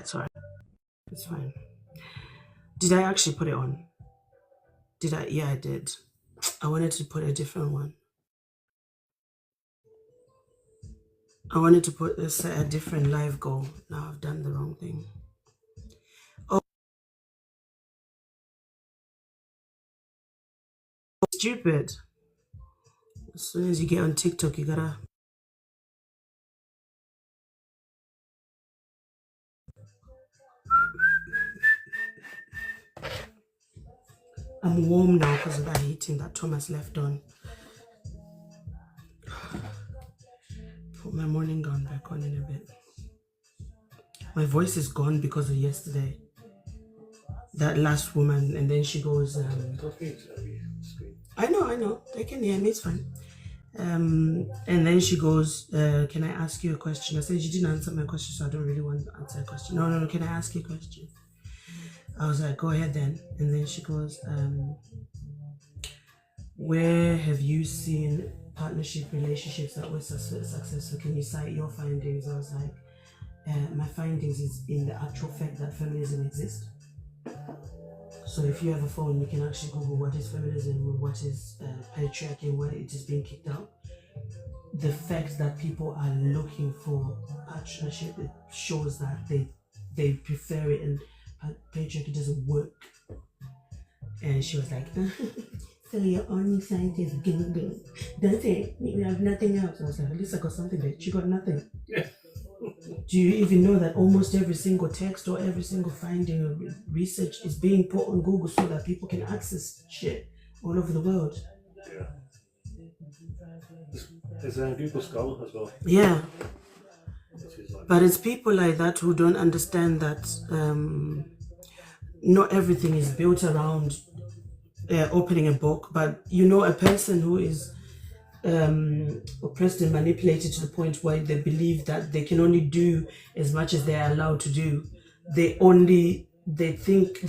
Sorry, it's fine. Did I actually put it on? Did I? Yeah, I did. I wanted to put a different one. I wanted to put set a different live goal. Now I've done the wrong thing. Oh, stupid. As soon as you get on TikTok, you gotta. I'm warm now because of that heating that Thomas left on. Put my morning gown back on in a bit. My voice is gone because of yesterday. That last woman, and then she goes, I know, they can hear me, it's fine. And then she goes, can I ask you a question? I said, you didn't answer my question, so I don't really want to answer a question. No, can I ask you a question? I was like, go ahead then. And then she goes, where have you seen partnership relationships that were successful? Can you cite your findings? I was like, my findings is in the actual fact that feminism exists. So if you have a phone, you can actually Google what is feminism, what is patriarchy, where it is being kicked out. The fact that people are looking for partnership, it shows that they prefer it, and patriarchy doesn't work. And she was like, so your only side is Google. That's it. You have nothing else. I was like, at least I got something there. She got nothing. Yeah. Do you even know that almost every single text or every single finding or research is being put on Google so that people can access shit all over the world? Yeah. There's a Google Scholar as well. Yeah. But it's people like that who don't understand that not everything is built around opening a book, but a person who is oppressed and manipulated to the point where they believe that they can only do as much as they are allowed to do. They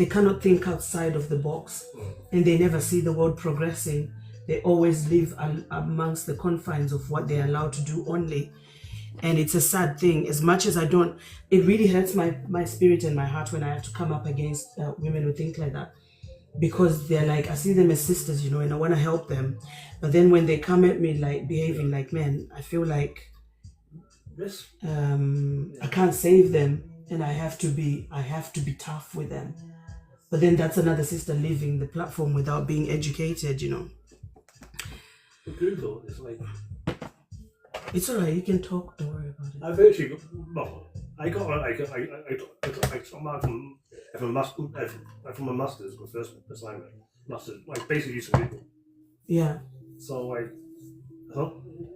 cannot think outside of the box, and they never see the world progressing. They always live amongst the confines of what they're allowed to do only. And it's a sad thing. As much as it really hurts my spirit and my heart when I have to come up against women who think like that. Because they're like, I see them as sisters, and I want to help them. But then when they come at me like behaving like men, I feel like I can't save them, and I have to be tough with them. But then that's another sister leaving the platform without being educated, Google is like, it's alright, you can talk, don't worry about it. I've actually I got some mark from a master's, my first assignment. Master's, like basically using Google. Yeah. So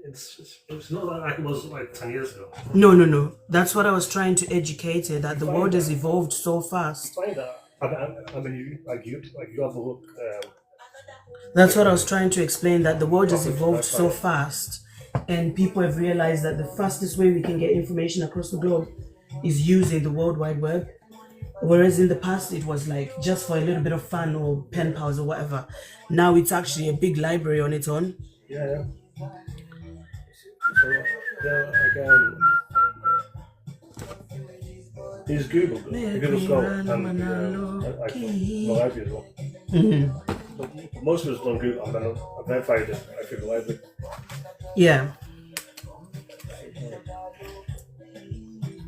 it's not like it was like 10 years ago. No. That's what I was trying to educate her, that the world has evolved so fast. Find that. I mean, you have a look. That's what I was trying to explain, that the world has evolved so fast, and people have realized that the fastest way we can get information across the globe is using the World Wide Web. Whereas in the past it was like just for a little bit of fun or pen pals or whatever. Now it's actually a big library on its own. Yeah. So again, is Google good? Google Scholar and the library as well. But most of us don't Google. I've verified it. I feel the library. Yeah.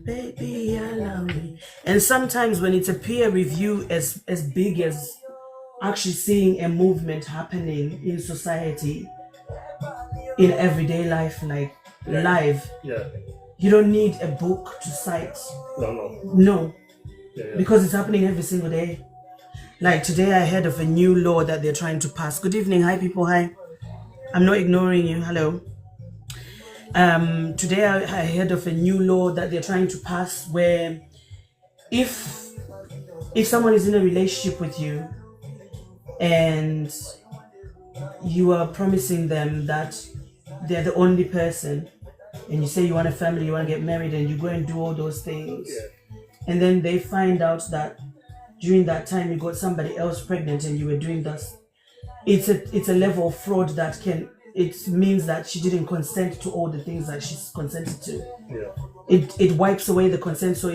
Baby, allow me. And sometimes when it's a peer review as big as actually seeing a movement happening in society, in everyday life, like live, you don't need a book to cite. No. Because it's happening every single day. Like today I heard of a new law that they're trying to pass. Good evening, hi people, hi. I'm not ignoring you, hello. Today I heard of a new law that they're trying to pass where if someone is in a relationship with you and you are promising them that they're the only person, and you say you want a family, you want to get married, and you go and do all those things, and then they find out that during that time you got somebody else pregnant and you were doing this, it's a level of fraud that it means that she didn't consent to all the things that she's consented to. It wipes away the consent, so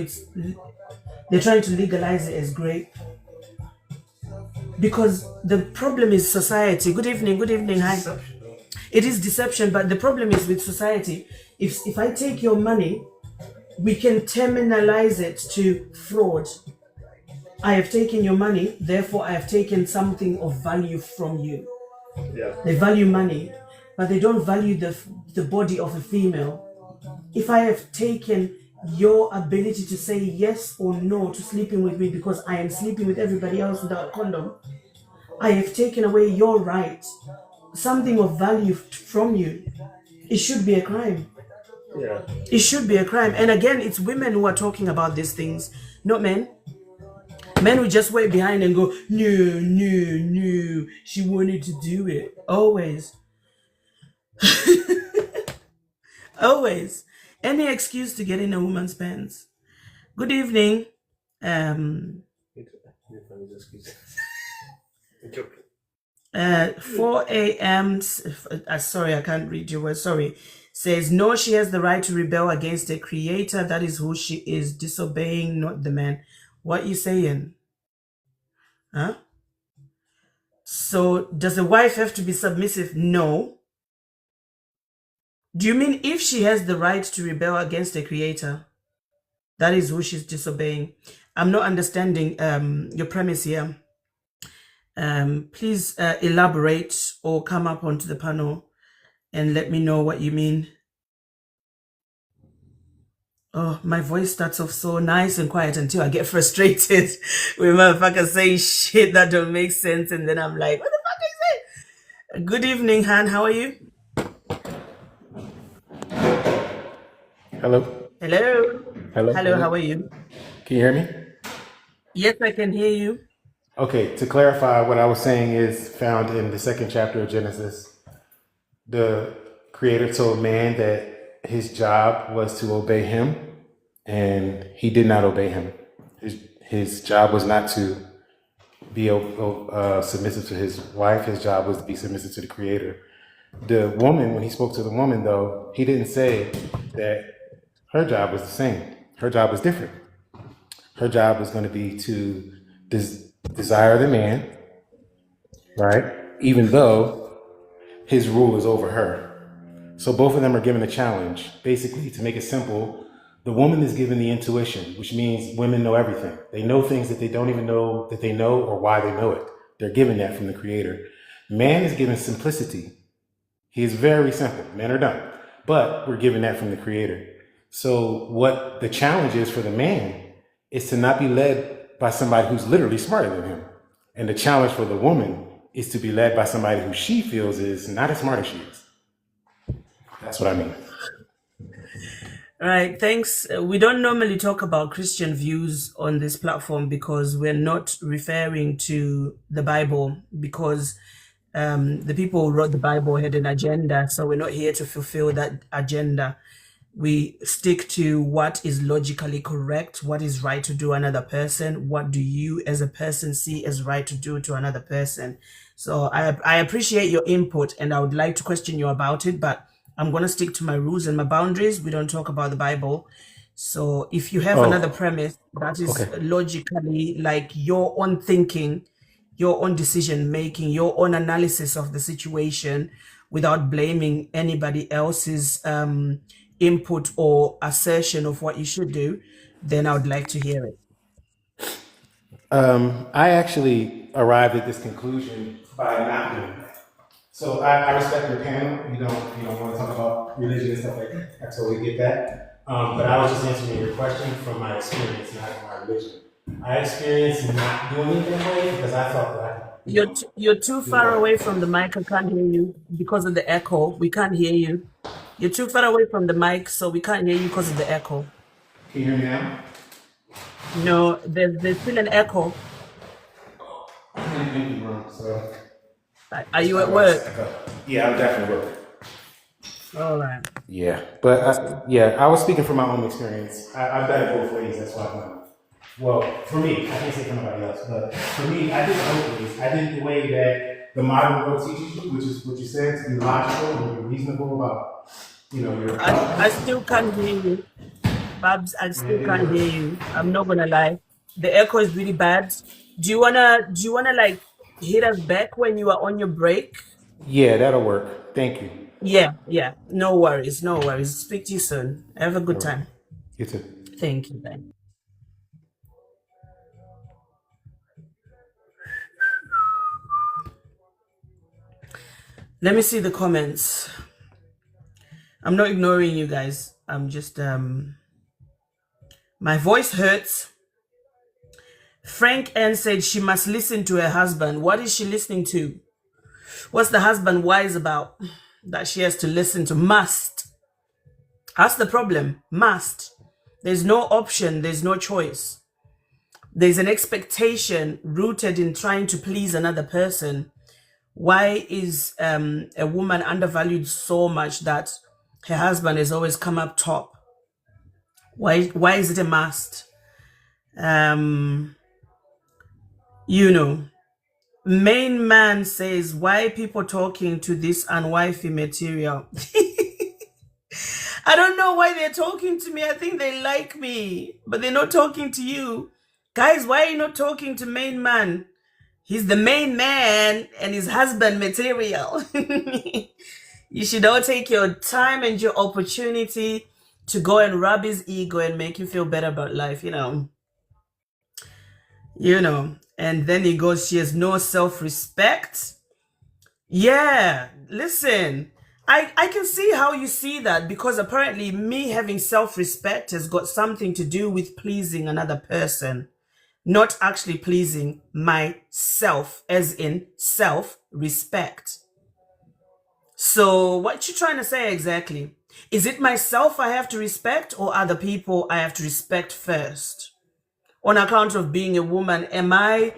They're trying to legalize it as grape. Because the problem is society. Good evening, hi. It is deception, but the problem is with society. If I take your money, we can terminalize it to fraud. I have taken your money, therefore I have taken something of value from you. Yeah. They value money, but they don't value the body of a female. If I have taken your ability to say yes or no to sleeping with me because I am sleeping with everybody else without a condom, I have taken away your right, something of value from you. It should be a crime. Yeah. It should be a crime. And again, it's women who are talking about these things, not men. Men will just wait behind and go, no, she wanted to do it. Always. Always. Any excuse to get in a woman's pants. Good evening. 4 a.m. Sorry, I can't read your words. Sorry. Says, no, she has the right to rebel against the creator. That is who she is, disobeying, not the man. What you saying? Huh? So does the wife have to be submissive? No. Do you mean if she has the right to rebel against the creator, that is who she's disobeying? I'm not understanding your premise here. Please elaborate or come up onto the panel and let me know what you mean. Oh, my voice starts off so nice and quiet until I get frustrated with motherfuckers saying shit that don't make sense, and then I'm like, what the fuck is it? Good evening, Han. How are you? Hello. Hello. Hello. Hello, how are you? Can you hear me? Yes, I can hear you. Okay, to clarify, what I was saying is found in the second chapter of Genesis. The Creator told man that his job was to obey him, and he did not obey him. His job was not to be submissive to his wife. His job was to be submissive to the Creator. The woman, when he spoke to the woman, though, he didn't say that her job was the same. Her job was different. Her job was going to be to desire the man, right? Even though his rule is over her. So both of them are given a challenge. Basically, to make it simple, the woman is given the intuition, which means women know everything. They know things that they don't even know that they know or why they know it. They're given that from the Creator. Man is given simplicity. He is very simple. Men are dumb. But we're given that from the Creator. So what the challenge is for the man is to not be led by somebody who's literally smarter than him. And the challenge for the woman is to be led by somebody who she feels is not as smart as she is. That's what I mean. All right, thanks. We don't normally talk about Christian views on this platform because we're not referring to the Bible, because the people who wrote the Bible had an agenda, so we're not here to fulfill that agenda. We stick to what is logically correct, what is right to do another person, what do you as a person see as right to do to another person. So I appreciate your input and I would like to question you about it, but I'm going to stick to my rules and my boundaries. We don't talk about the Bible. So if you have another premise that is logically like your own thinking, your own decision making, your own analysis of the situation without blaming anybody else's input or assertion of what you should do, then I would like to hear it. I actually arrived at this conclusion by not doing that. So I respect your panel. You don't want to talk about religion and stuff like that. I totally get that. But I was just answering your question from my experience, not my religion. I experienced not doing it that way because I thought that You're too far away from the mic. I can't hear you because of the echo. We can't hear you. You're too far away from the mic, so we can't hear you because of the echo. Can you hear me now? No, there's still an echo. So, are you at work? Yeah, I'm definitely working. All right. Yeah, but I was speaking from my own experience. I've done it both ways. That's why I'm. Well, for me, I can't say for nobody else, but for me, I did it both ways. I did it the way that the modern world teaches you, which is what you said, to be logical and be reasonable about, your. I still can't hear you, Babs. I still can't hear you. I'm not gonna lie. The echo is really bad. Do you wanna like hit us back when you are on your break? Yeah, that'll work. Thank you. Yeah. No worries, no worries. Speak to you soon. Have a good All right. time. You too. Thank you, then. Let me see the comments. I'm not ignoring you guys. I'm just my voice hurts. Frank N said she must listen to her husband. What is she listening to? What's the husband wise about that she has to listen to? Must. That's the problem. Must. There's no option. There's no choice. There's an expectation rooted in trying to please another person. Why is a woman undervalued so much that her husband has always come up top? Why is it a must? Main man says, why people talking to this unwifey material? I don't know why they're talking to me. I think they like me, but they're not talking to you. Guys, why are you not talking to main man? He's the main man and his husband material. You should all take your time and your opportunity to go and rub his ego and make him feel better about life, and then he goes, she has no self-respect. Yeah, listen, I can see how you see that, because apparently me having self-respect has got something to do with pleasing another person, not actually pleasing myself, as in self-respect. So what you trying to say exactly? Is it myself I have to respect, or other people I have to respect first? On account of being a woman, am I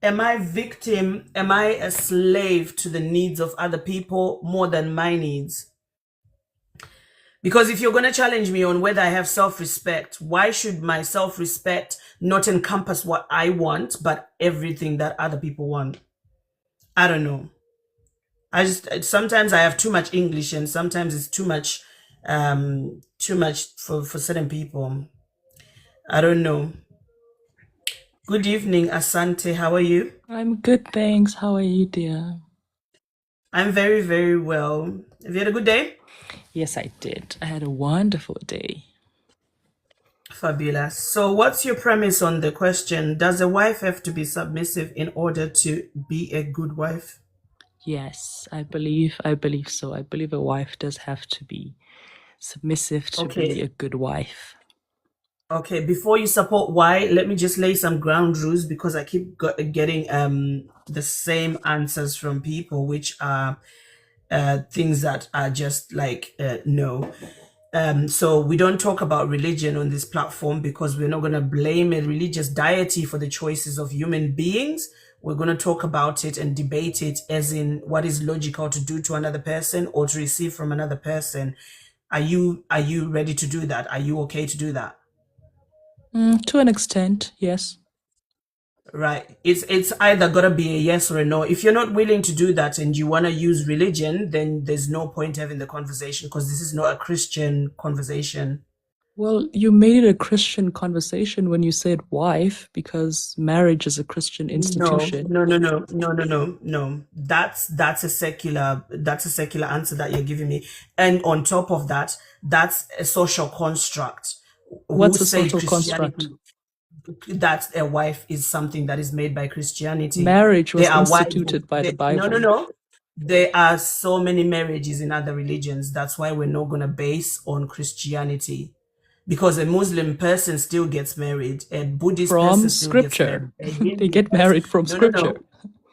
victim? Am I a slave to the needs of other people more than my needs? Because if you're going to challenge me on whether I have self-respect, why should my self-respect not encompass what I want, but everything that other people want? I don't know. Sometimes I have too much English, and sometimes it's too much for certain people. I don't know. Good evening, Asante. How are you? I'm good, thanks. How are you, dear? I'm very, very well. Have you had a good day? Yes, I did. I had a wonderful day. Fabulous. So what's your premise on the question? Does a wife have to be submissive in order to be a good wife? Yes, I believe so. I believe a wife does have to be submissive to be a good wife. Okay, before you support why, let me just lay some ground rules, because I keep getting the same answers from people, which are things that are just like no. So we don't talk about religion on this platform, because we're not going to blame a religious deity for the choices of human beings. We're going to talk about it and debate it as in what is logical to do to another person or to receive from another person. Are you ready to do that? Are you okay to do that? To an extent, yes. Right. It's either gotta be a yes or a no. If you're not willing to do that and you want to use religion, then there's no point having the conversation, because this is not a Christian conversation. Well, you made it a Christian conversation when you said wife, because marriage is a Christian institution. No. That's a secular answer that you're giving me. And on top of that, that's a social construct. What's a social construct? That a wife is something that is made by Christianity. Marriage was instituted by the Bible. No. There are so many marriages in other religions. That's why we're not going to base on Christianity. Because a Muslim person still gets married. A Buddhist person still scripture. Gets married. They get married from scripture.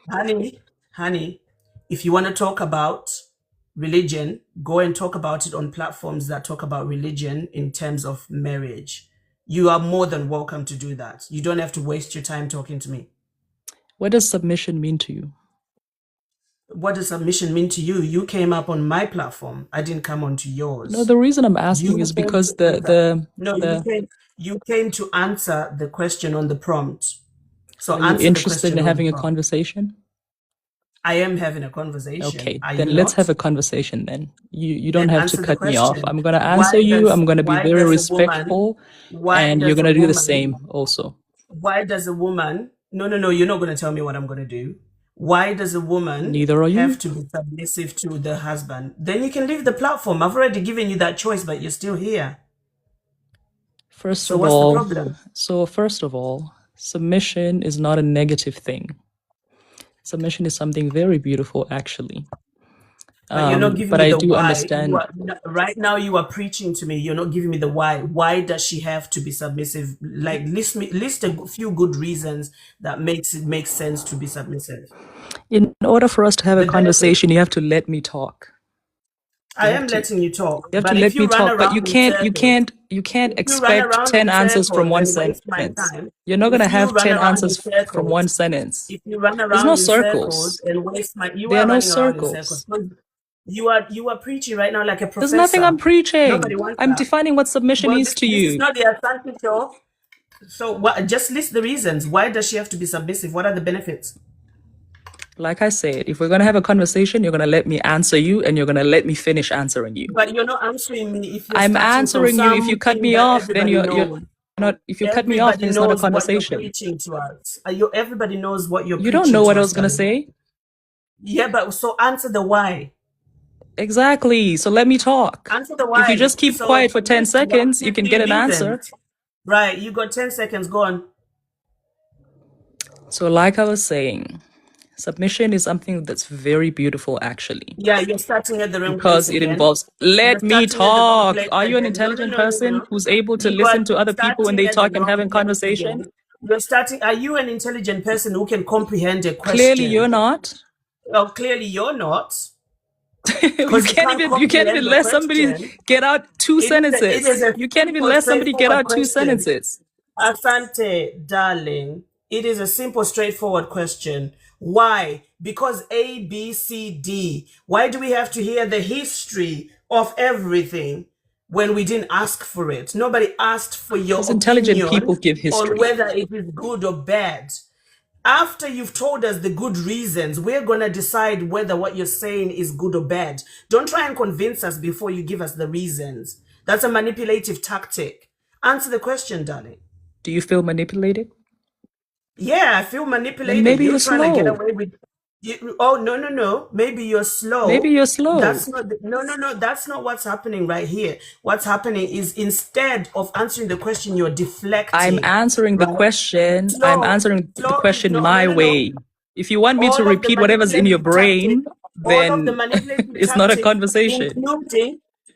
No. Honey, if you want to talk about religion, go and talk about it on platforms that talk about religion in terms of marriage. You are more than welcome to do that. You don't have to waste your time talking to me. What does submission mean to you? What does submission mean to you? You came up on my platform. I didn't come onto yours. No, the reason I'm asking is because you came to answer the question on the prompt. So are you interested in having a conversation? I am having a conversation. Okay, then let's have a conversation then. You don't have to cut me off. I'm going to answer you. I'm going to be very respectful. And you're going to do the same also. Why does a woman? No, you're not going to tell me what I'm going to do. Why does a woman Neither are you. have to be submissive to the husband? Then you can leave the platform. I've already given you that choice, but you're still here. First So of what's the all, problem? submission is not a negative thing. Submission is something very beautiful, actually. But you're not giving but me I the do why. understand. Right now, you are preaching to me. You're not giving me the why. Why does she have to be submissive? Like list a few good reasons that makes it make sense to be submissive. In order for us to have a The benefit. conversation, you have to let me talk. I am letting you talk. You have But to if let you me run talk, but you around in can't circles, if you run expect around 10 in answers from circles one and waste my sentence. time, You're not going to if you have run 10 around in answers from one circles, sentence. if you run There's no around in circles circles. and waste my, you There are are no running around in circles. circles. You are preaching right now like a There's nothing I'm professor. Nobody preaching. wants I'm that. defining what submission Well, is to this is you. not the Asante show. So just list the reasons. Why does she have to be submissive? What are the benefits? Like I said, if we're going to have a conversation, you're going to let me answer you and you're going to let me finish answering you. But you're not answering me if you're I'm starting from answering you. If you cut something me that off, then everybody you're knows. not. If you cut me off, Everybody then it's not a knows what you're conversation. preaching to us. Everybody knows what you're You preaching don't know to what I us, was going to darling. say. Yeah, but so answer the why. Exactly. So let me talk. Answer the why. If you just keep So quiet for 10 list one seconds, to you can three get an reasons. answer. Right, you got 10 seconds. Go on. So like I was saying, submission is something that's very beautiful, actually. Yeah, you're starting at the wrong Because place it again. involves, let You're me starting at the wrong talk. place Are you an again. intelligent person who's able to You listen are to other people when starting they at the talk and wrong having place conversation? again. You're starting. Are you an intelligent person who can comprehend a question? Clearly you're not. Well, clearly you're not. You can't even let somebody get out two sentences. You can't even let somebody get out two sentences. Asante, darling, it is a simple, straightforward question. Why? Because A, B, C, D. Why do we have to hear the history of everything when we didn't ask for it? Nobody asked for your Because intelligent opinion people give history. on whether it is good or bad. After you've told us the good reasons, we're going to decide whether what you're saying is good or bad. Don't try and convince us before you give us the reasons. That's a manipulative tactic. Answer the question, darling. Do you feel manipulated? Yeah, I feel manipulated. Then maybe You're trying to get slow. away with oh, no. Maybe you're slow. Maybe you're slow. That's not no. That's not what's happening right here. What's happening is instead of answering the question, you're deflecting. I'm answering the question. I'm answering the question my way. If you want me to repeat whatever's in your brain, then it's not a conversation.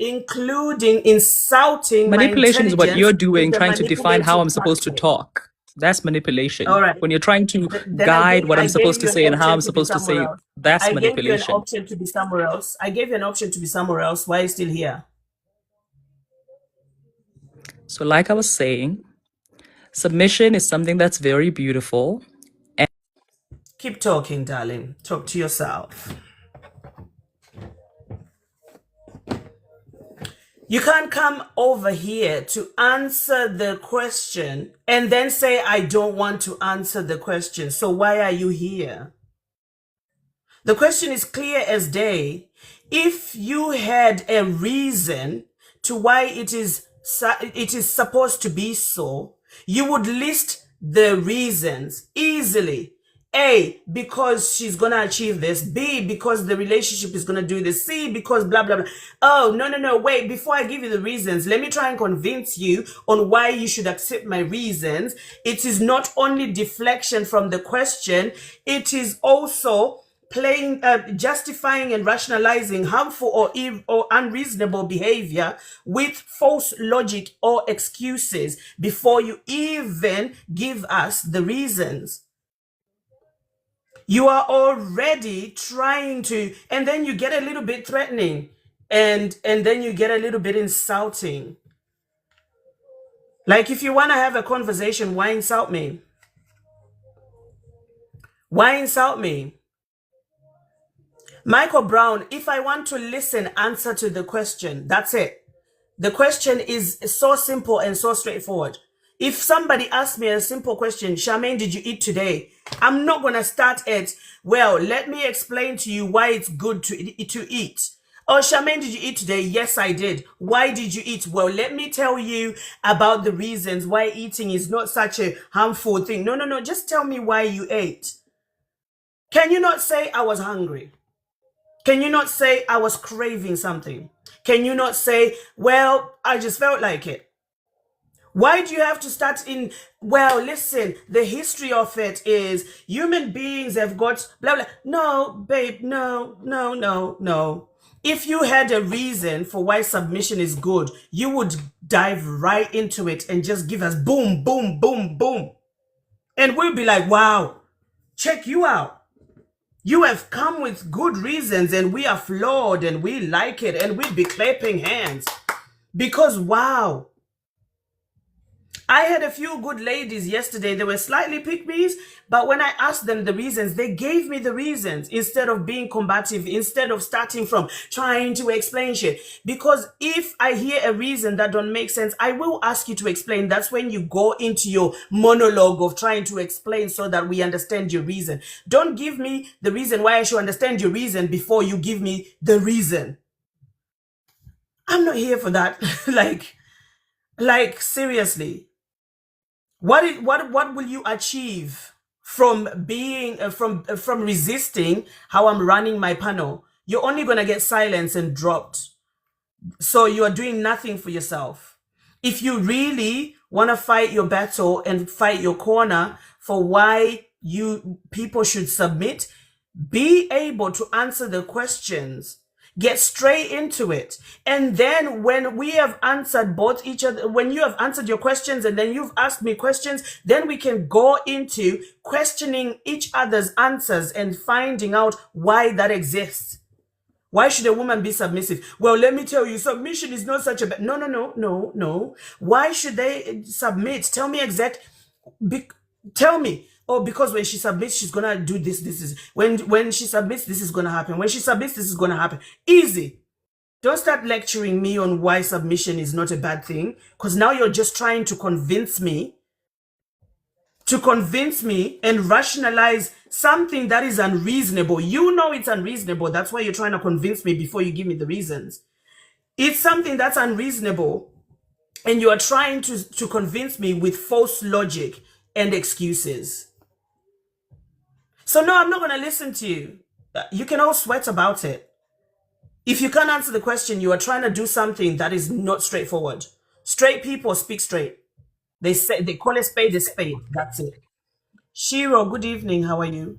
Including insulting manipulation my is what you're doing, is a trying to define how I'm manipulative supposed to tactic. talk. That's manipulation. All right. When you're trying to Then guide what I'm supposed to you an say and how option I'm to be supposed to say, somewhere else. that's I gave you an manipulation. option to be somewhere else. I gave you an option to be somewhere else. Why are you still here? So like I was saying, submission is something that's very beautiful. And keep talking, darling. Talk to yourself. You can't come over here to answer the question and then say, I don't want to answer the question. So why are you here? The question is clear as day. If you had a reason to why it is supposed to be so, you would list the reasons easily. A, because she's going to achieve this. B, because the relationship is going to do this. C, because blah, blah, blah. Oh, no. Wait, before I give you the reasons, let me try and convince you on why you should accept my reasons. It is not only deflection from the question, it is also justifying and rationalizing harmful or unreasonable behavior with false logic or excuses before you even give us the reasons. You are already trying to, and then you get a little bit threatening, and then you get a little bit insulting. Like, if you want to have a conversation, why insult me? Why insult me? Michael Brown, if I want to listen, answer to the question. That's it. The question is so simple and so straightforward. If somebody asks me a simple question, Charmaine, did you eat today? I'm not going to start at, well, let me explain to you why it's good to eat. Oh, Charmaine, did you eat today? Yes, I did. Why did you eat? Well, let me tell you about the reasons why eating is not such a harmful thing. No, no, no. Just tell me why you ate. Can you not say I was hungry? Can you not say I was craving something? Can you not say, well, I just felt like it? Why do you have to start in, well, listen, the history of it is human beings have got blah, blah. No, babe, no, no, no, no. If you had a reason for why submission is good, you would dive right into it and just give us boom, boom, boom, boom. And we'll be like, wow, check you out. You have come with good reasons and we are flawed and we like it and we'd be clapping hands. Because, wow. I had a few good ladies yesterday. They were slightly pick-me's, but when I asked them the reasons, they gave me the reasons instead of being combative, instead of starting from trying to explain shit. Because if I hear a reason that don't make sense, I will ask you to explain. That's when you go into your monologue of trying to explain so that we understand your reason. Don't give me the reason why I should understand your reason before you give me the reason. I'm not here for that. like seriously. What will you achieve from being from resisting how I'm running my panel? You're only gonna get silenced and dropped. So you are doing nothing for yourself. If you really want to fight your battle and fight your corner for why people should submit, be able to answer the questions. Get straight into it. And then when we have answered both each other, when you have answered your questions and then you've asked me questions, then we can go into questioning each other's answers and finding out why that exists. Why should a woman be submissive? Well, let me tell you, submission is not such a bad... No, no, no, no, no. Why should they submit? Tell me tell me. Oh, because when she submits, she's gonna do this. This is when she submits, this is gonna happen. When she submits, this is gonna happen. Easy. Don't start lecturing me on why submission is not a bad thing, because now you're just trying to convince me and rationalize something that is unreasonable. You know it's unreasonable. That's why you're trying to convince me before you give me the reasons. It's something that's unreasonable, and you are trying to convince me with false logic and excuses. So no, I'm not going to listen to you. You can all sweat about it. If you can't answer the question, you are trying to do something that is not straightforward. Straight people speak straight. They call a spade a spade. That's it. Shiro, good evening. How are you?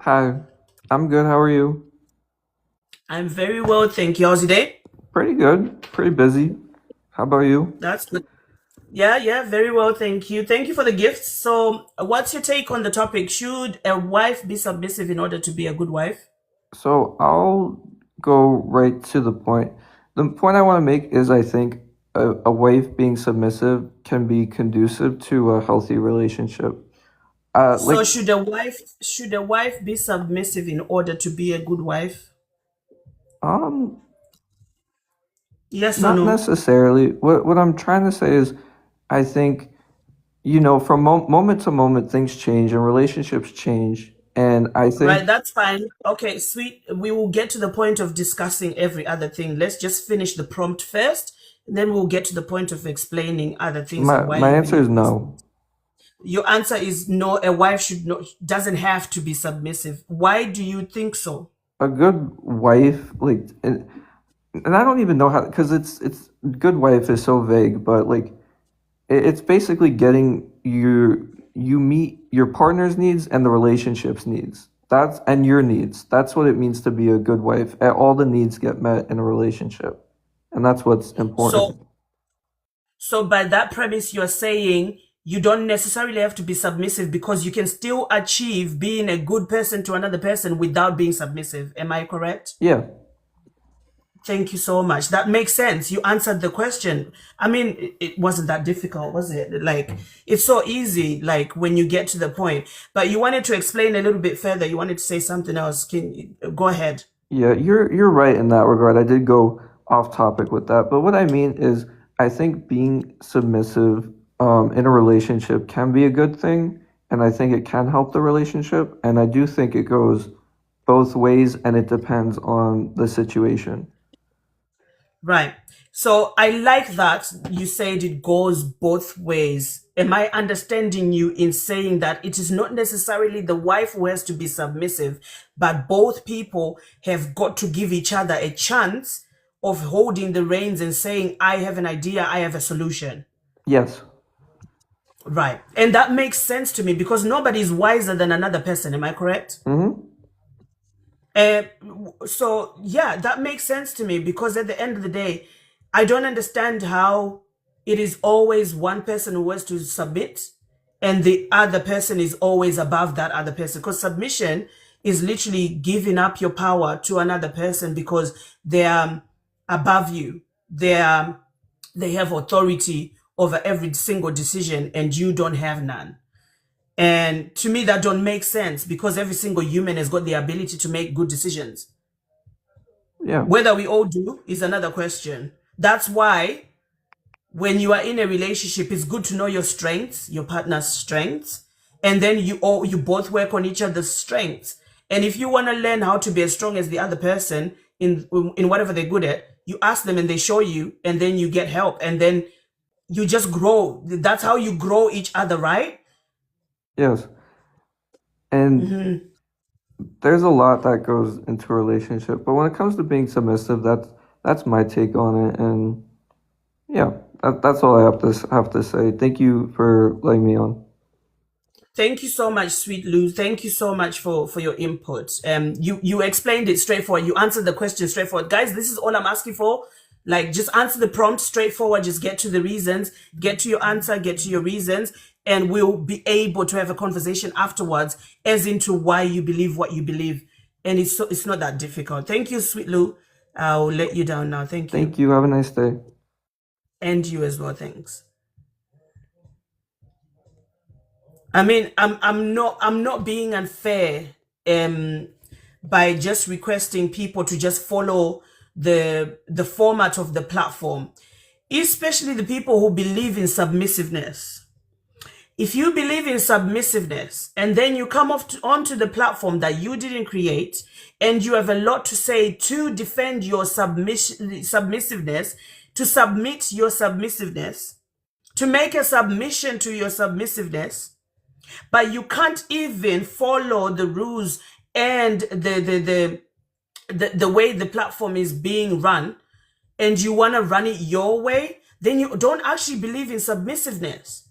Hi, I'm good. How are you? I'm very well, thank you. How's your day? Pretty good. Pretty busy. How about you? That's good. Yeah, very well, thank you. Thank you for the gifts. So, what's your take on the topic? Should a wife be submissive in order to be a good wife? So I'll go right to the point. The point I want to make is I think a wife being submissive can be conducive to a healthy relationship. So should a wife be submissive in order to be a good wife? Yes or Not no? necessarily. What I'm trying to say is, I think, from moment to moment, things change and relationships change. And I think, Right, that's fine. Okay, sweet. We will get to the point of discussing every other thing. Let's just finish the prompt first, and then we'll get to the point of explaining other things and why my you answer is believe this. no. Your answer is no, a wife doesn't have to be submissive. Why do you think so? A good wife, and I don't even know how, because it's good wife is so vague, but it's basically getting you meet your partner's needs and the relationship's needs. And your needs. That's what it means to be a good wife. All the needs get met in a relationship, and that's what's important. So by that premise, you're saying you don't necessarily have to be submissive because you can still achieve being a good person to another person without being submissive. Am I correct? Yeah. Thank you so much. That makes sense. You answered the question. I mean, it wasn't that difficult, was it? It's so easy, when you get to the point. But you wanted to explain a little bit further. You wanted to say something else. Go ahead. Yeah, you're right in that regard. I did go off topic with that. But what I mean is, I think being submissive in a relationship can be a good thing. And I think it can help the relationship. And I do think it goes both ways, and it depends on the situation. Right. So I like that you said it goes both ways. Am I understanding you in saying that it is not necessarily the wife who has to be submissive, but both people have got to give each other a chance of holding the reins and saying, I have an idea, I have a solution? Yes. Right. And that makes sense to me because nobody is wiser than another person. Am I correct? Mm-hmm. So yeah, that makes sense to me because at the end of the day, I don't understand how it is always one person who has to submit and the other person is always above that other person, because submission is literally giving up your power to another person because they are above you. They have authority over every single decision and you don't have none. And to me, that don't make sense because every single human has got the ability to make good decisions. Yeah. Whether we all do is another question. That's why when you are in a relationship, it's good to know your strengths, your partner's strengths, and then you both work on each other's strengths. And if you want to learn how to be as strong as the other person in whatever they're good at, you ask them and they show you, and then you get help, and then you just grow. That's how you grow each other, right? Yes. And there's a lot that goes into a relationship, but when it comes to being submissive, that's my take on it. And yeah, that's all I have to say. Thank you for letting me on. Thank you so much, Sweet Lou. Thank you so much for your input. You explained it straightforward. You answered the question straightforward. Guys, this is all I'm asking for. Like, just answer the prompt straightforward. Just get to the reasons, get to your answer, get to your reasons, and we'll be able to have a conversation afterwards as into why you believe what you believe. And it's not that difficult. Thank you, Sweet Lou. I'll let you down now. Thank you. Thank you. Have a nice day. And you as well. Thanks. I mean, I'm not being unfair by just requesting people to just follow the format of the platform, especially the people who believe in submissiveness. If you believe in submissiveness and then you come onto the platform that you didn't create and you have a lot to say to defend your submissiveness, to submit your submissiveness, to make a submission to your submissiveness, but you can't even follow the rules and the way the platform is being run, and you want to run it your way, then you don't actually believe in submissiveness.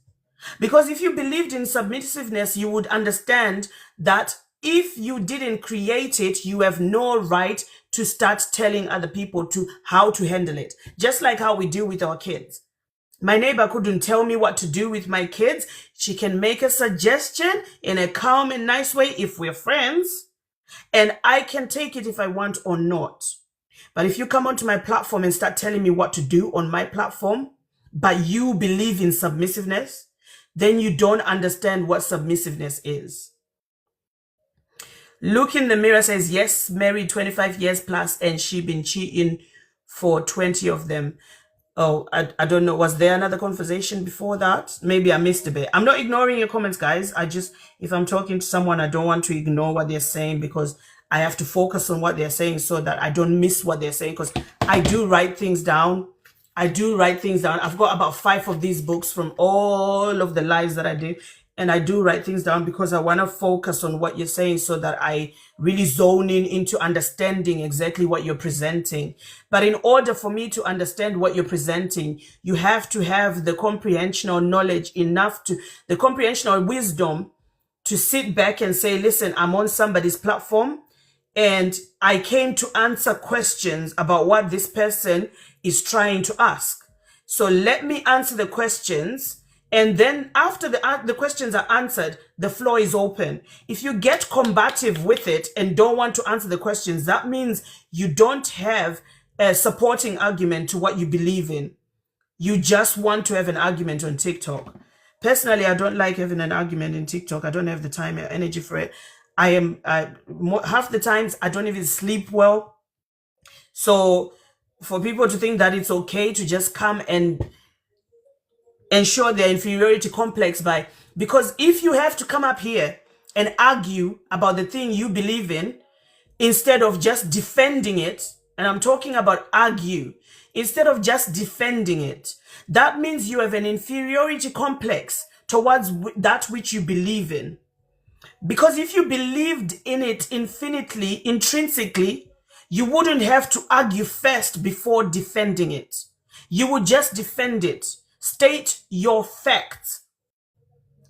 Because if you believed in submissiveness, you would understand that if you didn't create it, you have no right to start telling other people how to handle it. Just like how we deal with our kids. My neighbor couldn't tell me what to do with my kids. She can make a suggestion in a calm and nice way if we're friends, and I can take it if I want or not. But if you come onto my platform and start telling me what to do on my platform, but you believe in submissiveness, then you don't understand what submissiveness is. Look in the mirror says, yes, married 25 years plus, and she been cheating for 20 of them. Oh, I don't know. Was there another conversation before that? Maybe I missed a bit. I'm not ignoring your comments, guys. If I'm talking to someone, I don't want to ignore what they're saying because I have to focus on what they're saying so that I don't miss what they're saying, because I do write things down. I've got about 5 of these books from all of the lives that I did. And I do write things down because I want to focus on what you're saying so that I really zone into understanding exactly what you're presenting. But in order for me to understand what you're presenting, you have to have the comprehensional knowledge the comprehensional wisdom to sit back and say, listen, I'm on somebody's platform and I came to answer questions about what this person is trying to ask. So let me answer the questions. And then after the questions are answered, the floor is open. If you get combative with it and don't want to answer the questions, that means you don't have a supporting argument to what you believe in. You just want to have an argument on TikTok. Personally, I don't like having an argument in TikTok. I don't have the time or energy for it. Half the times I don't even sleep well. So for people to think that it's okay to just come and ensure their inferiority complex because if you have to come up here and argue about the thing you believe in, instead of just defending it, and I'm talking about argue, instead of just defending it, that means you have an inferiority complex towards that which you believe in. Because if you believed in it infinitely, intrinsically, you wouldn't have to argue first before defending it. You would just defend it, state your facts.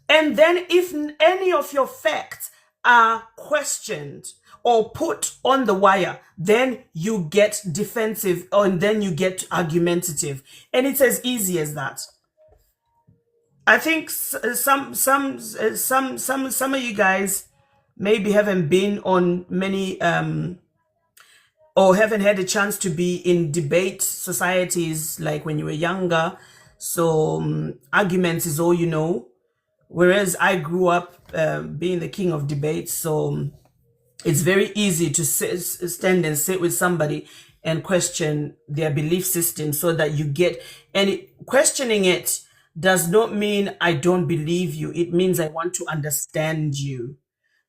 And then if any of your facts are questioned or put on the wire, then you get defensive, and then you get argumentative. And it's as easy as that. I think some of you guys maybe haven't been on many or haven't had a chance to be in debate societies like when you were younger. So arguments is all you know. Whereas I grew up being the king of debates, so it's very easy to stand and sit with somebody and question their belief system so that you get, and questioning it does not mean I don't believe you. It means I want to understand you.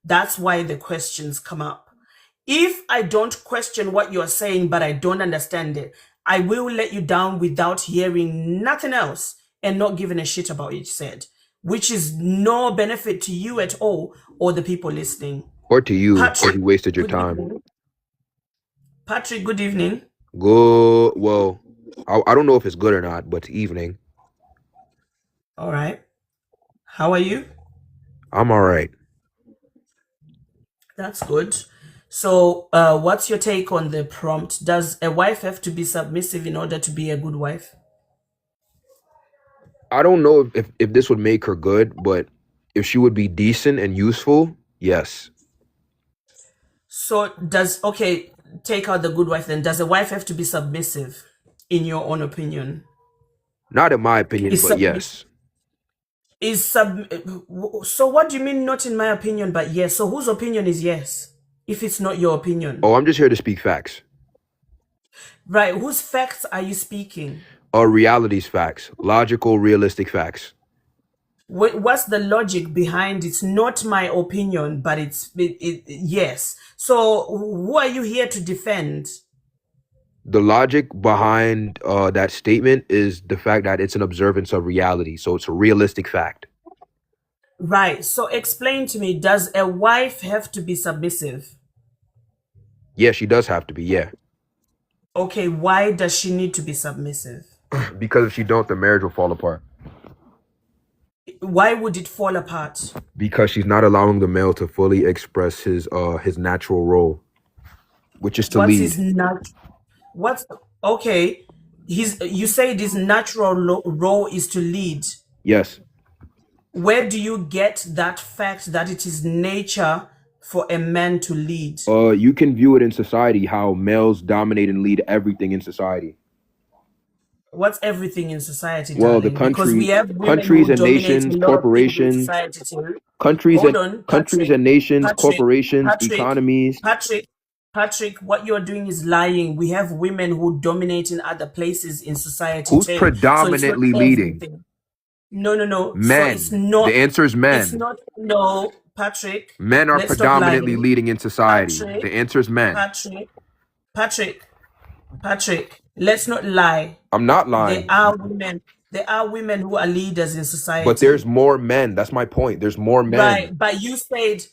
That's why the questions come up. If I don't question what you're saying, but I don't understand it, I will let you down without hearing nothing else and not giving a shit about what you said, which is no benefit to you at all or the people listening. Or to you, Patrick, if you wasted your good time. evening. Patrick, good evening. Good. Well, I don't know if it's good or not, but it's evening. All right. How are you? I'm all right. That's good. So what's your take on the prompt? Does a wife have to be submissive in order to be a good wife? I don't know if this would make her good, but if she would be decent and useful, yes. So okay, take out the good wife then. Does a wife have to be submissive in your own opinion? Not in my opinion, but yes. So what do you mean not in my opinion, but yes? So whose opinion is yes, if it's not your opinion? Oh, I'm just here to speak facts. Right, whose facts are you speaking? Reality's facts, logical, realistic facts. What's the logic behind it's not my opinion, but it's yes? So who are you here to defend? The logic behind that statement is the fact that it's an observance of reality. So it's a realistic fact. Right. So explain to me, does a wife have to be submissive? Yeah, she does have to be, yeah. Okay, why does she need to be submissive? Because if she don't, the marriage will fall apart. Why would it fall apart? Because she's not allowing the male to fully express his natural role, which is to lead. Okay? You say his natural role is to lead. Yes. Where do you get that fact that it is nature for a man to lead? You can view it in society, how males dominate and lead everything in society. What's everything in society? Well, darling? the country, because we have countries and nations, corporations, countries and nations, corporations, economies. Patrick, what you're doing is lying. We have women who dominate in other places in society. Who's predominantly leading? No. Men. So it's not, the answer is men. It's not. No, Patrick. Men are predominantly leading in society. Patrick, the answer is men. Patrick, let's not lie. I'm not lying. There are women who are leaders in society. But there's more men. That's my point. There's more men. Right, but you said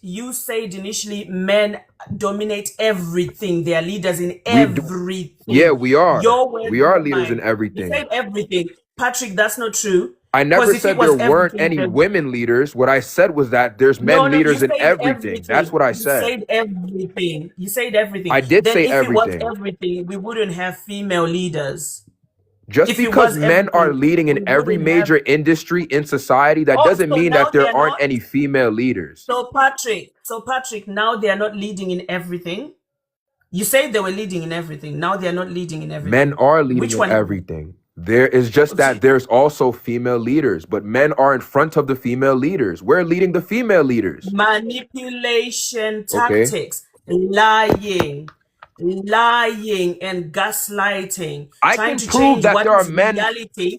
initially men dominate everything. They are leaders in everything. Yeah, we are. We are leaders in everything. You said everything. Patrick, that's not true. I never said there weren't any women leaders. What I said was that there's men leaders in everything. That's what I said. You said everything. I did say everything. If it was everything, we wouldn't have female leaders. Just because men are leading in every major industry in society, that doesn't mean that there aren't any female leaders. So Patrick, now they are not leading in everything. You said they were leading in everything. Now they are not leading in everything. Men are leading in everything. There is just that there's also female leaders, but men are in front of the female leaders. We're leading the female leaders. Manipulation tactics, lying and gaslighting. I can prove that there are men reality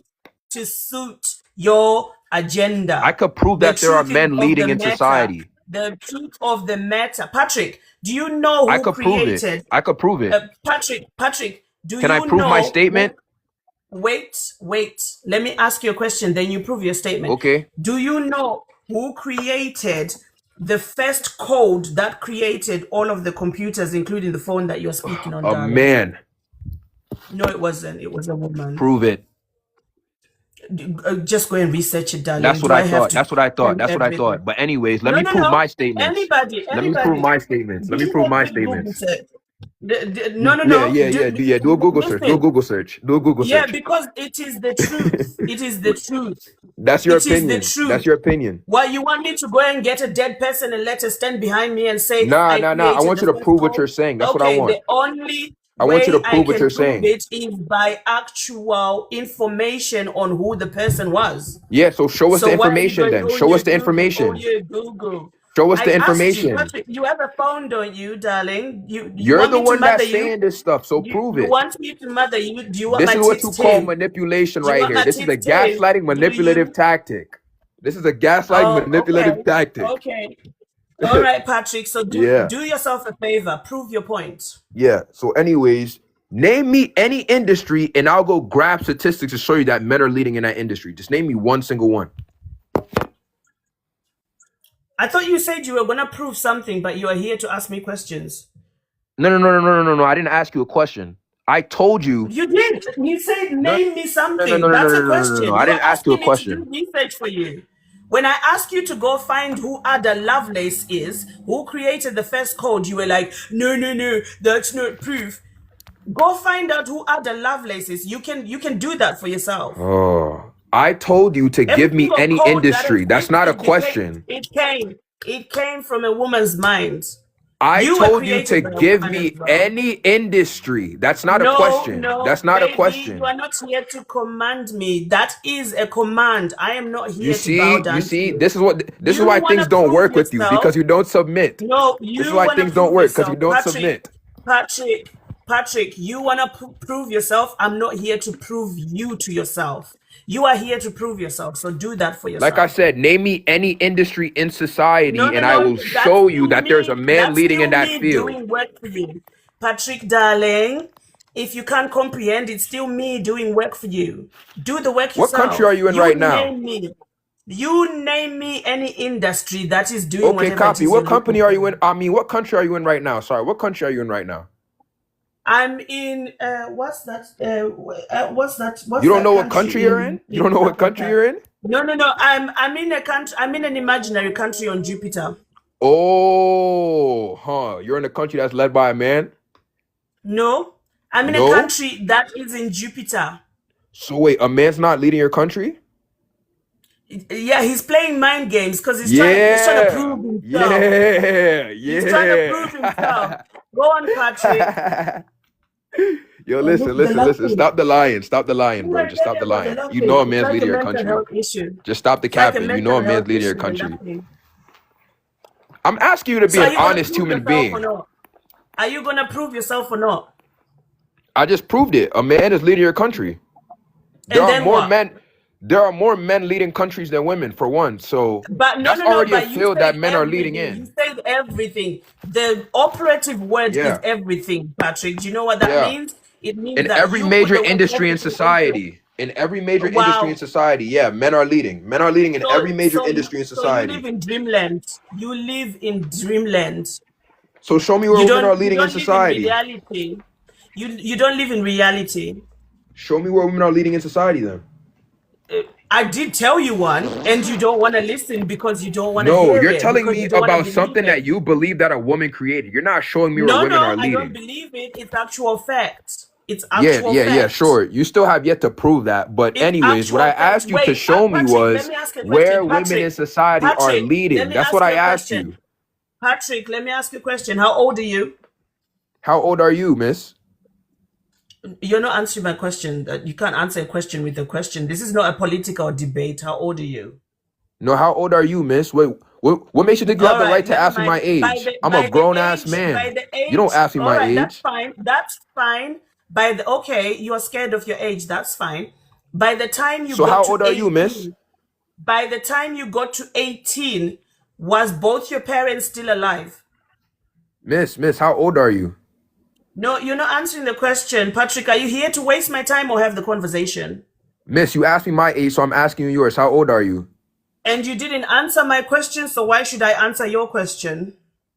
to suit your agenda. I could prove that there are men leading in society. The truth of the matter. Patrick, do you know I who could prove it. created? I could prove it. Patrick, do Can I you prove my know statement? wait. Let me ask you a question, then you prove your statement. Okay. Do you know who created the first code that created all of the computers, including the phone that you're speaking on, A darling? man. No, it wasn't. It was a woman. Prove it. Just go and research it, darling. That's what Do I have thought. to That's what I thought. prove That's what I everything? thought. But anyways, let No, me no, prove no. my statements. Anybody. Let me prove my statements. Let me prove my statements. No. Yeah. Do a Google search. Do a Listen. Google search. Do a Google Yeah, search. because it is the truth. It is the truth. That's your It is the opinion. truth. That's your opinion. Why you want me to go and get a dead person and let her stand behind me and say Nah. I I created want you the to first prove what code? you're saying. That's what I Okay, want. the only I want you to way I prove what can you're prove saying. it is by actual information on who the person was. Yeah, so show us the So why are you information going, then. oh Show yeah, us the Google, oh information. yeah, Google? Show us I the asked you, information. Patrick, you have a phone, don't you, darling? You You're want the me to one mother that's you? saying this stuff, so You, prove you it. want me to mother you? Do you want This my is what tits you call too? manipulation Do you right want here. my This is a tits too? gaslighting Do manipulative you? tactic. This is a gaslighting Oh, manipulative okay. tactic. Okay. All right, Patrick. So Yeah. do yourself a favor. Prove your point. Yeah. So, anyways, name me any industry and I'll go grab statistics to show you that men are leading in that industry. Just name me one single one. I thought you said you were gonna prove something, but you are here to ask me questions. No. I didn't ask you a question. I told you. You did. You said name me something. No. That's a question. I You are didn't ask you a asking me to do question. research for you. When I ask you to go find who Ada Lovelace is, who created the first code, you were like, no, that's not proof. Go find out who Ada Lovelace is. You can do that for yourself. Oh, I told you to give Every me single any code industry. That's not a question. It came from a woman's mind. I You were told you to created by a give woman me as well. any industry. That's not a question. That's not a Baby, question. you are not here to command me. That is a command. I am not You here to bow down to see, you. this is You why wanna things don't prove work with you, yourself? because you don't submit. No, This is you why want to things don't prove work, because you yourself. don't submit. Patrick, you want to prove yourself. I'm not here to prove you to yourself. You are here to prove yourself. So do that for yourself. Like I said, name me any industry in society No, and I will that's show you still that there's a me. man That's leading still in that me field. doing work for you. Patrick, darling, if you can't comprehend, it's still me doing work for you. Do the work What yourself. country are you in right now? You name me any industry that is doing Okay, whatever it copy. is What you're company looking are you for. in? I mean, what country are you in right now? Sorry, what country are you in right now? I'm in what's that? What's You don't that know what country you're in? You don't know what country you're in? No. I'm in a country. I'm in an imaginary country on Jupiter. Oh, huh. You're in a country that's led by a man? No, I'm in a No? country that is in Jupiter. So wait, a man's not leading your country? Yeah, he's playing mind games because he's trying to prove himself. Yeah. He's trying to prove himself. Go on, Patrick. Yo, listen. Stop the lying, bro. Just stop the lying. You know a man's leading your country. Just stop the capping. You know a man's leading your country. I'm asking you to be an honest human being. Are you gonna prove yourself or not? I just proved it. A man is leading your country. There are more men leading countries than women, for one. So that's already a field that men are leading in. You said everything. The operative word is everything, Patrick. Do you know what that means? It means in that every major industry in society. In every major industry in society, men are leading. Men are leading in every major industry in society. So you live in dreamland. You live in dreamland. So show me where women are leading in society. You don't live in reality. Show me where women are leading in society then. I did tell you one, and you don't want to listen because you don't want to hear it. No, you're telling me about something that you believe that a woman created. You're not showing me where women are leading. No, I don't believe it. It's actual fact. It's actual fact. Yeah, sure. You still have yet to prove that. But anyways, what I asked you to show me was where women in society are leading. That's what I asked you. Patrick, let me ask you a question. How old are you? How old are you, miss? You're not answering my question. You can't answer a question with a question. This is not a political debate. How old are you? No, how old are you, miss? What makes you think you have the right to ask me my age? I'm a grown-ass man. You don't ask me my age. That's fine. You're scared of your age. That's fine. By the time you So how old are you, miss? By the time you got to 18, Was both your parents still alive? Miss, how old are you? No, you're not answering the question. Patrick, are you here to waste my time or have the conversation? Miss, you asked me my age, so I'm asking you yours. How old are you? And you didn't answer my question, so why should I answer your question?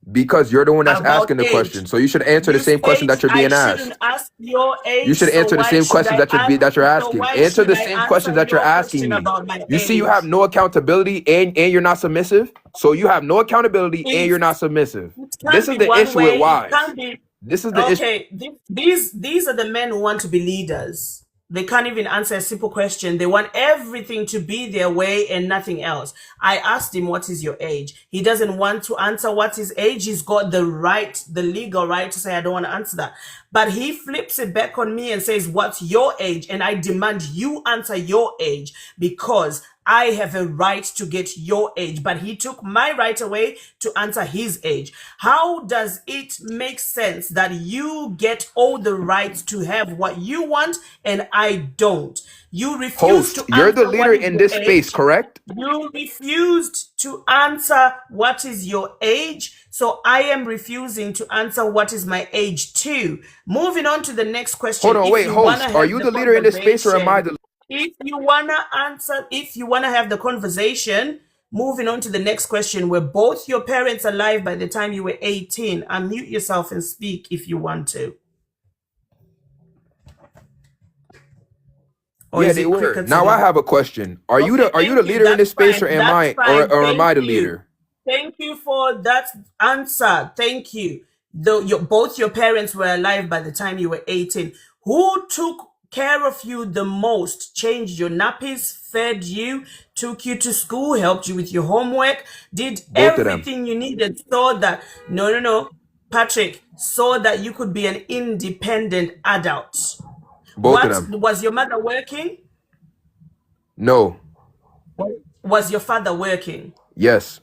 Because you're the one that's About asking the age. question. So you should answer the You same question that said you're being I asked. shouldn't ask your age. You should answer so the why same should questions I that you're ask- asking. why Answer should the I same answer questions that you're your asking question me. about my You see, you age? have no accountability and you're not submissive. So you have no accountability and you're not submissive. It can't This is be the one issue way. with wives. It can't be. This is the issue. Okay, these are the men who want to be leaders. They can't even answer a simple question. They want everything to be their way and nothing else. I asked him, what is your age? He doesn't want to answer what his age. He's got the right, the legal right to say, I don't want to answer that. But he flips it back on me and says, what's your age? And I demand you answer your age because I have a right to get your age, but he took my right away to answer his age. How does it make sense that you get all the rights to have what you want and I don't? You refused to Host, you're the answer leader what is in your this space, age. correct? You refused to answer what is your age, so I am refusing to answer what is my age too. Moving on to the next question. Hold on, If wait, you wanna host, are have you the leader in this space or am I the if you wanna answer, if you wanna have the conversation, moving on to the next question, were both your parents alive by the time you were 18? Unmute yourself and speak if you want to. Or Yeah, is they it were. crickets Now I again? have a question. Are you Okay, the thank you. leader in this That's space or fine. am I That's fine. or am I the Thank you. leader? Thank you for that answer. Thank you. Though both your parents were alive by the time you were 18. Who took care of you the most? Changed your nappies, fed you, took you to school, helped you with your homework, did Both of them. everything you needed so that no, Patrick, so that you could be an independent adult. Both of them. Was your mother working? No. Was your father working? Yes.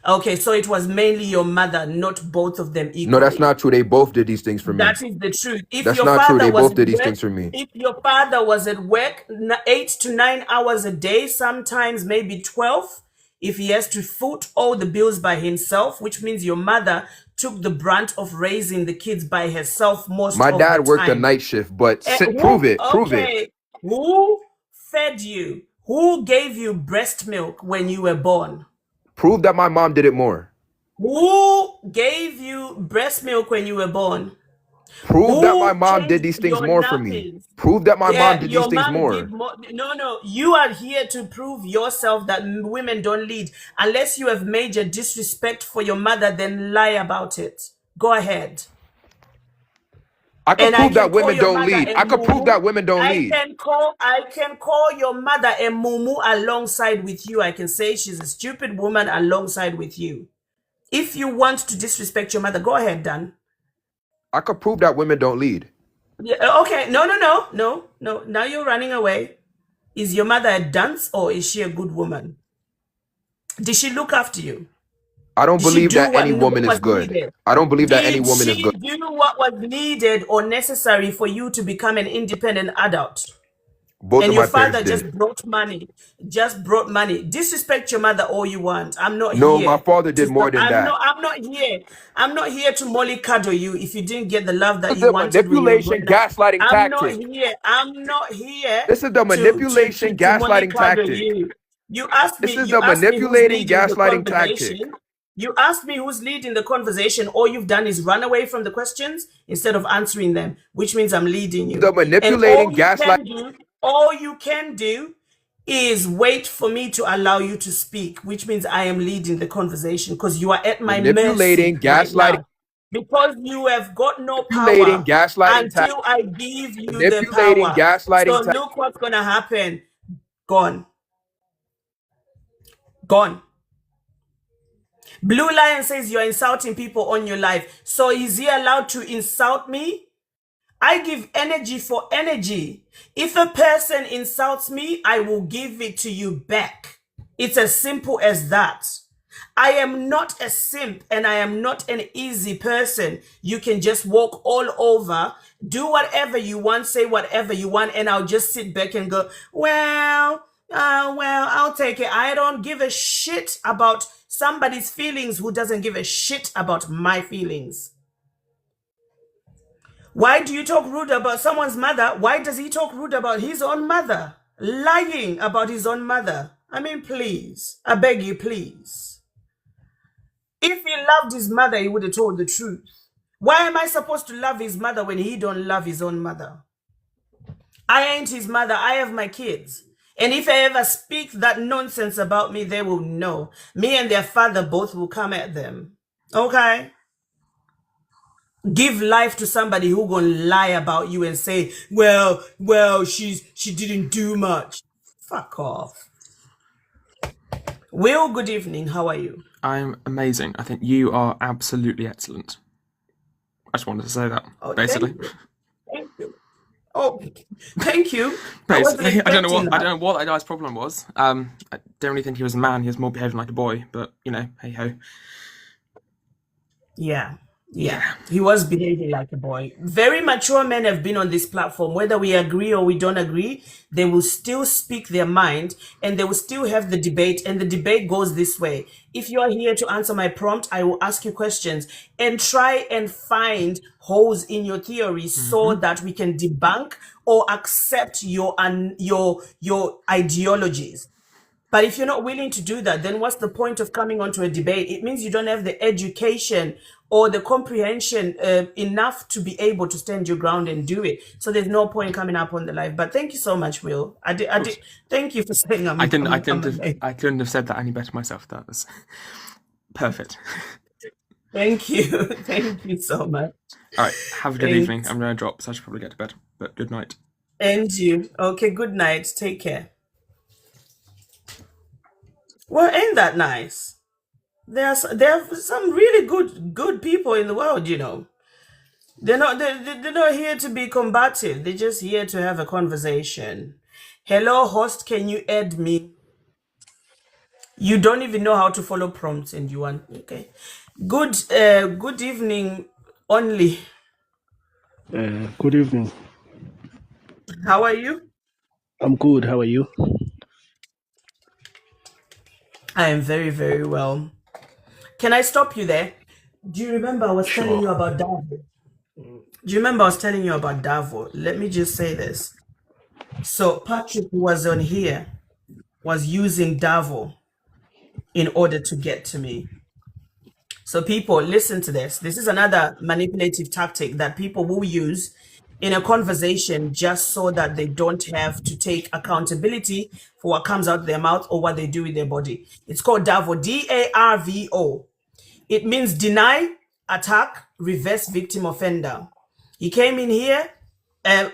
Okay, so it was mainly your mother, not both of them equally. No, that's not true. They both did these things for me. That is the truth. If That's your not true. father They was both did at these work, things for me. if your father was at work 8 to 9 hours a day, sometimes maybe 12, if he has to foot all the bills by himself, which means your mother took the brunt of raising the kids by herself most My of the dad worked a time. night shift, but Who- prove it. Prove it. okay, who fed you? Who gave you breast milk when you were born? Prove that my mom did it more. Who gave you breast milk when you were born? Prove that my Who mom did changed these things your more for me. nappies? Prove that my Yeah, mom did your these things mom more. did more. No, you are here to prove yourself that women don't lead. Unless you have major disrespect for your mother, then lie about it. Go ahead. I can And prove that call women your don't mother lead. a I can prove mumu. that women don't I lead. can call your mother a mumu alongside with you. I can say she's a stupid woman alongside with you. If you want to disrespect your mother, go ahead, Dan. I can prove that women don't lead. Yeah, okay. No. Now you're running away. Is your mother a dunce or is she a good woman? Did she look after you? I don't Did she believe do that what any woman is was good. needed? I don't believe that any woman is Did good. she do what was needed or necessary for you to become an independent adult? Both And of your my parents father did. just brought money. Disrespect your mother all you want. I'm not No, here. my father did more than that. I'm not here. I'm not here to mollycoddle you if you didn't get the love that This is you the wanted when you were manipulation, growing up. gaslighting I'm not tactic. here. I'm not here. This is the manipulation, to gaslighting mollycoddle tactic. you. You asked This me. is You the asked me who's manipulating, leading the gaslighting tactic. conversation. You asked me who's leading the conversation. All you've done is run away from the questions instead of answering them, which means I'm leading you. The manipulating, gaslighting. All you can do is wait for me to allow you to speak, which means I am leading the conversation because you are at my Manipulating, mercy right gaslighting. now. Because you have got no power Manipulating, gaslighting until I give you the Manipulating, power. gaslighting So look what's going to happen. Gone. Blue Lion says you're insulting people on your live. So is he allowed to insult me? I give energy for energy. If a person insults me, I will give it to you back. It's as simple as that. I am not a simp and I am not an easy person. You can just walk all over, do whatever you want, say whatever you want, and I'll just sit back and go, well, I'll take it. I don't give a shit about somebody's feelings who doesn't give a shit about my feelings? Why do you talk rude about someone's mother? Why does he talk rude about his own mother? Lying about his own mother. I mean, please. I beg you, please. If he loved his mother, he would have told the truth. Why am I supposed to love his mother when he don't love his own mother? I ain't his mother. I have my kids. And if I ever speak that nonsense about me, they will know. Me and their father both will come at them. Okay? Give life to somebody who gonna lie about you and say, well, she didn't do much. Fuck off. Will, good evening. How are you? I'm amazing. I think you are absolutely excellent. I just wanted to say that, basically. Thank you. Oh, thank you. Basically, I don't know what that guy's problem was. I don't really think he was a man. He was more behaving like a boy. But hey ho. Yeah. He was behaving like a boy. Very mature men have been on this platform. Whether we agree or we don't agree, they will still speak their mind and they will still have the debate. And the debate goes this way. If you are here to answer my prompt, I will ask you questions and try and find holes in your theory so that we can debunk or accept your ideologies. But if you're not willing to do that, then what's the point of coming onto a debate? It means you don't have the education or the comprehension enough to be able to stand your ground and do it. So there's no point coming up on the live. But thank you so much, Will. I did. Thank you for saying I couldn't have said that any better myself. That was perfect. Thank you. Thank you so much. All right. Have a good evening. I'm going to drop, so I should probably get to bed. But good night. And you. Okay, good night. Take care. Well, ain't that nice? There are some really good people in the world, you know. They're not here to be combative. They're just here to have a conversation. Hello, host, can you add me? You don't even know how to follow prompts and you want okay. Good evening only. Good evening. How are you? I'm good. How are you? I am very, very well. Can I stop you there? Do you remember I was telling you about Davo? Let me just say this. So Patrick, who was on here, was using Davo in order to get to me. So people, listen to this. This is another manipulative tactic that people will use in a conversation just so that they don't have to take accountability for what comes out their mouth or what they do with their body. It's called Davo, D-A-R-V-O. It means deny, attack, reverse victim offender. He came in here and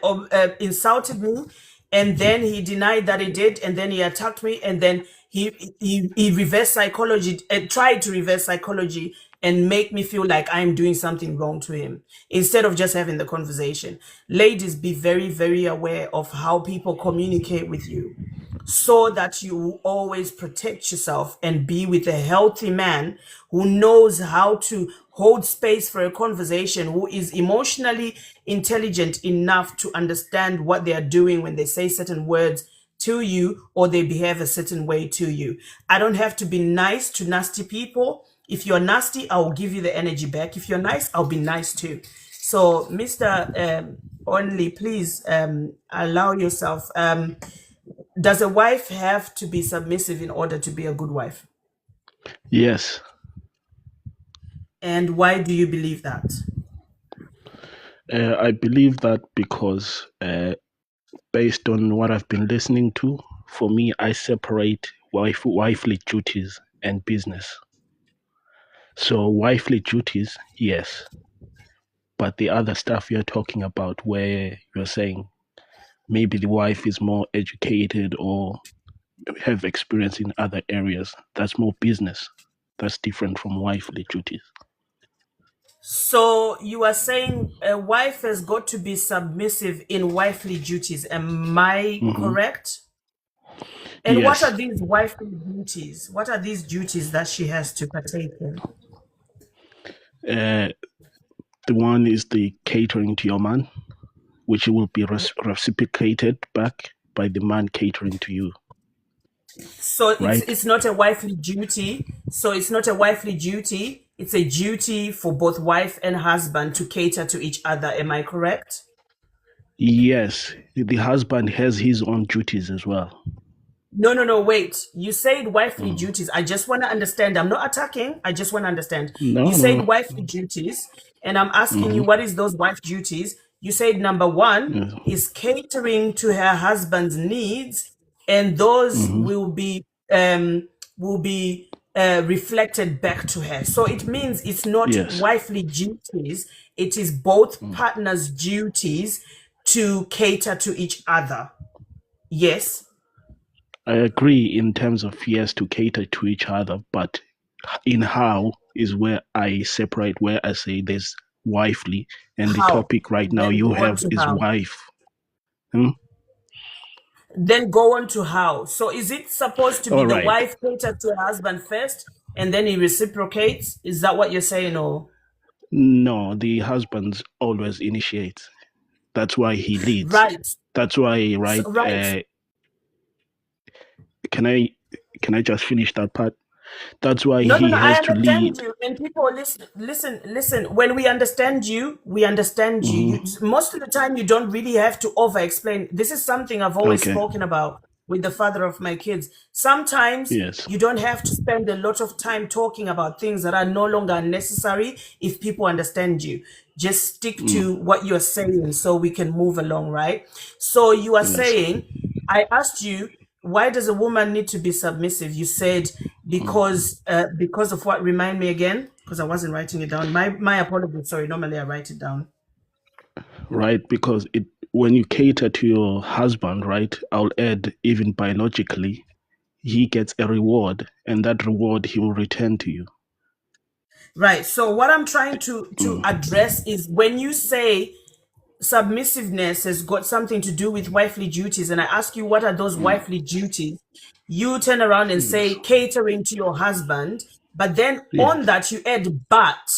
insulted me, and then he denied that he did, and then he attacked me, and then he reversed psychology and tried to reverse psychology and make me feel like I'm doing something wrong to him instead of just having the conversation. Ladies, be very, very aware of how people communicate with you so that you always protect yourself and be with a healthy man who knows how to hold space for a conversation, who is emotionally intelligent enough to understand what they are doing when they say certain words to you or they behave a certain way to you. I don't have to be nice to nasty people. If you're nasty, I'll give you the energy back. If you're nice, I'll be nice too. So, Mr. Only, please allow yourself. Does a wife have to be submissive in order to be a good wife? Yes. And why do you believe that? I believe that because based on what I've been listening to, for me, I separate wifely duties and business. So wifely duties, yes. But the other stuff you're talking about where you're saying maybe the wife is more educated or have experience in other areas, that's more business. That's different from wifely duties. So you are saying a wife has got to be submissive in wifely duties. Am I correct? And yes. what are these wifely duties? What are these duties that she has to partake in? The one is the catering to your man, which will be reciprocated back by the man catering to you. So right? it's not a wifely duty. So it's not a wifely duty. It's a duty for both wife and husband to cater to each other. Am I correct? Yes, the husband has his own duties as well. No, wait. You said wifely duties. I just want to understand. I'm not attacking. I just want to understand. You said wifely duties, and I'm asking you what is those wife duties? You said number one is catering to her husband's needs, and those will be reflected back to her. So it means it's not Yes, wifely duties. It is both partners' duties to cater to each other. Yes. I agree in terms of yes to cater to each other, but in how is where I separate, where I say there's wifely, and the How? topic right now Then you go on have to is how. wife. Hmm? Then go on to how. So is it supposed to be All the right. wife cater to her husband first and then he reciprocates? Is that what you're saying? Or No, the husband always initiates. That's why he leads. right. That's why, So, right? right. Can I just finish that part? That's why No, he I has to understand lead. you. And people listen. When we understand you, we understand you. Most of the time, you don't really have to over explain. This is something I've always Okay. spoken about with the father of my kids. Sometimes Yes. you don't have to spend a lot of time talking about things that are no longer necessary if people understand you. Just stick to what you're saying so we can move along, right? So you are Yes. saying, I asked you, why does a woman need to be submissive? You said because of what? Remind me again, because I wasn't writing it down. My apologies. Sorry. Normally I write it down. Right, because when you cater to your husband, right, I'll add even biologically, he gets a reward, and that reward he will return to you. Right. So what I'm trying to address is when you say submissiveness has got something to do with wifely duties, and I ask you what are those wifely duties, you turn around and say Yes. catering to your husband, but then Yes. on that you add but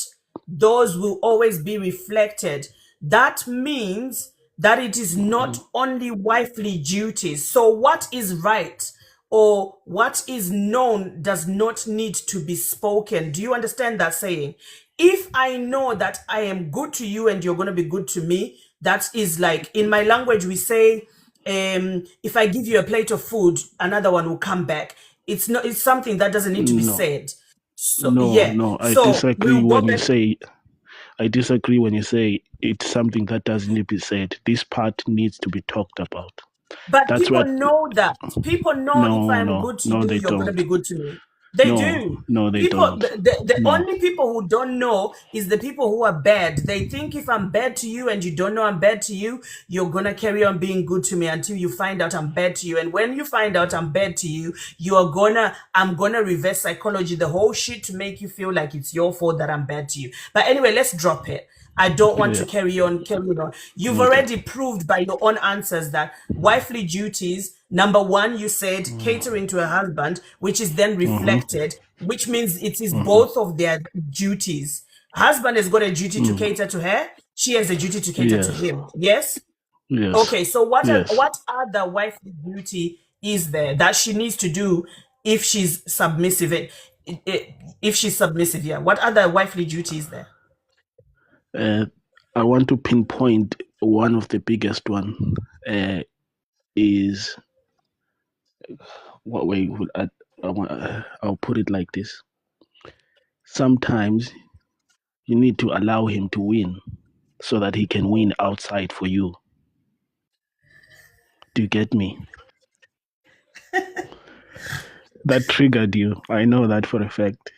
those will always be reflected. That means that it is not only wifely duties. So what is right or what is known does not need to be spoken. Do you understand that saying? If I know that I am good to you and you're going to be good to me, that is like in my language, we say, if I give you a plate of food, another one will come back. It's something that doesn't need to be No, said. So, no, yeah. no. So we'll go back. I disagree when you say it's something that doesn't need to be said. This part needs to be talked about. But That's people what. know that. People know if I'm good to No, you, they you're going to don't. be good to me. They do. No, they People, don't. the No. only people who don't know is the people who are bad. They think if I'm bad to you and you don't know I'm bad to you, you're going to carry on being good to me until you find out I'm bad to you. And when you find out I'm bad to you, I'm going to reverse psychology, the whole shit to make you feel like it's your fault that I'm bad to you. But anyway, let's drop it. I don't want to carry on. You've already proved by your own answers that wifely duties, number one, you said catering to a husband, which is then reflected, which means it is both of their duties. Husband has got a duty to cater to her. She has a duty to cater to him. Yes? Yes. Okay, so what Yes. what other wifely duty is there that she needs to do if she's submissive? If she's submissive, yeah. What other wifely duty is there? I want to pinpoint one of the biggest one is what way would I'll put it like this. Sometimes you need to allow him to win so that he can win outside for you. Do you get me? That triggered you. I know that for a fact.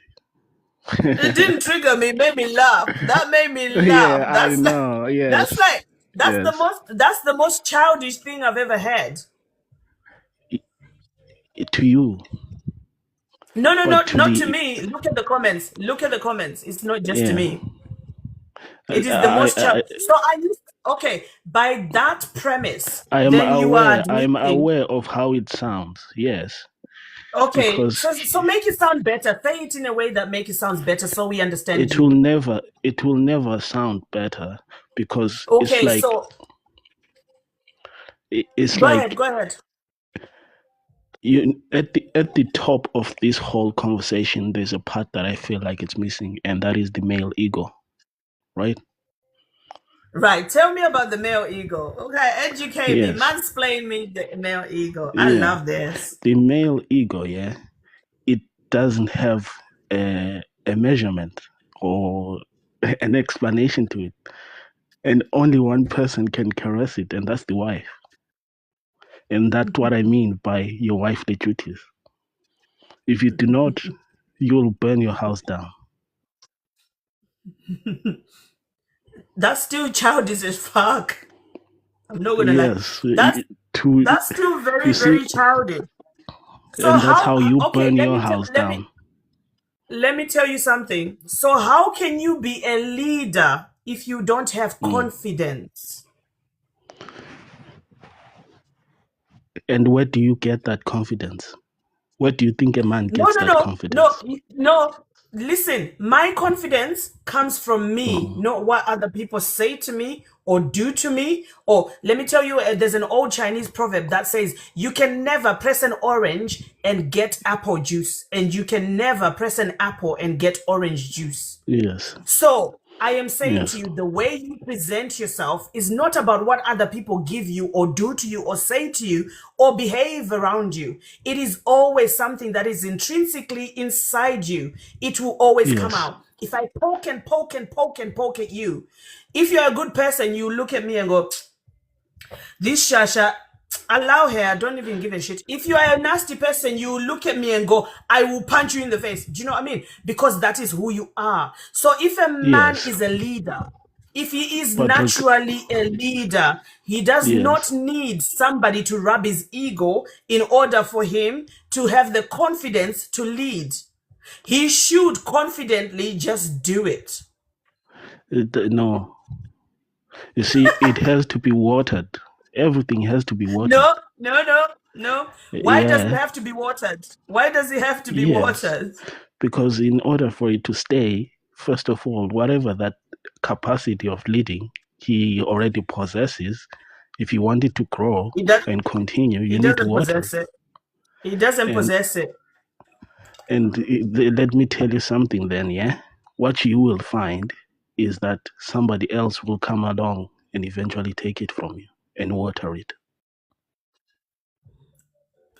It didn't trigger me, it made me laugh. That made me laugh. Yeah, I know. Yes. That's the most childish thing I've ever had. To you. No, not to me. Look at the comments. It's not just to me. It is the most childish. So okay, by that premise, then you are admitting. I am aware of how it sounds. Yes. Okay, Because so make it sound better. Say it in a way that makes it sound better, so we understand. It will never sound better because okay, it's like so it's go like ahead. at the top of this whole conversation, there's a part that I feel like it's missing, and that is the male ego, right? Right. Tell me about the male ego. Okay, educate me, Yes. mansplain me the male ego. I Yeah. love this. The male ego, yeah, it doesn't have a measurement or an explanation to it, and only one person can caress it, and that's the wife. And that's what I mean by your wifely duties. If you do not, you'll burn your house down. That's still childish as fuck. I'm not gonna lie. Yes, That's still very, you see, very childish. So and that's how? how you Okay, burn your house down. let me tell you something. So how can you be a leader if you don't have confidence? And where do you get that confidence? Where do you think a man gets that confidence? No. Listen, my confidence comes from me, not what other people say to me or do to me. Or let me tell you, there's an old Chinese proverb that says, you can never press an orange and get apple juice, and you can never press an apple and get orange juice. Yes. So I am saying to you, the way you present yourself is not about what other people give you or do to you or say to you or behave around you. It is always something that is intrinsically inside you. It will always come out. If I poke and poke and poke and poke at you, if you're a good person, you look at me and go, this Shasha, allow her, I don't even give a shit. If you are a nasty person, you look at me and go, I will punch you in the face. Do you know what I mean? Because that is who you are. So if a man is a leader, if he is naturally a leader, he does not need somebody to rub his ego in order for him to have the confidence to lead. He should confidently just do it. No. You see, it has to be watered. Everything has to be watered. No. Why does it have to be watered? Why does it have to be watered? Because in order for it to stay, first of all, whatever that capacity of leading he already possesses, if you want it to grow and continue, you need to water it. He doesn't possess it. And let me tell you something then, yeah? What you will find is that somebody else will come along and eventually take it from you and water it.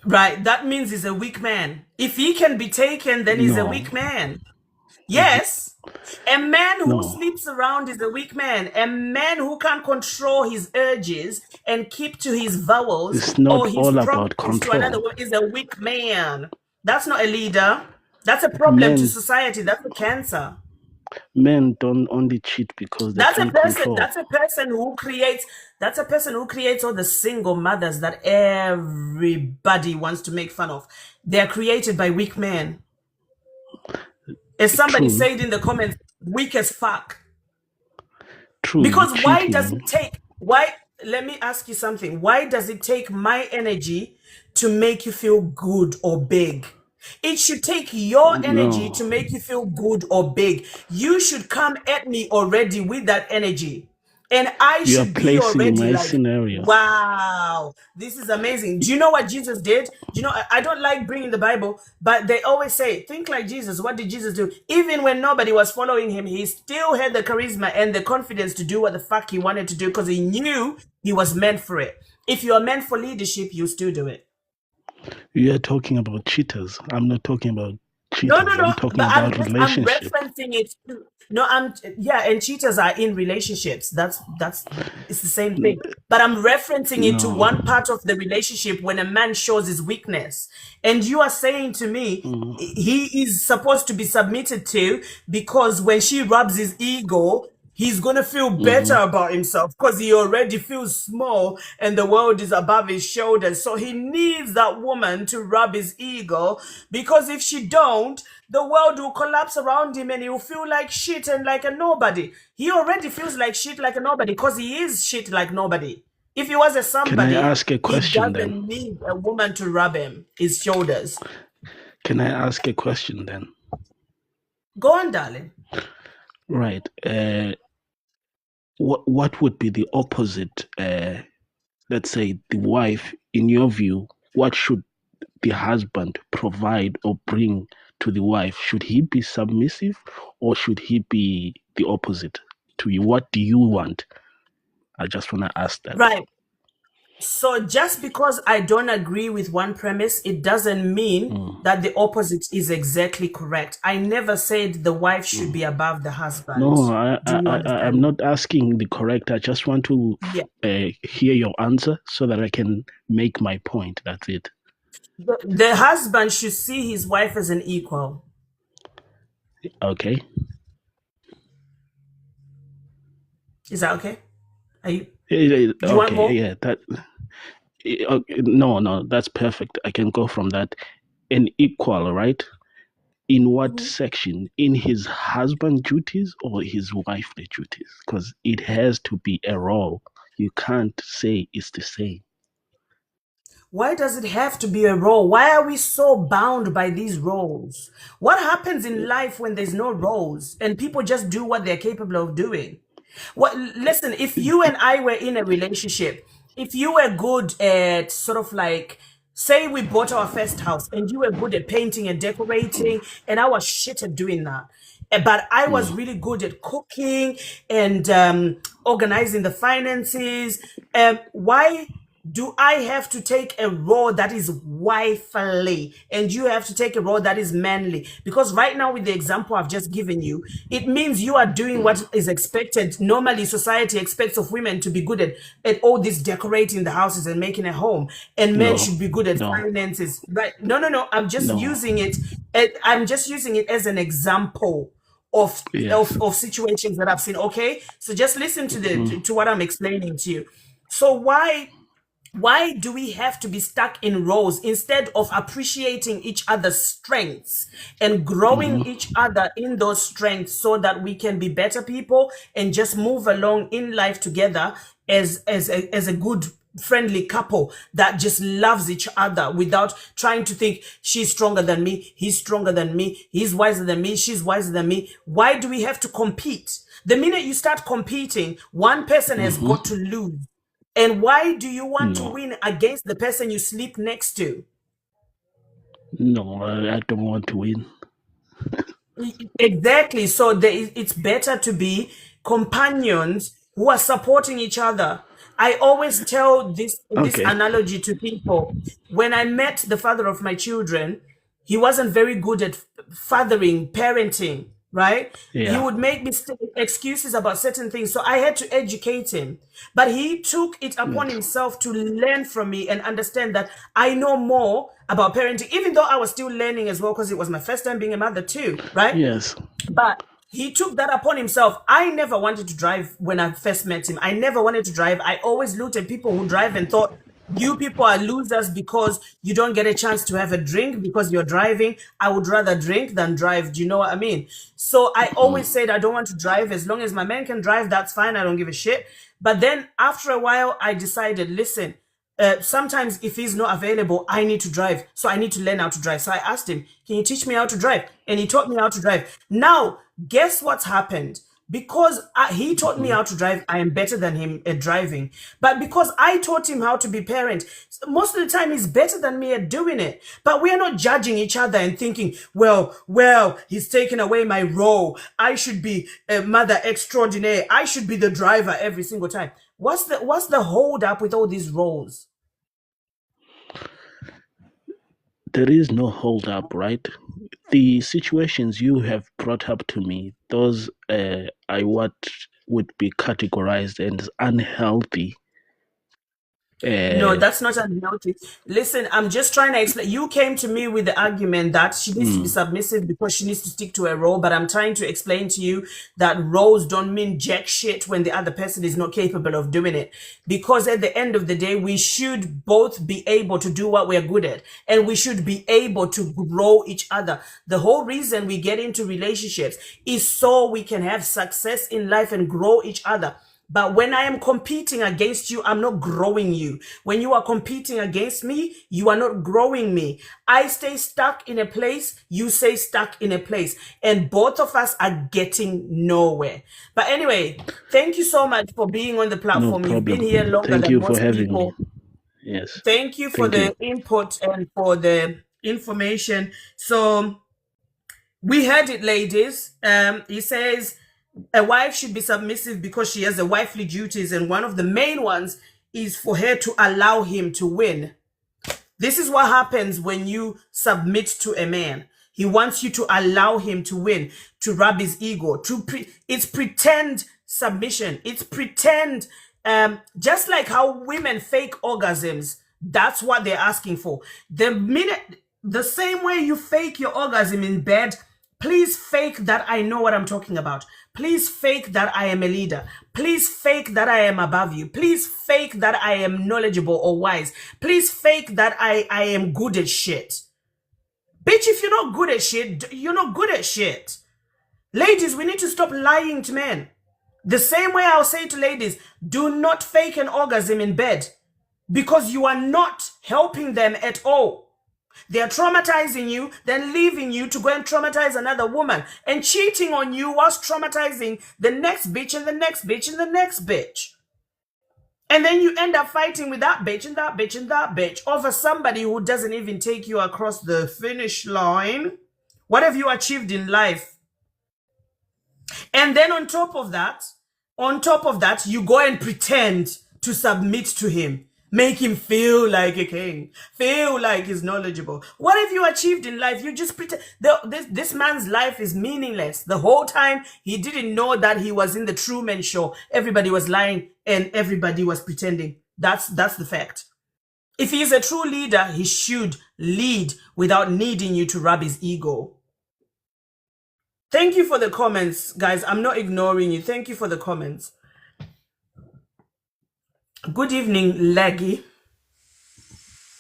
Right, that means he's a weak man. If he can be taken, then he's a weak man. Yes, a man who sleeps around is a weak man. A man who can't control his urges and keep to his vowels it's not or his all about control. to another woman is a weak man. That's not a leader. That's a problem to society. That's a cancer. Men don't only cheat because they can't control. That's a person who creates all the single mothers that everybody wants to make fun of. They're created by weak men. As somebody said in the comments, weak as fuck. True. Because let me ask you something. Why does it take my energy to make you feel good or big? It should take your energy to make you feel good or big. You should come at me already with that energy. And I should be already like, scenario. Wow, this is amazing. Do you know what Jesus did? Do you know, I don't like bringing the Bible, but they always say, think like Jesus. What did Jesus do? Even when nobody was following him, he still had the charisma and the confidence to do what the fuck he wanted to do because he knew he was meant for it. If you are meant for leadership, you still do it. You are talking about cheaters. I'm not talking about cheaters. No. I'm talking about relationships. I'm referencing it to and cheaters are in relationships. It's the same thing. But I'm referencing it to one part of the relationship when a man shows his weakness. And you are saying to me, he is supposed to be submitted to because when she rubs his ego, he's going to feel better about himself because he already feels small and the world is above his shoulders. So he needs that woman to rub his ego because if she don't, the world will collapse around him and he will feel like shit and like a nobody. He already feels like shit like a nobody because he is shit like nobody. If he was a somebody, Can I ask a question, he doesn't need a woman to rub his shoulders. Can I ask a question then? Go on, darling. Right. What would be the opposite? Let's say the wife, in your view, what should the husband provide or bring to the wife? Should he be submissive or should he be the opposite to you? What do you want? I just want to ask that. Right. So just because I don't agree with one premise, it doesn't mean that the opposite is exactly correct. I never said the wife should be above the husband. No, understand? I'm not asking the correct. I just want to hear your answer so that I can make my point. That's it. The husband should see his wife as an equal. Okay. Is that okay? Are you? Do you want more? Yeah, that. No, that's perfect. I can go from that. An equal, right? In what section? In his husband duties or his wifely duties? Because it has to be a role. You can't say it's the same. Why does it have to be a role? Why are we so bound by these roles? What happens in life when there's no roles and people just do what they're capable of doing? Listen, if you and I were in a relationship, if you were good at sort of like, say we bought our first house and you were good at painting and decorating and I was shit at doing that, but I was really good at cooking and organizing the finances, why do I have to take a role that is wifely and you have to take a role that is manly? Because right now with the example I've just given you, it means you are doing what is expected. Normally society expects of women to be good at all this decorating the houses and making a home, and men should be good at finances. Right? No. I'm just using it. I'm just using it as an example of situations that I've seen. Okay, so just listen to to what I'm explaining to you. So why do we have to be stuck in roles instead of appreciating each other's strengths and growing each other in those strengths so that we can be better people and just move along in life together as a good friendly couple that just loves each other without trying to think she's stronger than me, he's stronger than me, he's wiser than me, she's wiser than me? Why do we have to compete? The minute you start competing, one person has got to lose. And why do you want to win against the person you sleep next to? No, I don't want to win. Exactly. So it's better to be companions who are supporting each other. I always tell this analogy to people. When I met the father of my children, he wasn't very good at fathering, parenting, right? Yeah. He would make excuses about certain things. So I had to educate him. But he took it upon himself to learn from me and understand that I know more about parenting, even though I was still learning as well, because it was my first time being a mother too, right? Yes. But he took that upon himself. I never wanted to drive when I first met him. I never wanted to drive. I always looked at people who drive and thought, you people are losers because you don't get a chance to have a drink because you're driving. I would rather drink than drive. Do you know what I mean? So I always said I don't want to drive. As long as my man can drive, that's fine. I don't give a shit. But then after a while, I decided, listen, sometimes if he's not available, I need to drive. So I need to learn how to drive. So I asked him, can you teach me how to drive? And he taught me how to drive. Now, guess what's happened? Because he taught me how to drive, I am better than him at driving. But because I taught him how to be parent, most of the time he's better than me at doing it. But we are not judging each other and thinking, well, he's taken away my role. I should be a mother extraordinaire. I should be the driver every single time. What's the hold up with all these roles? There is no hold up, right? The situations you have brought up to me, those what would be categorized as unhealthy. No, that's not unhealthy. Listen, I'm just trying to explain. You came to me with the argument that she needs to be submissive because she needs to stick to a role, but I'm trying to explain to you that roles don't mean jack shit when the other person is not capable of doing it. Because at the end of the day, we should both be able to do what we're good at, and we should be able to grow each other. The whole reason we get into relationships is so we can have success in life and grow each other. But when I am competing against you, I'm not growing you. When you are competing against me, you are not growing me. I stay stuck in a place, you stay stuck in a place, and both of us are getting nowhere. But anyway, thank you so much for being on the platform. No You've been here longer Thank than you for most having people. me. Yes. Thank you for Thank you. the input and for the information. So we heard it, ladies. He says a wife should be submissive because she has the wifely duties, and one of the main ones is for her to allow him to win. This is what happens when you submit to a man. He wants you to allow him to win, to rub his ego, it's pretend submission. It's pretend, just like how women fake orgasms. That's what they're asking for. The same way you fake your orgasm in bed, please fake that I know what I'm talking about. Please fake that I am a leader. Please fake that I am above you. Please fake that I am knowledgeable or wise. Please fake that I am good at shit. Bitch, if you're not good at shit, you're not good at shit. Ladies, we need to stop lying to men. The same way I'll say to ladies, do not fake an orgasm in bed because you are not helping them at all. They're traumatizing you, then leaving you to go and traumatize another woman and cheating on you whilst traumatizing the next bitch and the next bitch and the next bitch. And then you end up fighting with that bitch and that bitch and that bitch over somebody who doesn't even take you across the finish line. What have you achieved in life? And then on top of that, you go and pretend to submit to him. Make him feel like a king, feel like he's knowledgeable. What have you achieved in life? You just pretend. This man's life is meaningless. The whole time he didn't know that he was in the Truman Show. Everybody was lying and everybody was pretending. That's the fact. If he's a true leader, he should lead without needing you to rub his ego. Thank you for the comments, guys. I'm not ignoring you. Thank you for the comments. Good evening, Leggy.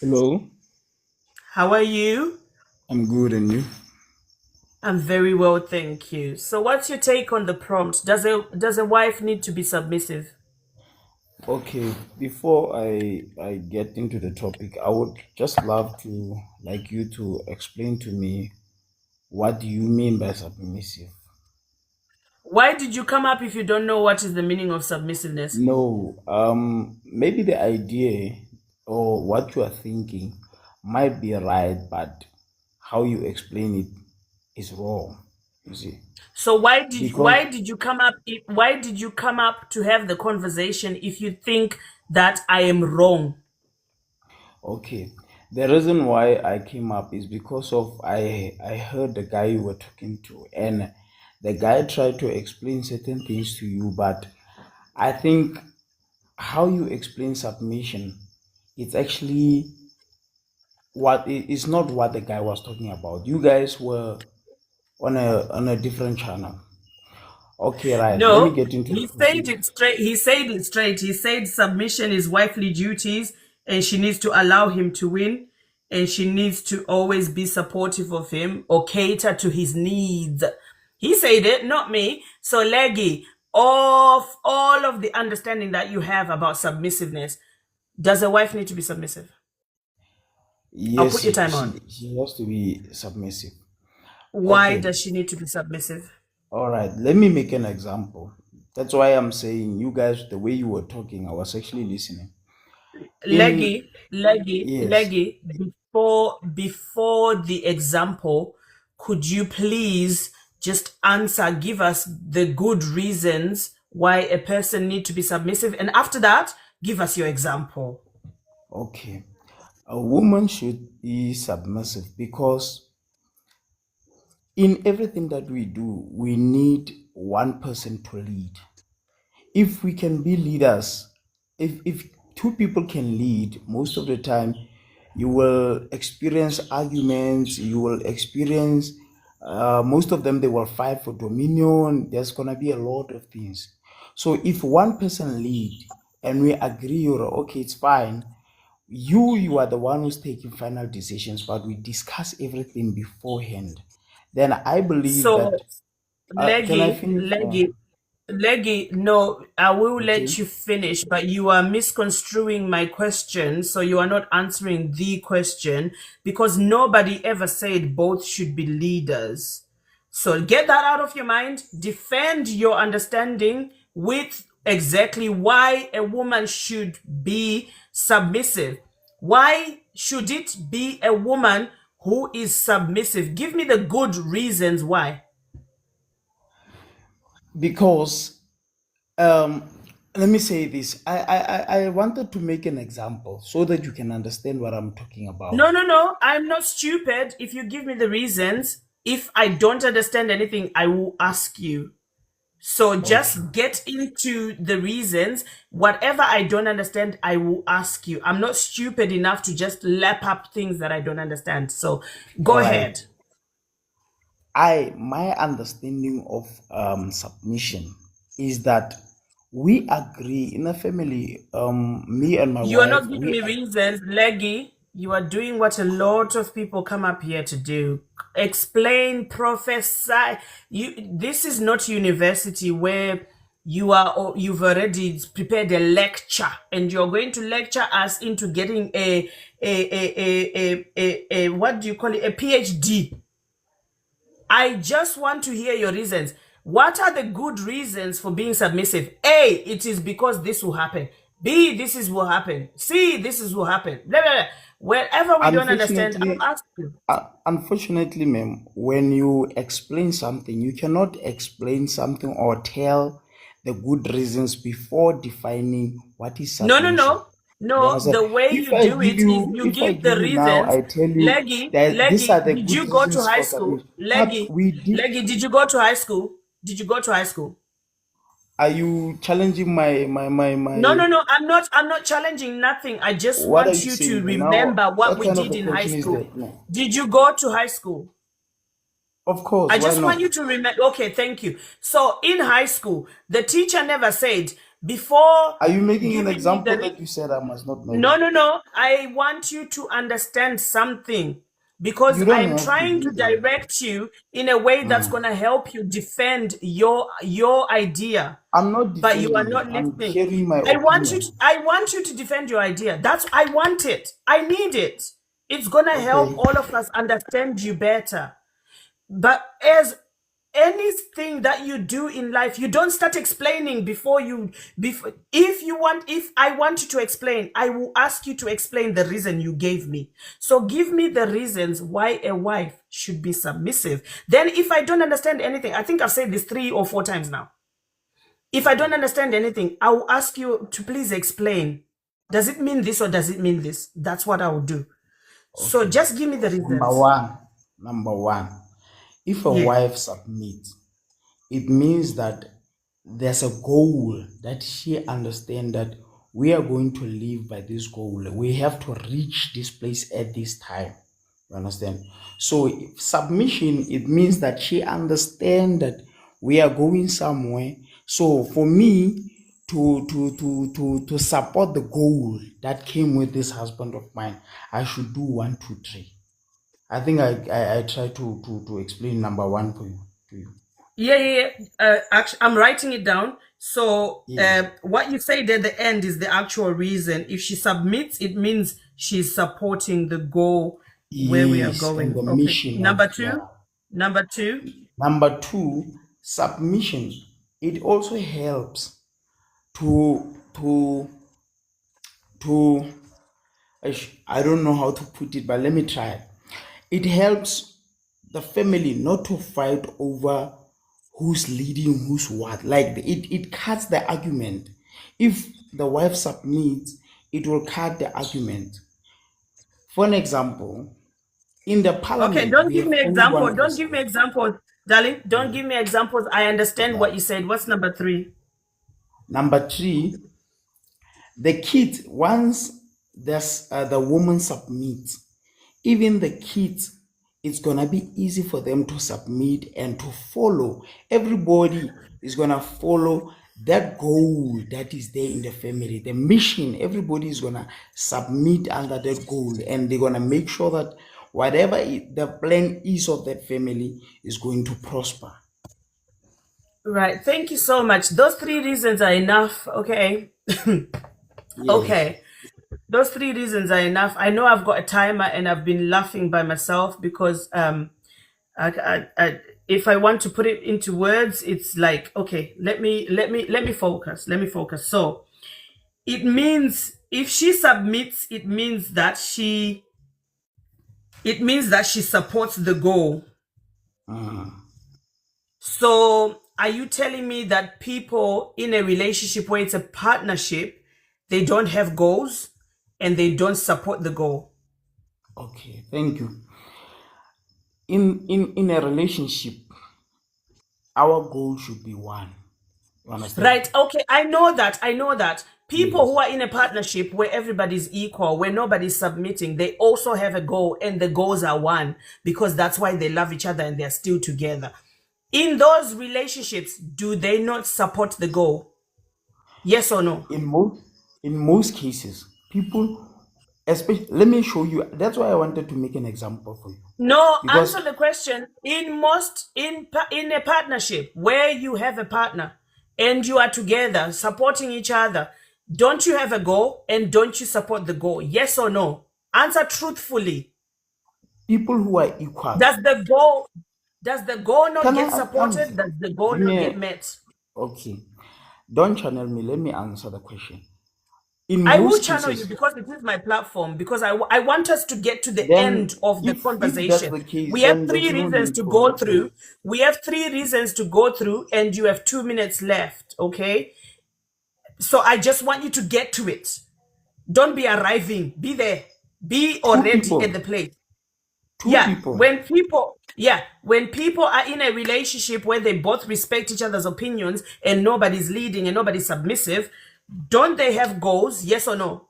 Hello. How are you? I'm good, and you? I'm very well, thank you. So what's your take on the prompt? Does a wife need to be submissive? Okay, before I get into the topic, I would just love to like you to explain to me what do you mean by submissive? Why did you come up if you don't know what is the meaning of submissiveness? No, maybe the idea or what you are thinking might be right, but how you explain it is wrong. You see. So why did you come up to have the conversation if you think that I am wrong? Okay. The reason why I came up is because of I heard the guy you were talking to, and the guy tried to explain certain things to you, but I think how you explain submission, it's actually it's not what the guy was talking about. You guys were on a different channel. Okay, right. Let me No, get into he the said topic. it straight. He said it straight. He said submission is wifely duties and she needs to allow him to win and she needs to always be supportive of him or cater to his needs. He said it, not me. So Leggy, of all of the understanding that you have about submissiveness, does a wife need to be submissive? I'll Yes, put your time on. she has to be submissive. Why Okay. does she need to be submissive? All right, let me make an example. That's why I'm saying you guys, the way you were talking, I was actually listening. Leggy, Yes. before the example, could you please just give us the good reasons why a person need to be submissive? And after that, give us your example. Okay. A woman should be submissive because in everything that we do, we need one person to lead. If we can be leaders, if two people can lead, most of the time you will experience arguments, you will experience most of them, they will fight for dominion. There's gonna be a lot of things. So if one person lead and we agree, or okay, it's fine, you are the one who's taking final decisions, but we discuss everything beforehand, then I believe So, that can I Leggy, finish? no, I will Okay. let you finish, but you are misconstruing my question, so you are not answering the question because nobody ever said both should be leaders. So get that out of your mind, defend your understanding with exactly why a woman should be submissive. Why should it be a woman who is submissive? Give me the good reasons why. Because let me say this. I wanted to make an example so that you can understand what I'm talking about. No. I'm not stupid. If you give me the reasons, if I don't understand anything, I will ask you. So just get into the reasons. Whatever I don't understand, I will ask you. I'm not stupid enough to just lap up things that I don't understand. So go ahead. My understanding of submission is that we agree in a family, me and my wife. You are not giving me reasons, Leggy. You are doing what a lot of people come up here to do. Explain, prophesy. This is not university where you've already prepared a lecture and you're going to lecture us into getting a what do you call it? A PhD. I just want to hear your reasons. What are the good reasons for being submissive? A, it is because this will happen. B, this is what happen. C, this is what happen. Blah, blah, blah. Wherever we don't understand, I'll ask you. Unfortunately, ma'am, when you explain something, you cannot explain something or tell the good reasons before defining what is submission. No, the way you do it is you give the reasons. Now I tell you, Leggy, did you go to high school? Leggy, did you go to high school? Did you go to high school? Are you challenging my? No, I'm not challenging nothing. I just want you to remember what we did in high school. Did you go to high school? Of course. I just want you to remember. Okay, thank you. So in high school, the teacher never said before. Are you making an example that you said I must not make? No. I want you to understand something because I'm trying to direct you in a way that's going to help you defend your idea. I'm not defending, but you are not listening. I'm sharing my I want you to defend your idea. I want it. I need it. It's going to help all of us understand you better. But as anything that you do in life, you don't start explaining if I want you to explain, I will ask you to explain the reason you gave me. So give me the reasons why a wife should be submissive. Then if I don't understand anything, I think I've said this 3 or 4 times now. If I don't understand anything, I will ask you to please explain. Does it mean this or does it mean this? That's what I will do. So just give me the reasons. Number one. If a wife submits, it means that there's a goal that she understands that we are going to live by this goal. We have to reach this place at this time. You understand? So submission, it means that she understands that we are going somewhere. So for me to support the goal that came with this husband of mine, I should do 1, 2, 3. I think I try to explain number one to you. Yeah. Actually, I'm writing it down. So what you say at the end is the actual reason. If she submits, it means she's supporting the goal where we are going. The mission. Number two, submission. It also helps to I don't know how to put it, but let me try. It helps the family not to fight over who's leading, who's what. Like it cuts the argument. If the wife submits, it will cut the argument. For an example, in the parliament. Okay, don't give me examples. Don't give me examples, darling. Don't give me examples. I understand what you said. What's number 3? Number 3, the kids, once there's the woman submits, even the kids, it's gonna be easy for them to submit and to follow. Everybody is gonna follow that goal that is there in the family, the mission. Everybody is gonna submit under that goal, and they're gonna make sure that whatever the plan is of that family is going to prosper. Right. Thank you so much. Those 3 reasons are enough. Okay. Okay. Those 3 reasons are enough. I know I've got a timer and I've been laughing by myself because if I want to put it into words, it's like, okay, let me focus. So it means if she submits, it means that she supports the goal. So are you telling me that people in a relationship where it's a partnership, they don't have goals and they don't support the goal? Okay, thank you. In a relationship, our goal should be one. You understand? Right. Okay. I know that. People Yes. who are in a partnership where everybody's equal, where nobody's submitting, they also have a goal, and the goals are one, because that's why they love each other and they're still together. In those relationships, do they not support the goal? Yes or no? In most cases, people, especially, let me show you. That's why I wanted to make an example for you. No, Because answer the question. In a partnership where you have a partner and you are together supporting each other, don't you have a goal and don't you support the goal? Yes or no? Answer truthfully. people who are equal. Does the goal not Can get I supported? answer? Does the goal Give not me get met? okay. Don't channel me. Let me answer the question. In I will most channel you cases, because it is my platform, because I want us to get to the then end of the if that's conversation. the case, We have then three there's no reasons need to for go me to. through. We have 3 reasons to go through, and you have 2 minutes left, okay? So I just want you to get to it. Don't be arriving. Be there. Be Two already at the people. place. Two people. When people are in a relationship where they both respect each other's opinions and nobody's leading and nobody's submissive, don't they have goals? Yes or no?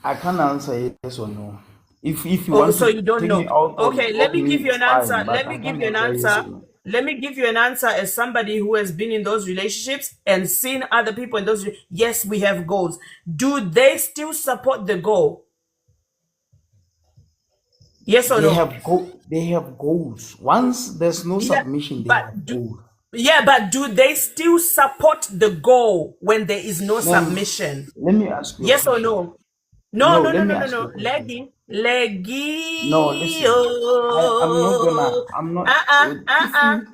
I can't answer yes or no. If you Oh, want so to you don't take me know. out Okay, let of me give me, you it's an answer. fine. But I can't answer yes or no. Let me give you an answer as somebody who has been in those relationships and seen other people in those. Yes, we have goals. Do they still support the goal? Yes or no? They have goals. Once there's no Yeah, submission, they but have goals. but do they still support the goal when there is no Ma'am, submission? let me ask you a Yes or question. no? No, let me ask you a question. No, Leggy. listen. I'm not gonna. I'm not. If you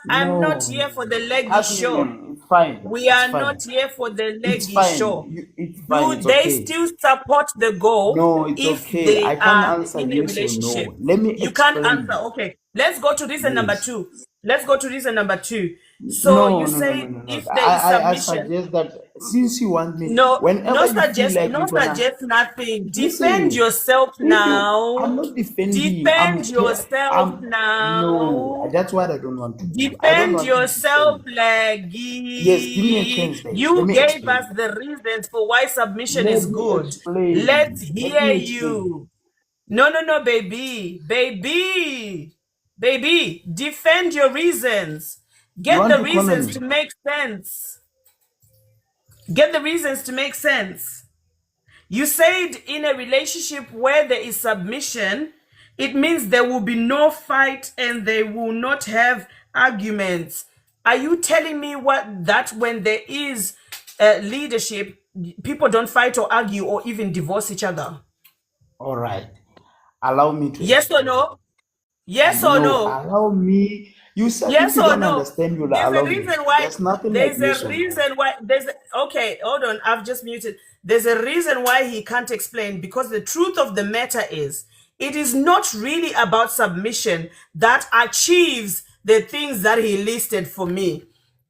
I'm not no, here for the leggy ask me show. again. It's fine. We It's are not fine. here for the It's leggy fine. show. It's fine. Do It's they okay. still support the goal No, it's if okay. they I can't are answer in a yes or relationship? no. Let me You can't answer. explain. Okay, let's go to reason number Yes. 2. Let's go to reason number 2. So No, you no, no, no, say no, no. if there is I submission, suggest that since you want me, no, whenever you feel like no you're gonna suggest nothing. Defend listen. yourself If you, I'm now. not defending. Defend yourself I'm no. now. That's what I don't want to do. I don't Defend want to yourself, defend. Yes, give me a Leggy. chance there. Let You me gave us explain. the reasons for why submission is Let me good. Let's explain. Let hear me explain. you. No, baby. Baby, defend your reasons. You Get want the to corner reasons me? to make sense. Get the reasons to make sense. You said in a relationship where there is submission, it means there will be no fight and they will not have arguments. Are you telling me that when there is leadership, people don't fight or argue or even divorce each other? All right. Allow me to Yes or explain. no? Yes or No, no? allow me. You said if Yes you or don't no? understand, you'll There's a allow me. reason why. There's nothing like There's yes a or no. reason why. Okay. Hold on. I've just muted. There's a reason why he can't explain, because the truth of the matter is, it is not really about submission that achieves the things that he listed for me.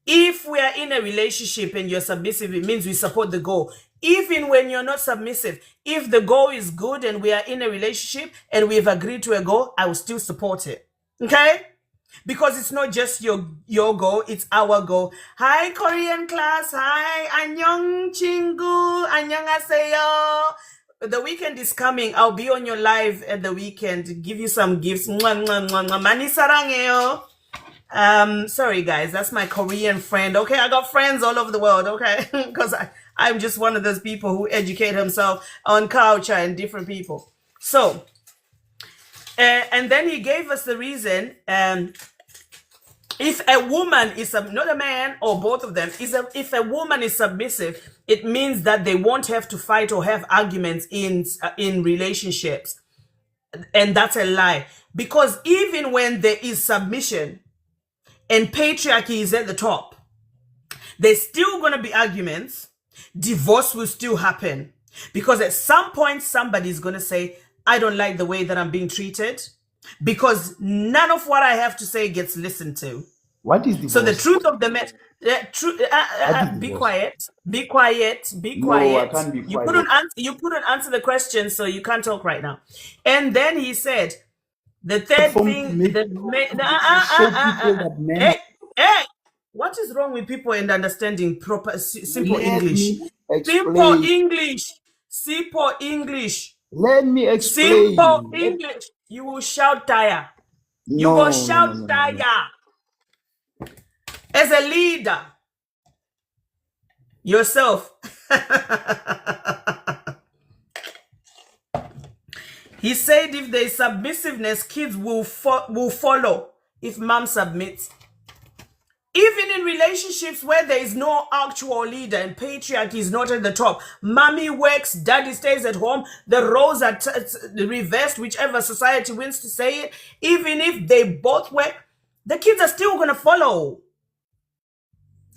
If we are in a relationship and you're submissive, it means we support the goal. Even when you're not submissive, if the goal is good and we are in a relationship and we've agreed to a goal, I will still support it. Okay? Because it's not just your goal, it's our goal. Hi, Korean class. Hi, annyeong chingu, annyeonghaseyo. The weekend is coming. I'll be on your live at the weekend. Give you some gifts. Mwah, mwah, mwah, mwah. Mani sarangeyo. Sorry guys, that's my Korean friend. Okay, I got friends all over the world. Okay, because I'm just one of those people who educate himself on culture and different people. So, and then he gave us the reason. If a woman is not a man or both of them, if a woman is submissive, it means that they won't have to fight or have arguments in relationships, and that's a lie. Because even when there is submission and patriarchy is at the top, there's still going to be arguments, divorce will still happen. Because at some point, somebody's going to say, I don't like the way that I'm being treated, because none of what I have to say gets listened to. What is divorce? So the truth of the matter, be divorce? quiet, be quiet, be No, quiet. I can't be You quiet. couldn't answer the question, so you can't talk right now. And then he said, the third thing, hey, what is wrong with people and understanding proper, simple English? Simple English. Simple English. Let me explain. Simple English. You will shout tire. You will shout tire. As a leader, yourself. He said if there is submissiveness, kids will follow if mom submits. Even in relationships where there is no actual leader and patriarchy is not at the top, mommy works, daddy stays at home, the roles are reversed, whichever society wants to say it. Even if they both work, the kids are still going to follow.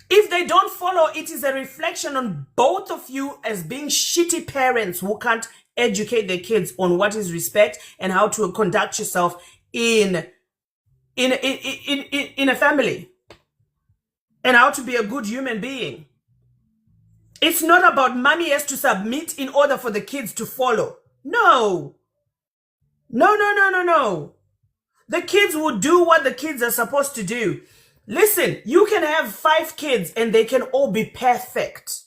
If they don't follow, it is a reflection on both of you as being shitty parents who can't educate their kids on what is respect and how to conduct yourself in a family and how to be a good human being. It's not about mommy has to submit in order for the kids to follow. No. No. The kids will do what the kids are supposed to do. Listen, you can have 5 kids and they can all be perfect.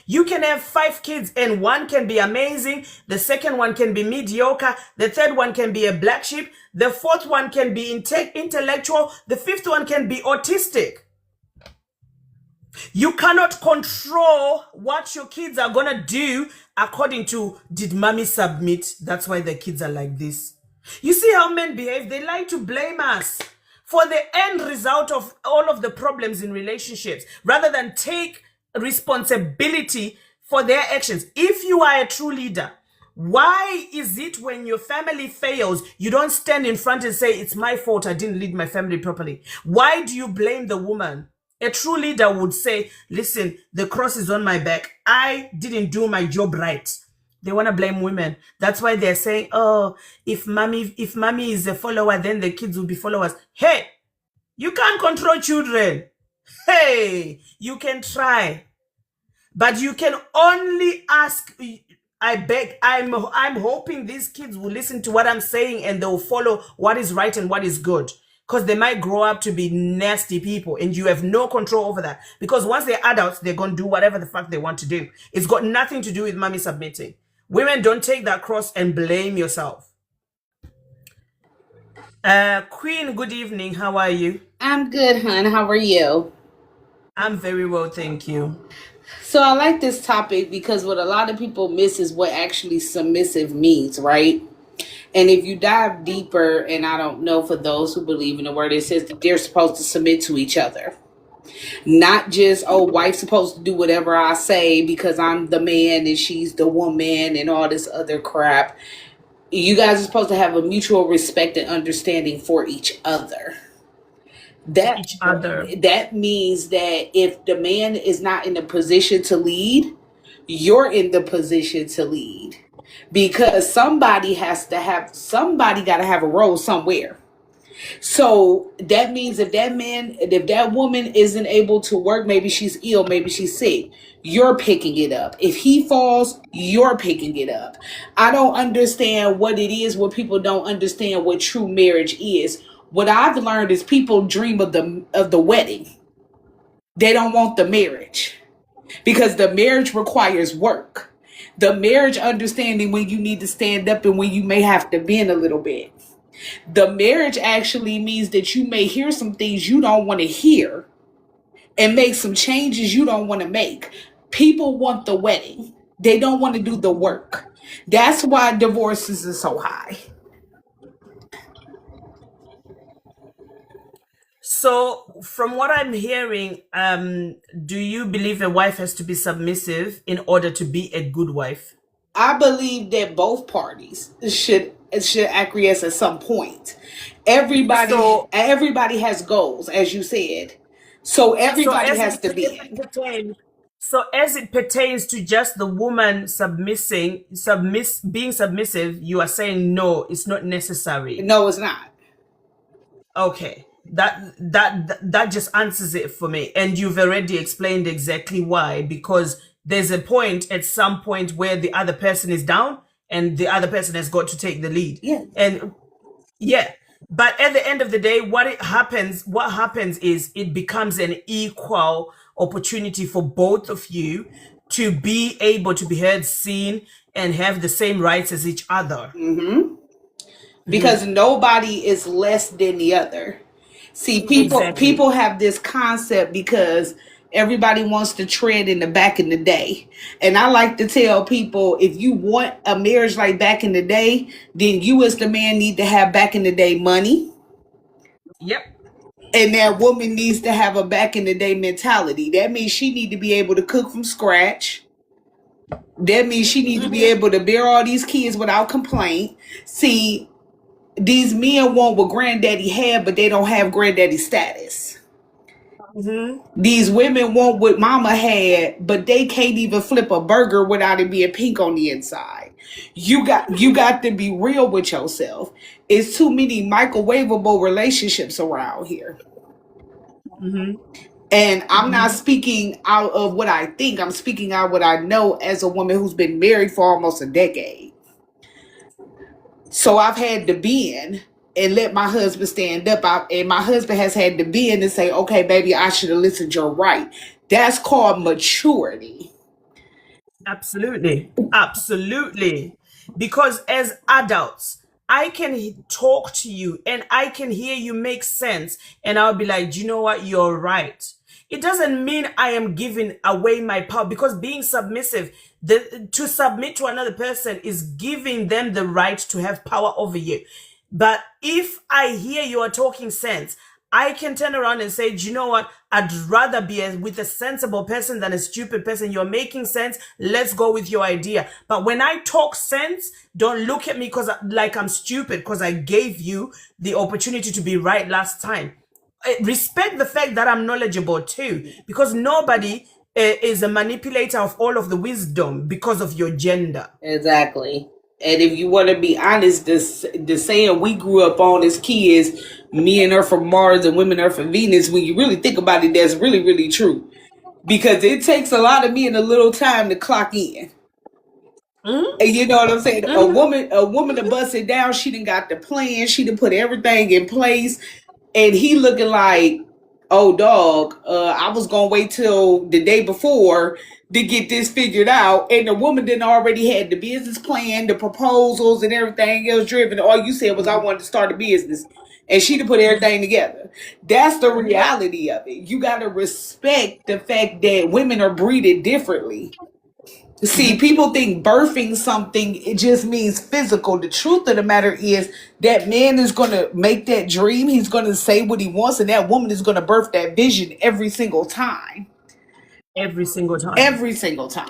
You can have 5 kids and one can be amazing, the second one can be mediocre, the third one can be a black sheep, the fourth one can be intellectual, the fifth one can be autistic. You cannot control what your kids are going to do according to, did mommy submit? That's why the kids are like this. You see how men behave? They like to blame us for the end result of all of the problems in relationships rather than take responsibility for their actions. If you are a true leader, why is it when your family fails, you don't stand in front and say, it's my fault, I didn't lead my family properly? Why do you blame the woman? A true leader would say, listen, the cross is on my back. I didn't do my job right. They want to blame women. That's why they're saying, oh, if mommy is a follower, then the kids will be followers. Hey, you can't control children. Hey, you can try, but you can only ask. I beg, I'm hoping these kids will listen to what I'm saying and they'll follow what is right and what is good. Because they might grow up to be nasty people and you have no control over that. Because once they're adults, they're going to do whatever the fuck they want to do. It's got nothing to do with mommy submitting. Women, don't take that cross and blame yourself. Queen, good evening. How are you? I'm good, hon. How are you? I'm very well, thank you. So I like this topic because what a lot of people miss is what actually submissive means, right? And if you dive deeper, and I don't know, for those who believe in the word, it says that they're supposed to submit to each other. Not just, oh, wife's supposed to do whatever I say because I'm the man and she's the woman and all this other crap. You guys are supposed to have a mutual respect and understanding for each other. That means that if the man is not in a position to lead, you're in the position to lead. Because somebody got to have a role somewhere. So that means if that woman isn't able to work, maybe she's ill, maybe she's sick, you're picking it up. If he falls, you're picking it up. I don't understand what it is where people don't understand what true marriage is. What I've learned is people dream of the wedding. They don't want the marriage because the marriage requires work. The marriage understanding when you need to stand up and when you may have to bend a little bit. The marriage actually means that you may hear some things you don't want to hear and make some changes you don't want to make. People want the wedding. They don't want to do the work. That's why divorces are so high. So from what I'm hearing, do you believe a wife has to be submissive in order to be a good wife? I believe that both parties should acquiesce at some point. Everybody has goals, as you said. So everybody has to be. So as it pertains to just the woman being submissive, you are saying no, it's not necessary. No, it's not. Okay. That just answers it for me. And you've already explained exactly why, because there's a point at some point where the other person is down and the other person has got to take the lead. Yeah. And yeah. But at the end of the day, what happens is it becomes an equal opportunity for both of you to be able to be heard, seen, and have the same rights as each other. Mm-hmm. Because nobody is less than the other. See, people have this concept because everybody wants to tread in the back in the day. And I like to tell people, if you want a marriage like back in the day, then you as the man need to have back in the day money. Yep. And that woman needs to have a back in the day mentality. That means she need to be able to cook from scratch. That means she needs to be able to bear all these kids without complaint. See, these men want what granddaddy had, but they don't have granddaddy status. These women want what mama had, but they can't even flip a burger without it being pink on the inside. You got to be real with yourself. It's too many microwavable relationships around here. And I'm not speaking out of what I think. I'm speaking out what I know as a woman who's been married for almost a decade. So I've had to bend and let my husband stand up. And my husband has had to bend and say, okay, baby, I should have listened. You're right. That's called maturity. Absolutely. Absolutely. Because as adults, I can talk to you and I can hear you make sense. And I'll be like, do you know what? You're right. It doesn't mean I am giving away my power, because being submissive, to submit to another person is giving them the right to have power over you. But if I hear you are talking sense, I can turn around and say, do you know what? I'd rather be with a sensible person than a stupid person. You're making sense. Let's go with your idea. But when I talk sense, don't look at me like I'm stupid because I gave you the opportunity to be right last time. Respect the fact that I'm knowledgeable too, because nobody is a manipulator of all of the wisdom because of your gender. Exactly. And if you want to be honest, the saying we grew up on as kids, men are from Mars and women are from Venus, when you really think about it, that's really, really true. Because it takes a lot of men a little time to clock in. And you know what I'm saying? A woman to bust it down, she done got the plan, she done put everything in place. And he looking like, oh, dog, I was going to wait till the day before to get this figured out. And the woman then already had the business plan, the proposals, and everything else driven. All you said was, I wanted to start a business. And she done put everything together. That's the reality of it. You got to respect the fact that women are breeded differently. See, people think birthing something, it just means physical. The truth of the matter is that man is going to make that dream. He's going to say what he wants, and that woman is going to birth that vision every single time. Every single time. Every single time.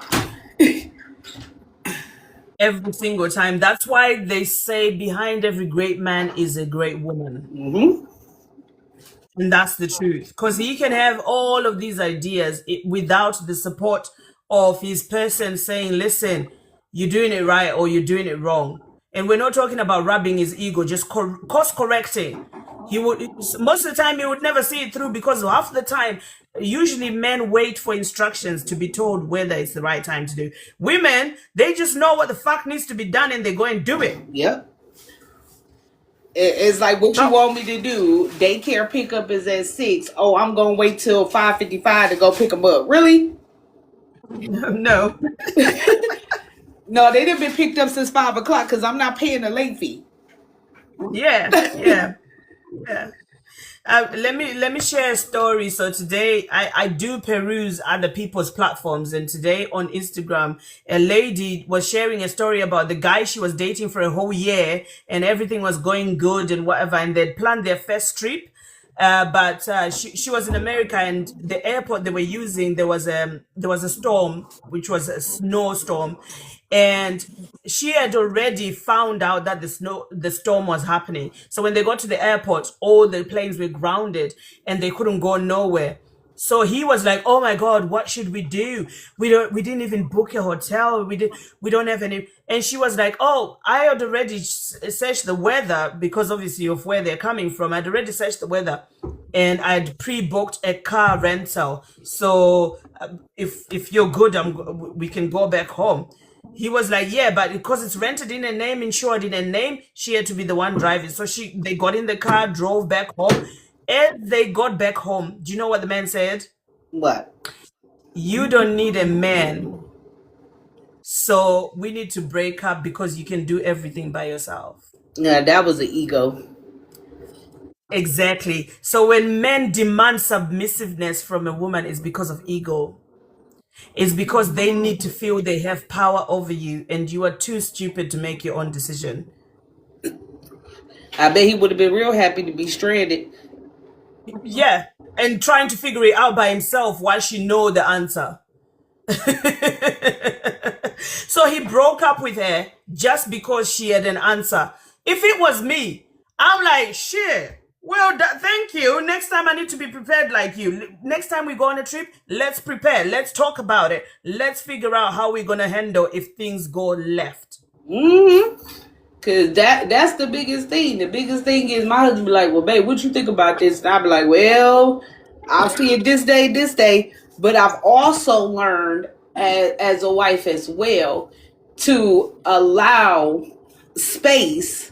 Every single time. That's why they say behind every great man is a great woman. And that's the truth. Because he can have all of these ideas without the support of his person saying, listen, you're doing it right or you're doing it wrong. And we're not talking about rubbing his ego, just course correcting. Most of the time he would never see it through, because half the time, usually men wait for instructions to be told whether it's the right time to do. Women, they just know what the fuck needs to be done and they go and do it. Yep. It's like, what you want me to do? Daycare pickup is at 6. Oh, I'm going to wait till 5:55 to go pick them up. Really? No. No, they done been picked up since 5 o'clock because I'm not paying the late fee. Yeah. Let me share a story. So today I do peruse other people's platforms, and today on Instagram a lady was sharing a story about the guy she was dating for a whole year and everything was going good and whatever, and they'd planned their first trip. But she was in America, and the airport they were using, there was a storm, which was a snowstorm, and she had already found out that the storm was happening. So when they got to the airport, all the planes were grounded and they couldn't go nowhere. So he was like, "Oh my God, what should we do? We didn't even book a hotel. We don't have any." And she was like, "Oh, I had already searched the weather because obviously of where they're coming from. I'd already searched the weather, and I'd pre-booked a car rental. So if you're good, we can go back home." He was like, "Yeah, but because it's rented in a name, insured in a name, she had to be the one driving." So they got in the car, drove back home. And they got back home. Do you know what the man said? What? "You don't need a man. So we need to break up because you can do everything by yourself." Yeah, that was an ego. Exactly. So when men demand submissiveness from a woman, it's because of ego. It's because they need to feel they have power over you and you are too stupid to make your own decision. I bet he would have been real happy to be stranded. Yeah. And trying to figure it out by himself while she know the answer. So he broke up with her just because she had an answer. If it was me, I'm like, shit. Well, thank you. Next time I need to be prepared like you. Next time we go on a trip, let's prepare. Let's talk about it. Let's figure out how we're gonna handle if things go left. Cause that's the biggest thing. The biggest thing is my husband be like, "Well, babe, what you think about this?" And I be like, "Well, I'll see it this day." But I've also learned as a wife as well to allow space,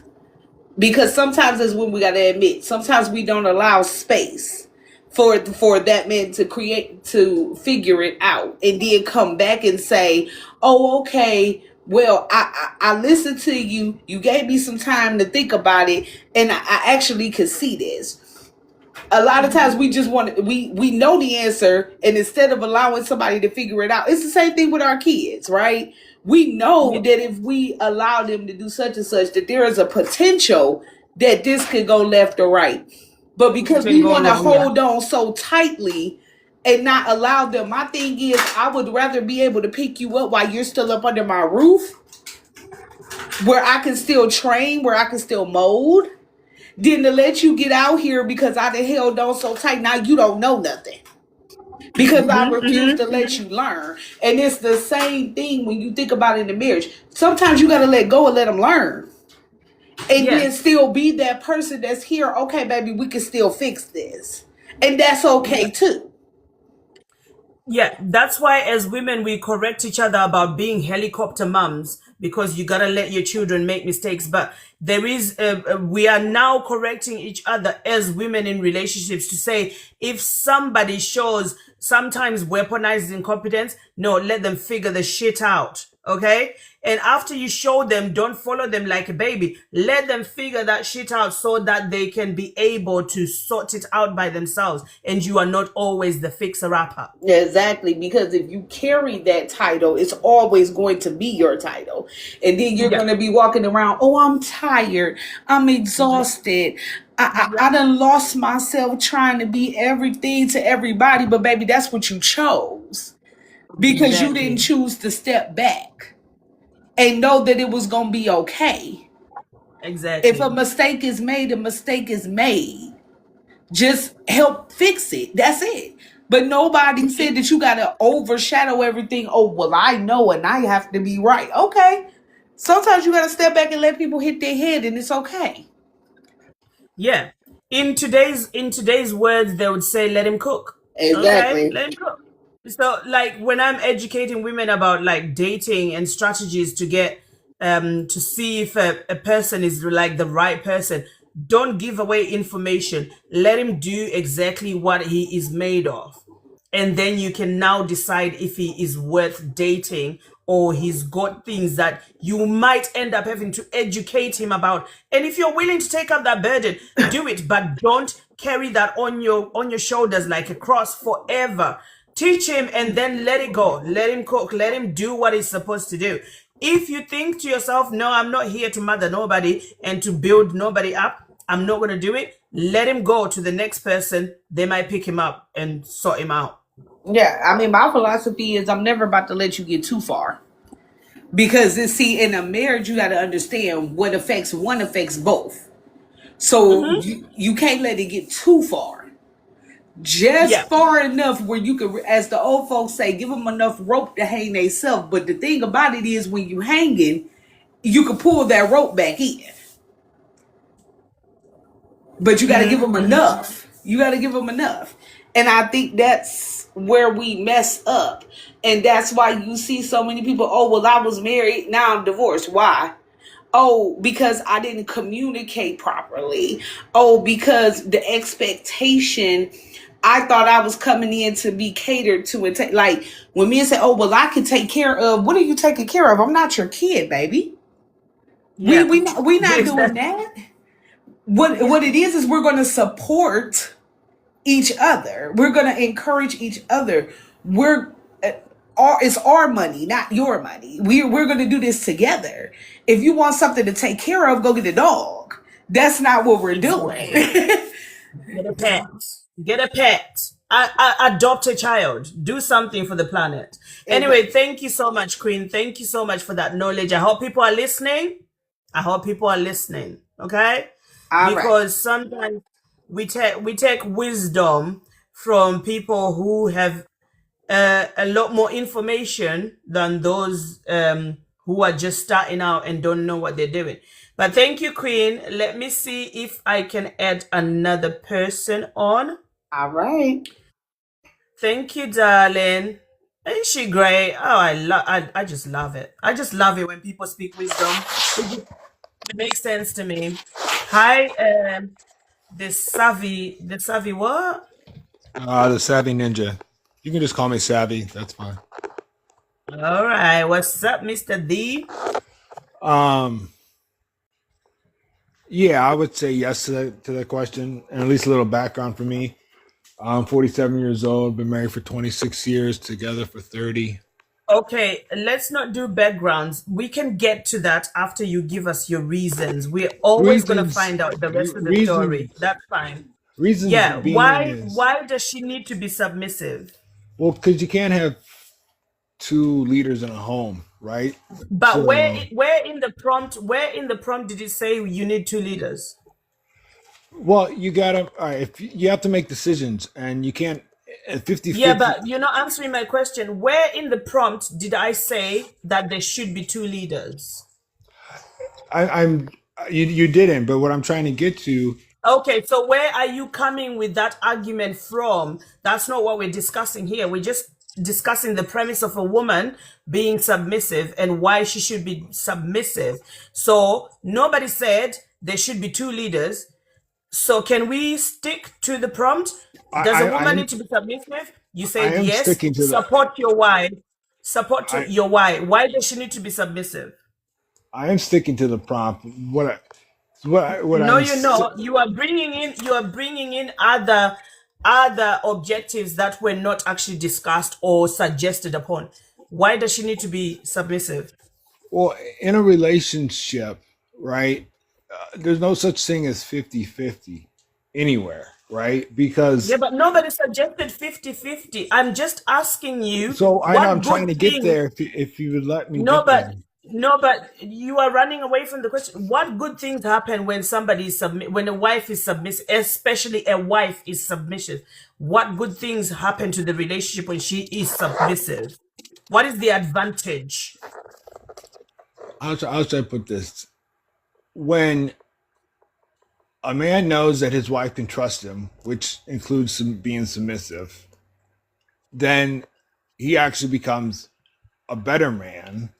because sometimes is when we gotta admit, sometimes we don't allow space for that man to figure it out and then come back and say, "Oh, okay, well, I listened to you. You gave me some time to think about it, and I actually could see this." A lot of times we just we know the answer, and instead of allowing somebody to figure it out, it's the same thing with our kids, right? We know that if we allow them to do such and such, that there is a potential that this could go left or right. But because we want to hold on so tightly and not allow them, my thing is, I would rather be able to pick you up while you're still up under my roof, where I can still train, where I can still mold, than to let you get out here because I done held on so tight. Now you don't know nothing because I refuse to let you learn. And it's the same thing when you think about it in a marriage. Sometimes you got to let go and let them learn. And then still be that person that's here. Okay, baby, we can still fix this. And that's okay too. Yeah, that's why as women we correct each other about being helicopter moms, because you gotta let your children make mistakes. But there is, we are now correcting each other as women in relationships to say, if somebody shows sometimes weaponized incompetence, no, let them figure the shit out. Okay? And after you show them, don't follow them like a baby. Let them figure that shit out so that they can be able to sort it out by themselves. And you are not always the fixer-upper. Exactly. Because if you carry that title, it's always going to be your title. And then you're going to be walking around, "Oh, I'm tired. I'm exhausted. I done lost myself trying to be everything to everybody." But baby, that's what you chose. Because you didn't choose to step back and know that it was going to be okay. Exactly. If a mistake is made, a mistake is made. Just help fix it. That's it. But nobody said that you got to overshadow everything. "Oh, well, I know and I have to be right." Okay. Sometimes you got to step back and let people hit their head, and it's okay. Yeah. In today's words, they would say, "Let him cook." Exactly. Okay? Let him cook. So like when I'm educating women about like dating and strategies to get to see if a person is like the right person, don't give away information. Let him do exactly what he is made of. And then you can now decide if he is worth dating or he's got things that you might end up having to educate him about. And if you're willing to take up that burden, do it, but don't carry that on your shoulders like a cross forever. Teach him and then let it go. Let him cook. Let him do what he's supposed to do. If you think to yourself, "No, I'm not here to mother nobody and to build nobody up, I'm not going to do it," let him go to the next person. They might pick him up and sort him out. Yeah, I mean, my philosophy is I'm never about to let you get too far. Because, in a marriage, you got to understand what affects one affects both. So you can't let it get too far just far enough where you can, as the old folks say, give them enough rope to hang themselves. But the thing about it is, when you hanging, you can pull that rope back in. But you got to give them enough. You got to give them enough. And I think that's where we mess up. And that's why you see so many people, oh, well, I was married, now I'm divorced. Why? Oh, because I didn't communicate properly. Oh, because the expectation, I thought I was coming in to be catered to. And like when men say, oh, well, I can take care of, what are you taking care of? I'm not your kid, baby. We not doing that. What it is we're going to support each other. We're going to encourage each other. It's our money, not your money. We're going to do this together. If you want something to take care of, go get a dog. That's not what we're doing. Get a pet. Get a pet. Adopt a child. Do something for the planet. Anyway, thank you so much, Queen. Thank you so much for that knowledge. I hope people are listening. Okay? Because sometimes we take wisdom from people who have a lot more information than those who are just starting out and don't know what they're doing. But thank you, Queen. Let me see if I can add another person on. All right. Thank you, darling. Ain't she great? Oh, I just love it. I just love it when people speak wisdom. It makes sense to me. Hi, the savvy what? The Savvy Ninja. You can just call me Savvy. That's fine. All right. What's up, Mr. D? Yeah, I would say yes to that question, and at least a little background for me. I'm 47 years old, been married for 26 years, together for 30. Okay, let's not do backgrounds. We can get to that after you give us your reasons. We're always going to find out the rest of the story. That's fine. Reasons. Yeah, why does she need to be submissive? Well, because you can't have two leaders in a home, right? But so, where in the prompt did it say you need two leaders? Well, you gotta. All right, if you have to make decisions, and you can't 50-50. Yeah, but you're not answering my question. Where in the prompt did I say that there should be two leaders? You didn't. But what I'm trying to get to. Okay, so where are you coming with that argument from? That's not what we're discussing here. We're just discussing the premise of a woman being submissive and why she should be submissive. So nobody said there should be two leaders. So can we stick to the prompt? Does a woman need to be submissive? You said yes. Support your wife. Your wife. Why does she need to be submissive? I am sticking to the prompt. No, you're not. You are bringing in other objectives that were not actually discussed or suggested upon. Why does she need to be submissive? Well, in a relationship, right? There's no such thing as 50-50 anywhere, right? Because but nobody suggested 50-50. I'm just asking you. So I'm trying to get there. If you would let me. No, but you are running away from the question. What good things happen when somebody is when a wife is submissive, especially a wife is submissive? What good things happen to the relationship when she is submissive? What is the advantage? I'll try to put this. When a man knows that his wife can trust him, which includes being submissive, then he actually becomes a better man.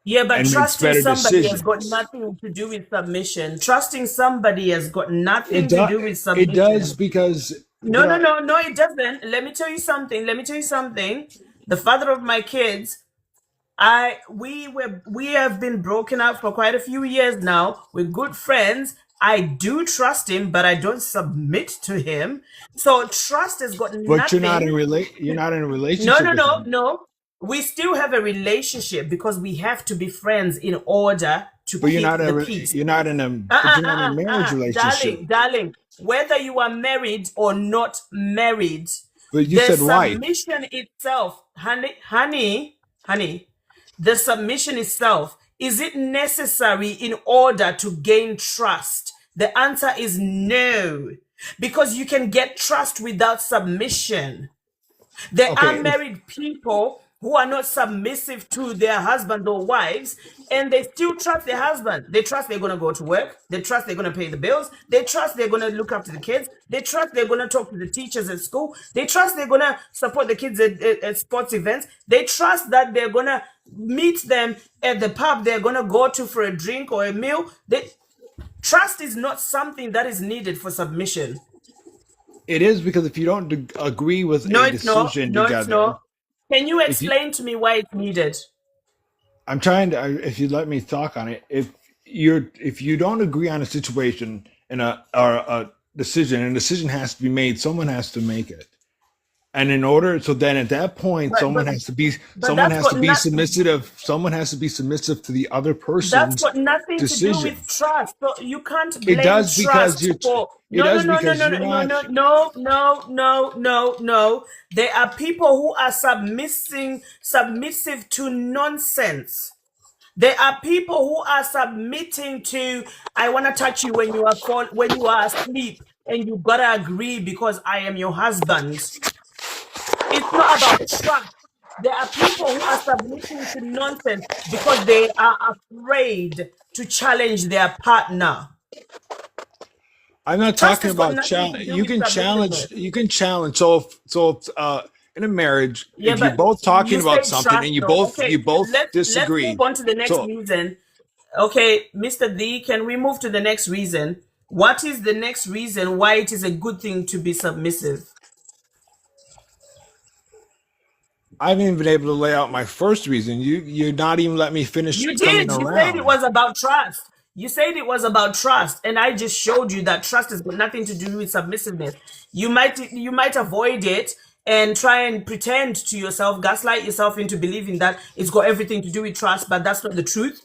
Yeah, but trusting somebody has got nothing to do with submission. Trusting somebody has got nothing to do with submission. It does because... No, it doesn't. Let me tell you something. The father of my kids... we have been broken up for quite a few years now. We're good friends. I do trust him, but I don't submit to him. So trust has got nothing. But you're not in a relationship. No. We still have a relationship because we have to be friends in order to keep the peace. You're not in a marriage relationship. Darling, whether you are married or not married, but you said wife. Submission itself, honey. The submission itself, is it necessary in order to gain trust? The answer is no. because you can get trust without submission. There are Okay. married people who are not submissive to their husband or wives, and they still trust their husband. They trust they're going to go to work. They trust they're going to pay the bills. They trust they're going to look after the kids. They trust they're going to talk to the teachers at school. They trust they're going to support the kids at sports events. They trust that they're going to meet them at the pub they're going to go to for a drink or a meal. Trust is not something that is needed for submission. It is, because if you don't agree with No, a it's not. decision No, it's together, not. Can you if you, explain to me why it's needed? I'm trying to, if you let me talk on it, if you don't agree on a situation and a decision, and a decision has to be made, someone has to make it. And in order, so then at that point, someone has to be submissive. Someone has to be submissive to the other person's That's got nothing decision. to do with trust. So you can't blame It does, because trust you're. for It does, because you're not. no. There are people who are submissive to nonsense. There are people who are submitting to, I want to touch you when you are asleep, and you gotta agree because I am your husband. It's not about trust. There are people who are submitting to nonsense because they are afraid to challenge their partner. I'm not Trust talking has got about nothing to challenge. do You with can challenge. submissiveness. You can challenge. So in a marriage, Yeah, if you're but both talking you about say something trust, and you though. both Okay, let's disagree. move on to the next So reason. Okay, Mr. D, can we move to the next reason? What is the next reason why it is a good thing to be submissive? I haven't even been able to lay out my first reason. You're not even letting me finish You coming did. You said it around. was about trust. You said it was about trust, and I just showed you that trust has got nothing to do with submissiveness. You might avoid it and try and pretend to yourself, gaslight yourself into believing that it's got everything to do with trust, but that's not the truth.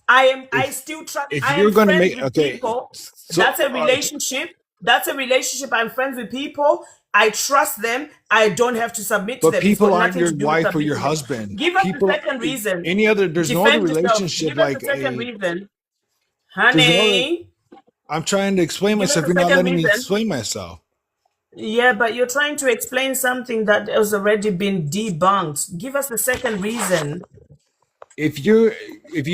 I still trust. If I you're am going to friends make, with okay, people. so That's a relationship. That's a relationship. I'm friends with people. I trust them. I don't have to submit to but them. It's people got aren't nothing your to do with wife or your submissiveness. husband. Give us the People, second reason. any other. There's no other Defend yourself. relationship Give us like the second a. reason. There's no other. Honey, I'm trying to explain give us myself. the You're not second letting me reason. explain myself. Yeah, but you're trying to explain something that has already been debunked. Give us the second reason. If you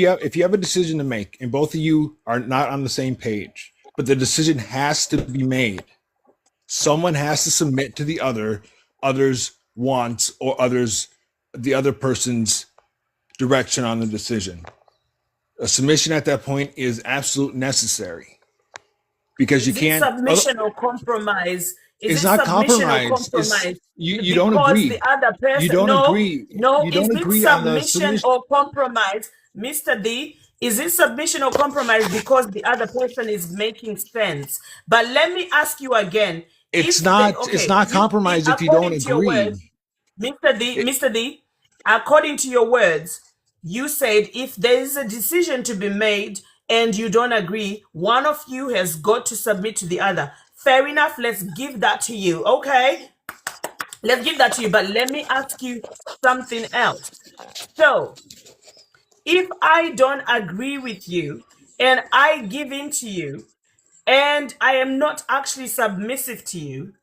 have a decision to make and both of you are not on the same page, but the decision has to be made, someone has to submit to the other's wants or the other person's direction on the decision. A submission at that point is absolute necessary, because you Is it can't. submission or compromise? Is It's it not submission or compromise. It's compromise? you don't Because the agree. other You person, don't no, agree. no, You is don't it agree on the submission submission. or compromise? Mr. D, is it submission or compromise because the other person is making sense? But let me ask you again. It's not. It's not compromise if you don't According to your words, agree. Mr. D, according to your words, you said if there is a decision to be made and you don't agree, one of you has got to submit to the other. Fair enough. Let's give that to you. Okay. Let's give that to you. But let me ask you something else. So, if I don't agree with you and I give in to you and I am not actually submissive to you,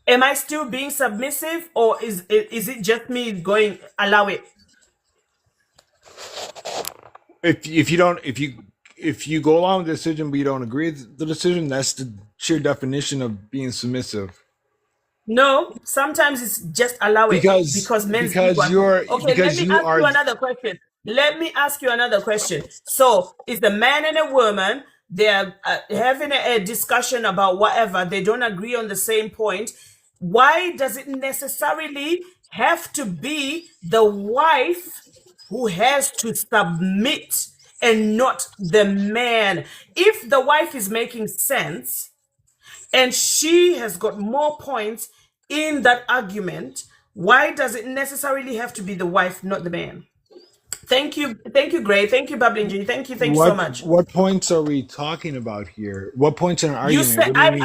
am I still being submissive, or is it just me going, allow it? If you go along with the decision but you don't agree with the decision, that's the sheer definition of being submissive. No, sometimes it's just allow it because men's ego. Okay, let me ask you another question. Let me ask you another question. So, is a man and a woman, they're having a discussion about whatever, they don't agree on the same point. Why does it necessarily have to be the wife who has to submit and not the man? If the wife is making sense and she has got more points in that argument, why does it necessarily have to be the wife, not the man? Thank you, Gray. Thank you, Babbling G. Thank you so much. What points are we talking about here? What points in an You argument? said What do you mean?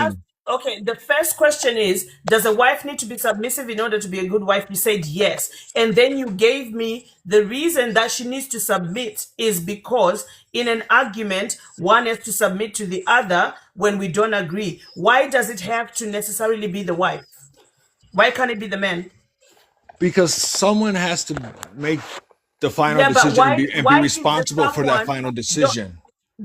Okay, the first question is, does a wife need to be submissive in order to be a good wife? You said yes. And then you gave me the reason that she needs to submit is because in an argument, one has to submit to the other when we don't agree. Why does it have to necessarily be the wife? Why can't it be the man? Because someone has to make the final Yeah, but decision and be why is the responsible for that someone final decision.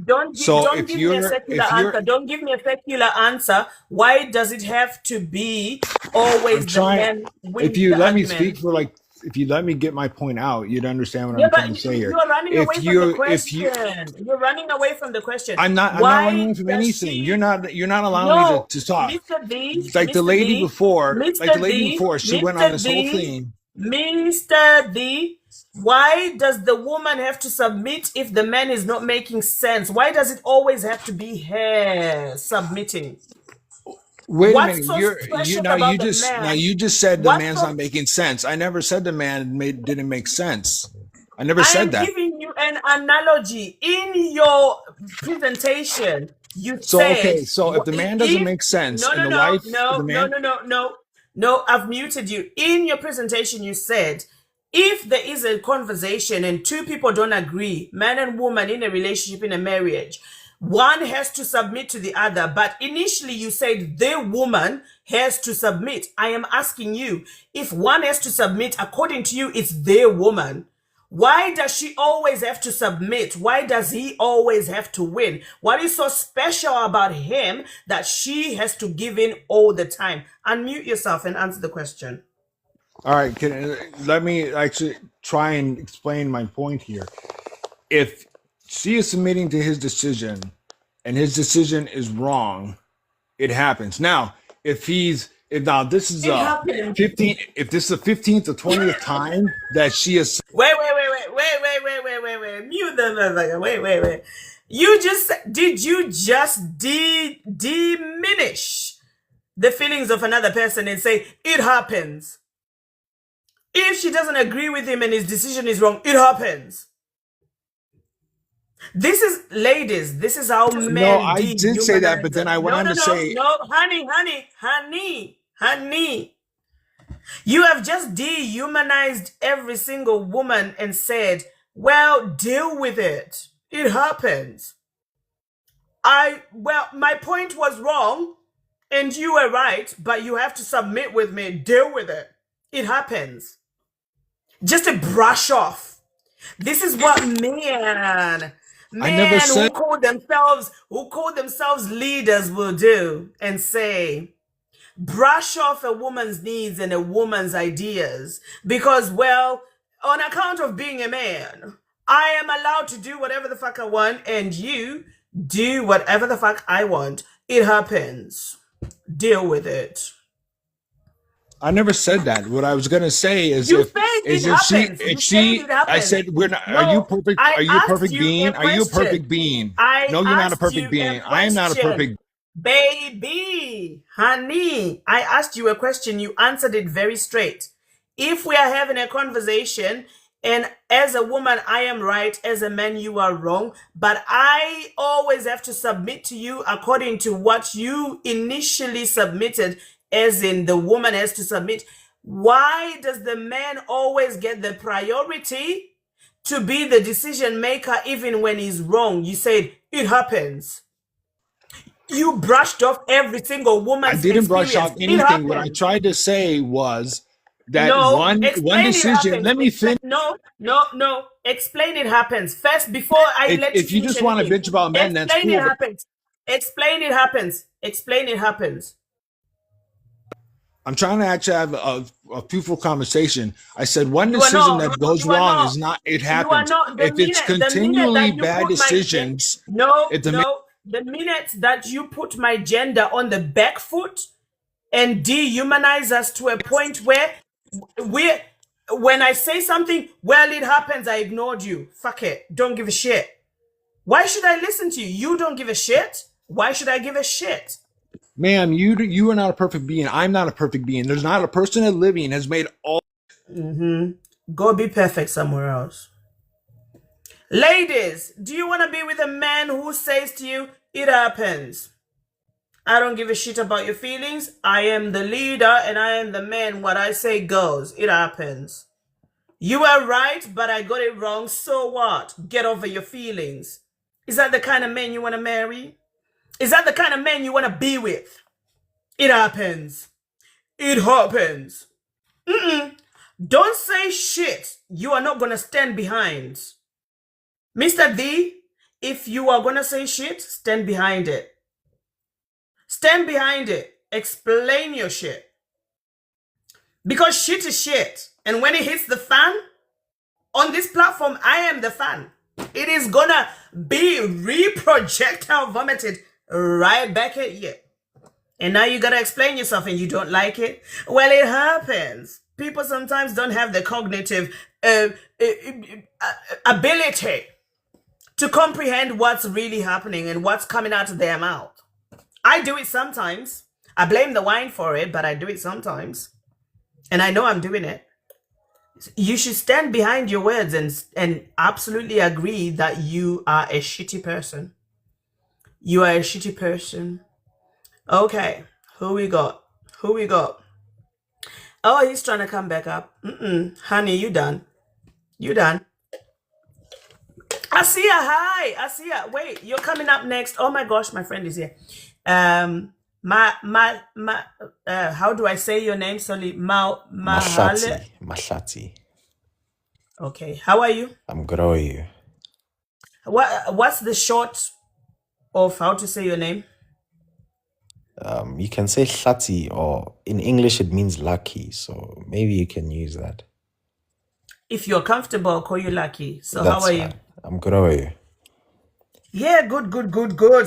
don't So give me a secular answer. Don't give me a secular answer. Why does it have to be always I'm the trying, man if wins you the let me speak argument? for like, if you let me get my point out, you'd understand what Yeah, I'm trying to but say here. you're running away from the If you, question. You're running away from the question. I'm not running Why away from does anything. You're she? not allowing me No, to talk. Mr. D, Like the Mr. lady D, before, Mr. D, she went on Mr. this whole D, thing. Mr. D. Why does the woman have to submit if the man is not making sense? Why does it always have to be her submitting? Wait a What's minute. so special Now about the man? you just said the What's man's so not making sense. I never said the man didn't make sense. I never I said am that. giving you an analogy. In your presentation, you So said, okay, so if the man doesn't if make sense no, and no, the no, wife, the no, no, man, no, no, no, no, I've muted you. In your presentation, you said, if there is a conversation and two people don't agree, man and woman in a relationship, in a marriage, one has to submit to the other. But initially, you said the woman has to submit. I am asking you, if one has to submit, according to you, it's the woman. Why does she always have to submit? Why does he always have to win? What is so special about him that she has to give in all the time? Unmute yourself and answer the question. all right, let me actually try and explain my point here. If she is submitting to his decision and his decision is wrong, it happens. Now, if now this is It a happened. 15, if this is the 15th or 20th time that she is, Wait. Mute the motherfucker. Wait. Did you just diminish the feelings of another person and say, it happens? If she doesn't agree with him and his decision is wrong, it happens. This is, ladies, this is how no, men I did say that, but then I went on to say, No, honey. You have just dehumanized every single woman and said, well, deal with it. It happens. My point was wrong and you were right, but you have to submit with me. Deal with it. It happens. Just a brush off. This is what men who call themselves leaders will do and say, brush off a woman's needs and a woman's ideas because, well, on account of being a man, I am allowed to do whatever the fuck I want and you do whatever the fuck I want. It happens. Deal with it. I never said that. What I was gonna say is I said we're not. No, are you perfect? Are you a perfect being? Are you a perfect being? No, you're not a perfect being. I am not a perfect. Baby, honey, I asked you a question. You answered it very straight. If we are having a conversation and as a woman, I am right, as a man, you are wrong, but I always have to submit to you according to what you initially submitted, as in the woman has to submit. Why does the man always get the priority to be the decision maker even when he's wrong? You said, it happens. You brushed off every single woman's I didn't brush off experience. anything. What I tried to say was that one decision. Let me finish. No. Explain it happens first before I let you If you finish just want to anything. bitch about men, that's Explain cool. it happens. Explain it happens. Explain it happens. I'm trying to actually have a fruitful conversation. I said one decision that goes wrong is not. It happens. If it's continually bad decisions, the minute that you put my gender on the back foot and dehumanize us to a point where when I say something, well, it happens, I ignored you. Fuck it. Don't give a shit. Why should I listen to you? You don't give a shit. Why should I give a shit? Ma'am, you are not a perfect being. I'm not a perfect being. There's not a person that living has made all. Go be perfect somewhere else. Ladies, do you want to be with a man who says to you, it happens? I don't give a shit about your feelings. I am the leader and I am the man. What I say goes. It happens. You were right, but I got it wrong. So what? Get over your feelings. Is that the kind of man you want to marry? Is that the kind of man you want to be with? It happens. It happens. Don't say shit you are not going to stand behind. Mr. D, if you are going to say shit, stand behind it. Stand behind it. Explain your shit. Because shit is shit. And when it hits the fan, on this platform, I am the fan. It is gonna be reprojectile vomited right back at you. And now you gotta explain yourself and you don't like it. Well, it happens. People sometimes don't have the cognitive ability to comprehend what's really happening and what's coming out of their mouth. I do it sometimes. I blame the wine for it, but I do it sometimes. And I know I'm doing it. You should stand behind your words and absolutely agree that you are a shitty person. You are a shitty person. Okay, who we got? Who we got? Oh, he's trying to come back up. Honey, you done. You done. Asia, hi. Asia, wait, you're coming up next. Oh my gosh, my friend is here. How do I say your name? Sorry, Mahale. Mashati. Okay, how are you? I'm good. How are you? What's the short of how to say your name? You can say Shati, or in English it means lucky. So maybe you can use that. If you're comfortable, I'll call you Lucky. So That's how are you? fine. I'm good. How are you? Yeah, good.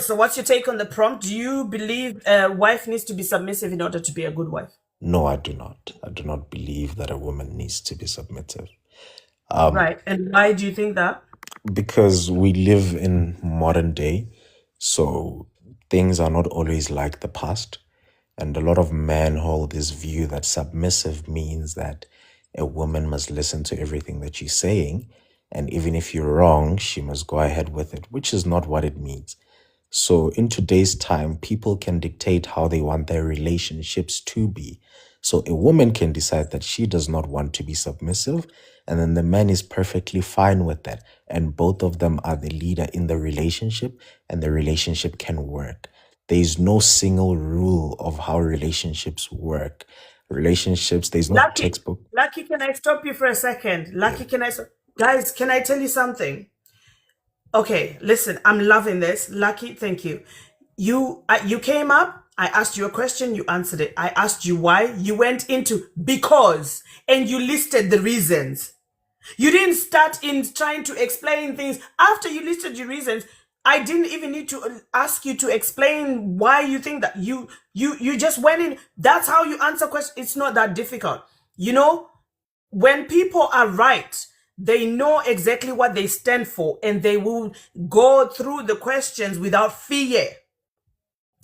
So what's your take on the prompt? Do you believe a wife needs to be submissive in order to be a good wife? No, I do not. I do not believe that a woman needs to be submissive. Right. And why do you think that? Because we live in modern day, so things are not always like the past. And a lot of men hold this view that submissive means that a woman must listen to everything that you're saying. And even if you're wrong, she must go ahead with it, which is not what it means. So in today's time, people can dictate how they want their relationships to be. So a woman can decide that she does not want to be submissive, and then the man is perfectly fine with that. And both of them are the leader in the relationship, and the relationship can work. There is no single rule of how relationships work. Relationships, there's no textbook. Lucky, can I stop you for a second? Lucky, guys, can I tell you something? Okay, listen, I'm loving this. Lucky, thank you. You came up, I asked you a question, you answered it. I asked you why, you went into because, and you listed the reasons. You didn't start in trying to explain things. After you listed your reasons, I didn't even need to ask you to explain why you think that. You just went in. That's how you answer questions. It's not that difficult. You know, when people are right, they know exactly what they stand for, and they will go through the questions without fear.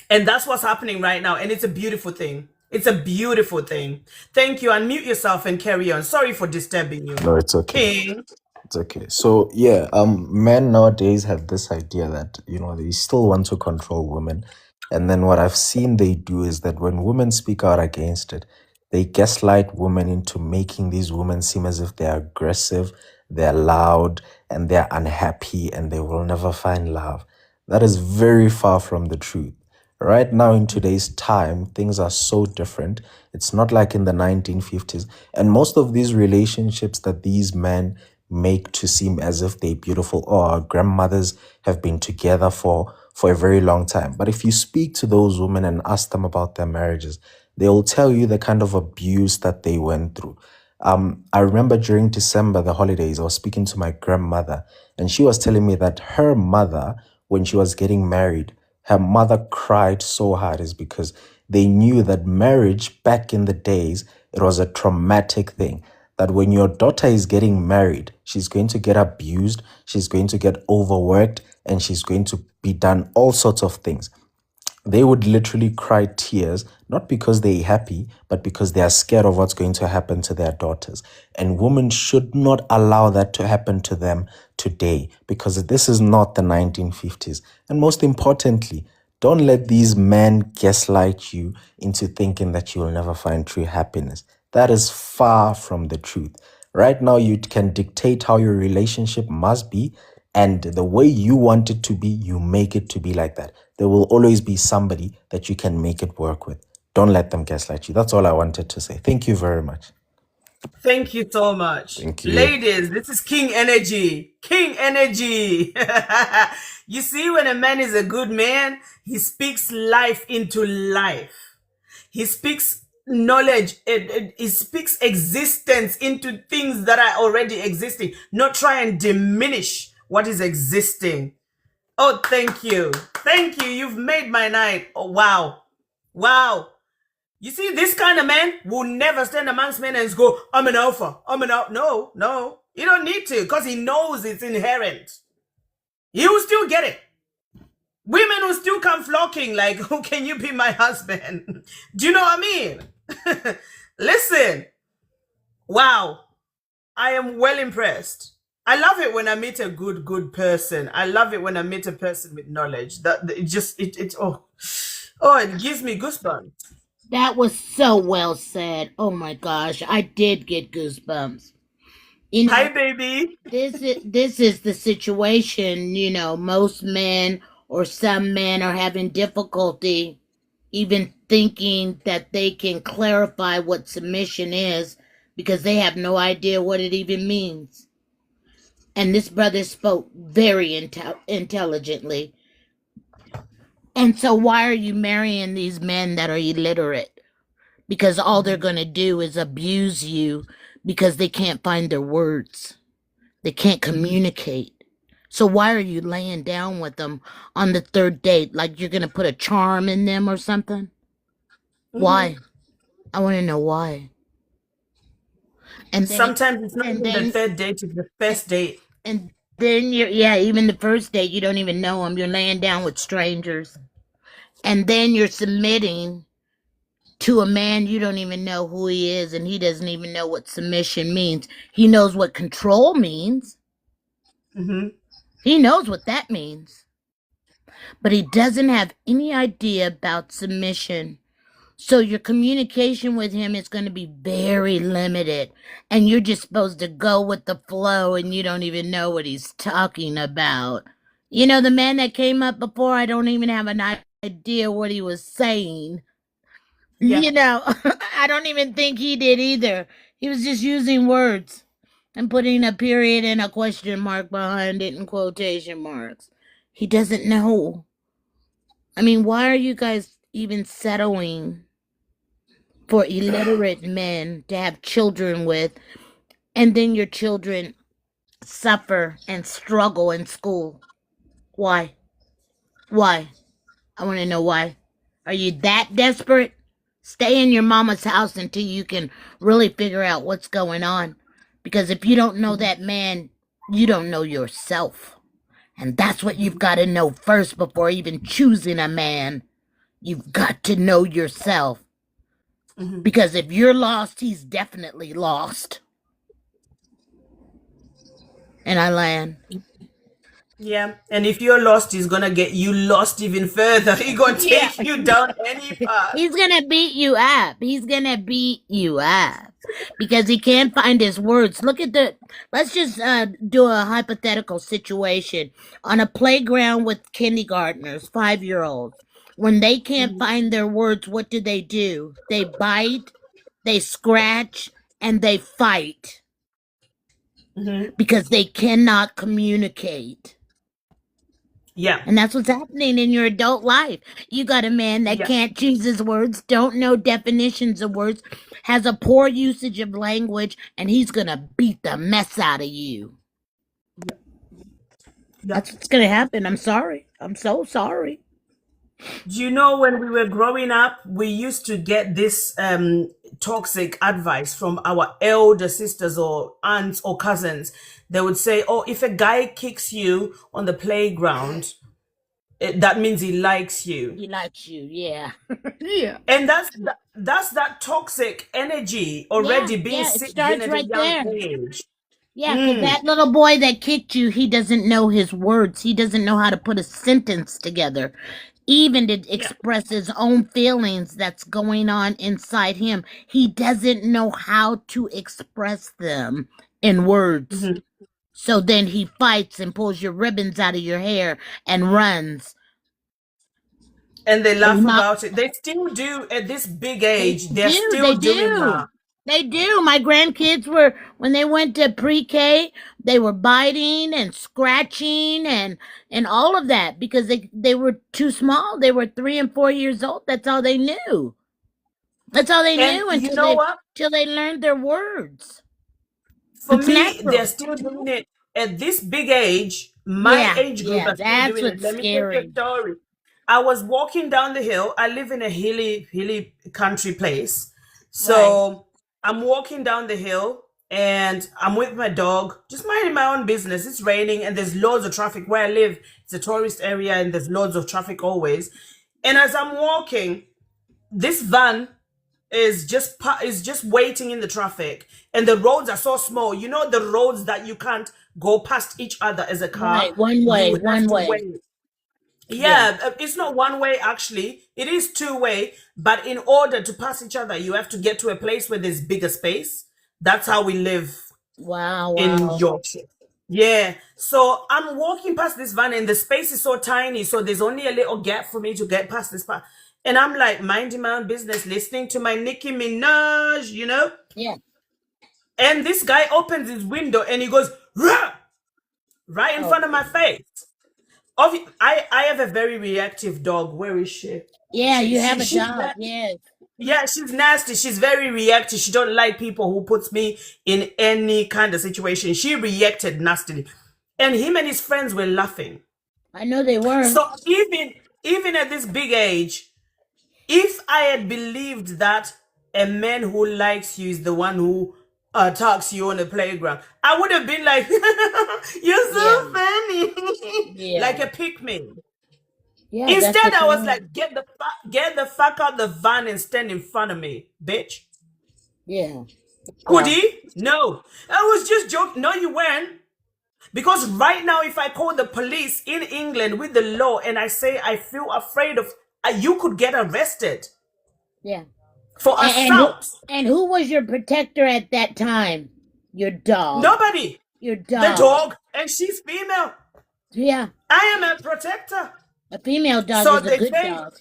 And that's what's happening right now. And it's a beautiful thing. It's a beautiful thing. Thank you. Unmute yourself and carry on. Sorry for disturbing you. No, it's okay. King. It's okay. So yeah, men nowadays have this idea that, they still want to control women. And then what I've seen they do is that when women speak out against it, they gaslight women into making these women seem as if they're aggressive, they're loud, and they're unhappy, and they will never find love. That is very far from the truth. Right now, in today's time, things are so different. It's not like in the 1950s. And most of these relationships that these men make to seem as if they're beautiful, or our grandmothers have been together for a very long time. But if you speak to those women and ask them about their marriages, they will tell you the kind of abuse that they went through. I remember during December, the holidays, I was speaking to my grandmother, and she was telling me that her mother, when she was getting married, her mother cried so hard is because they knew that marriage back in the days, it was a traumatic thing. That when your daughter is getting married, she's going to get abused, she's going to get overworked, and she's going to be done all sorts of things. They would literally cry tears, not because they're happy, but because they are scared of what's going to happen to their daughters. And women should not allow that to happen to them today, because this is not the 1950s. And most importantly, Don't let these men gaslight you into thinking that you will never find true happiness. That is far from the truth. Right now, you can dictate how your relationship must be, and the way you want it to be, you make it to be like that. There will always be somebody that you can make it work with. Don't let them gaslight you. That's all I wanted to say. Thank you very much. Thank you so much. Thank you. Ladies, this is King Energy. King Energy. You see, when a man is a good man, he speaks life into life. He speaks knowledge. He speaks existence into things that are already existing, not try and diminish what is existing. Oh, thank you. Thank you. You've made my night. Oh, wow. Wow. You see, this kind of man will never stand amongst men and go, I'm an alpha. I'm an alpha. No, no. You don't need to, because he knows it's inherent. He will still get it. Women will still come flocking like, who can you be my husband? Do you know what I mean? Listen. Wow. I am well impressed. I love it when I meet a good person. I love it when I meet a person with knowledge. It gives me goosebumps. That was so well said. Oh my gosh, I did get goosebumps. You know, hi, baby. This is the situation. You know, most men or some men are having difficulty even thinking that they can clarify what submission is because they have no idea what it even means. And this brother spoke very intelligently. And so why are you marrying these men that are illiterate? Because all they're going to do is abuse you because they can't find their words. They can't communicate. So why are you laying down with them on the third date? Like you're going to put a charm in them or something? Why? I want to know why. And then, sometimes it's not even the third date, it's the first date. And then even the first date, you don't even know them. You're laying down with strangers. And then you're submitting to a man you don't even know who he is, and he doesn't even know what submission means. He knows what control means. He knows what that means. But he doesn't have any idea about submission. So your communication with him is going to be very limited. And you're just supposed to go with the flow, and you don't even know what he's talking about. You know, the man that came up before, I don't even have an idea what he was saying. Yeah. You know, I don't even think he did either. He was just using words and putting a period and a question mark behind it and quotation marks. He doesn't know. I mean, why are you guys even settling for illiterate men to have children with, and then your children suffer and struggle in school? Why? Why? I want to know why. Are you that desperate? Stay in your mama's house until you can really figure out what's going on. Because if you don't know that man, you don't know yourself. And that's what you've got to know first before even choosing a man. You've got to know yourself. Because if you're lost, he's definitely lost. And I land. Yeah, and if you're lost, he's gonna get you lost even further. He's gonna take you down any path. He's gonna beat you up. He's gonna beat you up because he can't find his words. Let's just do a hypothetical situation on a playground with kindergartners, 5-year-olds. When they can't find their words, what do? They bite, they scratch, and they fight because they cannot communicate. Yeah. And that's what's happening in your adult life. You got a man that can't choose his words, don't know definitions of words, has a poor usage of language, and he's going to beat the mess out of you. Yeah. That's what's going to happen. I'm sorry. I'm so sorry. Do you know, when we were growing up, we used to get this toxic advice from our elder sisters or aunts or cousins. They would say, oh, if a guy kicks you on the playground, that means he likes you. He likes you, yeah. Yeah. And that's that toxic energy already being it starts right there. Age. Yeah, because that little boy that kicked you, he doesn't know his words. He doesn't know how to put a sentence together. even to express his own feelings that's going on inside him. He doesn't know how to express them in words. Mm-hmm. So then he fights and pulls your ribbons out of your hair and runs. And they laugh about it. They still do at this big age. They're still doing that. They do. My grandkids were, when they went to pre-K, they were biting and scratching and all of that because they were too small. They were 3 and 4 years old. That's all they knew. That's all they knew until they learned their words. For me, they're still doing it at this big age. My age group are still doing it. Let me tell you a story. I was walking down the hill. I live in a hilly country place. So I'm walking down the hill and I'm with my dog, just minding my own business. It's raining and there's loads of traffic where I live. It's a tourist area and there's loads of traffic always. And as I'm walking, this van is just waiting in the traffic, and the roads are so small. You know, the roads that you can't go past each other as a car. Right, one way. Yeah, it's not one way actually. It is two way, but in order to pass each other, you have to get to a place where there's bigger space. That's how we live. Wow. In Yorkshire. Yeah. So I'm walking past this van and the space is so tiny, so there's only a little gap for me to get past this part. And I'm like minding my own business, listening to my Nicki Minaj, you know? Yeah. And this guy opens his window and he goes, rah! Right in front of my face. I have a very reactive dog. Where is she? Yeah, you have a dog. Yes. Yeah, she's nasty. She's very reactive. She don't like people who puts me in any kind of situation. She reacted nastily. And him and his friends were laughing. I know they were. So even at this big age, if I had believed that a man who likes you is the one who talks you on the playground, I would have been like, you're so funny. Like a pygmy. Yeah, instead, I was like, get the fuck out the van and stand in front of me, bitch. Yeah. Could he? No. I was just joking. No, you weren't. Because right now, if I call the police in England with the law and I say I feel afraid of, you could get arrested. Yeah. For assault. And who was your protector at that time? Your dog. Nobody. Your dog. The dog. And she's female. Yeah. I am a protector. A female dog is a good dog.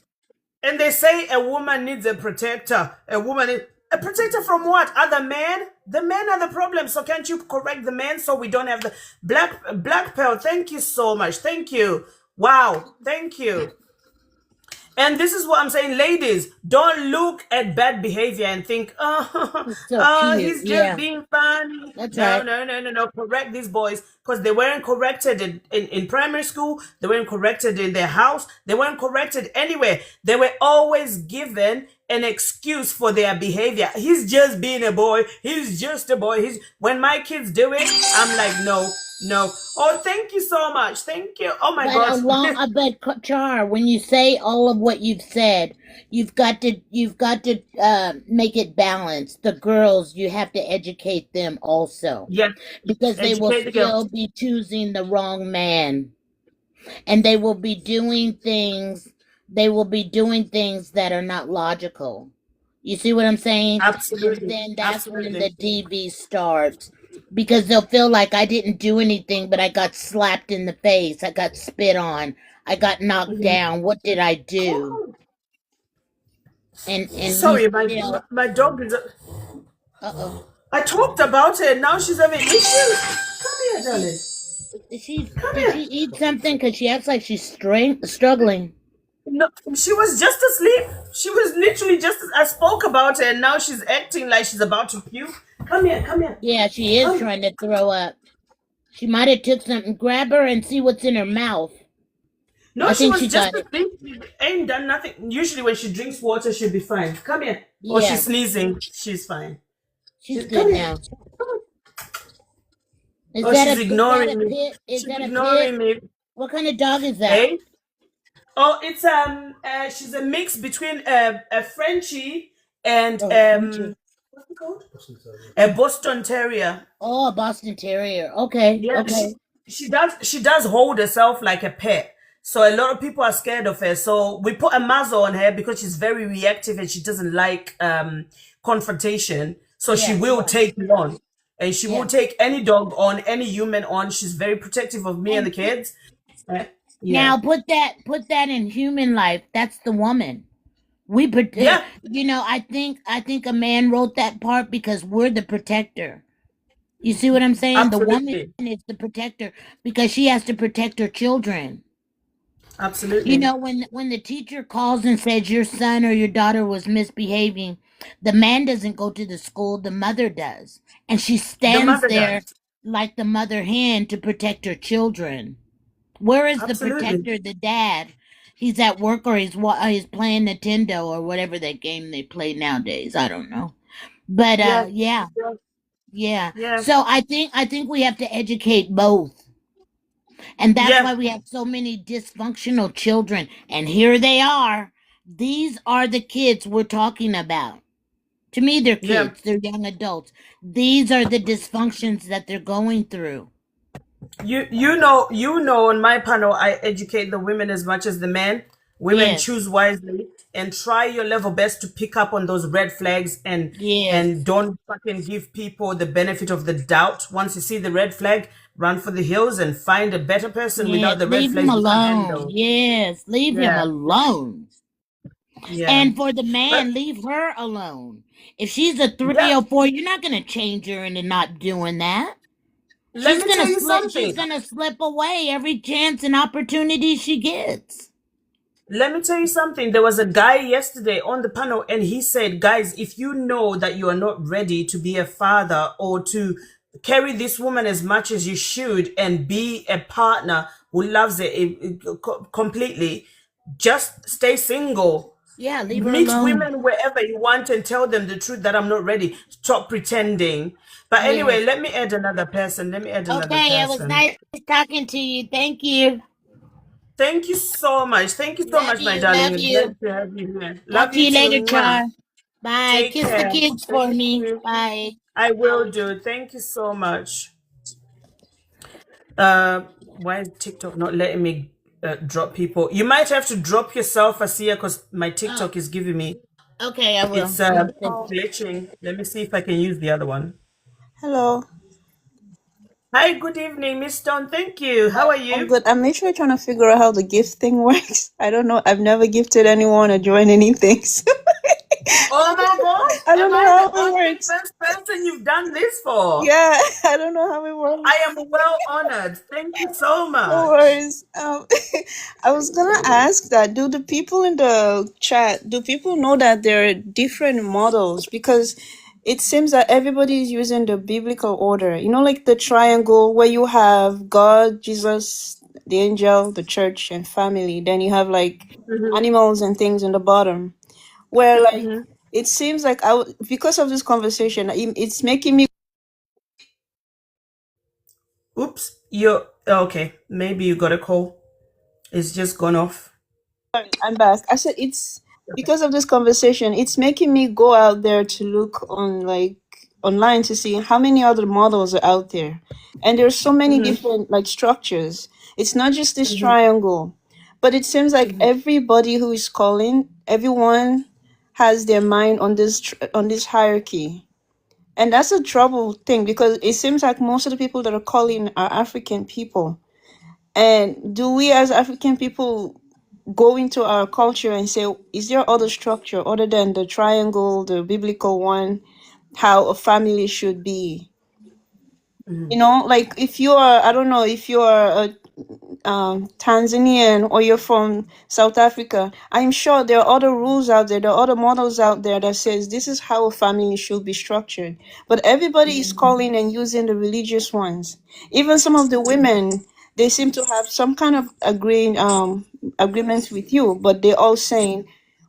And they say a woman needs a protector. A protector from what? Other men? The men are the problem. So can't you correct the men so we don't have the black pearl? Thank you so much. Thank you. Wow. Thank you. And this is what I'm saying, ladies, don't look at bad behavior and think, he's just being funny. That's No. Correct these boys, because they weren't corrected in primary school. They weren't corrected in their house. They weren't corrected anywhere. They were always given an excuse for their behavior. He's just being a boy. He's just a boy. When my kids do it, I'm like, no. Oh, thank you so much. Thank you. Oh my God. But Char, when you say all of what you've said, you've got to make it balanced. The girls, you have to educate them also. Yeah. Because they will still be choosing the wrong man. And they will be doing things that are not logical. You see what I'm saying? Absolutely. And then that's when the DV starts. Because they'll feel like I didn't do anything, but I got slapped in the face. I got spit on. I got knocked down. What did I do? And sorry, my dog is. Uh-oh. I talked about it. Now she's having issues. Come here, darling. Did she eat something? Because she acts like she's struggling. No, she was just asleep. She was literally just. I spoke about it, and now she's acting like she's about to puke. Come here. Yeah, she is trying to throw up. She might have took something. Grab her and see what's in her mouth. No, she was just asleep. She ain't done nothing. Usually when she drinks water, she'll be fine. Come here. Yeah. Or she's sneezing. She's fine. She's good now. She's ignoring me. Is that a pit? What kind of dog is that? Hey? Oh, it's she's a mix between a Frenchie and what's it called? A Boston Terrier. Oh, a Boston Terrier. Okay. Yeah, okay. She does hold herself like a pet. So a lot of people are scared of her. So we put a muzzle on her because she's very reactive and she doesn't like confrontation. So she will take you on. And she will take any dog on, any human on. She's very protective of me and the kids. Now put that in human life. That's the woman. We you know, I think a man wrote that part because we're the protector. You see what I'm saying? The woman is the protector because she has to protect her children. Absolutely. You know, when the teacher calls and says your son or your daughter was misbehaving, the man doesn't go to the school, the mother does. And she stands there like the mother hen to protect her children. Where is the protector, the dad? He's at work or he's playing Nintendo or whatever that game they play nowadays. I don't know. But yeah. So I think we have to educate both. And that's why we have so many dysfunctional children. And here they are. These are the kids we're talking about. To me, they're kids. They're young adults. These are the dysfunctions that they're going through. You know on my panel I educate the women as much as the men. Women choose wisely and try your level best to pick up on those red flags and don't fucking give people the benefit of the doubt. Once you see the red flag, run for the hills and find a better person without the red leave flags. Him alone. Yes, leave him alone. And for the man, leave her alone. If she's a 3 or 4, you're not gonna change her into not doing that. She's gonna slip away every chance and opportunity she gets. Let me tell you something. There was a guy yesterday on the panel and he said, guys, if you know that you are not ready to be a father or to carry this woman as much as you should and be a partner who loves it completely, just stay single. Yeah, leave her Meet alone. women wherever you want and tell them the truth that I'm not ready. Stop pretending. But anyway, let me add another person. Okay, it was nice talking to you. Thank you. Thank you so much. Thank you so much, my darling. Love you. Glad to have you here. Talk to you later, Char. Bye. Take Kiss care. the kids for me. Bye. I will do. Thank you so much. Why is TikTok not letting me drop people? You might have to drop yourself, Asia, because my TikTok is giving me. Okay, I will. It's glitching. Let me see if I can use the other one. Hello. Hi, good evening, Miss Stone. Thank you. How are you? I'm good. I'm literally trying to figure out how the gift thing works. I don't know. I've never gifted anyone or joined anything. So Oh my God! I don't know how it works. First person you've done this for. Yeah, I don't know how it works. I am well honored. Thank you so much. No worries. I was gonna ask that. Do the people in the chat? Do people know that there are different models? Because it seems that everybody is using the biblical order. You know, like the triangle where you have God, Jesus, the angel, the church, and family. Then you have like animals and things in the bottom. Where like it seems like because of this conversation, it's making me. Oops, you're okay. Maybe you got a call. It's just gone off. I'm back. I said it's because of this conversation. It's making me go out there to look on like online to see how many other models are out there, and there's so many different like structures. It's not just this triangle, but it seems like everybody who is calling, everyone has their mind on this hierarchy. And that's a trouble thing because it seems like most of the people that are calling are African people. And do we as African people go into our culture and say, is there other structure other than the triangle, the biblical one, how a family should be? You know, like if you are, I don't know, if you are a Tanzanian or you're from South Africa, I'm sure there are other rules out there, there are other models out there that says this is how a family should be structured. But everybody is calling and using the religious ones. Even some of the women, they seem to have some kind of agreements with you, but they're all saying,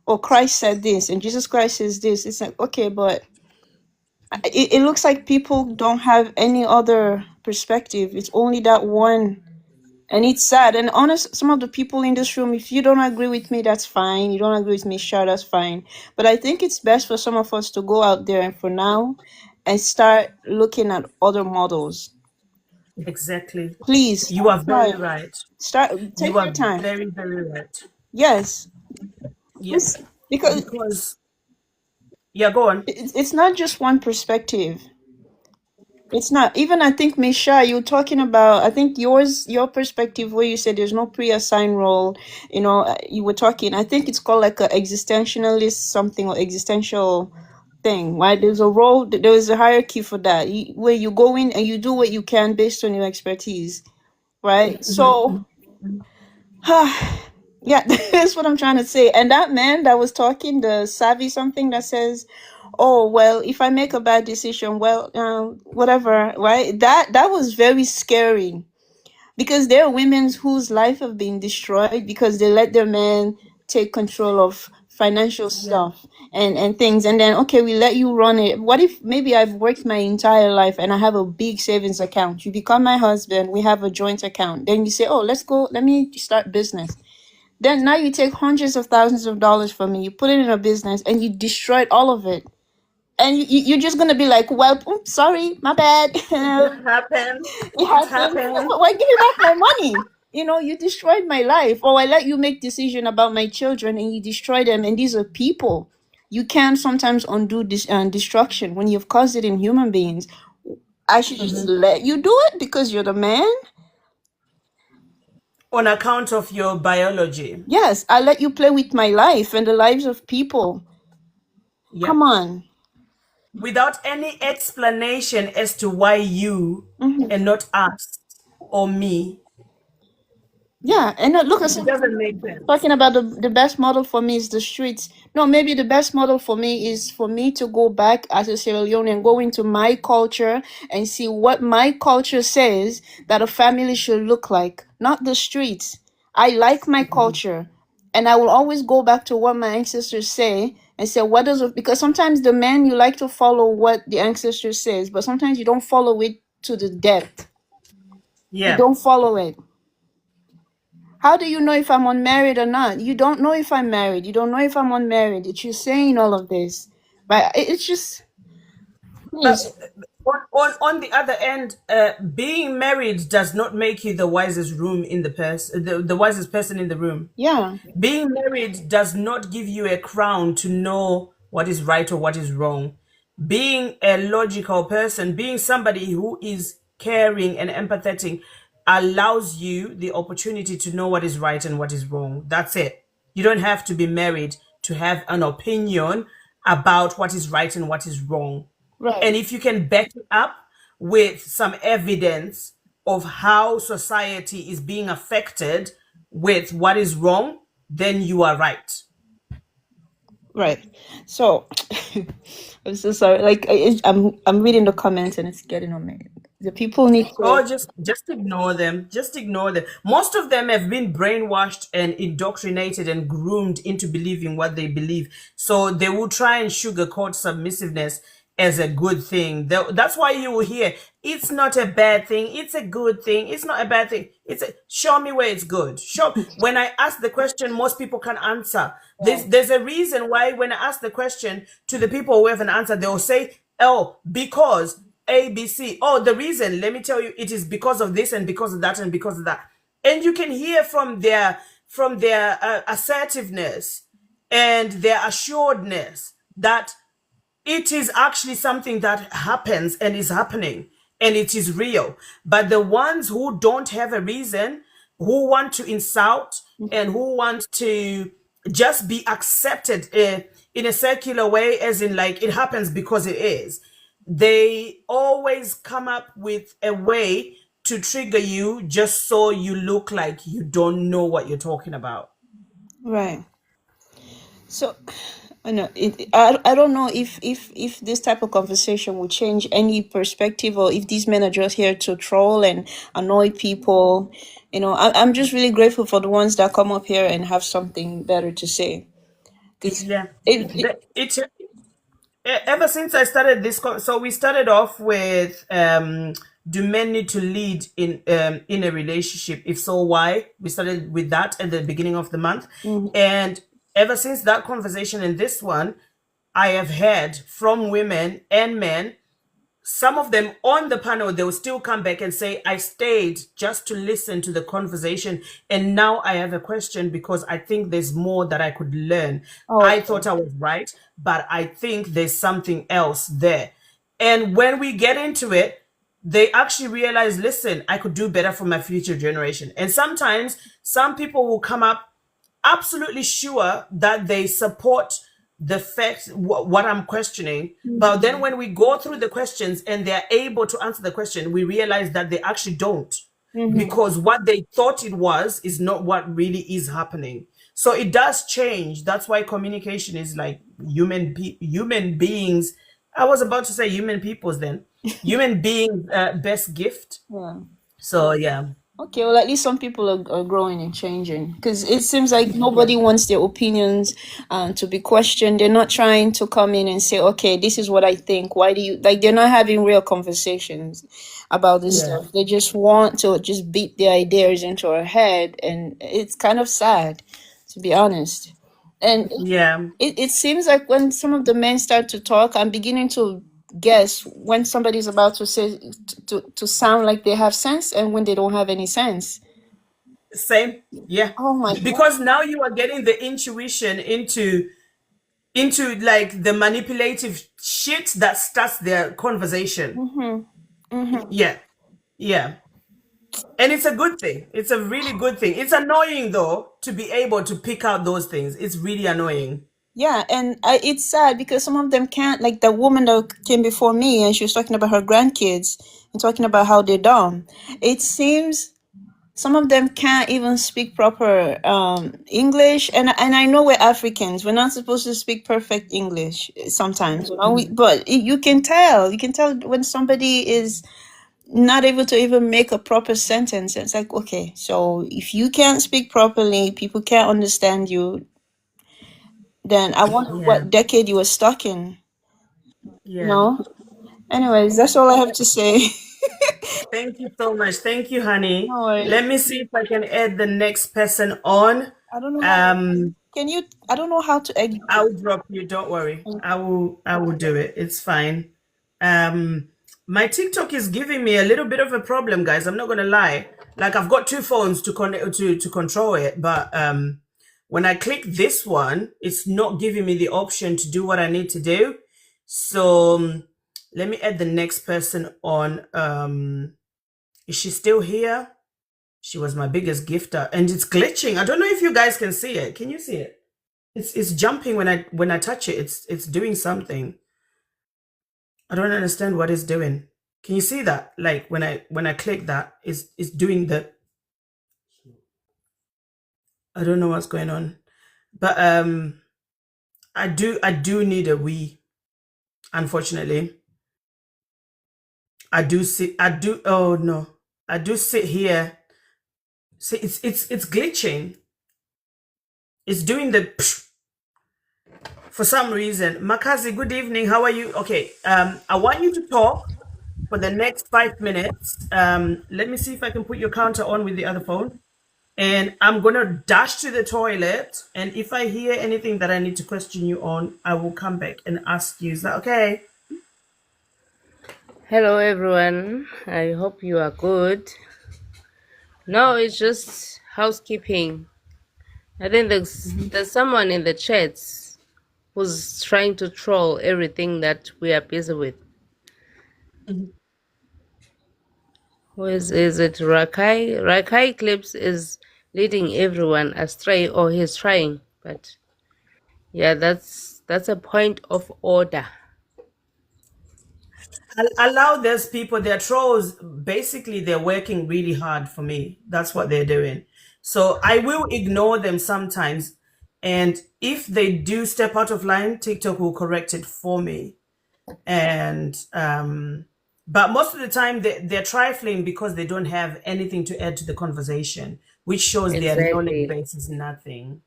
oh, Christ said this and Jesus Christ says this. It's like, okay, but it looks like people don't have any other perspective. It's only that one. And it's sad. And honest, some of the people in this room, if you don't agree with me, that's fine. You don't agree with me, sure, that's fine. But I think it's best for some of us to go out there and for now and start looking at other models. Exactly. Please You are try. very right. Take You your are time. very, very right. Yes. Yeah. Because yeah, go on. it's not just one perspective. It's not. Even I think, Misha, you were talking about, I think your perspective where you said there's no pre-assigned role, you were talking, I think it's called like a existentialist something or existential thing, right? There's a role, there's a hierarchy for that, where you go in and you do what you can based on your expertise, right? So, yeah, that's what I'm trying to say. And that man that was talking, the savvy something that says, oh well, if I make a bad decision, well, whatever, right? That was very scary, because there are women whose life have been destroyed because they let their man take control of financial stuff and things, and then, okay, we let you run it. What if maybe I've worked my entire life and I have a big savings account, you become my husband, we have a joint account, then you say, oh, let's go, let me start business. Then now you take hundreds of thousands of dollars from me, you put it in a business, and you destroyed all of it. And you're just gonna be like, well, oops, sorry, my bad. It happened. It happened. Why give me back my money? You destroyed my life. Or I let you make decision about my children and you destroy them. And these are people. You can sometimes undo this destruction when you've caused it in human beings. I should just let you do it because you're the man. On account of your biology. Yes, I let you play with my life and the lives of people. Yeah. Come on. Without any explanation as to why you and not us or me. Yeah, and look, I said, It doesn't make sense. talking about the best model for me is the streets. No, maybe the best model for me is for me to go back as a Sierra Leone and go into my culture and see what my culture says that a family should look like, not the streets. I like my culture, and I will always go back to what my ancestors say and say, what does it, because sometimes the man, you like to follow what the ancestors says, but sometimes you don't follow it to the depth. You don't follow it. How do you know if I'm unmarried or not? You don't know if I'm married. You don't know if I'm unmarried. It's you saying all of this. But it's just, please. On the other end, being married does not make you the wisest room in the wisest person in the room. Yeah. Being married does not give you a crown to know what is right or what is wrong. Being a logical person, being somebody who is caring and empathetic, allows you the opportunity to know what is right and what is wrong. That's it. You don't have to be married to have an opinion about what is right and what is wrong. Right. And if you can back it up with some evidence of how society is being affected with what is wrong, then you are right. Right. So, I'm so sorry. Like, I'm reading the comments and it's getting on me. The people need to. Oh, just ignore them. Just ignore them. Most of them have been brainwashed and indoctrinated and groomed into believing what they believe. So they will try and sugarcoat submissiveness as a good thing. That's why you will hear it's not a bad thing. It's a good thing. It's not a bad thing. Show me where it's good. When I ask the question, most people can answer. There's a reason why when I ask the question to the people who have an answer, they'll say, "Oh, because ABC. Oh, the reason, let me tell you, it is because of this and because of that and because of that." And you can hear from their assertiveness and their assuredness that it is actually something that happens and is happening and it is real. But the ones who don't have a reason, who want to insult and who want to just be accepted in a circular way, as in like it happens because it is, they always come up with a way to trigger you just so you look like you don't know what you're talking about. Right. So, I know I don't know if this type of conversation will change any perspective, or if these men are just here to troll and annoy people. I'm just really grateful for the ones that come up here and have something better to say. Yeah. Ever since I started this, so we started off with do men need to lead in a relationship? If so, why? We started with that at the beginning of the month. And ever since that conversation and this one, I have heard from women and men some of them on the panel, they will still come back and say, I stayed just to listen to the conversation. And now I have a question because I think there's more that I could learn. I thought I was right, but I think there's something else there. And when we get into it, they actually realize, listen, I could do better for my future generation. And sometimes some people will come up absolutely sure that they support the fact what I'm questioning, but then when we go through the questions and they're able to answer the question, we realize that they actually don't, because what they thought it was is not what really is happening. So it does change. That's why communication is like human beings. I was about to say human peoples then. Human beings' best gift. Yeah. So yeah. Okay, well, at least some people are growing and changing, because it seems like nobody wants their opinions to be questioned. They're not trying to come in and say, okay, this is what I think. Why do you, like, they're not having real conversations about this stuff. They just want to just beat their ideas into our head. And it's kind of sad, to be honest. And it seems like when some of the men start to talk, I'm beginning to guess when somebody's about to say to sound like they have sense and when they don't have any sense. Same. Yeah. Oh my God. Because now you are getting the intuition into like the manipulative shit that starts their conversation. Yeah. Yeah. And it's a good thing. It's a really good thing. It's annoying though to be able to pick out those things. It's really annoying. Yeah, and it's sad because some of them can't, like the woman that came before me, and she was talking about her grandkids and talking about how they're dumb. It seems some of them can't even speak proper English, and I know we're Africans. We're not supposed to speak perfect English sometimes, you know. But you can tell when somebody is not able to even make a proper sentence. It's like, okay, so if you can't speak properly, people can't understand you. Then I wonder what decade you were stuck in. Yeah. No. Anyways, that's all I have to say. Thank you so much. Thank you, honey. No worries. Let me see if I can add the next person on. I don't know how, can you, I don't know how to exit. I'll drop you, don't worry. I will do it. It's fine. My TikTok is giving me a little bit of a problem, guys. I'm not gonna lie. Like I've got two phones to connect to control it, but when I click this one, it's not giving me the option to do what I need to do. So let me add the next person on. Is she still here? She was my biggest gifter, and it's glitching. I don't know if you guys can see it. Can you see it? It's jumping when I touch it. It's doing something. I don't understand what it's doing. Can you see that? Like when I click that, it's doing the. I don't know what's going on, but I do need a Wii. Unfortunately, I do sit. Oh no, I do sit here. See, it's glitching. It's doing the. For some reason. Makazi, good evening. How are you? Okay. I want you to talk for the next 5 minutes. Let me see if I can put your counter on with the other phone. And I'm going to dash to the toilet. And if I hear anything that I need to question you on, I will come back and ask you. Is that okay? Hello, everyone. I hope you are good. No, it's just housekeeping. I think there's someone in the chats who's trying to troll everything that we are busy with. Who is it Rakai? Rakai Clips is leading everyone astray, or he's trying, but yeah, that's a point of order. Allow those people, they're trolls. Basically, they're working really hard for me. That's what they're doing. So I will ignore them sometimes. And if they do step out of line, TikTok will correct it for me. And but most of the time they're trifling because they don't have anything to add to the conversation, which shows their knowledge base is nothing.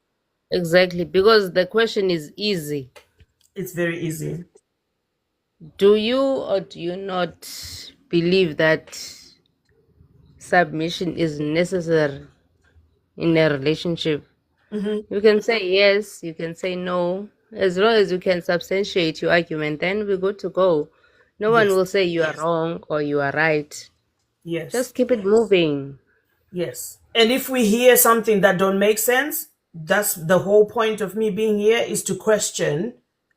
Exactly, because the question is easy. It's very easy. Do you or do you not believe that submission is necessary in a relationship? You can say yes, you can say no. As long as you can substantiate your argument, then we're good to go. No one Yes. will say you are wrong or you are right. Yes. Just keep it moving. Yes. And if we hear something that don't make sense, that's the whole point of me being here, is to question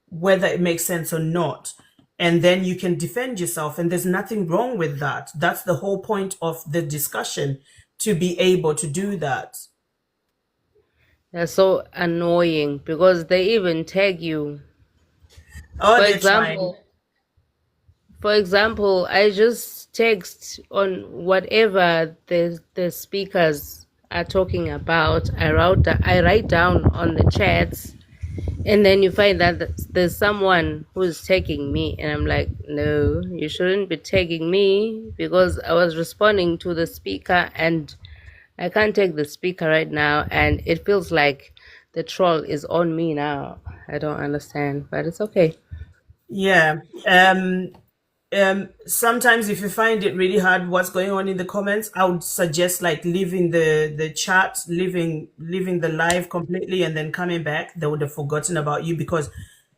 whether it makes sense or not. And then you can defend yourself, and there's nothing wrong with that. That's the whole point of the discussion, to be able to do that. They're so annoying because they even tag you. Oh, For they're trying. example, I just text on whatever the speakers are talking about. I write down on the chats, and then you find that there's someone who's tagging me, and I'm like, no, you shouldn't be tagging me because I was responding to the speaker, and I can't take the speaker right now, and it feels like the troll is on me now. I don't understand, but it's okay. Yeah. Sometimes if you find it really hard what's going on in the comments, I would suggest like leaving the chat, leaving the live completely, and then coming back. They would have forgotten about you, because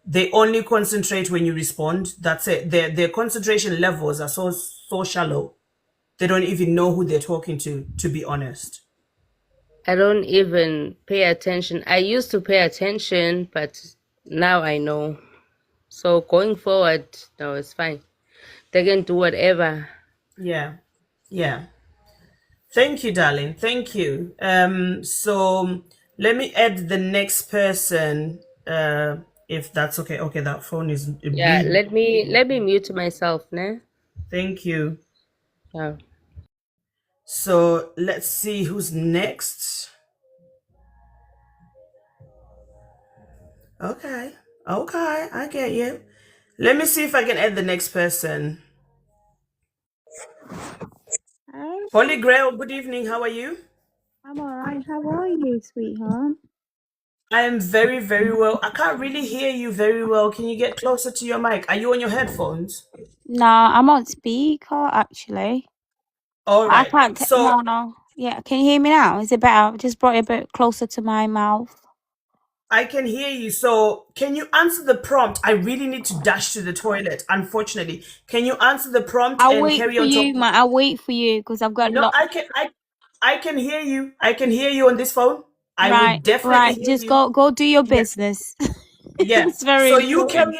they only concentrate when you respond. That's it. Their concentration levels are so shallow. They don't even know who they're talking to be honest. I don't even pay attention. I used to pay attention, but now I know. So going forward, no, it's fine. They can do whatever. Yeah. Yeah. Thank you, darling. Thank you. So let me add the next person, if that's okay. Okay, that phone is Yeah, really. let me mute myself, ne? Thank you. Yeah. So let's see who's next. Okay. Okay, I get you. Let me see if I can add the next person. Hey, Holy Grail, good evening. How are you? I'm alright. How are you, sweetheart? I am very, very well. I can't really hear you very well. Can you get closer to your mic? Are you on your headphones? Nah, I'm on speaker actually. All I right. can't. So No. Yeah, can you hear me now? Is it better? Just brought it a bit closer to my mouth. I can hear you. So can you answer the prompt? I really need to dash to the toilet, unfortunately. Can you answer the prompt I'll and wait carry for on you, talking? man. I'll wait for you because I've got No, lot. I can hear you. I can hear you on this phone. I will Right, definitely right. hear Just you. go do your Yeah. business. Yeah. It's very So you important.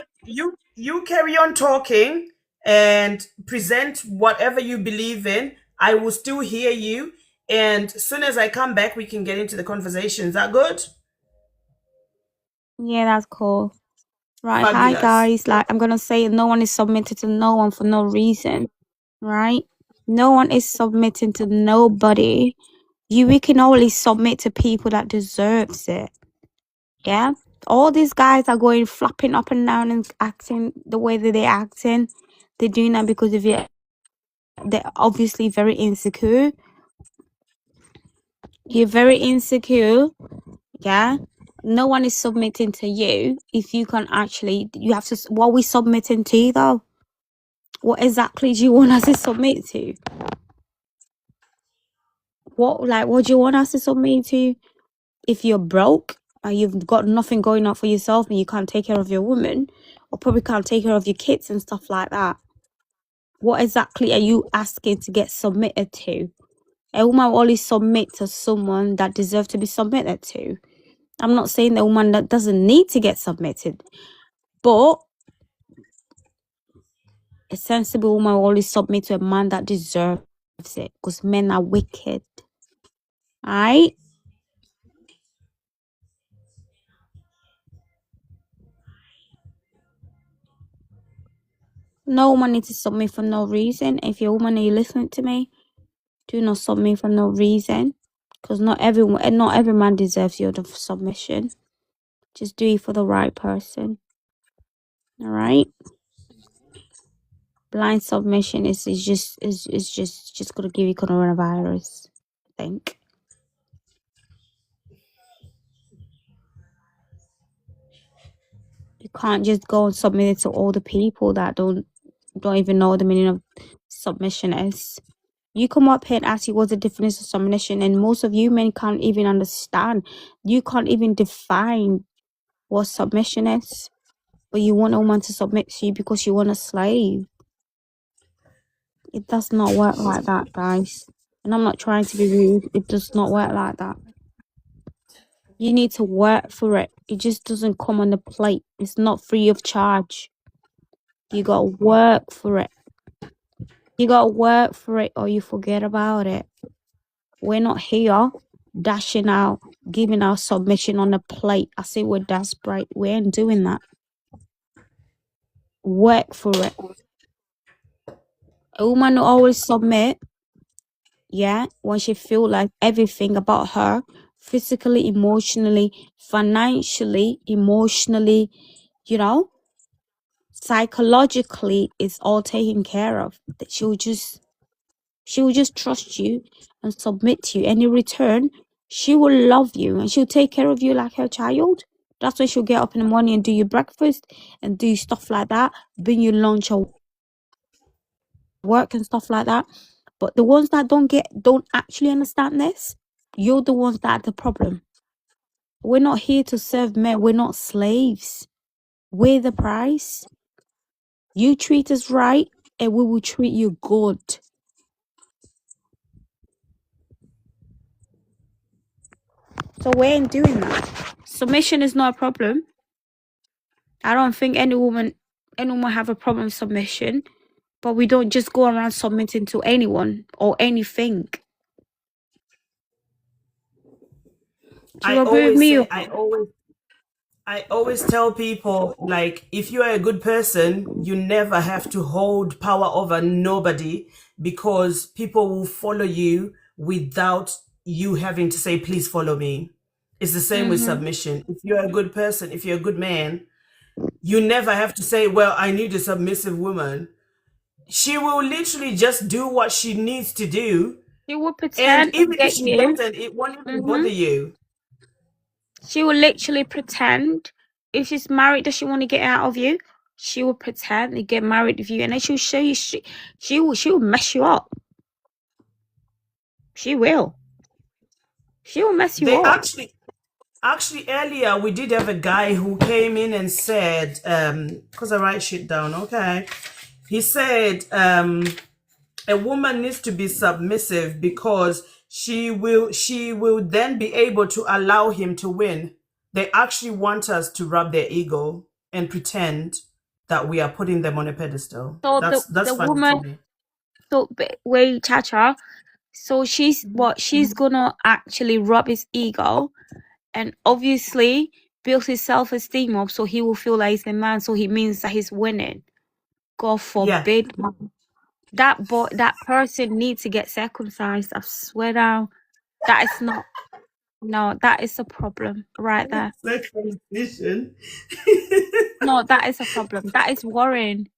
carry on talking and present whatever you believe in. I will still hear you. And as soon as I come back, we can get into the conversation. Is that good? Yeah, that's cool. Right. Hi, Fabulous. guys. Like, I'm gonna say no one is submitted to no one for no reason. Right? No one is submitting to nobody. We can only submit to people that deserves it. Yeah. All these guys are going flapping up and down and acting the way that they're acting. They're doing that because of it. They're obviously very insecure. You're very insecure. Yeah. No one is submitting to you if you can actually. You have to. What are we submitting to though? What exactly do you want us to submit to? What do you want us to submit to? If you're broke and you've got nothing going on for yourself and you can't take care of your woman, or probably can't take care of your kids and stuff like that, what exactly are you asking to get submitted to? A woman will only submit to someone that deserves to be submitted to. I'm not saying the woman that doesn't need to get submitted, but a sensible woman will only submit to a man that deserves it, because men are wicked. Alright? No woman needs to submit for no reason. If you're a woman and you're listening to me, do not submit for no reason, because not every man deserves your submission. Just do it for the right person. All right. Blind submission is just gonna give you coronavirus. I think. You can't just go and submit it to all the people that don't even know what the meaning of submission is. You come up here and ask you what's the definition of submission, and most of you men can't even understand. You can't even define what submission is. But you want a woman to submit to you because you want a slave. It does not work like that, guys. And I'm not trying to be rude. It does not work like that. You need to work for it. It just doesn't come on the plate. It's not free of charge. You gotta work for it. You gotta work for it or you forget about it. We're not here dashing out, giving our submission on a plate. I say we're desperate. We ain't doing that. Work for it. A woman will always submit, yeah, when she feel like everything about her, physically, emotionally, financially, emotionally, you know, psychologically, is all taken care of. That she will just trust you and submit to you. And in return, she will love you and she'll take care of you like her child. That's when she'll get up in the morning and do your breakfast and do stuff like that, bring you lunch or work and stuff like that. But the ones that don't actually understand this, you're the ones that are the problem. We're not here to serve men. We're not slaves. We're the price. You treat us right and we will treat you good. So we ain't doing that. Submission is not a problem. I don't think any woman have a problem with submission, but we don't just go around submitting to anyone or anything. Do you agree with me? I always tell people, like, if you are a good person, you never have to hold power over nobody, because people will follow you without you having to say, please follow me. It's the same with submission. If you're a good person, if you're a good man, you never have to say, well, I need a submissive woman. She will literally just do what she needs to do. She will And pretend even and if get she you. doesn't, it won't even bother you. She will literally pretend. If she's married, does she want to get out of you? She will pretend to get married with you, and then she'll show you. She will mess you up. She will. She will mess you They up. actually earlier we did have a guy who came in and said, because I write shit down, okay. He said a woman needs to be submissive because she will then be able to allow him to win. They actually want us to rub their ego and pretend that we are putting them on a pedestal. So That's the funny to woman. me. So wait, Chacha. So she's gonna actually rub his ego, and obviously build his self-esteem up, so he will feel like he's a man. So he means that he's winning. God forbid, man. That person needs to get circumcised. I swear down. That is not. No, that is a problem right there. Circumcision. No, that is a problem. That is worrying.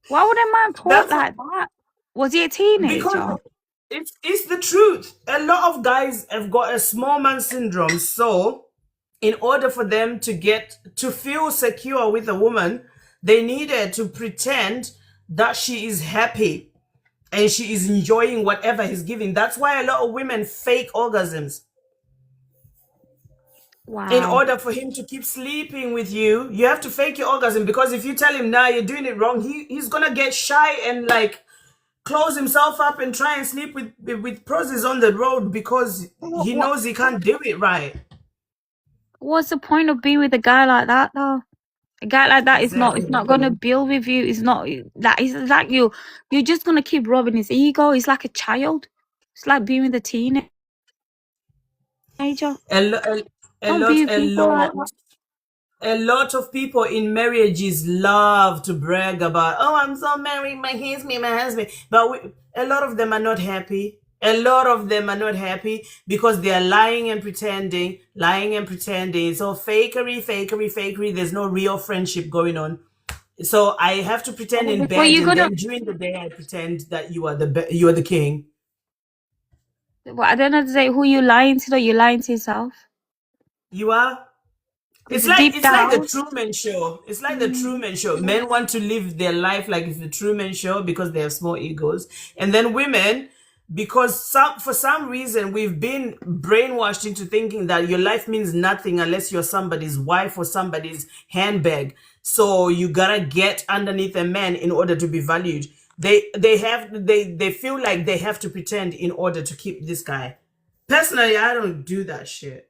Why would a man talk like that? Was he a teenager? Because it's the truth. A lot of guys have got a small man syndrome. So in order for them to feel secure with a woman, they needed to pretend that she is happy and she is enjoying whatever he's giving. That's why a lot of women fake orgasms. Wow. In order for him to keep sleeping with you, you have to fake your orgasm, because if you tell him, nah, you're doing it wrong, he's gonna get shy and like close himself up and try and sleep with pros on the road, because he knows he can't do it right. What's the point of being with a guy like that, though? A guy like that is not. It's not gonna build with you. It's not that. It's like you're just gonna keep rubbing his ego. He's like a child. It's like being with a teenager. A lot of people in marriages love to brag about, oh, I'm so married, my husband. But a lot of them are not happy. A lot of them are not happy because they are lying and pretending. It's all fakery. There's no real friendship going on. So I have to pretend in bed, and then during the day I pretend that you are the king. Well, I don't know to say who you lying to, though. You're lying to yourself. You are. It's like the Truman Show. It's like the Truman Show. Men want to live their life like it's the Truman Show because they have small egos, and then women, because for some reason we've been brainwashed into thinking that your life means nothing unless you're somebody's wife or somebody's handbag. So you gotta get underneath a man in order to be valued. they feel like they have to pretend in order to keep this guy. Personally, I don't do that shit.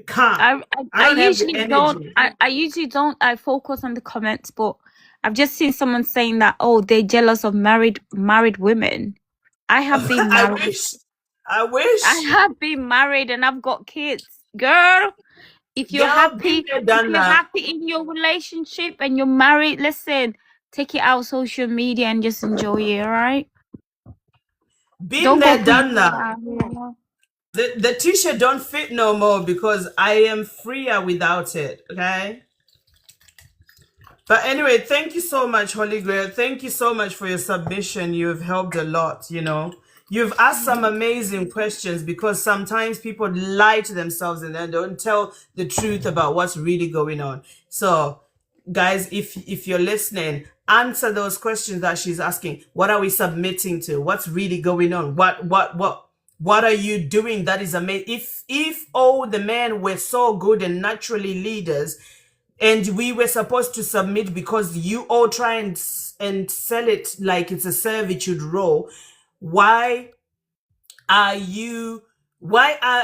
Can't. I don't have the energy. I usually don't focus on the comments, but I've just seen someone saying that, oh, they're jealous of married women. I have been married. I wish. I have been married and I've got kids. Girl, if you're happy in your relationship and you're married, listen, take it out social media and just enjoy it, all right? Been there, done that. The t-shirt don't fit no more because I am freer without it, okay? But anyway, thank you so much, Holy Grail. Thank you so much for your submission. You've helped a lot, you know. You've asked some amazing questions because sometimes people lie to themselves and they don't tell the truth about what's really going on. So, guys, if you're listening, answer those questions that she's asking. What are we submitting to? What's really going on? What are you doing that is amazing? If all the men were so good and naturally leaders, and we were supposed to submit because you all try and sell it like it's a servitude role, why are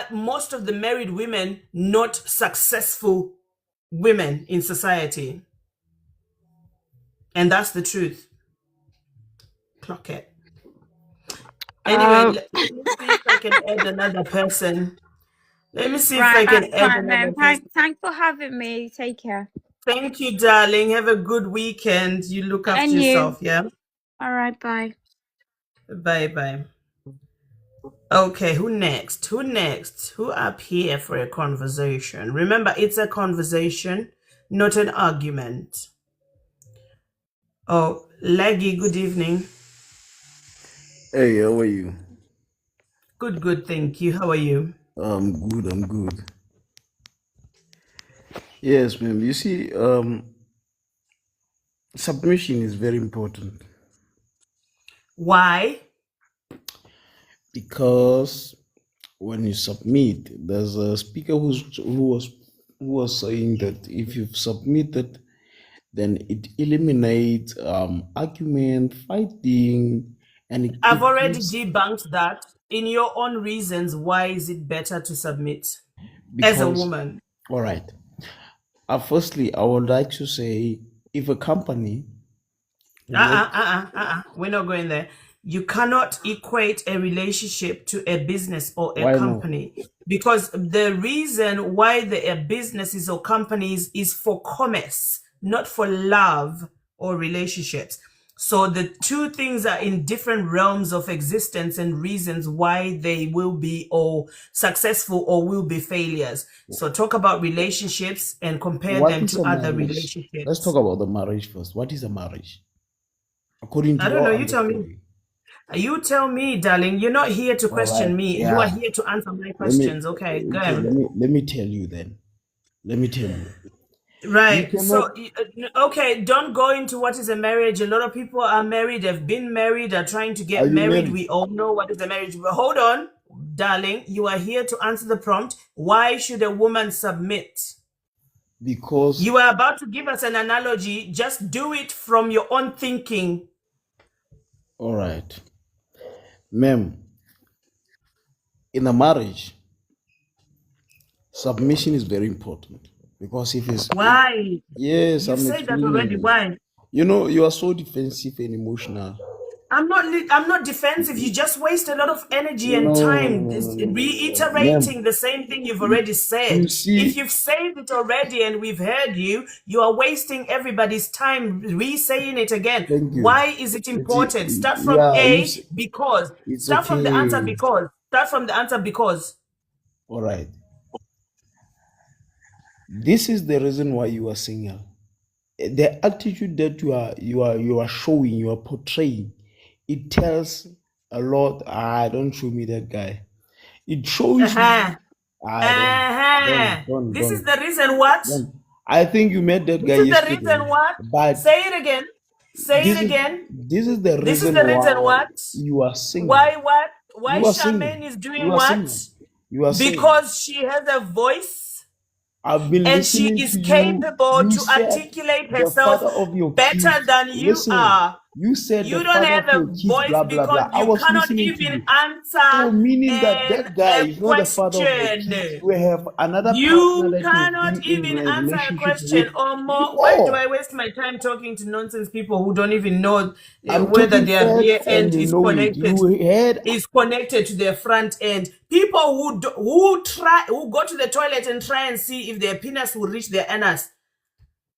most of the married women not successful women in society? And that's the truth. Clock it. Anyway, let me see if I can add another person. Let me see if I can add another person. Thanks for having me. Take care. Thank you, darling. Have a good weekend. You look after yourself, yeah? All right, bye. Bye-bye. Okay, who next? Who up here for a conversation? Remember, it's a conversation, not an argument. Oh, Leggy, good evening. Hey, how are you? Good, thank you. How are you? I'm good. Yes, ma'am. You see, submission is very important. Why? Because when you submit, there's a speaker who was saying that if you've submitted, then it eliminates argument, fighting, and I've already debunked that. In your own reasons, why is it better to submit as a woman? All right. Firstly, I would like to say, if a company... We're not going there. You cannot equate a relationship to a business or a company. Because the reason why they are businesses or companies is for commerce, not for love or relationships. So the two things are in different realms of existence and reasons why they will be or successful or will be failures. So talk about relationships and compare them to other relationships. Let's talk about the marriage first. What is a marriage? According to I don't know. You tell me. You tell me, darling. You're not here to question me. Yeah. You are here to answer my questions. Okay, go ahead. Let me tell you then. Let me tell you. Right. So, okay, don't go into what is a marriage. A lot of people are married, have been married, are trying to get married. We all know what is a marriage. But hold on, darling. You are here to answer the prompt. Why should a woman submit? Because you are about to give us an analogy. Just do it from your own thinking. All right. Ma'am, in a marriage, submission is very important. Because if it's... Why? Yes, you said that already. Why? You know, you are so defensive and emotional. I'm not defensive. You just waste a lot of energy and time reiterating the same thing you've already said. If you've said it already and we've heard you, you are wasting everybody's time re-saying it again. Why is it important? Start from because. Start from the answer because. Start from the answer because. All right. This is the reason why you are single. The attitude that you are showing, you are portraying, it tells a lot. Don't show me that guy. It shows This is the reason what? I think you met that guy yesterday. This is the reason what? But say it again. Say it again. This is the reason what? You are single. Why what? Why Charmaine is doing what? You are because she has a voice. I've been and she is capable to articulate herself better than you are. You said You the don't father of have a your kids, voice blah blah because blah. I you was cannot listening to even you. answer So meaning that that guy a is not the father of your kids. question. You have another partner You that you've been cannot in even a answer a relationship question with or more. Why do I before. waste my time talking to nonsense people who don't even know I'm whether talking their rear facts and end you is know it. You had connected to their front end? People who go to the toilet and try and see if their penis will reach their anus.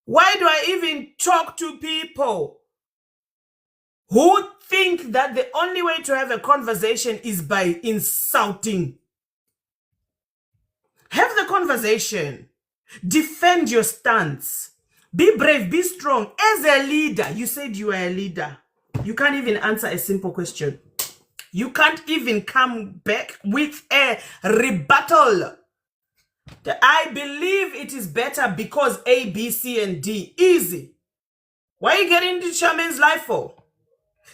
Why do I even talk to people who think that the only way to have a conversation is by insulting? Have the conversation. Defend your stance. Be brave, be strong. As a leader, you said you are a leader. You can't even answer a simple question. You can't even come back with a rebuttal. I believe it is better because A, B, C, and D. Easy. Why are you getting into Charmaine's life for?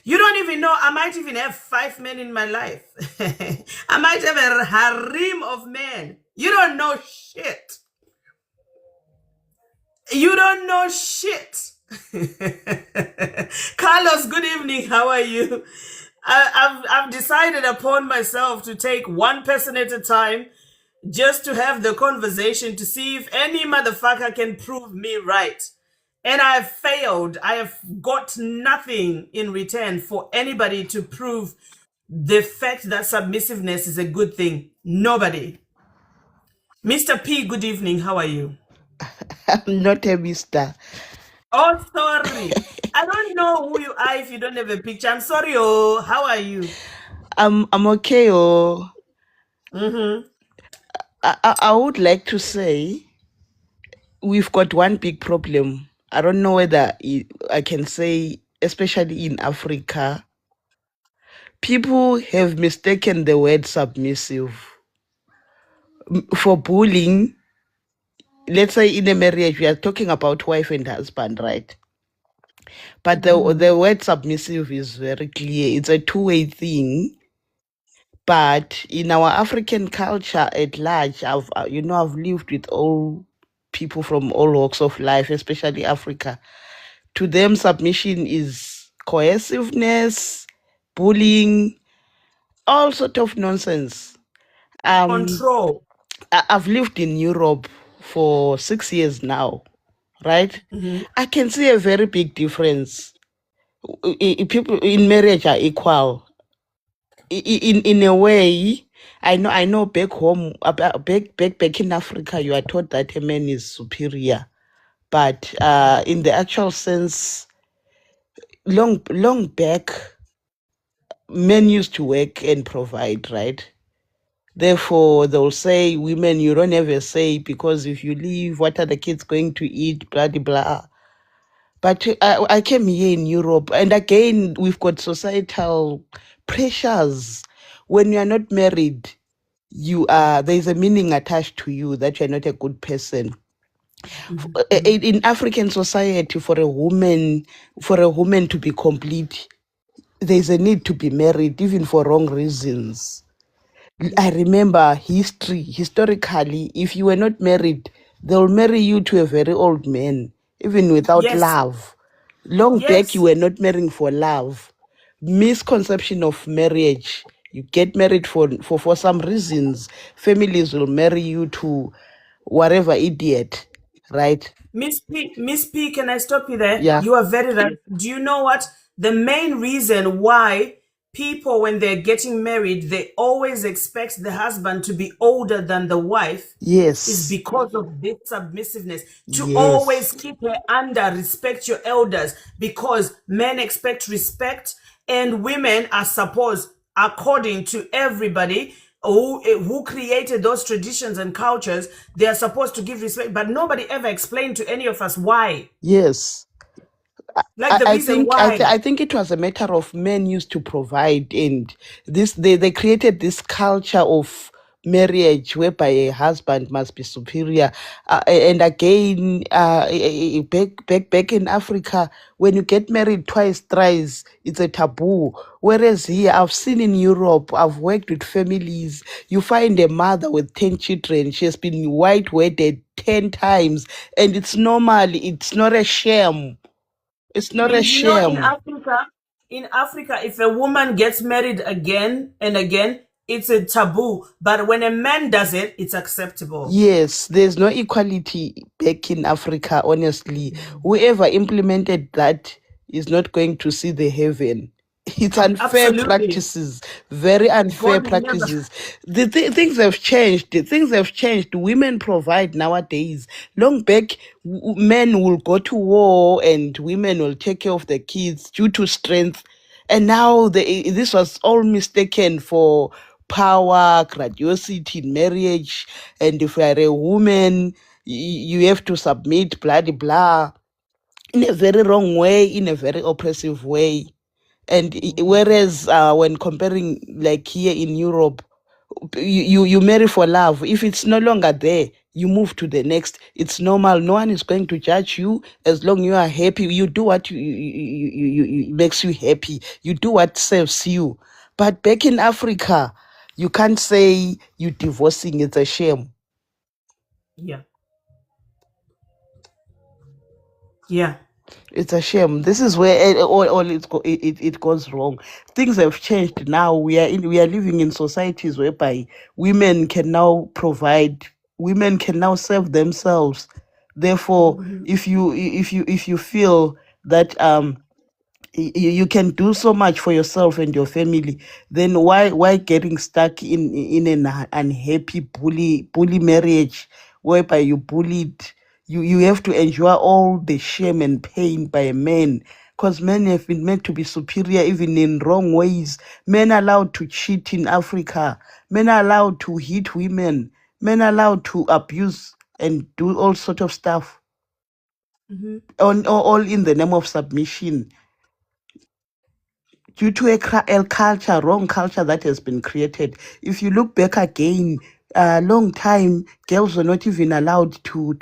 You don't even know. I might even have 5 men in my life. I might have a harem of men. You don't know shit. You don't know shit. Carlos, good evening. How are you? I've decided upon myself to take one person at a time just to have the conversation to see if any motherfucker can prove me right. And I have failed. I have got nothing in return for anybody to prove the fact that submissiveness is a good thing. Nobody. Mr. P, good evening. How are you? I'm not a mister. Oh, sorry. I don't know who you are if you don't have a picture. I'm sorry. Oh, how are you? I'm okay. Oh, Mm-hmm. I would like to say we've got one big problem. I don't know whether I can say, especially in Africa, people have mistaken the word submissive for bullying. Let's say in a marriage, we are talking about wife and husband, right? But the word submissive is very clear. It's a two-way thing. But in our African culture at large, I've lived with all people from all walks of life, especially Africa. To them, submission is coerciveness, bullying, all sort of nonsense. Control. I've lived in Europe for 6 years now, right? Mm-hmm. I can see a very big difference. People in marriage are equal. In a way, I know back home, back in Africa, you are taught that a man is superior, but in the actual sense, long back, men used to work and provide, right? Therefore, they'll say, women, you don't have a say because if you leave, what are the kids going to eat? Blah blah blah. But I came here in Europe, and again, we've got societal pressures. When you are not married, there's a meaning attached to you that you're not a good person. In African society, for a woman to be complete, there's a need to be married, even for wrong reasons. I remember historically, if you were not married, they'll marry you to a very old man, even without love. Long back, you were not marrying for love. Misconception of marriage. You get married for some reasons. Families will marry you to whatever idiot, right? Miss P, can I stop you there? Yeah. You are very right. Do you know what? The main reason why people, when they're getting married, they always expect the husband to be older than the wife Yes. is because of this submissiveness. To Yes. always keep her under, respect your elders, because men expect respect and women are supposed, according to everybody, who created those traditions and cultures, they are supposed to give respect, but nobody ever explained to any of us why. Yes. Like the reason why. I think it was a matter of men used to provide, and they created this culture of marriage whereby a husband must be superior. And again, back in Africa, when you get married twice, thrice, it's a taboo. Whereas here, I've seen in Europe, I've worked with families. You find a mother with 10 children. She has been white wedded 10 times, and it's normal. It's not a shame. It's not a In shame. Africa, if a woman gets married again and again, it's a taboo. But when a man does it, it's acceptable. Yes, there's no equality back in Africa, honestly. Whoever implemented that is not going to see the heaven. It's unfair Absolutely. practices, very unfair God will never. practices. Things have changed. Things have changed. Women provide nowadays. Long back, men will go to war and women will take care of the kids due to strength. And now this was all mistaken for power, grandiosity in marriage. And if you are a woman, you have to submit, blah, blah, blah, in a very wrong way, in a very oppressive way. And whereas when comparing like here in Europe, you marry for love. If it's no longer there, you move to the next. It's normal. No one is going to judge you as long you are happy. You do what makes you happy. You do what serves you. But back in Africa, you can't say you divorcing. It's a shame. Yeah. Yeah. It's a shame. This is where all it goes wrong. Things have changed now. We are living in societies whereby women can now provide. Women can now serve themselves. Therefore, if you feel that you can do so much for yourself and your family, then why getting stuck in an unhappy bully marriage whereby you bullied, you have to endure all the shame and pain by a man, because men have been meant to be superior even in wrong ways. Men are allowed to cheat in Africa. Men are allowed to hit women. Men are allowed to abuse and do all sort of stuff, all in the name of submission, due to a culture, wrong culture that has been created. If you look back again, a long time, girls were not even allowed to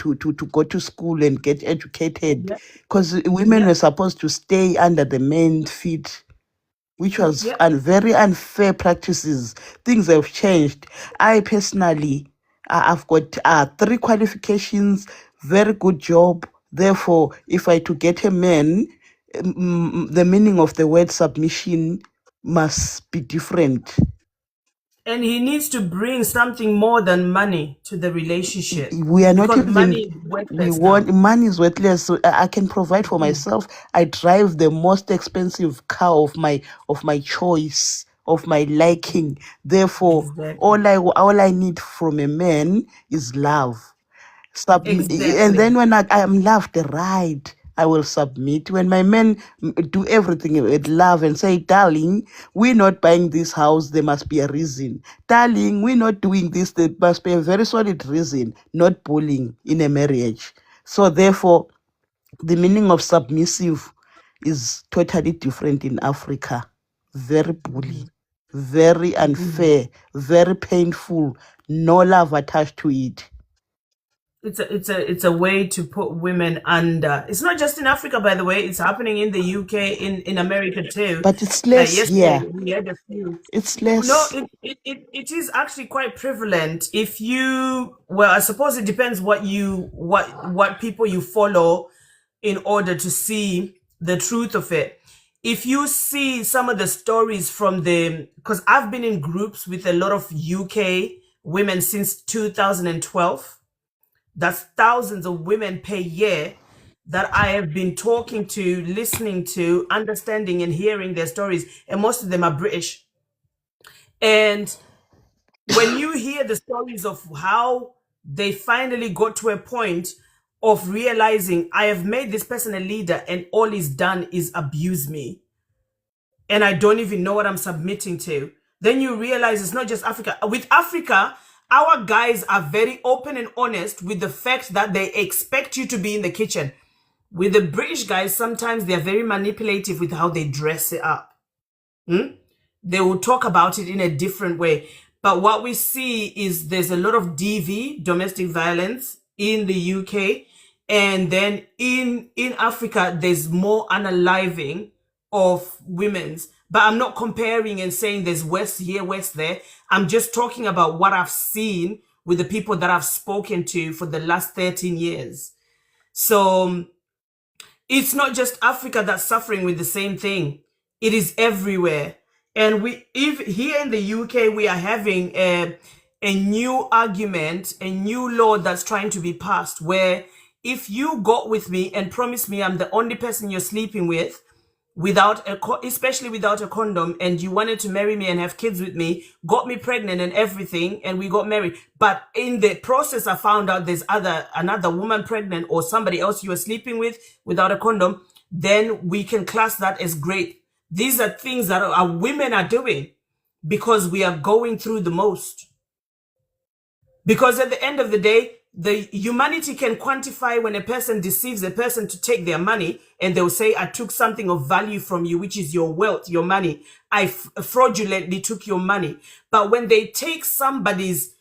go to school and get educated, because women were supposed to stay under the men's feet, which was very unfair practices. Things have changed. I personally, I've got 3 qualifications, very good job. Therefore, if I to get a man, the meaning of the word submission must be different. And he needs to bring something more than money to the relationship. We are not Because even, money is worthless now. money is worthless. So I can provide for myself. I drive the most expensive car of my choice, of my liking. Therefore, all I need from a man is love. And then when I am loved right, I will submit. When my men do everything with love and say, darling, we're not buying this house, there must be a reason. Darling, we're not doing this, there must be a very solid reason, not bullying in a marriage. So therefore, the meaning of submissive is totally different in Africa. Very bully, very unfair, very painful, no love attached to it. It's a way to put women under. It's not just in Africa, by the way. It's happening in the UK, in America too. But it's less yesterday here. we had a few. It's No, less. it is actually quite prevalent. If you, well, I suppose it depends what people you follow in order to see the truth of it. If you see some of the stories from because I've been in groups with a lot of UK women since 2012. That's thousands of women per year that I have been talking to, listening to, understanding and hearing their stories. And most of them are British. And when you hear the stories of how they finally got to a point of realizing I have made this person a leader and all he's done is abuse me, and I don't even know what I'm submitting to, then you realize it's not just Africa. With Africa, our guys are very open and honest with the fact that they expect you to be in the kitchen. With the British guys, sometimes they're very manipulative with how they dress it up. They will talk about it in a different way. But what we see is there's a lot of DV, domestic violence, in the UK. And then in Africa, there's more unaliving of women's. But I'm not comparing and saying there's West here, West there. I'm just talking about what I've seen with the people that I've spoken to for the last 13 years. So it's not just Africa that's suffering with the same thing. It is everywhere. And if here in the UK, we are having a new argument, a new law that's trying to be passed, where if you got with me and promise me I'm the only person you're sleeping with, especially without a condom, and you wanted to marry me and have kids with me, got me pregnant and everything, and we got married, but in the process I found out there's another woman pregnant or somebody else you were sleeping with without a condom, then we can class that as rape. These are things that our women are doing because we are going through the most. Because at the end of the day, the humanity can quantify when a person deceives a person to take their money, and they'll say, I took something of value from you, which is your wealth, your money. I fraudulently took your money. But when they take somebody's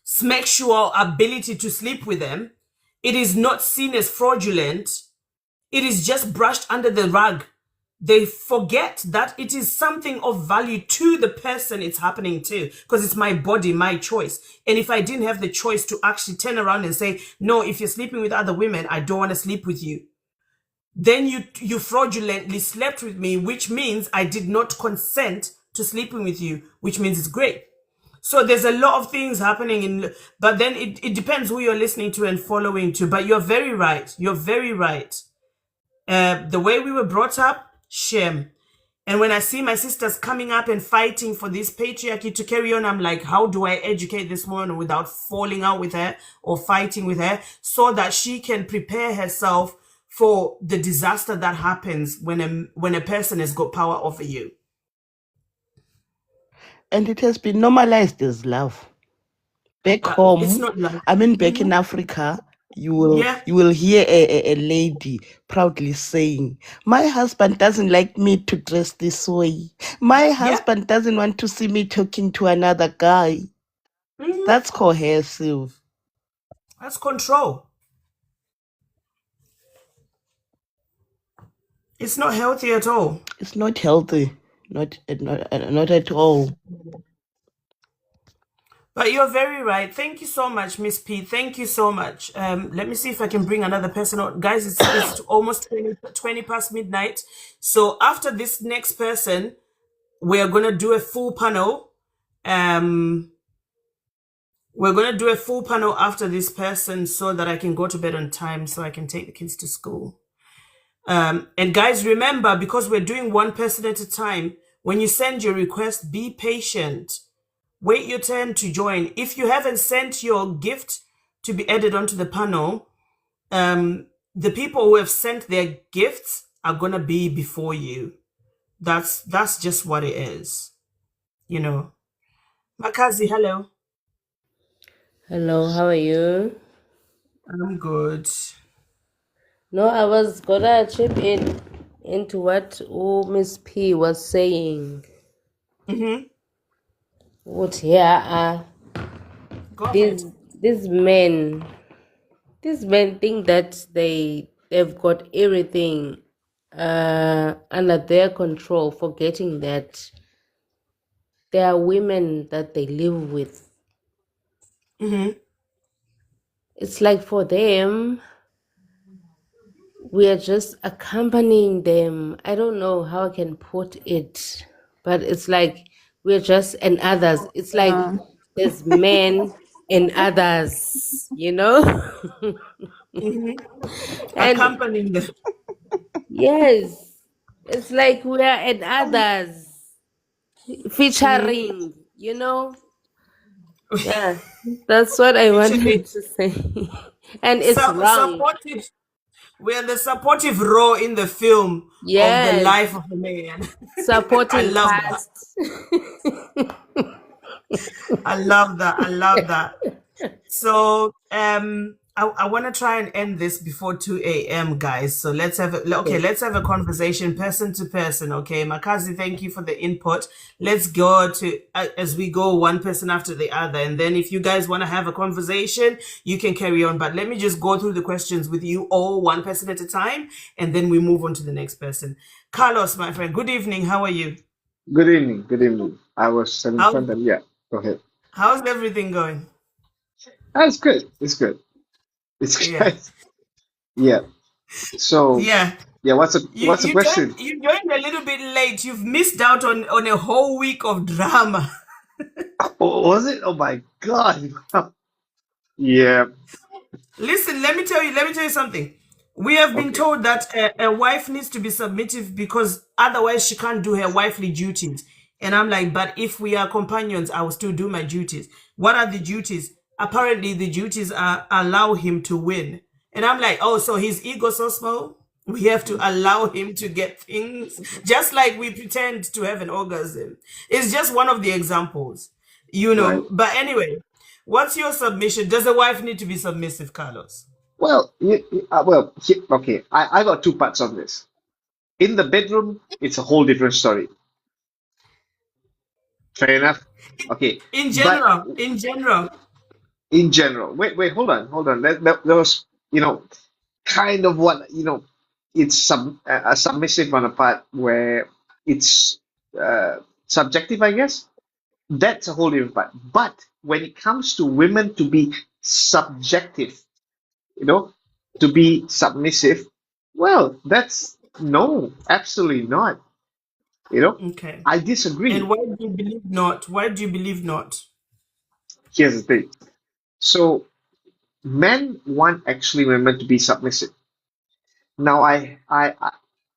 sexual ability to sleep with them, it is not seen as fraudulent. It is just brushed under the rug. They forget that it is something of value to the person it's happening to, because it's my body, my choice. And if I didn't have the choice to actually turn around and say, no, if you're sleeping with other women, I don't want to sleep with you, then you fraudulently slept with me, which means I did not consent to sleeping with you, which means it's great. So there's a lot of things happening but then it depends who you're listening to and following to. But you're very right. You're very right. The way we were brought up, shame. And when I see my sisters coming up and fighting for this patriarchy to carry on, I'm like, how do I educate this woman without falling out with her or fighting with her, so that she can prepare herself for the disaster that happens when a person has got power over you? And it has been normalized as love. Back home, it's not like, back in Africa, you will hear a lady proudly saying, my husband doesn't like me to dress this way. My husband doesn't want to see me talking to another guy. That's cohesive. That's control. It's not healthy at all. It's not healthy. Not at all. But you're very right. Thank you so much, Miss P. Thank you so much. Let me see if I can bring another person on. Guys, it's almost 20 past midnight. So after this next person, we're going to do a full panel. We're going to do a full panel after this person so that I can go to bed on time so I can take the kids to school. And guys, remember, because we're doing one person at a time, when you send your request, be patient. Wait your turn to join. If you haven't sent your gift to be added onto the panel, the people who have sent their gifts are going to be before you. That's just what it is. You know. Makazi, hello. Hello, how are you? I'm good. No, I was gonna chip into what Miss P was saying. What these men think that they've got everything under their control, forgetting that there are women that they live with. It's like for them, we are just accompanying them. I don't know how I can put it, but it's like we're just and others. It's like there's men and others, and accompanying them. Yes, it's like we are and others featuring, Yeah, that's what I wanted to say. And it's wrong. Supportive. We're the supportive role in the film of the life of a man. Supporting I love cast. that. I love that. So I want to try and end this before 2 a.m. guys. So let's have a conversation person to person. Okay, Makazi, thank you for the input. Let's go to as we go one person after the other, and then if you guys want to have a conversation, you can carry on. But let me just go through the questions with you all one person at a time, and then we move on to the next person. Carlos, my friend, good evening. How are you? Good evening. Good evening. I was in front of go ahead. How's everything going? That's good. It's good. It's good. Yeah. So Yeah. yeah, what's the question? You joined a little bit late. You've missed out on a whole week of drama. Oh, was it? Oh my God. Yeah. Listen, let me tell you something. We have been Okay. told that a wife needs to be submissive because otherwise she can't do her wifely duties. And I'm like, but if we are companions, I will still do my duties. What are the duties? Apparently, the duties are allow him to win. And I'm like, oh, so his ego so small? We have to allow him to get things, just like we pretend to have an orgasm. It's just one of the examples, Right. But anyway, what's your submission? Does the wife need to be submissive, Carlos? Well, okay. I got two parts on this. In the bedroom, it's a whole different story. Fair enough. Okay. In But general, in general. in general, wait, hold on. That was, kind of what, it's a submissive on a part where it's subjective, I guess. That's a whole different part. But when it comes to women to be subjective, to be submissive, well, that's no, absolutely not. Okay. I And disagree. why do you believe not? Why do you believe not? Here's the thing. So men want actually women to be submissive. Now, I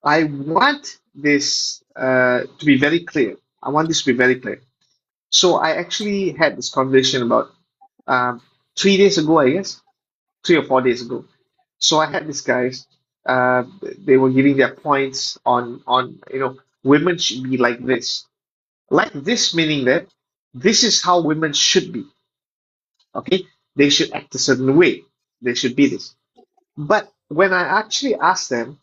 want this to be very clear. I want this to be very clear. So I actually had this conversation about 3 days ago, I guess, 3 or 4 days ago. So I had these guys. They were giving their points on women should be like this meaning that this is how women should be. Okay, they should act a certain way. They should be this. But when I actually asked them,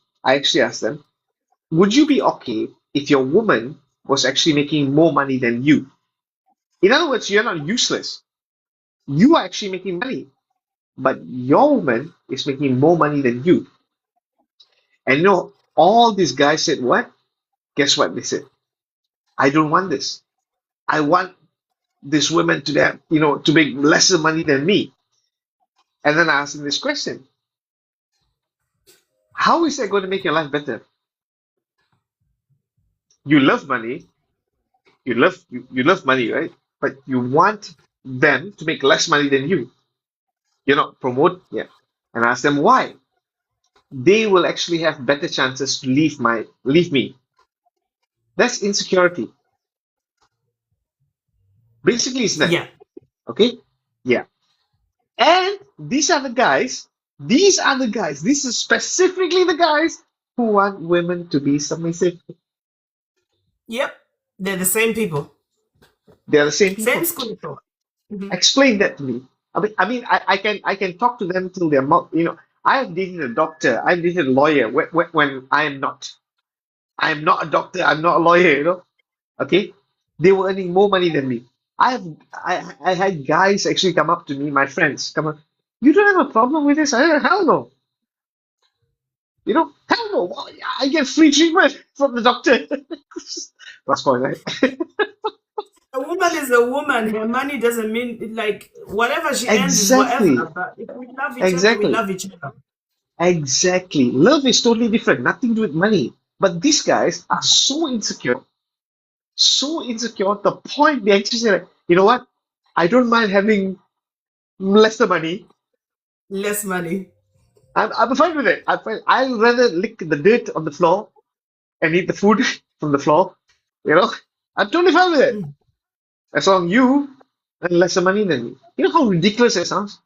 would you be okay if your woman was actually making more money than you? In other words, you're not useless. You are actually making money, but your woman is making more money than you. And all these guys said what? Guess what they said? I don't want this. I want this woman to have, to make lesser money than me. And then I asked them this question: how is that going to make your life better? You love money, you love money, right? But you want them to make less money than you. You're not promote, yeah. And I ask them why. They will actually have better chances to leave me. That's insecurity. Basically, it's that. Yeah. Okay? Yeah. And these are the guys, this is specifically the guys who want women to be submissive. Yep. They're the same people. They're the same people. Same school of thought. Explain that to me. I can talk to them till their mouth. I have dated a doctor. I've dated a lawyer when I am not. I am not a doctor. I'm not a lawyer. Okay, they were earning more money than me. I had guys actually come up to me, my friends, come up. You don't have a problem with this? Hell no. Hell no. Well, I get free treatment from the doctor. That's fine, right? A woman is a woman. Her money doesn't mean like whatever she earns is Exactly. whatever. But if we love each other, we Exactly. love each other. Exactly. Love is totally different. Nothing to do with money. But these guys are so insecure. So insecure at the point they actually say, like, you know what? I don't mind having lesser money. Less money. I'm fine with it. I'd rather lick the dirt on the floor and eat the food from the floor. I'm totally fine with it. As long as you earn lesser money than me. You know how ridiculous it sounds?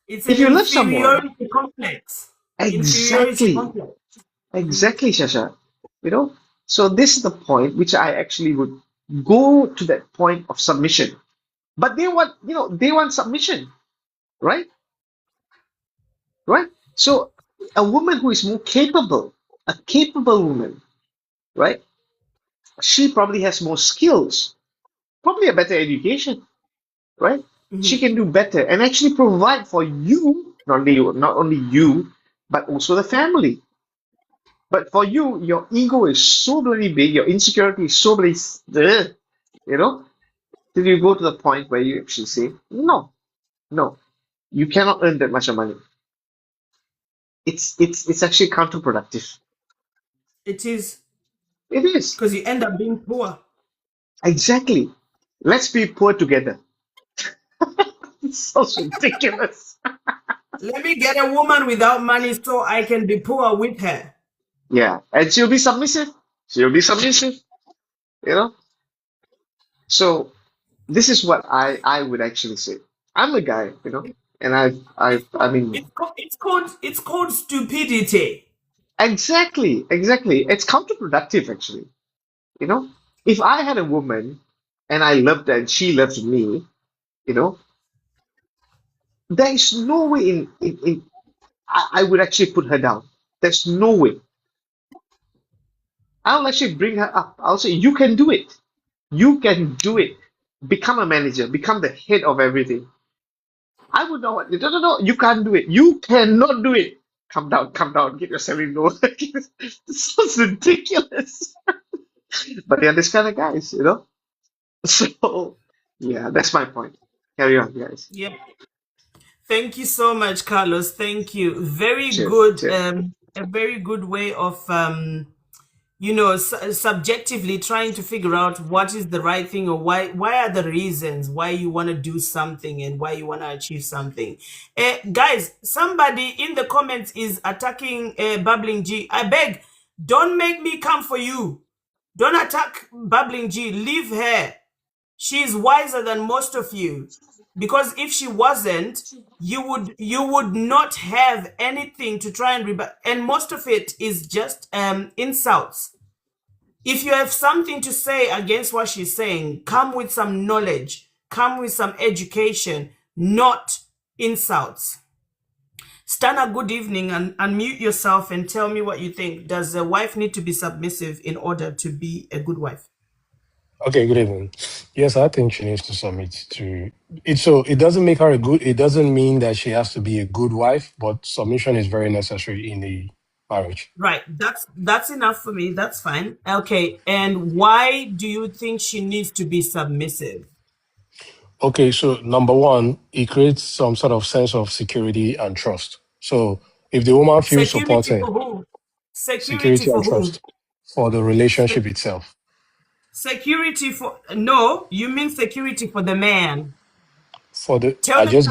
It's If an you love someone, inferiority complex. Inferiority exactly, complex. exactly, Shasha. So this is the point which I actually would go to that point of submission. But they want submission, right? Right? So a woman who is more capable, a capable woman, right? She probably has more skills, probably a better education, right? She can do better and actually provide for you, not only you, but also the family. But for you, your ego is so bloody big, your insecurity is so bloody, till you go to the point where you actually say, no, you cannot earn that much of money. it's actually counterproductive. It is. It is. Because you end up being poor. Exactly. Let's be poor together. It's so ridiculous. Let me get a woman without money so I can be poor with her. Yeah, and she'll be submissive. She'll be submissive. You know. So this is what I would actually say. I'm a guy, and I mean, It's called stupidity. exactly. It's counterproductive, actually. You know, if I had a woman and I loved her and she loved me, you know, there is no way in I would actually put her down. There's no way. I'll actually bring her up. I'll say, you can do it. You can do it. Become a manager. Become the head of everything. I would know what. No, you can't do it. You cannot do it. Come down. Get yourself in low. This is ridiculous. But they're this kind of guys, So, yeah, that's my point. Carry on, guys. Yeah. Thank you so much, Carlos. Thank you. Very Cheers. good. Cheers. A very good way of subjectively trying to figure out what is the right thing, or why are the reasons why you want to do something and why you want to achieve something. Guys, somebody in the comments is attacking Bubbling G. I beg, don't make me come for you. Don't attack Bubbling G. Leave her. She's wiser than most of you, because if she wasn't, you would not have anything to try and rebut, and most of it is just insults. If you have something to say against what she's saying, come with some knowledge, come with some education, not insults. Stana, good evening, and unmute yourself and tell me what you think. Does a wife need to be submissive in order to be a good wife? Okay, good evening. Yes, I think she needs to submit to it. So it doesn't make her it doesn't mean that she has to be a good wife, but submission is very necessary in a marriage. Right. That's enough for me. That's fine. Okay. And why do you think she needs to be submissive? Okay, so number one, it creates some sort of sense of security and trust. So if the woman feels Security supported, for who? Security security for and who? trust for the relationship itself. Security for, no, you mean security for the man. For the Tell the truth.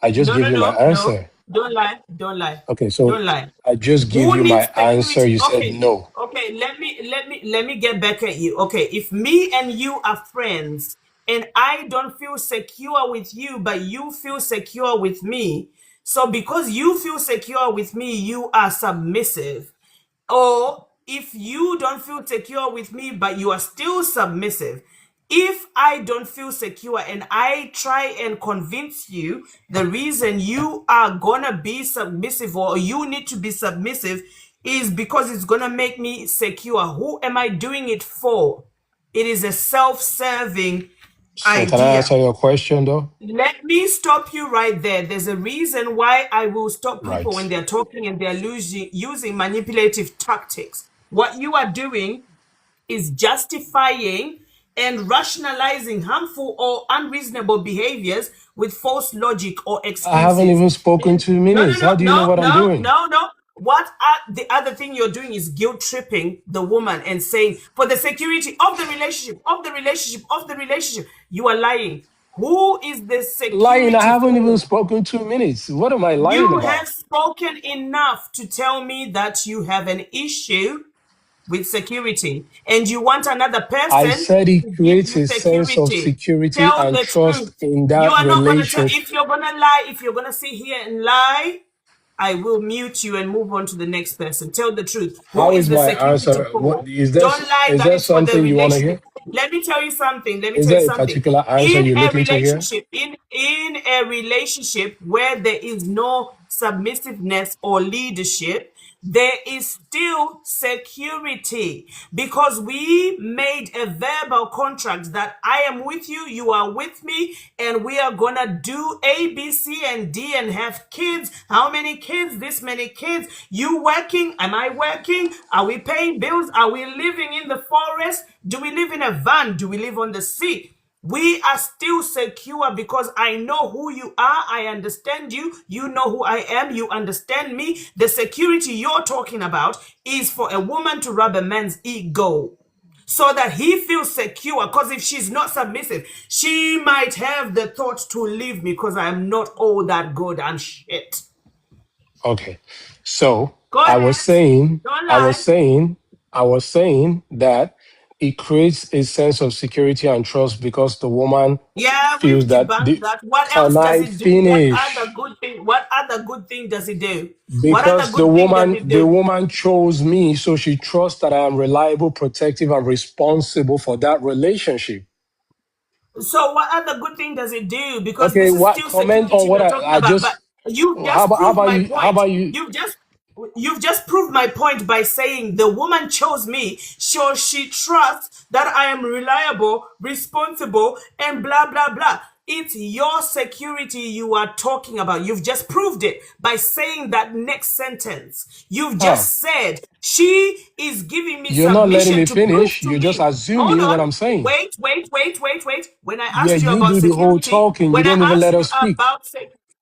I just No, gave no, you my no, no. answer. Don't lie. Don't lie. Okay, so Don't lie. I just gave Who you my needs answer. security? You said Okay. no. Okay, let me get back at you. Okay, if me and you are friends and I don't feel secure with you, but you feel secure with me, so because you feel secure with me, you are submissive. Or if you don't feel secure with me, but you are still submissive. If I don't feel secure and I try and convince you the reason you are gonna be submissive or you need to be submissive is because it's gonna make me secure. Who am I doing it for? It is a self-serving So can I idea. answer your question though? Let me stop you right there. There's a reason why I will stop people Right. when they're talking and they're using manipulative tactics. What you are doing is justifying and rationalizing harmful or unreasonable behaviors with false logic or I haven't excuses. even spoken And 2 minutes. How do you know what I'm doing? no. The other thing you're doing is guilt tripping the woman and saying, for the security of the relationship, you are lying. Who is the Lying, I security haven't even for? spoken 2 minutes. What am I lying You have about? spoken enough to tell me that you have an issue with security and you want another I person said it to give creates you a sense of security. security Tell and the trust truth. in You that are not going to tell. relationship. If you're going to lie, if you're going to sit here and lie, I will mute you and move on to the next person. Tell the truth. Who How is is the my security answer? for? What is Don't lie, that there is for the something you want to hear? relationship. Let me tell you something. Is there a particular answer In you're a looking to hear? relationship, in a relationship where there is no submissiveness or leadership, there is still security, because we made a verbal contract that I am with you, you are with me, and we are gonna do A, B, C, and D and have kids. How many kids? This many kids. You working? Am I working? Are we paying bills? Are we living in the forest? Do we live in a van? Do we live on the sea? We are still secure because I know who you are. I understand you. You know who I am. You understand me. The security you're talking about is for a woman to rub a man's ego so that he feels secure. Because if she's not submissive, she might have the thought to leave me because I'm not all that good and shit. Okay. So Go I ahead. was saying, Don't I lie. was saying that it creates a sense of security and trust because the woman Yeah, we've feels that debunked that. What can else does I it do? What other finish? good thing? What other good thing does it do? What other Because good thing does it the do? woman chose me, so she trusts that I am reliable, protective, and responsible for that relationship. So what other good thing does it do? Because Okay, this is what still comment security on what we're talking I about. But just you've just how proved about my you how point. about you You've just proved my point by saying the woman chose me, so she trusts that I am reliable, responsible, and blah blah blah. It's your security you are talking about. You've just proved it by saying that next sentence. You've huh? just said she is giving me You're not letting submission me to prove finish. to You're just me. Hold assuming what on. I'm saying. Wait. When I Yeah, asked you you about do the whole security, talking. You when I don't even asked let you us speak. about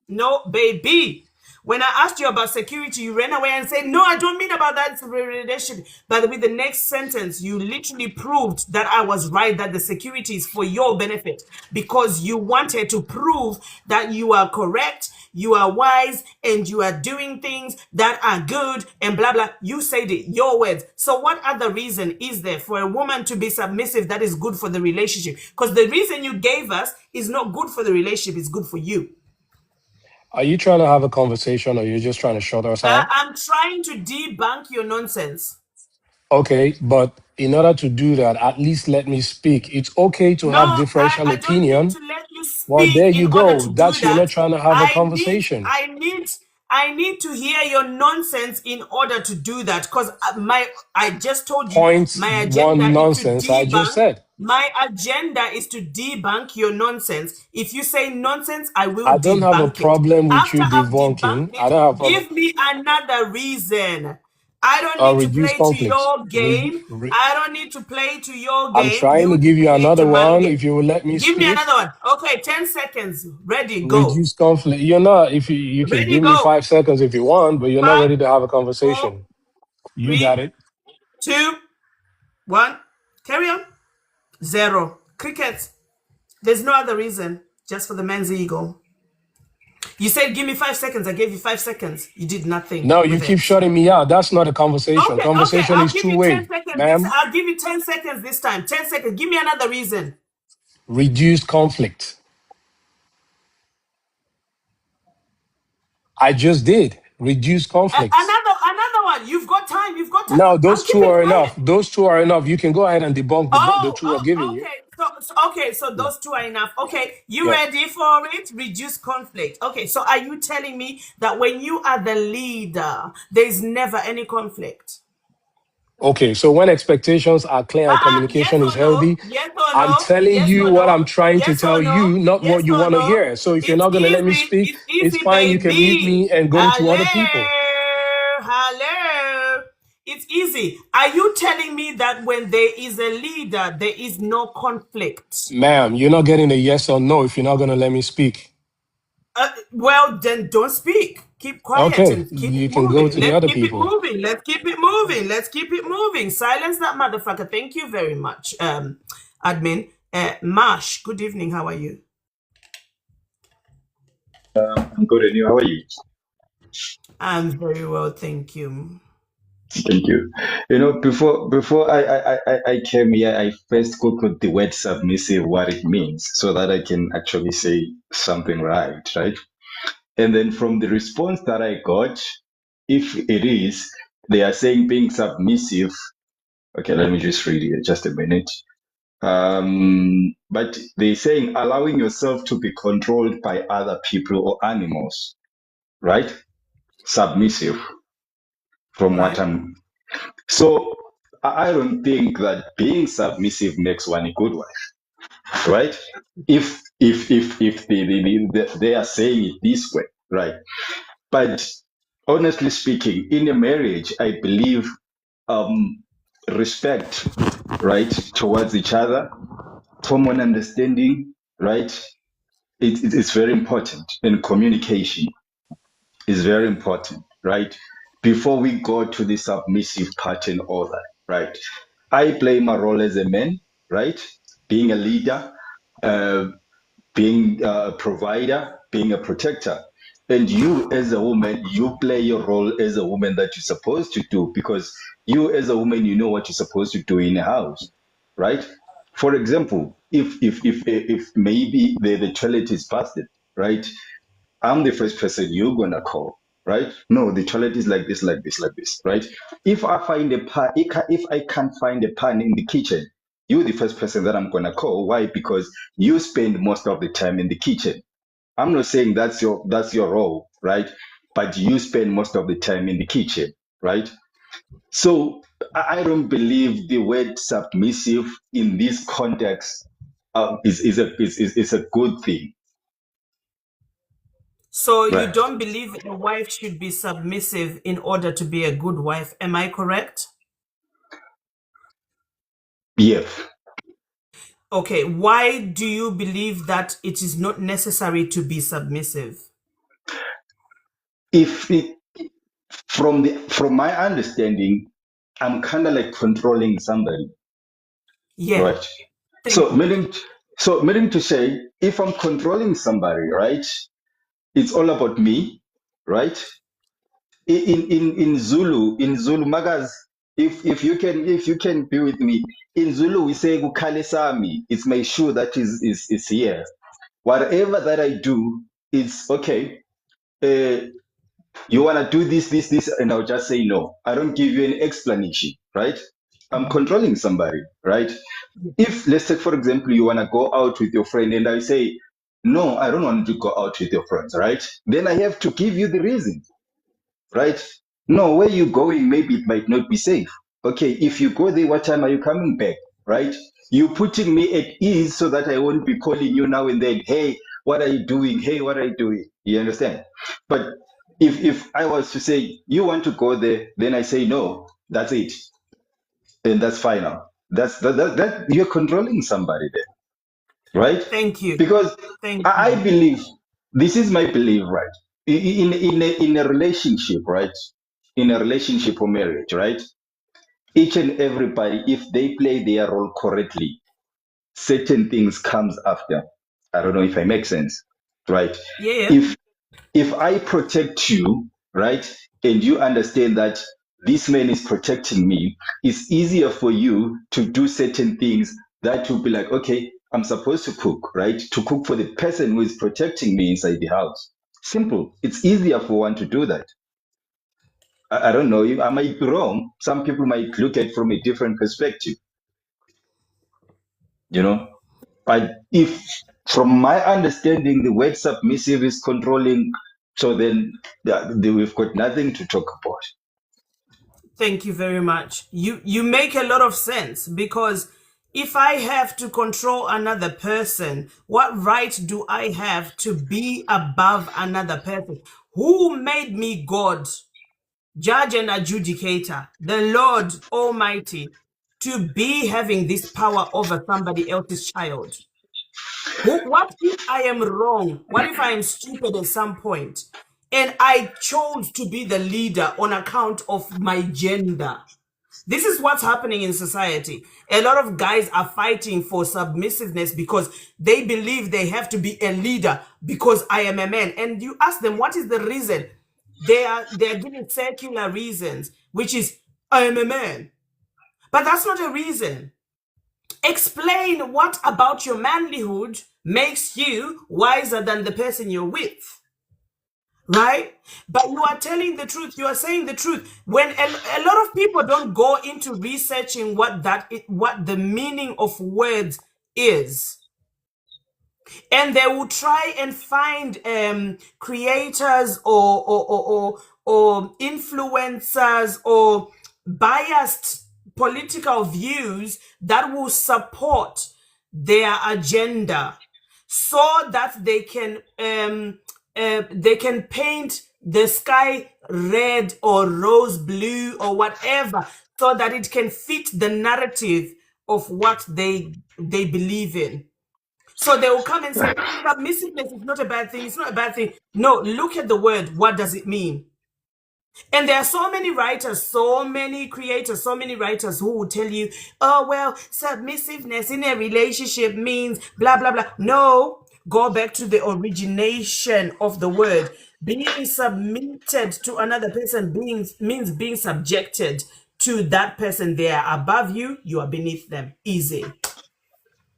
no, baby. When I asked you about security, you ran away and said, no, I don't mean about that relationship. But with the next sentence, you literally proved that I was right, that the security is for your benefit because you wanted to prove that you are correct, you are wise, and you are doing things that are good and blah, blah. You said it, your words. So what other reason is there for a woman to be submissive that is good for the relationship? Because the reason you gave us is not good for the relationship, it's good for you. Are you trying to have a conversation or you're just trying to shut us out? I'm trying to debunk your nonsense. Okay, but in order to do that, at least let me speak. It's okay to No, have differential I don't need opinion. to let you Well, there speak in you order go. to do That's you're not that. trying to have a conversation. I need to hear your nonsense in order to do that because I just told you Point my agenda one is to nonsense I just debunk. said. My agenda is to debunk your nonsense. If you say nonsense, I will I don't have a debunk it. problem with After you I've debunked debunking. I it, don't have a problem. give me another reason. I don't need to Reduce play to conflict. your game. I don't need to play to your I'm game. trying to You give need to you play another to my one game. if you will let me Give me speak. another one. Okay, 10 seconds. Ready, go. Reduce conflict. You're not, if you can Ready, give me go. 5 seconds if you want, but you're not 5, ready to have a 4, conversation. You got 3, it. 2, 1. Carry on. 0. Cricket. There's no other reason. Just for the man's ego. You said give me 5 seconds. I gave you 5 seconds. You did nothing No, you with keep it. shutting me out. That's not a conversation. Okay. Conversation I'll is give you 10 two-way, seconds. ma'am. I'll give you 10 seconds this time. 10 seconds. Give me another reason. Reduce conflict. I just did. Reduce conflicts. Another one. You've got time. You've got time. Now, I'm those two keeping are enough. quiet. Those two are enough. You can go ahead and debunk the two I've given you. Okay. So Yeah. those two are enough. Okay, you Yeah. ready for it? Reduce conflict. Okay, so are you telling me that when you are the leader, there's never any conflict? Okay, so when expectations are clear and Yes communication is or no? healthy, Yes or I'm no? telling Yes you or what no? I'm trying to Yes tell or no? you, not Yes what you or want to no? hear. So if you're It's not going to let me easy. speak, It's it's easy, fine. You can mute baby. me and go to other people. Hello. It's easy. Are you telling me that when there is a leader, there is no conflict? Ma'am, you're not getting a yes or no if you're not going to let me speak. Well, then don't speak. Keep quiet Okay, and keep it you can go moving. to the Let's other keep it people. moving. Let's keep it moving. Let's keep it moving. Silence that motherfucker. Thank you very much, admin. Marsh, good evening. How are you? I'm good, and you? How are you? I'm very well, thank you. Thank you. You know, before I came here, I first googled the word submissive, what it means, so that I can actually say something right? And then from the response that I got, if it is, they are saying being submissive. Okay, let me just read it. Just a minute. But they're saying allowing yourself to be controlled by other people or animals, right? Submissive, from what Right. I'm. So I don't think that being submissive makes one a good wife, right? If they are saying it this way, right? But honestly speaking, in a marriage, I believe respect, right, towards each other, common understanding, right? It's very important. And communication is very important, right? Before we go to the submissive part and all that, right? I play my role as a man, right? Being a leader, uh, being a provider, being a protector. And you, as a woman, you play your role as a woman that you're supposed to do, because you, as a woman, you know what you're supposed to do in a house, right? For example, if maybe the toilet is busted, right? I'm the first person you're gonna call, right? No, the toilet is like this, like this, like this, right? If I find a pan, if I can't find a pan in the kitchen, you're the first person that I'm gonna call. Why? Because you spend most of the time in the kitchen. I'm not saying that's your role, right? But you spend most of the time in the kitchen, right? So I don't believe the word submissive in this context is a good thing. So you Right. don't believe a wife should be submissive in order to be a good wife. Am I correct? Yes. Okay, why do you believe that it is not necessary to be submissive? If it, from my understanding, I'm kind of like controlling somebody, Yeah. right? Thank So you. meaning to say, if I'm controlling somebody, right, it's all about me, right? In Zulu Magas, if you can be with me, in Zulu we say "Kukhalisami." It's my shoe that is here. Whatever that I do, it's okay. You want to do this, and I'll just say no. I don't give you any explanation, right? I'm controlling somebody, right? If, let's take, for example, you want to go out with your friend, and I say, no, I don't want to go out with your friends, right? Then I have to give you the reason, right? No, where you going, maybe it might not be safe. Okay, if you go there, what time are you coming back, right? You putting me at ease so that I won't be calling you now and then. Hey, what are you doing? Hey, what are you doing? You understand? But if I was to say you want to go there, then I say no. That's it, and that's final. That you're controlling somebody there, right? Thank you. Because Thank I you. believe, this is my belief, right? In a relationship, right? In a relationship or marriage, right? Each and everybody, if they play their role correctly, certain things comes after. I don't know if I make sense, right? Yeah. If I protect you, right, and you understand that this man is protecting me, it's easier for you to do certain things that will be like, okay, I'm supposed to cook, right? To cook for the person who is protecting me inside the house. Simple. It's easier for one to do that. I don't know. I might be wrong. Some people might look at it from a different perspective, you know. But if, from my understanding, the word submissive is controlling, so then we've got nothing to talk about. Thank you very much. You make a lot of sense, because if I have to control another person, what right do I have to be above another person? Who made me God, judge and adjudicator, the Lord Almighty, to be having this power over somebody else's child? What if I am wrong? What if I am stupid at some point and I chose to be the leader on account of my gender? This is what's happening in society. A lot of guys are fighting for submissiveness because they believe they have to be a leader because I am a man. And you ask them, what is the reason? They're giving secular reasons, which is, I am a man. But that's not a reason. Explain what about your manlyhood makes you wiser than the person you're with. Right? But you are telling the truth. You are saying the truth. When a lot of people don't go into researching what the meaning of words is, and they will try and find creators or influencers or biased political views that will support their agenda, so that they can paint the sky red or rose blue or whatever, so that it can fit the narrative of what they believe in. So they will come and say, submissiveness is not a bad thing. It's not a bad thing. No, look at the word. What does it mean? And there are so many writers, so many creators, so many writers who will tell you, oh, well, submissiveness in a relationship means blah, blah, blah. No, go back to the origination of the word. Being submitted to another person means being subjected to that person. They are above you, you are beneath them. Easy.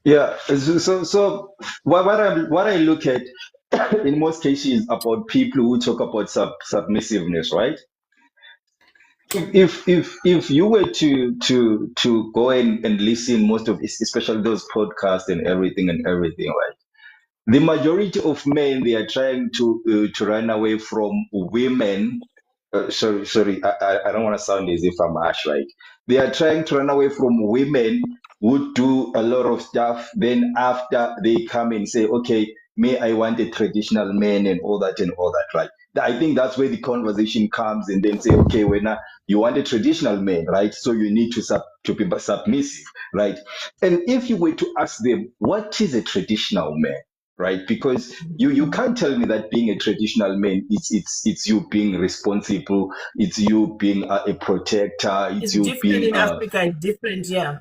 Yeah. So what I look at in most cases about people who talk about submissiveness, right? If you were to go and listen most of especially those podcasts and everything, right? The majority of men, they are trying to run away from women. Sorry, I don't want to sound as if I'm harsh, right? They are trying to run away from women who do a lot of stuff. Then after they come and say, okay, me, I want a traditional man and all that, right? I think that's where the conversation comes, and then say, okay, when you want a traditional man, right? So you need to be submissive, right? And if you were to ask them, what is a traditional man? Right, because you can't tell me that being a traditional man it's you being responsible, it's you being a protector, it's It's you different being in Africa. It's different. Yeah.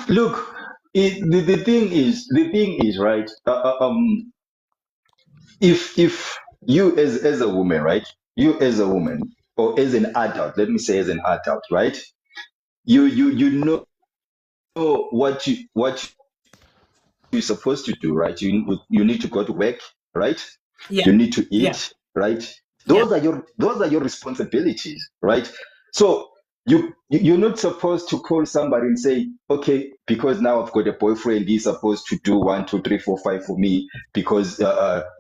look. The thing is right. If you as a woman, right, you as a woman or as an adult, let me say as an adult, right, you know what you're supposed to do, right? You need to go to work, right? Yeah. You need to Yeah. eat, right? Yeah. Those are your responsibilities, right? So you're not supposed to call somebody and say, okay, because now I've got a boyfriend, he's supposed to do 1, 2, 3, 4, 5 for me. Because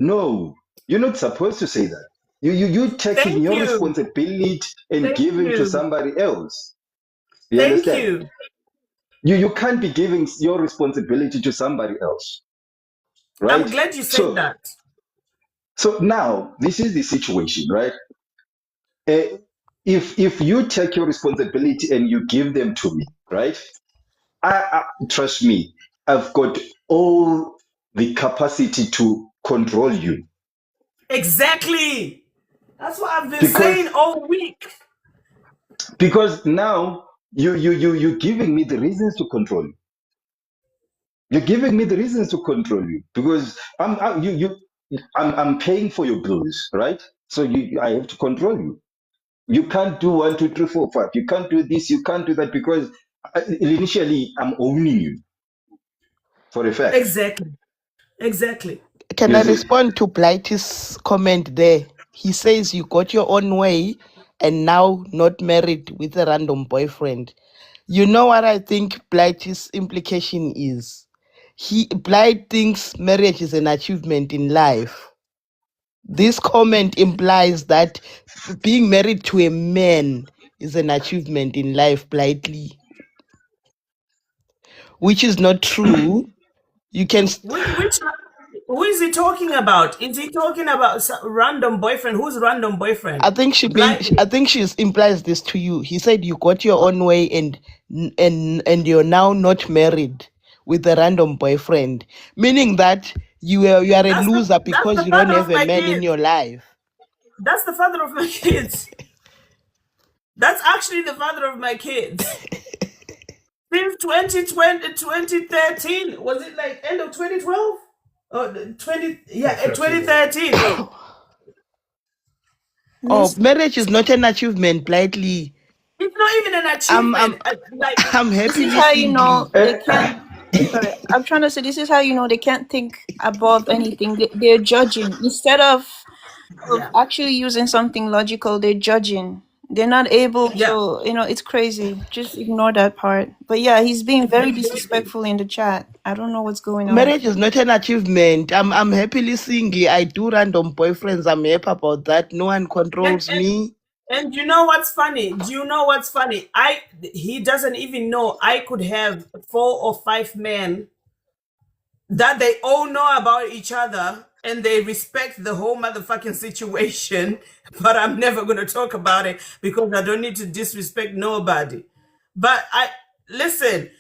no, you're not supposed to say that. You taking Thank your you. responsibility and Thank giving to you. somebody else. You Thank understand? you. You can't be giving your responsibility to somebody else, I'm right? glad you said So that. so now this is the situation, right? If you take your responsibility and you give them to me, right? I trust me, I've got all the capacity to control you Exactly. That's what I've been because saying all week. now you're giving me the reasons to control you. You're giving me the reasons to control you because I'm paying for your bills, right? So I have to control you. You can't do 1, 2, 3, 4, 5. You can't do this. You can't do that because initially I'm owning you for a fact. Exactly. Exactly. Can You I see? respond to Blighty's comment there? He says you got your own way and now not married with a random boyfriend. You know what I think Blighty's implication is? Blight thinks marriage is an achievement in life. This comment implies that being married to a man is an achievement in life, Blightly, which is not true. You can. Who is he talking about? Is he talking about random boyfriend? Who's random boyfriend? I think Blindly. she implies this to you. He said you got your own way and you're now not married with a random boyfriend, meaning that you are a loser That's because the you don't father have of a my man in kids. your life. That's the father of my kids. That's actually the father of my kids. Since 2020, 2013. Was it like end of 2012? Oh, 2013. Oh, marriage is not an achievement, Blithely. It's not even an I'm achievement. Like, I'm This is happily how you know single. they can't. Sorry, I'm trying to say this is how you know they can't think above anything. They're judging instead of yeah. actually using something logical. They're judging. They're not able Yeah. to. It's crazy. Just ignore that part. But yeah, he's being very disrespectful in the chat. I don't know what's going on. Marriage is not an achievement. I'm happily single. I do random boyfriends. I'm happy about that. No one controls me. And you know what's funny? Do you know what's funny? He doesn't even know I could have 4 or 5 men that they all know about each other and they respect the whole motherfucking situation, but I'm never gonna talk about it because I don't need to disrespect nobody. But listen,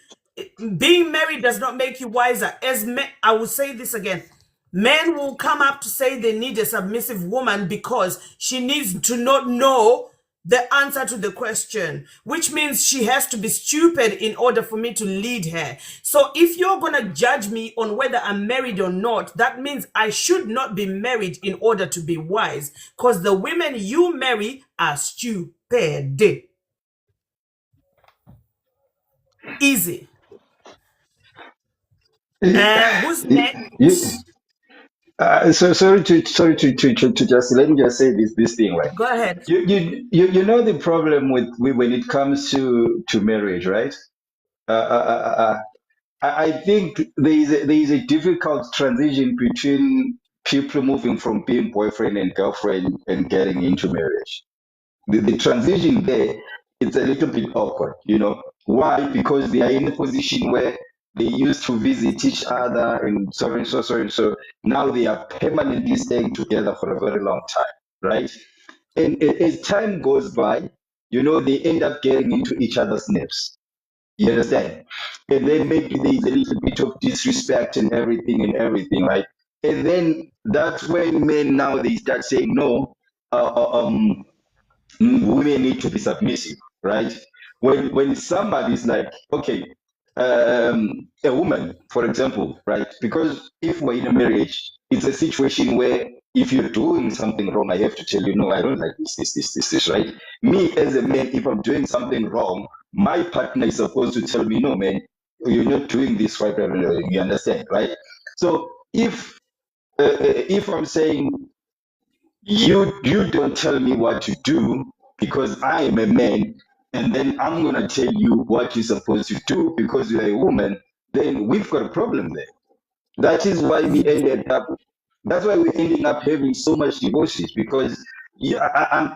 being married does not make you wiser. As men, I will say this again. Men will come up to say they need a submissive woman because she needs to not know the answer to the question, which means she has to be stupid in order for me to lead her. So if you're going to judge me on whether I'm married or not, that means I should not be married in order to be wise, because the women you marry are stupid. Easy. Who's next? So sorry to just let me just say this thing, right? Go ahead. You know the problem with when it comes to marriage, right? I think there is a difficult transition between people moving from being boyfriend and girlfriend and getting into marriage. The transition there, it's a little bit awkward, you know. Why? Because they are in a position where they used to visit each other and so and so, so and so. Now they are permanently staying together for a very long time, right? And as time goes by, you know, they end up getting into each other's nerves. You understand? And then maybe there's a little bit of disrespect and everything, right? And then that's when men now they start saying, no, women need to be submissive, right? When somebody's like, okay, a woman, for example, right? Because if we're in a marriage, it's a situation where if you're doing something wrong, I have to tell you, no, I don't like this, right? Me as a man, if I'm doing something wrong, my partner is supposed to tell me, no, man, you're not doing this right, you understand, right? So if I'm saying you don't tell me what to do because I am a man, and then I'm gonna tell you what you're supposed to do because you're a woman, then we've got a problem there. That is why we ended up. That's why we're ending up having so much divorces because I'm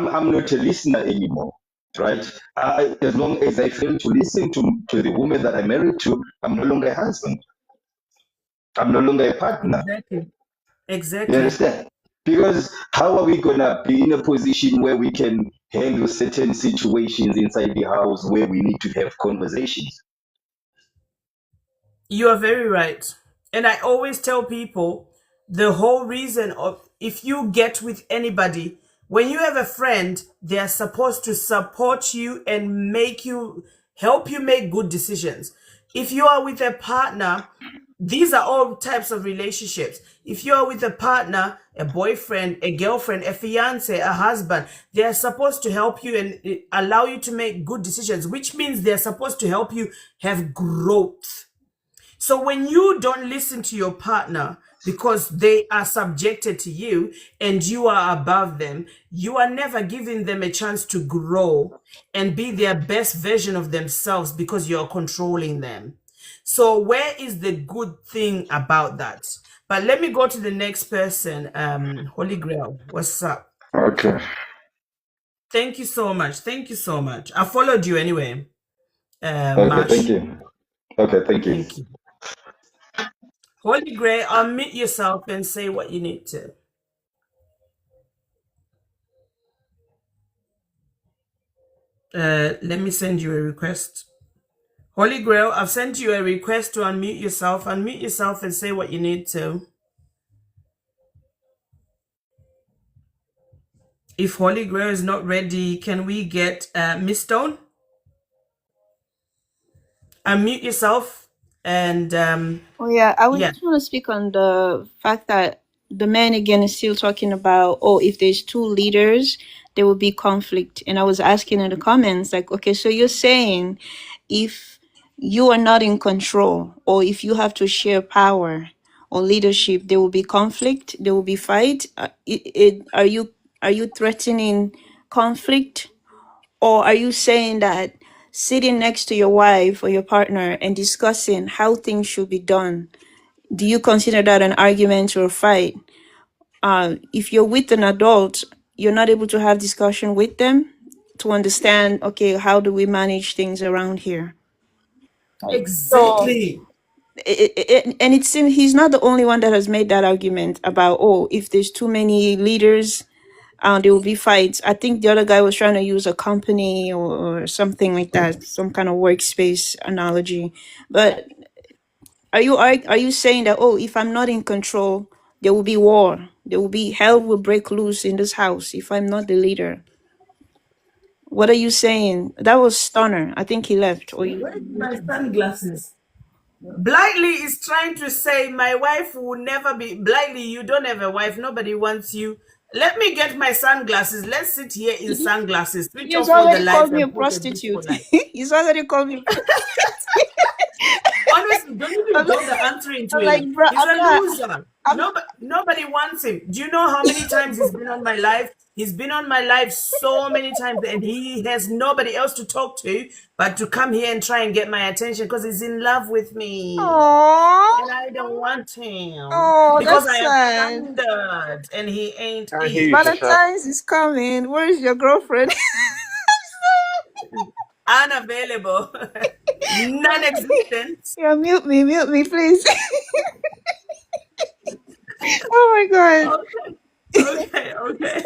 not a listener anymore, right? As long as I fail to listen to the woman that I'm married to, I'm no longer a husband. I'm no longer a partner. Exactly. You Exactly. understand? Because how are we gonna be in a position where we can handle certain situations inside the house where we need to have conversations? You are very right. And I always tell people the whole reason of if you get with anybody, when you have a friend, they are supposed to support you and help you make good decisions. If you are with a partner, these are all types of relationships. If you are with a partner, a boyfriend, a girlfriend, a fiance, a husband, they are supposed to help you and allow you to make good decisions, which means they're supposed to help you have growth. So when you don't listen to your partner because they are subjected to you and you are above them, you are never giving them a chance to grow and be their best version of themselves because you're controlling them. So where is the good thing about that? But let me go to the next person. Holy Grail, what's up? Okay. Thank you so much. Thank you so much. I followed you anyway. Okay, thank Marsh. you. Okay, thank you. Thank you. Holy Grail, unmute yourself and say what you need to. Let me send you a request. Holy Grail, I've sent you a request to unmute yourself. Unmute yourself and say what you need to. If Holy Grail is not ready, can we get Miss Stone? Unmute yourself and Oh yeah, I would yeah. just want to speak on the fact that the man again is still talking about, oh, if there's two leaders, there will be conflict. And I was asking in the comments, like, okay, so you're saying if you are not in control or if you have to share power or leadership, there will be conflict, there will be fight. Are you threatening conflict, or are you saying that sitting next to your wife or your partner and discussing how things should be done, do you consider that an argument or a fight? If you're with an adult, you're not able to have discussion with them to understand, okay, how do we manage things around here? Right. So, Exactly. and it seems he's not the only one that has made that argument about, oh, if there's too many leaders, there will be fights. I think the other guy was trying to use a company or something like that, some kind of workspace analogy. But are you saying that, oh, if I'm not in control, there will be war, there will be hell will break loose in this house if I'm not the leader? What are you saying? That was Stunner. I think he left. Or you. Where's my sunglasses? Blindly is trying to say my wife will never be. Blindly, you don't have a wife. Nobody wants you. Let me get my sunglasses. Let's sit here in sunglasses. Switch He's off all the already lights called me a and put a disco prostitute. light. He's already called me. Honestly, don't even bother answering to I'm like, him. bro, He's I'm a not. loser. Nobody wants him. Do you know how many times he's been on my live? He's been on my live so many times, and he has nobody else to talk to but to come here and try and get my attention because he's in love with me. Aww. And I don't want him Oh, because I that's have sad. standards and he ain't I hear it. you, Trisha. Valentine's is coming. Where is your girlfriend? Unavailable. Non-existent. Yeah, mute me, please. Oh my god. Okay.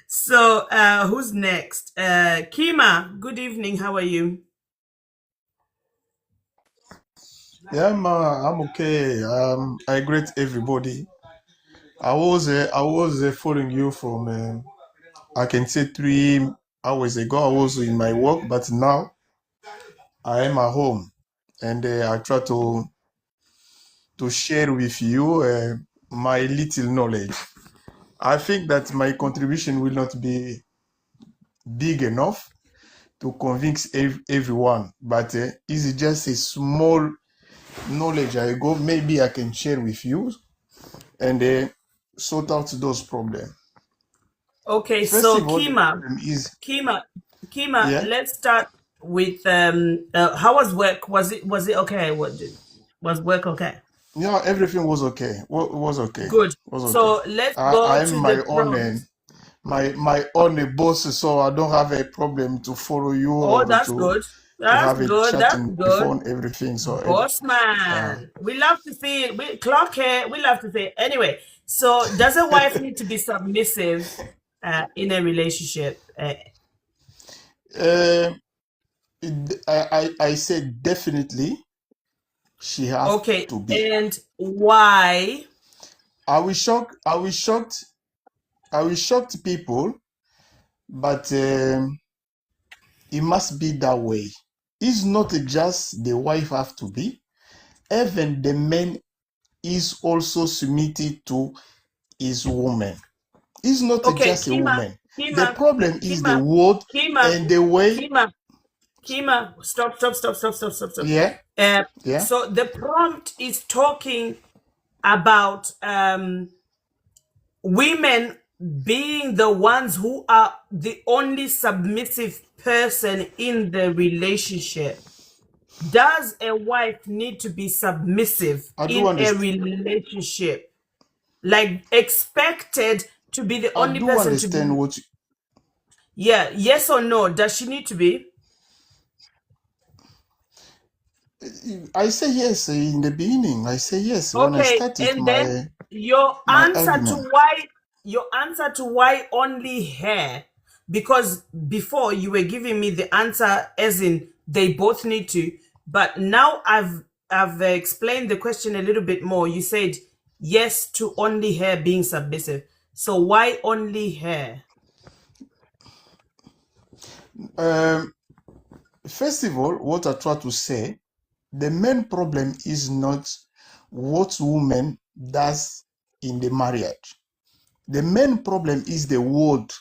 So, who's next? Kima, good evening. How are you? Yeah, I'm okay. I greet everybody. I was following you from I can say 3 hours ago. I was in my work, but now I am at home, and I try to share with you my little knowledge. I think that my contribution will not be big enough to convince everyone, but it's just a small knowledge I got. Maybe I can share with you and sort out those problems. Okay, First so of all, the problem is Kima, yeah, let's start with how was work? Was it okay? Was work okay? yeah, everything was okay. Was okay. Good. Was okay. So let's go I'm to my the own prompt. my own boss, so I don't have a problem to follow you Oh, or that's to good. That's have a good. chat That's in the good. phone, everything. So Boss man. We love to see it. We clock here. We love to see it. Anyway, so does a wife need to be submissive in a relationship? I said definitely she have Okay, to be. and why? I will shocked people, but it must be that way. It's not just the wife have to be. Even the man is also submitted to his woman. It's not Okay, just a woman. The Kima, problem is the word and the way. Kima, stop. Yeah, yeah. So the prompt is talking about women being the ones who are the only submissive person in the relationship. Does a wife need to be submissive I do in a understand. relationship? Like expected to be the I only do person to understand be. what. Yeah, yes or no? Does she need to be? I say yes in the beginning. I say yes when I Okay, started and then my your my answer to argument. why only her? Because before you were giving me the answer as in they both need to, but now I've explained the question a little bit more. You said yes to only her being submissive. So why only her? First of all, what I try to say, the main problem is not what woman does in the marriage. The main problem is the word.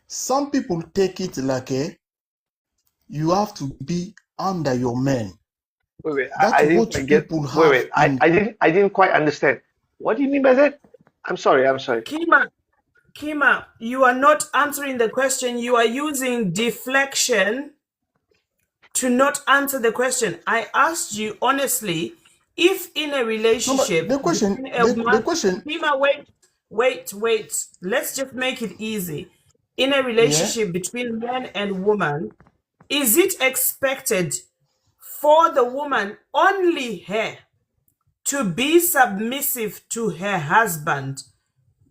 Some people take it like you have to be under your man. Wait. That's I didn't what quite get. people Wait, have wait. in. I didn't quite understand. What do you mean by that? I'm sorry. Kima, you are not answering the question. You are using deflection to not answer the question. I asked you honestly, if in a No, but relationship the question, between a the man, question, Kima, wait. Let's just make it easy. In a yeah. relationship between man and woman, is it expected for the woman, only her, to be submissive to her husband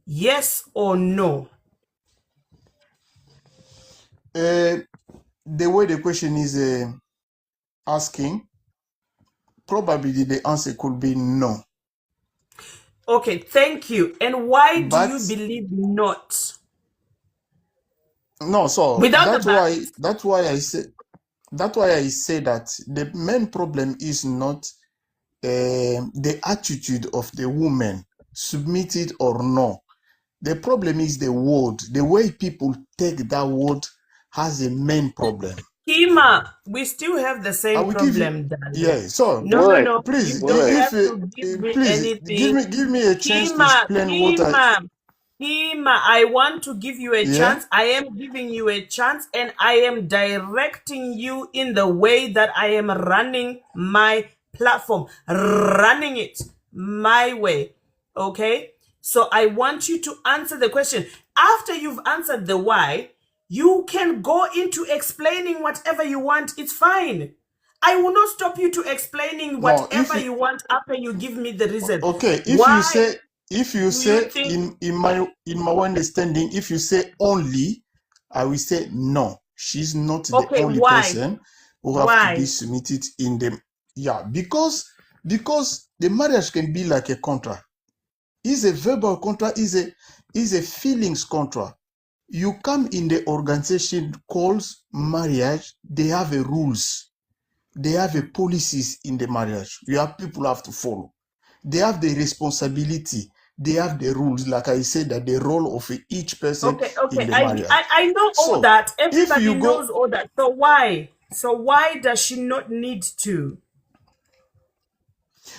Yes or no? The way the question is asking, probably the answer could be no. Okay, thank you. And why do you But believe not? no, so Without the that's why but. I say that the main problem is not the attitude of the woman, submitted or no. The problem is the word. The way people take that word has a main problem. Kima, we still have the I same will give you, problem, darling. yeah. So Bullet, No. You please, don't bullet. if have to give me please anything. give me a chance to Kima, explain what I. Kima, Kima, I want to give you a Yeah. chance. I am giving you a chance and I am directing you in the way that I am running my platform, running it my way. Okay? So I want you to answer the question. After you've answered the why, you can go into explaining whatever you want. It's fine. I will not stop you to explaining No, if whatever you want after you give me the reason. okay, Why if you do you say think? in my understanding, if you say only, I will say no. She's not the Okay, only why? person who have to be Why? submitted in the because the marriage can be like a contract. Is a verbal contract, is a feelings contract. You come in the organization calls marriage, they have a rules. They have a policies in the marriage. You have people have to follow. They have the responsibility. They have the rules. Like I said, that the role of each person in Okay. the I, marriage. I I know all So that. if Everybody you go, knows all that. So why? So why does she not need to?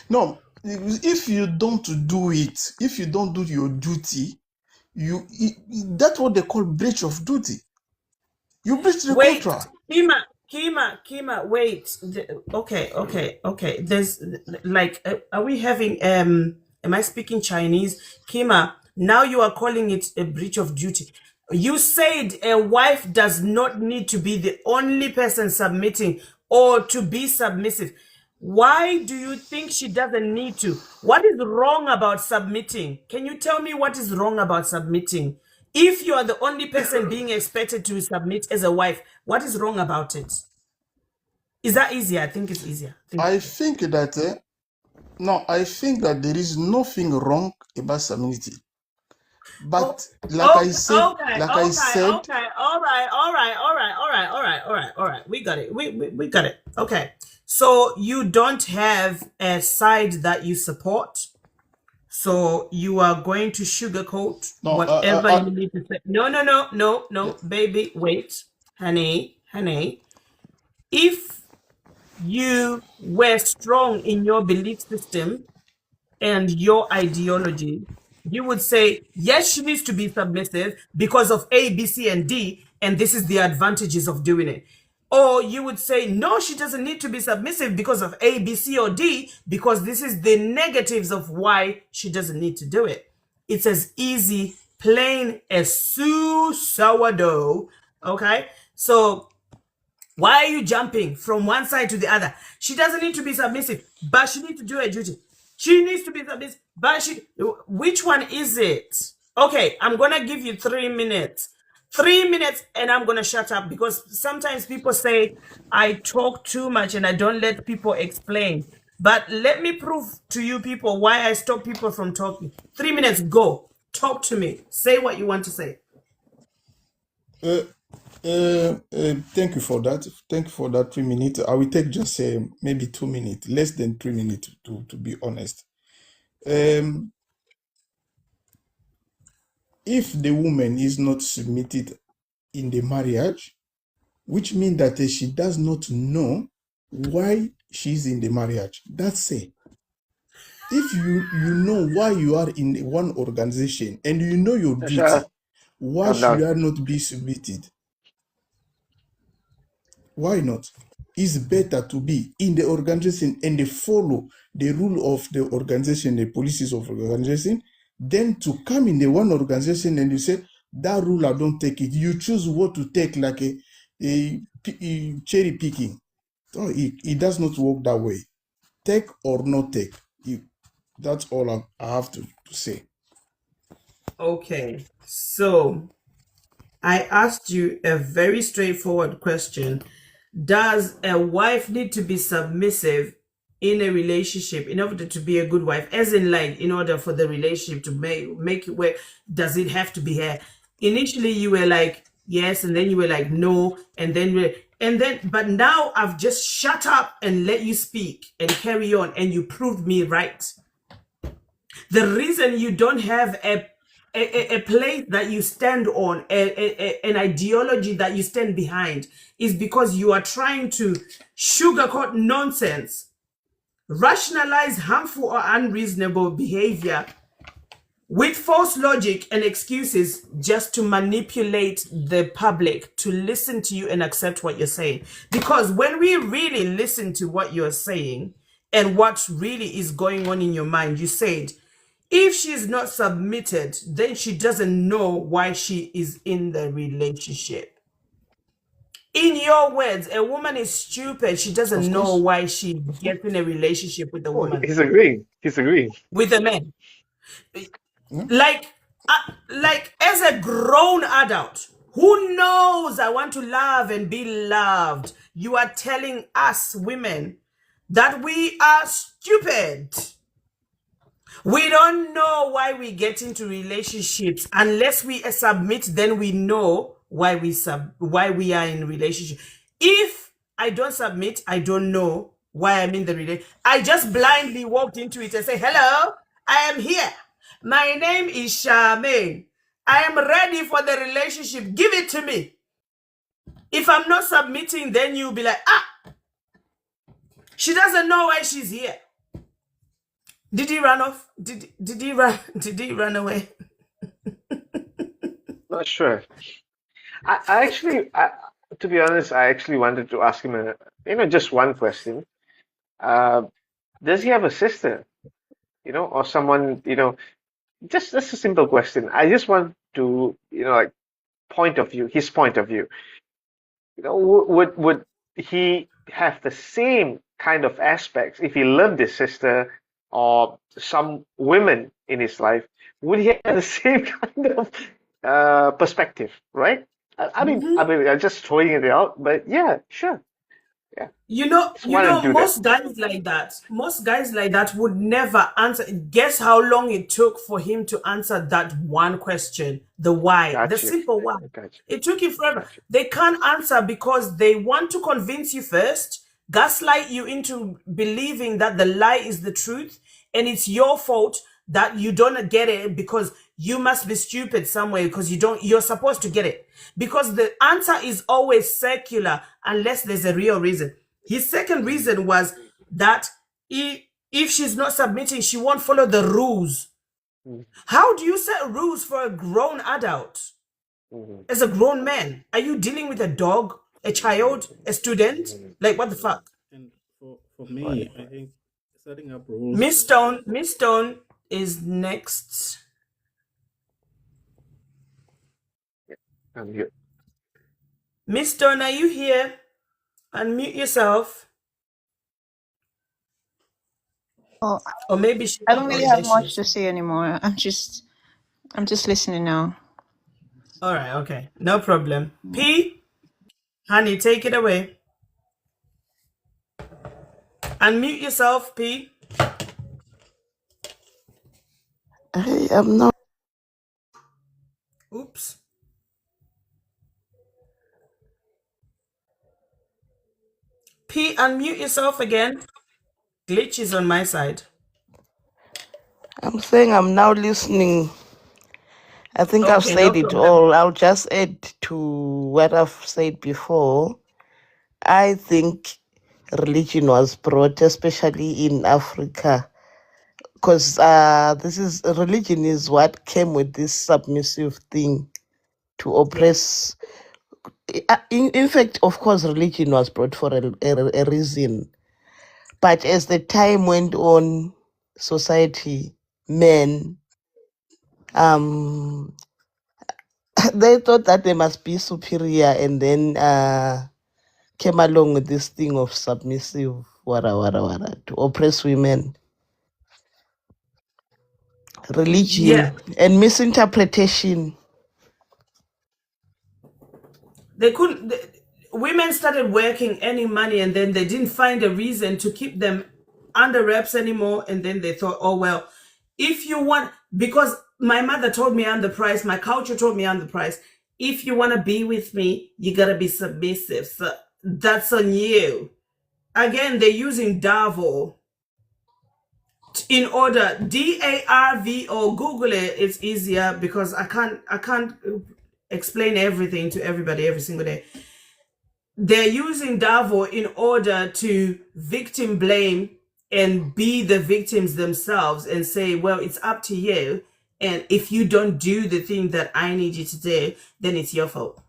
no, if you don't do it, if you don't do your duty, that's what they call breach of duty. You breach the Wait, contract. Kima, wait. Okay. There's like, are we having, am I speaking Chinese? Kima, now you are calling it a breach of duty. You said a wife does not need to be the only person submitting or to be submissive. Why do you think she doesn't need to? What is wrong about submitting? Can you tell me what is wrong about submitting? If you are the only person being expected to submit as a wife, what is wrong about it? Is that easier? I think it's easier. I think that I think that there is nothing wrong about submitting. But like I said, All right. We got it. We got it. Okay. So you don't have a side that you support. So you are going to sugarcoat whatever you need to say. No, baby, wait, honey. If you were strong in your belief system and your ideology, you would say, yes, she needs to be submissive because of A, B, C, and D, and this is the advantages of doing it. Or you would say, no, she doesn't need to be submissive because of A, B, C, or D, because this is the negatives of why she doesn't need to do it. It's as easy, plain as sourdough. Okay? So why are you jumping from one side to the other? She doesn't need to be submissive, but she needs to do her duty. She needs to be submissive, but which one is it? Okay, I'm gonna give you 3 minutes. 3 minutes and I'm gonna shut up because sometimes people say I talk too much and I don't let people explain. But let me prove to you people why I stop people from talking. 3 minutes, go. Talk to me. Say what you want to say. Thank you for that. Thank you for that 3 minutes. I will take just maybe 2 minutes, less than 3 minutes to be honest. If the woman is not submitted in the marriage, which means that she does not know why she's in the marriage. That's it. If you know why you are in one organization and you know your duty, why should you not be submitted? Why not? It's better to be in the organization and they follow the rule of the organization, the policies of the organization, than to come in the one organization and you say, that rule, I don't take it. You choose what to take, like a cherry picking. So it does not work that way. Take or not take. That's all I have to say. Okay, so I asked you a very straightforward question. Does a wife need to be submissive in a relationship in order to be a good wife? As in, like, in order for the relationship to make it work, does it have to be her? Initially, you were like, yes, and then you were like, no, and then, but now I've just shut up and let you speak and carry on, and you proved me right. The reason you don't have a place that you stand on, an ideology that you stand behind, is because you are trying to sugarcoat nonsense, rationalize harmful or unreasonable behavior with false logic and excuses just to manipulate the public to listen to you and accept what you're saying. Because when we really listen to what you're saying and what really is going on in your mind, you said, if she's not submitted, then she doesn't know why she is in the relationship. In your words, a woman is stupid. She doesn't Of know course. why she gets in a relationship with a Oh, woman, he's agreeing. He's agreeing. with a man. Yeah. Like as a grown adult who knows I want to love and be loved, you are telling us women that we are stupid. We don't know why we get into relationships unless we submit. Then we know why we are in relationship. If I don't submit, I don't know why I'm in the relationship. I just blindly walked into it and say, "Hello, I am here. My name is Charmaine. I am ready for the relationship. Give it to me." If I'm not submitting, then you'll be like, she doesn't know why she's here. Did he run off? Did he run? Did he run away? Not sure. To be honest, I actually wanted to ask him just one question. Does he have a sister? Or someone, just a simple question. I just want to, like his point of view. Would he have the same kind of aspects if he loved his sister or some women in his life? Would he have the same kind of perspective, right? I mean, I'm just throwing it out, but yeah, sure, yeah. You know, Just want to do that. most guys like that would never answer. Guess how long it took for him to answer that one question, the why, the Got you. simple why. Got you. It took him forever. Got you. They can't answer because they want to convince you first, gaslight you into believing that the lie is the truth, and it's your fault that you don't get it because you must be stupid somewhere because you're supposed to get it, because the answer is always circular unless there's a real reason. His second reason was that if she's not submitting, she won't follow the rules. How do you set rules for a grown adult? As a grown man, are you dealing with a dog, a child, a student? Like, what the fuck? And for me, I think setting up rules. Miss Stone is next. I'm here. Miss Stone, are you here? Unmute yourself. Oh, Or maybe she. I don't really have much she to say anymore. I'm just listening now. All right, okay, no problem. P, honey, take it away. Unmute yourself, P. I'm not. Oops. P, unmute yourself again. Glitch is on my side. I'm saying I'm now listening. I think I've Okay, said no it problem. all. I'll just add to what I've said before. I think religion was brought, especially in Africa, because religion is what came with this submissive thing to oppress. In fact, of course, religion was brought for a reason. But as the time went on, society, men, they thought that they must be superior, and then came along with this thing of submissive, to oppress women. religion, and misinterpretation. They couldn't. Women started working, earning money, and then they didn't find a reason to keep them under wraps anymore. And then they thought, oh well, if you want, because my mother told me I'm the price, my culture told me I'm the price. If you want to be with me, you gotta be submissive. So that's on you. Again, they're using Davo in order, DARVO. Google it. It's easier because I can't explain everything to everybody every single day. They're using Davo in order to victim blame and be the victims themselves and say, well, it's up to you. And if you don't do the thing that I need you to do, then it's your fault.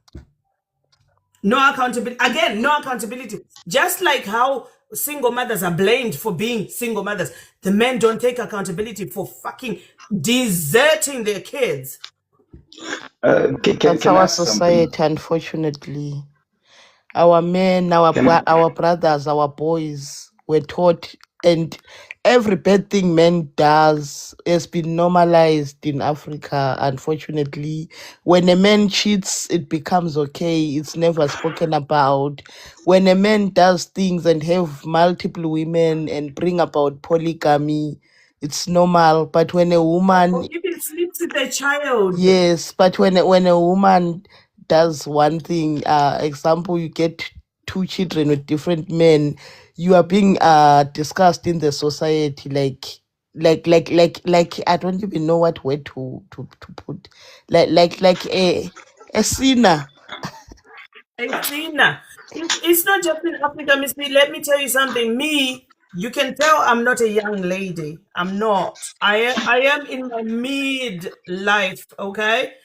No accountability. Again, no accountability. Just like how single mothers are blamed for being single mothers, the men don't take accountability for fucking deserting their kids. That's Can I our ask something? society, unfortunately. Our men, our brothers, our boys were taught, and every bad thing man does has been normalized in Africa. Unfortunately, when a man cheats, it becomes okay. It's never spoken about. When a man does things and have multiple women and bring about polygamy, it's normal. But when a woman, Or even sleeps with their child. yes, but when a woman does one thing, example, you get two children with different men, you are being discussed in the society like I don't even know what word to put, like a sinner. Christina, it's not just in Africa, Miss B. Let me tell you something. Me, you can tell I'm not a young lady. I'm not. I am in my mid life, okay?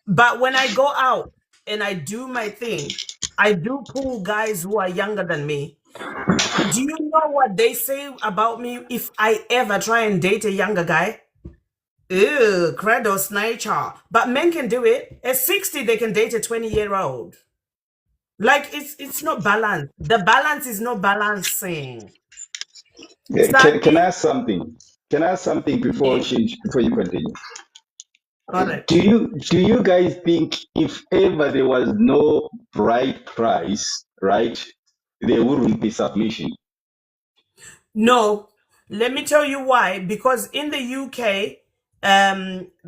But when I go out and I do my thing, I do pull guys who are younger than me. Do you know what they say about me if I ever try and date a younger guy? Ew, credos nature. But men can do it. At 60, they can date a 20-year-old. Like it's not balanced. The balance is not balancing. Can I Sadly, ask something? Can I ask something yeah, before you continue? correct. Do you guys think if ever there was no bride price, right, there wouldn't be submission? No, let me tell you why. Because in the UK,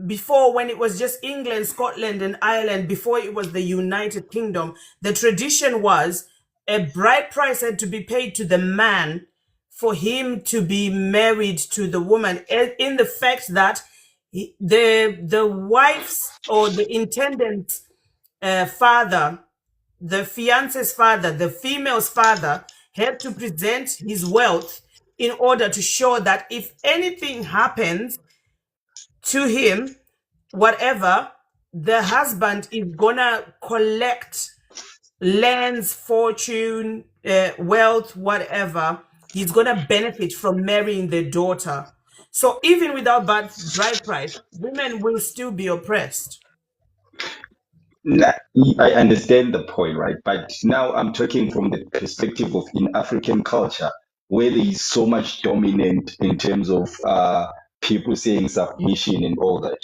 before, when it was just England, Scotland, and Ireland, before it was the United Kingdom, the tradition was a bride price had to be paid to the man for him to be married to the woman. In the fact that the wife's or the intendant father, the fiance's father, the female's father, had to present his wealth in order to show that if anything happens to him, whatever, the husband is gonna collect lands, fortune, wealth, whatever. He's gonna benefit from marrying the daughter. So even without bride price, women will still be oppressed. Nah, I understand the point, right? But now I'm talking from the perspective of in African culture, where there is so much dominant in terms of people saying submission and all that.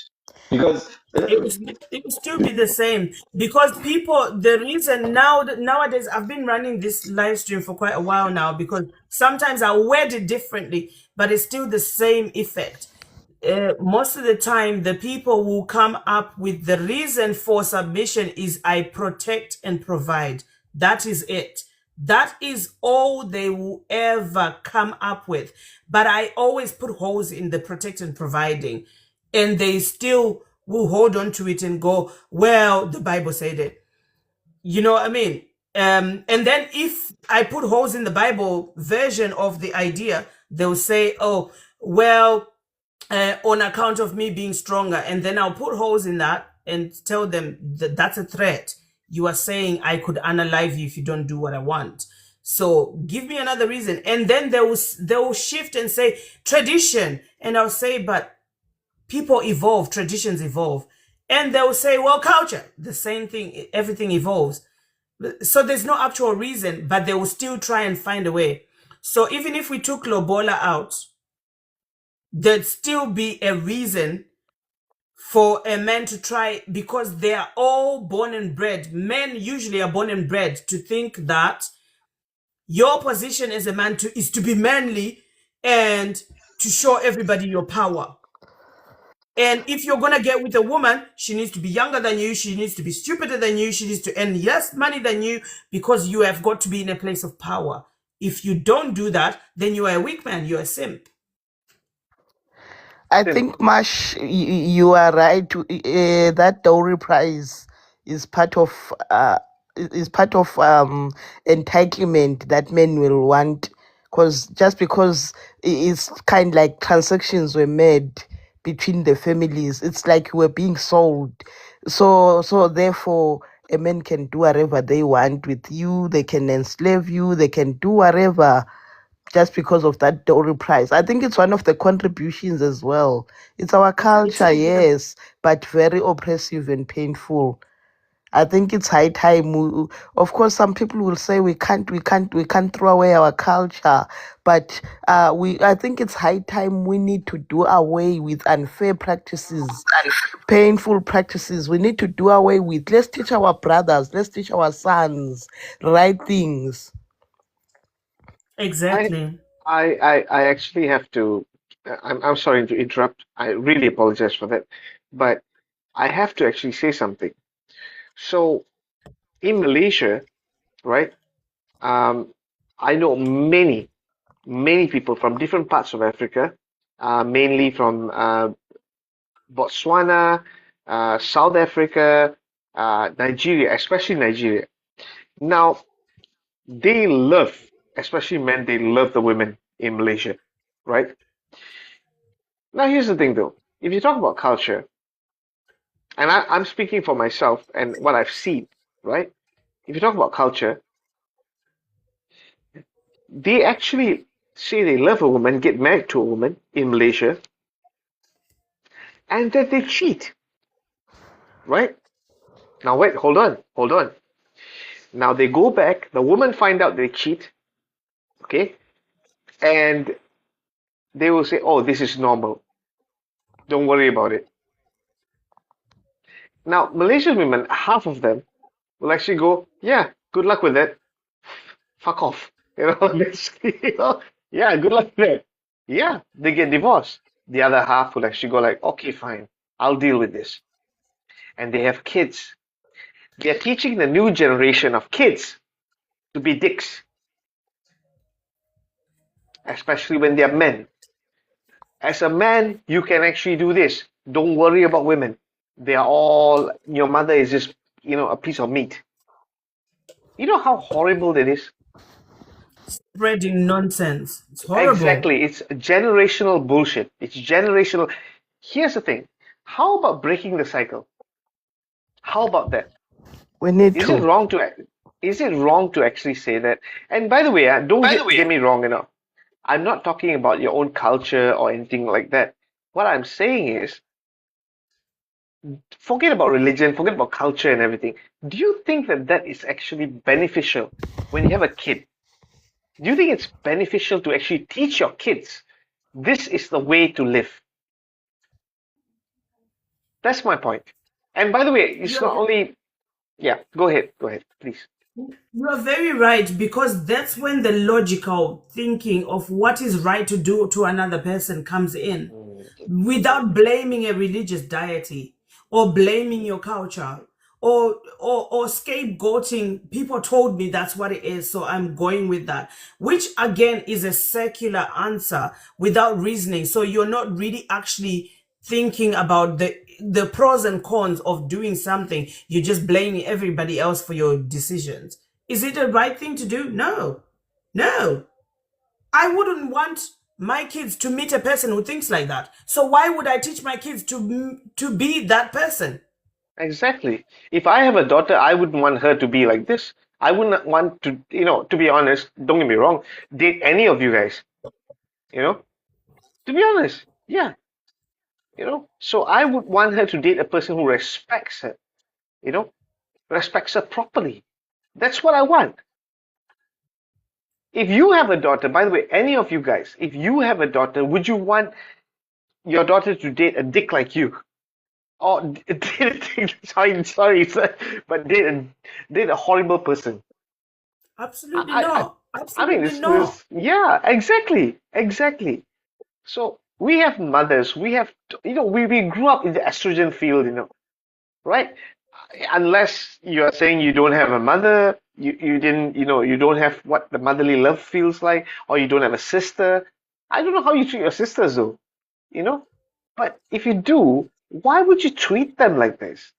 Because It will still be the same because people. The reason nowadays I've been running this live stream for quite a while now because sometimes I word it differently, but it's still the same effect. Most of the time, the people will come up with the reason for submission is I protect and provide. That is it. That is all they will ever come up with. But I always put holes in the protect and providing, and they still will hold on to it and go, well, the Bible said it. You know what I mean? And then if I put holes in the Bible version of the idea, they'll say, oh, well, on account of me being stronger. And then I'll put holes in that and tell them that that's a threat. You are saying I could unalive you if you don't do what I want. So give me another reason. And then they will shift and say tradition. And I'll say, but people evolve, traditions evolve. And they'll say, well, culture, the same thing, everything evolves. So there's no actual reason, but they will still try and find a way. So even if we took Lobola out, there'd still be a reason for a man to try, because they are all born and bred. Men usually are born and bred to think that your position as a man is to be manly and to show everybody your power. And if you're gonna get with a woman, she needs to be younger than you, she needs to be stupider than you, she needs to earn less money than you, because you have got to be in a place of power. If you don't do that, then you are a weak man, you're a simp. I think, Mash, you are right. That dowry price is part of entitlement that men will want, because just because it's kind like transactions were made between the families, it's like we're being sold. So therefore, a man can do whatever they want with you. They can enslave you. They can do whatever just because of that dowry price. I think it's one of the contributions as well. It's our culture, yes, but very oppressive and painful. I think it's high time. Of course, some people will say we can't throw away our culture, but I think it's high time we need to do away with unfair practices, painful practices. We need to do away with. Let's teach our brothers, let's teach our sons right things. Exactly. I actually have to. I'm sorry to interrupt. I really apologize for that, but I have to actually say something. So in Malaysia, right? I know many people from different parts of Africa, mainly from Botswana, South Africa, Nigeria, especially Nigeria. Now, they love, especially men, they love the women in Malaysia, right? Now, here's the thing though. If you talk about culture, and I'm speaking for myself and what I've seen, right? If you talk about culture, they actually say they love a woman, get married to a woman in Malaysia, and that they cheat, right? Now, wait, hold on. Now they go back, the woman find out they cheat, okay? And they will say, oh, this is normal. Don't worry about it. Now, Malaysian women, half of them will actually go, yeah, good luck with that. Fuck off. Basically, yeah, good luck with that. Yeah, they get divorced. The other half will actually go like, okay, fine, I'll deal with this. And they have kids. They're teaching the new generation of kids to be dicks, especially when they're men. As a man, you can actually do this. Don't worry about women. They are all, your mother is just, a piece of meat. You know how horrible that is? Spreading nonsense. It's horrible. Exactly. It's generational bullshit. It's generational. Here's the thing. How about breaking the cycle? How about that? We need Is to. Is it wrong to actually say that? And by the way, don't get me wrong, I'm not talking about your own culture or anything like that. What I'm saying is, forget about religion, forget about culture and everything. Do you think that is actually beneficial when you have a kid? Do you think it's beneficial to actually teach your kids this is the way to live? That's my point. And by the way, it's not only. Yeah, go ahead, please. You are very right, because that's when the logical thinking of what is right to do to another person comes in, without blaming a religious deity or blaming your culture or scapegoating. People told me that's what it is, so I'm going with that, which again is a secular answer without reasoning. So you're not really actually thinking about the pros and cons of doing something. You're just blaming everybody else for your decisions. Is it the right thing to do? No. I wouldn't want my kids to meet a person who thinks like that. So why would I teach my kids to be that person? Exactly. If I have a daughter, I wouldn't want her to be like this. I wouldn't want to, to be honest, don't get me wrong, date any of you guys. To be honest, yeah. So I would want her to date a person who respects her, respects her properly. That's what I want. If you have a daughter, by the way, any of you guys, if you have a daughter, would you want your daughter to date a dick like you, or sorry, sir, but date a horrible person. Absolutely I not. I mean, Absolutely this not. yeah, exactly. So we have mothers, we grew up in the estrogen field, right? Unless you are saying you don't have a mother, you didn't, you don't have what the motherly love feels like, or you don't have a sister. I don't know how you treat your sisters though, you know? But if you do, why would you treat them like this?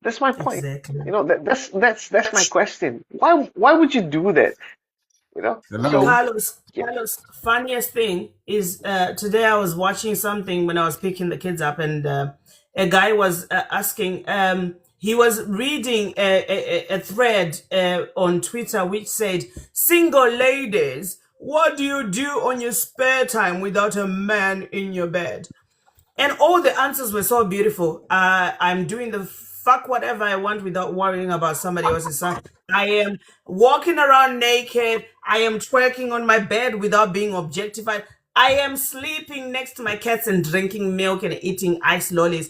That's my point. Exactly. That's my question. Why would you do that? So Carlos, yeah. Carlos, funniest thing is today I was watching something when I was picking the kids up, and a guy was asking, he was reading a thread on Twitter which said, "Single ladies, what do you do on your spare time without a man in your bed?" And all the answers were so beautiful. I'm doing the fuck whatever I want without worrying about somebody else's son. I am walking around naked. I am twerking on my bed without being objectified. I am sleeping next to my cats and drinking milk and eating ice lollies.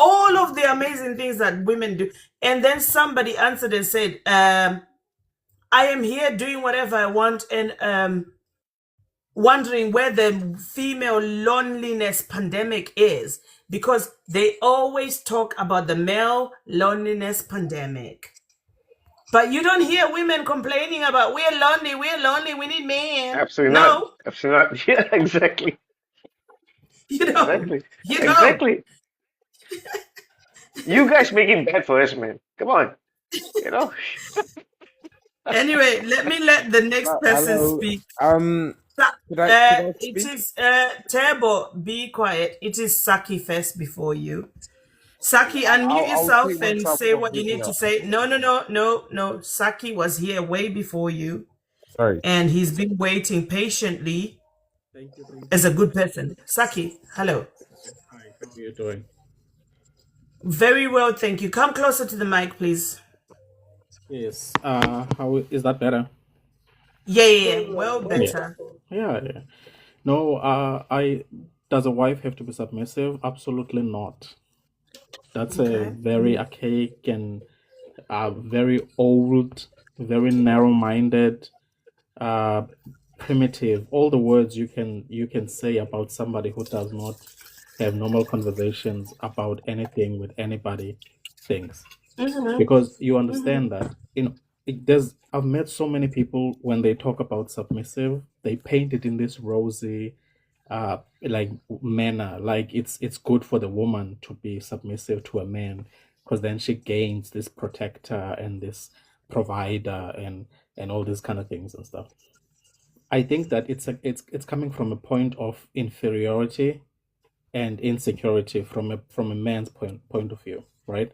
All of the amazing things that women do. And then somebody answered and said, I am here doing whatever I want, and wondering where the female loneliness pandemic is, because they always talk about the male loneliness pandemic. But you don't hear women complaining about we're lonely, we need men. Absolutely not. No, Absolutely not. Yeah, exactly. you don't. Exactly. You don't. Exactly. You guys make it bad for us, man. Come on. You know? Anyway, let the next person Hello. speak. Could I It speak? is Turbo, be quiet. It is Saki first before you. Saki, unmute I'll yourself take and myself say off what you this need to here. say. No. Saki was here way before you, Sorry. and he's been waiting patiently Thank you. as a good person. Saki, hello. Hi, how are you doing? Very well, thank you. Come closer to the mic, please. Yes. How is that better? Yeah. Well, Yeah. better. Yeah. No, does a wife have to be submissive? Absolutely not. That's a Okay. very archaic and very old, very narrow-minded, uh, primitive. All the words you can say about somebody who does not have normal conversations about anything with anybody things. Because you understand that I've met so many people, when they talk about submissive, they paint it in this rosy like manner, like it's good for the woman to be submissive to a man, because then she gains this protector and this provider and all these kind of things and stuff. I think that it's coming from a point of inferiority and insecurity from a man's point of view, right?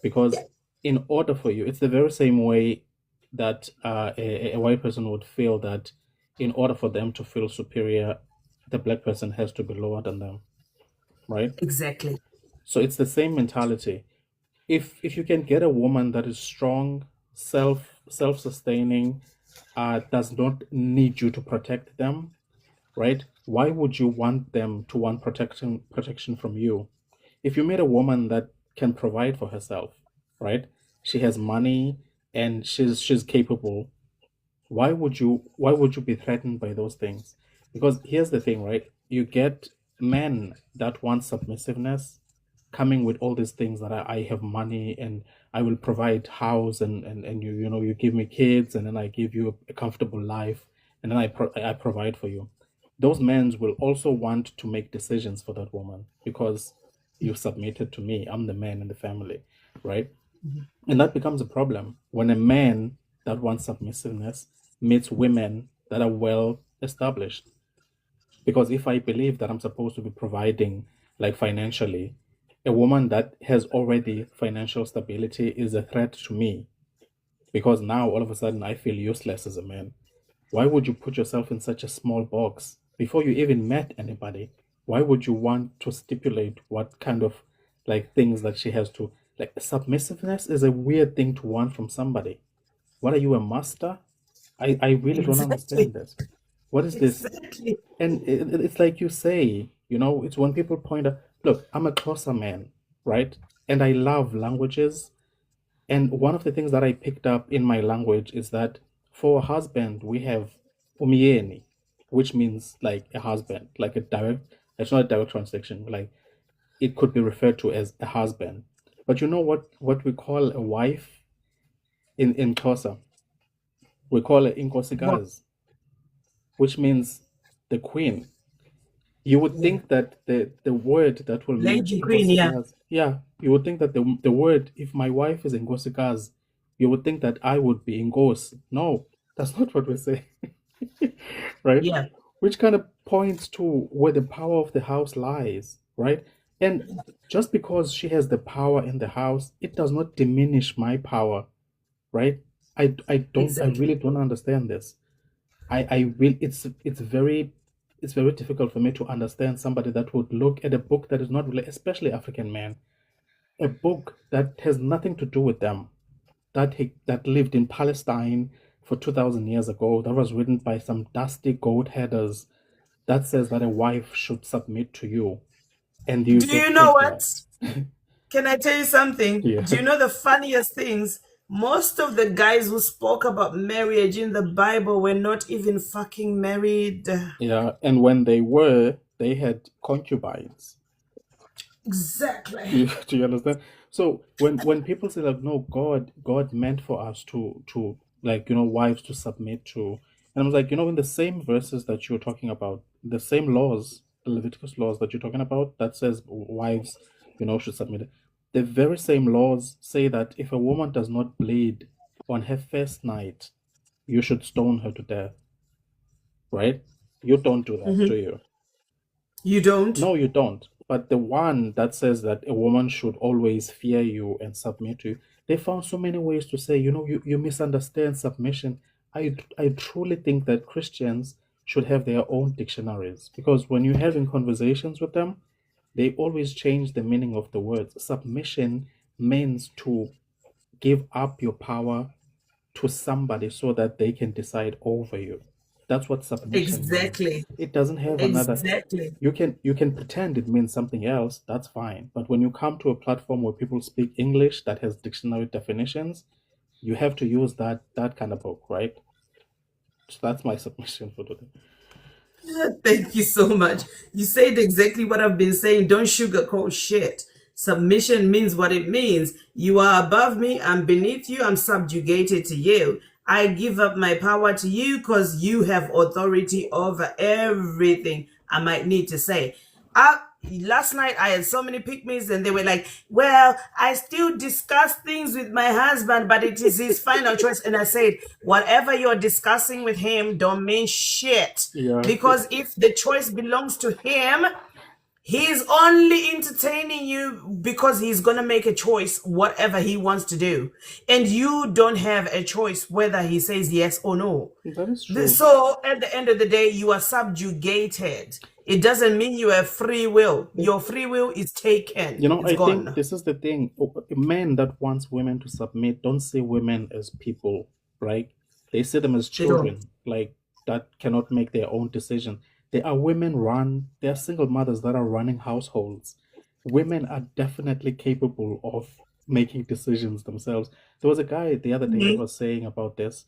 Because in order for you, it's the very same way that a white person would feel that in order for them to feel superior, the black person has to be lower than them, right? Exactly. So it's the same mentality. If you can get a woman that is strong, self-sustaining, does not need you to protect them, right? Why would you want them to want protection from you? If you meet a woman that can provide for herself, right? She has money and she's capable. Why would you be threatened by those things? Because here's the thing, right? You get men that want submissiveness coming with all these things that I have money and I will provide house and you give me kids and then I give you a comfortable life and then I provide for you. Those men will also want to make decisions for that woman because you submitted to me. I'm the man in the family, right? And that becomes a problem when a man that wants submissiveness meets women that are well established. Because if I believe that I'm supposed to be providing, like financially, a woman that has already financial stability is a threat to me. Because now all of a sudden I feel useless as a man. Why would you put yourself in such a small box before you even met anybody? Why would you want to stipulate what kind of like things that she has to like? Submissiveness is a weird thing to want from somebody. What are you, a master? I really don't Exactly. understand this. What is this? Exactly. And it's like you say, You know, it's when people point out, look, I'm a Xhosa man, right? And I love languages. And one of the things that I picked up in my language is that for a husband, we have umyeni, which means like a husband, like a direct, it's not a direct translation, like it could be referred to as a husband. But you know what we call a wife in Xhosa? We call it inkosikazi, which means the queen. You would think that the word that will match Lady Queen, yeah. inkosikazi, yeah, you would think that the word, if my wife is inkosikazi, you would think that I would be inkosi. No, that's not what we're saying. Right? Yeah. Which kind of points to where the power of the house lies, right? And just because she has the power in the house, it does not diminish my power, right? I really don't understand this. I will it's very difficult for me to understand somebody that would look at a book that is not really, especially African men, a book that has nothing to do with them, that lived in Palestine for 2,000 years ago, that was written by some dusty goat headers, that says that a wife should submit to you, and you Do you just know take what? that. Can I tell you something? Yeah. Do you know the funniest things? Most of the guys who spoke about marriage in the Bible were not even fucking married. Yeah, and when they were, they had concubines. Exactly. Do you understand? So when people say like, no, God meant for us to like, you know, wives to submit to, and I was like, you know, in the same verses that you're talking about, the same laws, the Leviticus laws that you're talking about, that says wives, you know, should submit. The very same laws say that if a woman does not bleed on her first night, you should stone her to death. Right? You don't do that, do you? You don't? No, you don't. But the one that says that a woman should always fear you and submit to you, they found so many ways to say, you know, you misunderstand submission. I truly think that Christians should have their own dictionaries, because when you're having conversations with them, they always change the meaning of the words. Submission means to give up your power to somebody so that they can decide over you. That's what submission Exactly. means. It doesn't have another. Exactly. You can pretend it means something else. That's fine. But when you come to a platform where people speak English that has dictionary definitions, you have to use that kind of book, right? So that's my submission for today. Thank you so much. You said exactly what I've been saying. Don't sugarcoat shit. Submission means what it means. You are above me, I'm beneath you, I'm subjugated to you. I give up my power to you because you have authority over everything I might need to say. Last night I had so many pick-mes and they were like, well, I still discuss things with my husband, but it is his final choice. And I said, whatever you're discussing with him don't mean shit. Yeah. Because if the choice belongs to him, he's only entertaining you because he's going to make a choice, whatever he wants to do. And you don't have a choice whether he says yes or no. That is true. So at the end of the day, you are subjugated. It doesn't mean you have free will. Your free will is taken. You know, It's I gone. think this is the thing. Men that wants women to submit don't see women as people, right? They see them as They don't. children, like that cannot make their own decision. There are there are single mothers that are running households. Women are definitely capable of making decisions themselves. There was a guy the other day that was saying about this.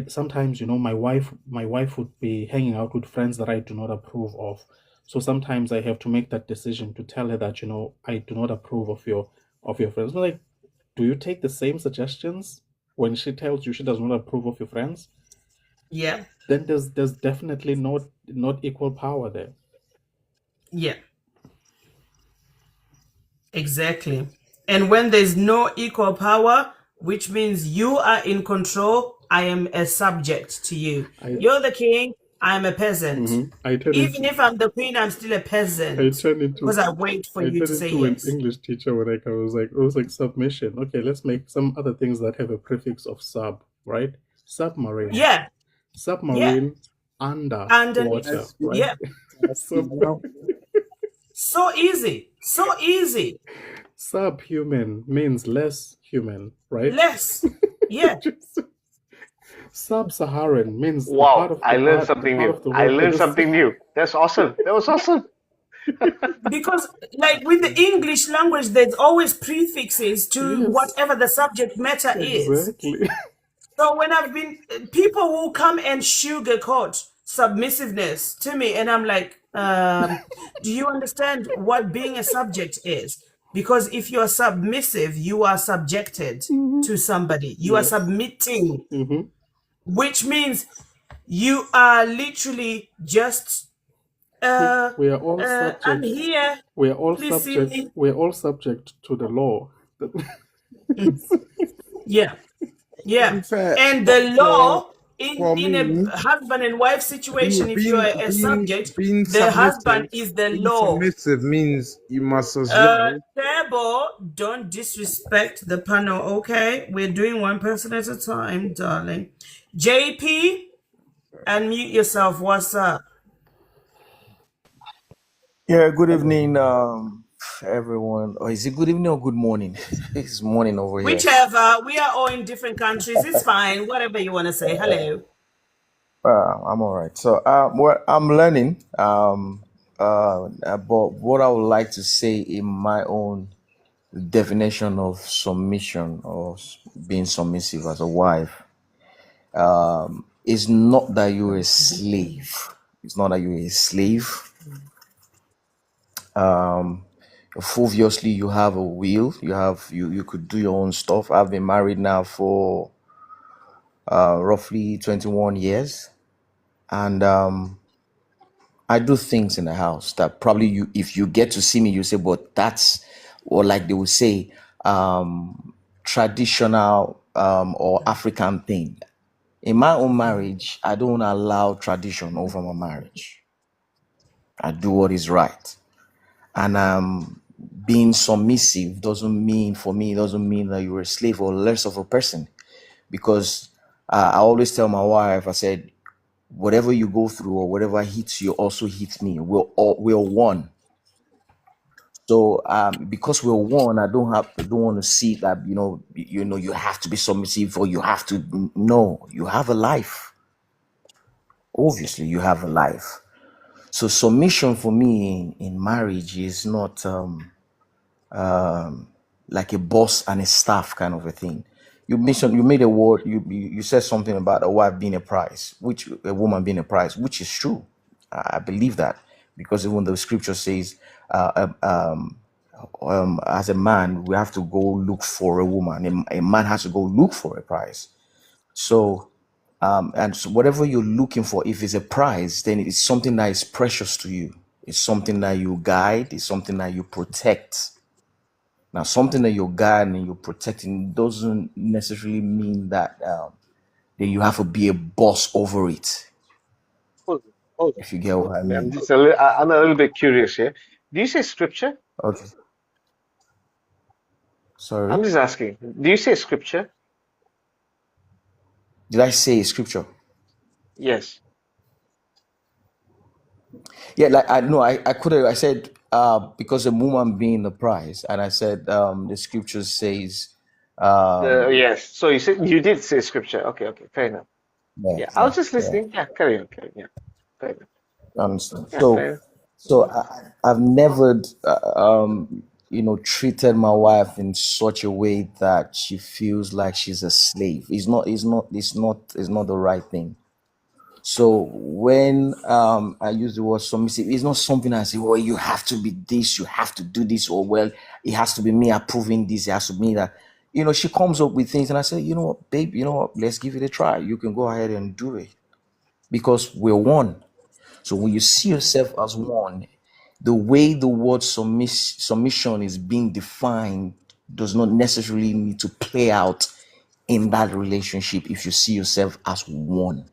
Sometimes, you know, my wife would be hanging out with friends that I do not approve of. So sometimes I have to make that decision to tell her that, you know, I do not approve of your friends. I'm like, do you take the same suggestions when she tells you she does not approve of your friends? Yeah. Then there's definitely not equal power there. Yeah. Exactly. And when there's no equal power, which means you are in control, I am a subject to you. You're the king, I'm a peasant. Even if I'm the queen, I'm still a peasant. Because I wait for you to say yes. An English teacher when I was like submission. Okay, let's make some other things that have a prefix of sub, right? Submarine. Yeah. Submarine under water, right? Yeah. So easy. So easy. Subhuman means less human, right? Less. Yeah. Sub-Saharan means wow. I learned something new. I learned something new. That's awesome. That was awesome. Because, like with the English language, there's always prefixes to Yes, whatever the subject matter is. exactly. So when I've been, people will come and sugarcoat submissiveness to me, and I'm like, do you understand what being a subject is? Because if you're submissive, you are subjected to somebody. You are Yes. submitting, Mm-hmm. which means you are literally just, We are all I'm subject. here. We are all Please see subject. me. We are all subject to the law. Yeah. To Yeah. be fair, And the law for in a me, husband and wife situation, if you're being a subject, being the husband submissive, is the law. means you must as well. Tabo, don't disrespect the panel, okay? We're doing one person at a time, darling. JP, unmute yourself. What's up? Yeah, good evening, everyone. Or is it good evening or good morning? It's morning over here. Whichever. We are all in different countries. It's fine. Whatever you want to say. Hello. I'm all right. So, what I'm learning, but what I would like to say in my own definition of submission or being submissive as a wife, is not that you're a slave. It's not that you're a slave. Obviously you have a will, you could do your own stuff. I've been married now for roughly 21 years, and I do things in the house that probably you, if you get to see me, you say, but that's, or like they would say, traditional or African thing. In my own marriage, I don't allow tradition over my marriage. I do what is right. And being submissive doesn't mean, for me, it doesn't mean that you're a slave or less of a person. Because I always tell my wife, I said, whatever you go through or whatever hits you also hits me. We're one. So because we're one, I don't want to see that, you have to be submissive or you have to. No, you have a life. Obviously, you have a life. So submission for me in marriage is not like a boss and a staff kind of a thing. You made a word, you said something about a wife being a prize, which a woman being a prize, which is true. I believe that, because even the scripture says, as a man, we have to go look for a woman. A man has to go look for a prize. So, and so whatever you're looking for, if it's a prize, then it's something that is precious to you. It's something that you guide. It's something that you protect. Now, something that you're guarding and you're protecting doesn't necessarily mean that that you have to be a boss over it. Hold on, hold on, If you get what I I'm mean. just I'm a little bit curious here. Do you say scripture? Okay. I'm Sorry. just asking. Do you say scripture? Did I say scripture? Yes. Yeah, like I could have. I said because a woman being the prize, and I said the scripture says Yes. So you did say scripture. Okay, okay, fair enough. yeah, Yeah, I was yeah, just yeah. listening. Yeah, carry on, carry on. Yeah, fair enough. I understand. Yeah, fair enough. So I've never treated my wife in such a way that she feels like she's a slave. It's not the right thing. So when I use the word submissive, it's not something I say, well, you have to be this, you have to do this, or well, it has to be me approving this, it has to be me that. She comes up with things and I say, you know what, babe, you know what, let's give it a try. You can go ahead and do it. Because we're one. So when you see yourself as one, the way the word submission is being defined does not necessarily need to play out in that relationship if you see yourself as one.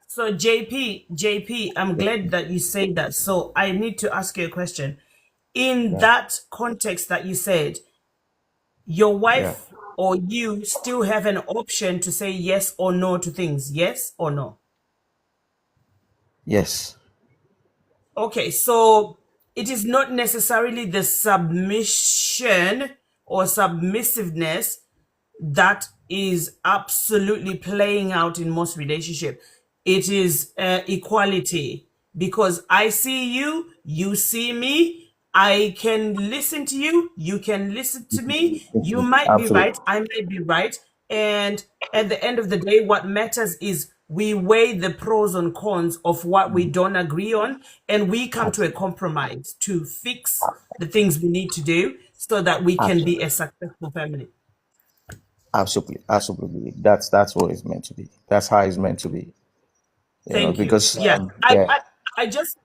So JP, I'm glad that you say that. So I need to ask you a question. In Yeah. that context that you said, your Yeah. wife or you still have an option to say yes or no to things. Yes or no? Yes. Okay, so it is not necessarily the submission or submissiveness that is absolutely playing out in most relationship. It is equality. because I see you, you see me. I can listen to you, you can listen to me. You might be Absolutely. right, I might be right. And at the end of the day, what matters is we weigh the pros and cons of what we don't agree on, and we come to a compromise to fix the things we need to do so that we can be Absolutely. a successful family. Absolutely. Absolutely. That's what it's meant to be. That's how it's meant to be. Thank you. Because Yeah. yeah. I just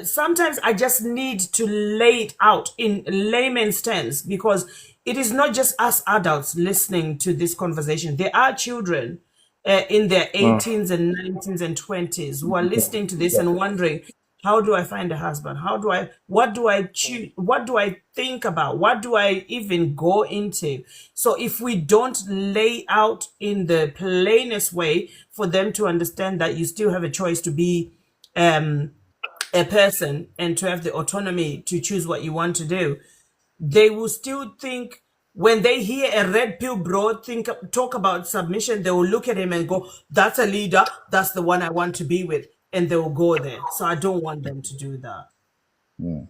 sometimes I just need to lay it out in layman's terms, because it is not just us adults listening to this conversation. There are children in their Mm. 18s and 19s and 20s who are listening to this and wondering, how do I find a husband? What do I choose? What do I think about? What do I even go into? So if we don't lay out in the plainest way for them to understand that you still have a choice to be a person and to have the autonomy to choose what you want to do, they will still think, when they hear a red pill bro talk about submission, they will look at him and go, that's a leader, that's the one I want to be with, and they will go there. So I don't want them to do that. Mm.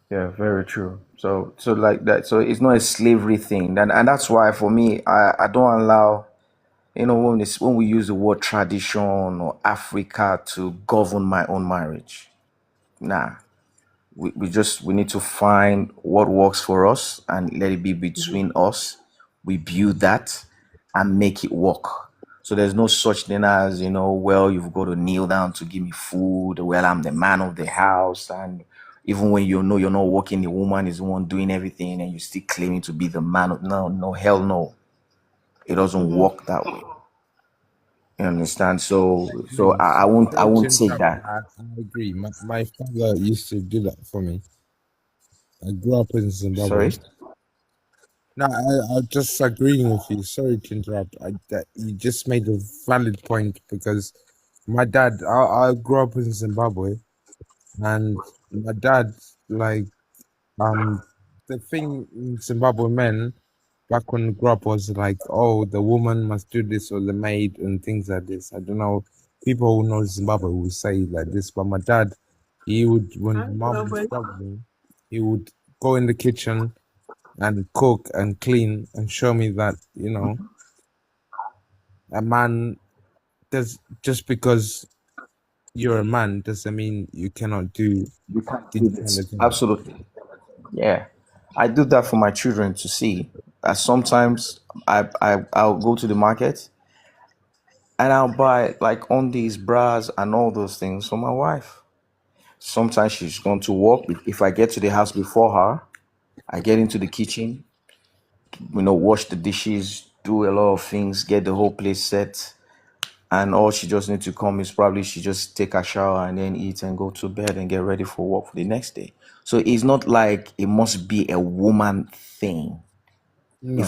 Yeah, very true. So like that. So it's not a slavery thing, and that's why for me, I don't allow, when we use the word tradition or Africa to govern my own marriage. Nah, we need to find what works for us and let it be between us. We build that and make it work. So there's no such thing as, well, you've got to kneel down to give me food. Well, I'm the man of the house. And even when you know you're not working, the woman is the one doing everything and you still claiming to be the man of, no, hell no. It doesn't work that way. You understand? So I won't I Sorry to won't take interrupt. that. I agree. My father used to do that for me. I grew up in Zimbabwe. Sorry? No, I just agreeing with you. Sorry to interrupt. That you just made a valid point because my dad, I grew up in Zimbabwe, and my dad, like, the thing in Zimbabwe men back when we grew up was like, oh, the woman must do this or the maid and things like this. I don't know. People who know Zimbabwe will say like this, but my dad, he would, when mom was struggling, he would go in the kitchen and cook and clean and show me that, a man does, just because you're a man doesn't mean you cannot do You can't do these kind this. of things. Absolutely. Yeah. I do that for my children to see. Sometimes I'll go to the market and I'll buy like undies, bras, and all those things for my wife. Sometimes she's gone to work. If I get to the house before her, I get into the kitchen, wash the dishes, do a lot of things, get the whole place set. And all she just needs to come is probably she just take a shower and then eat and go to bed and get ready for work for the next day. So it's not like it must be a woman thing. No.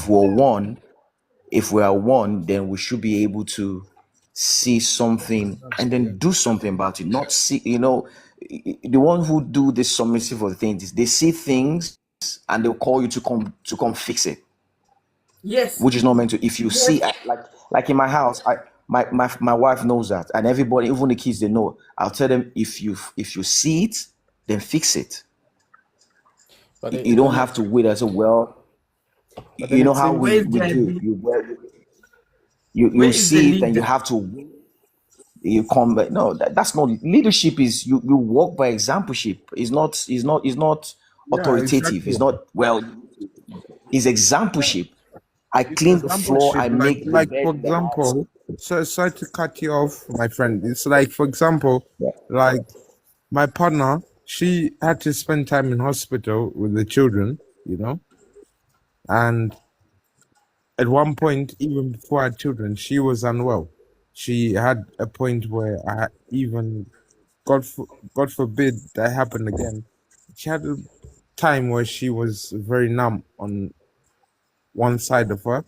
If we are one, then we should be able to see something and then do something about it. Not see, the one who do the submissive of the things, they see things and they'll call you to come fix it, Yes. which is not meant to. If you see, Yes. like in my house, my wife knows that, and everybody, even the kids, they know. I'll tell them, if you see it, then fix it. But You don't then, have to wait and say, well, but then you know it how seems. Where's we do the it. where You is the see it and you leader? have to, you come back. No, that's not leadership. Is you walk by exampleship. It's not Yeah, authoritative. exactly. It's not, well, it's exampleship. I It's clean the floor, exampleship. I Like, make the bed for in the house. example, so sorry to cut you off, my friend. It's like, for example, like my partner, she had to spend time in hospital with the children, and at one point, even before I had children, she was unwell. She had a point where even God forbid that happened again. She had a time where she was very numb on one side of her.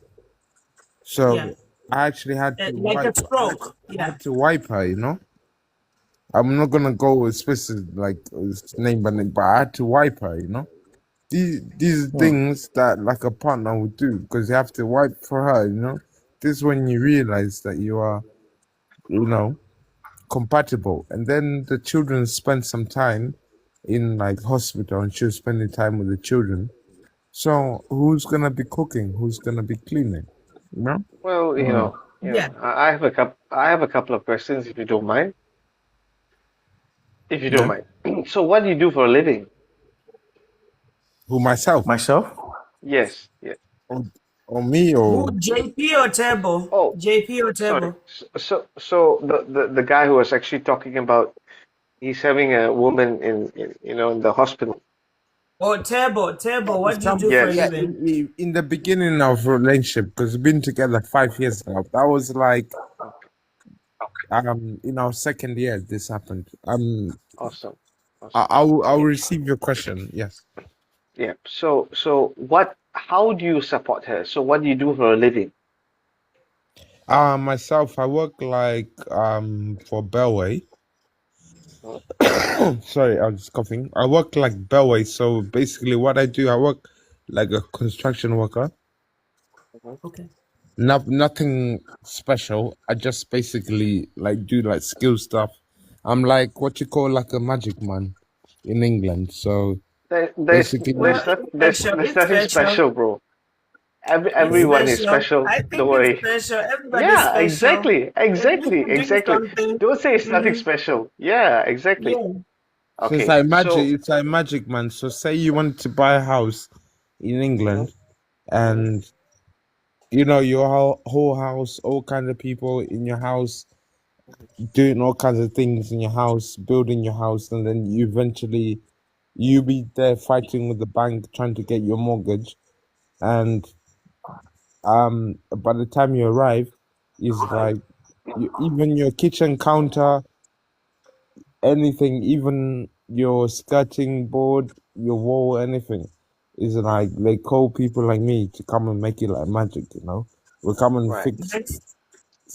Yeah. So I actually had to Like a wipe. stroke. I Yeah. had to wipe her. I'm not gonna go with specific like name by name, but I had to wipe her. These things that like a partner would do because you have to wipe for her. This is when you realize that you are, compatible, and then the children spend some time in like hospital, and she was spending time with the children. So who's gonna be cooking? Who's gonna be cleaning? You know? Well, Mm. Yeah. I have a couple of questions if you don't mind. If you don't Yeah. mind. So what do you do for a living? Who, myself? Myself? Yes, yes. Or, or me? Who, Or JP or Tebo? Oh, JP or sorry. Tebo? So the guy who was actually talking about he's having a woman in the hospital. Or Tebo, what do you do some, for a yeah, Yes. living? in the beginning of relationship, because we've been together 5 years now. That was like in our second year this happened. Awesome. Awesome. I'll Okay. receive your question. Yes. Yeah. So how do you support her? So what do you do for a living? Myself, I work like for Bellway. Mhm, Sorry, I was coughing. I work like Bellway. So basically, what I do, I work like a construction worker. mhm. Okay. Nothing special. I just basically like do like skill stuff. I'm like what you call like a magic man in England. So basically, Well, it's special. There's It's nothing special. special, bro. It's Everyone is special. special. I Don't think it's worry. special. Everybody's Yeah, special. exactly, If you exactly, can do exactly. something, Don't say it's nothing mm-hmm. special. Yeah, exactly. Yeah. so it's Okay, like magic. so It's like magic man. So say you want to buy a house in mhm, England, mhm, and you know your whole house, all kind of people in your house doing all kinds of things in your house, building your house, and then you eventually you be there fighting with the bank trying to get your mortgage, and by the time you arrive, is like even your kitchen counter, anything, even your skirting board, your wall, anything, is like they call people like me to come and make it like magic. You know, we come and right. fix Nice.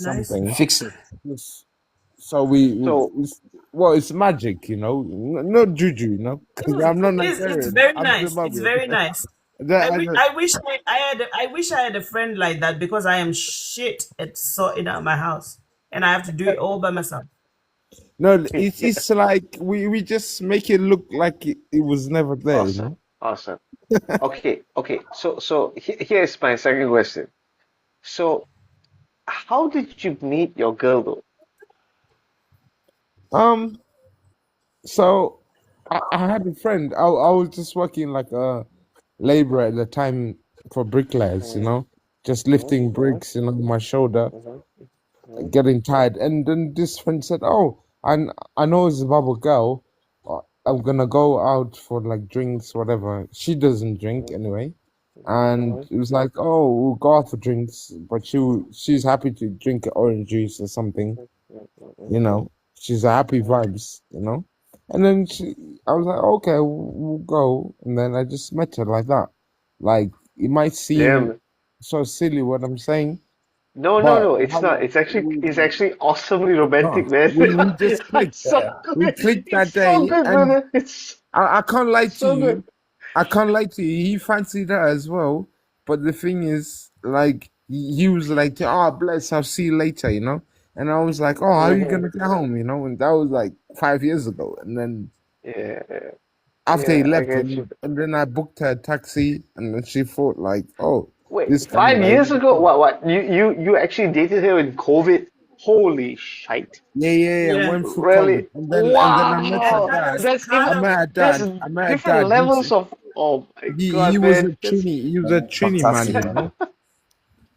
Nice. something. Fix it. So So it's magic, you know, not juju, you know, because I'm not It's Nigerian. very I'm nice. It's Zimbabwean. very nice. That- I don't- I wish I had a friend like that because I am shit at sorting out my house and I have to do it all by myself. no, it's like we just make it look like it was never there, you awesome, know. awesome. Okay. So here's my second question. So how did you meet your girl though? Um, so I had a friend. I was just working like a laborer at the time for bricklayers, you Mhm, know, just mhm, lifting mhm, bricks, you know, on my shoulder, mhm, mhm, getting tired. And then this friend said, "Oh, I know it's a bubble girl. I'm gonna go out for like drinks, whatever. She doesn't drink mhm, anyway." And mhm, it was like, "Oh, we'll go out for drinks," but she's happy to drink orange juice or something, mhm, mhm, you mhm, know. She's a happy mhm. vibes, you know. And then I was like, "Okay, we'll go." And then I just met her like that. Like it might seem Damn. so silly what I'm saying, No, no, but no, it's how not. It's actually awesomely romantic, man. we just clicked. It's so We good. clicked It's that so day, good, and brother. It's I can't lie to so good. you. I can't lie to you. He fancied her as well, but the thing is, like, he was like, "Oh, bless. I'll see you later," you know. And I was like, "Oh, how are you Hmm. gonna get home?" You know, and that was like 5 years ago. And then Yeah, yeah, after he yeah, I left, get you. and then I booked her a taxi, and then she thought like, "Oh, Wait, this guy five might." years ago? What? You actually dated her in COVID? Holy shite. Yeah. I Yeah. went through Really? COVID, and then I met her Wow. dad. I Carlos, met her That's dad. I met her different dad. levels of, oh my He God, was a man. That's Trini. He was a Trini man, Fantastic. you know.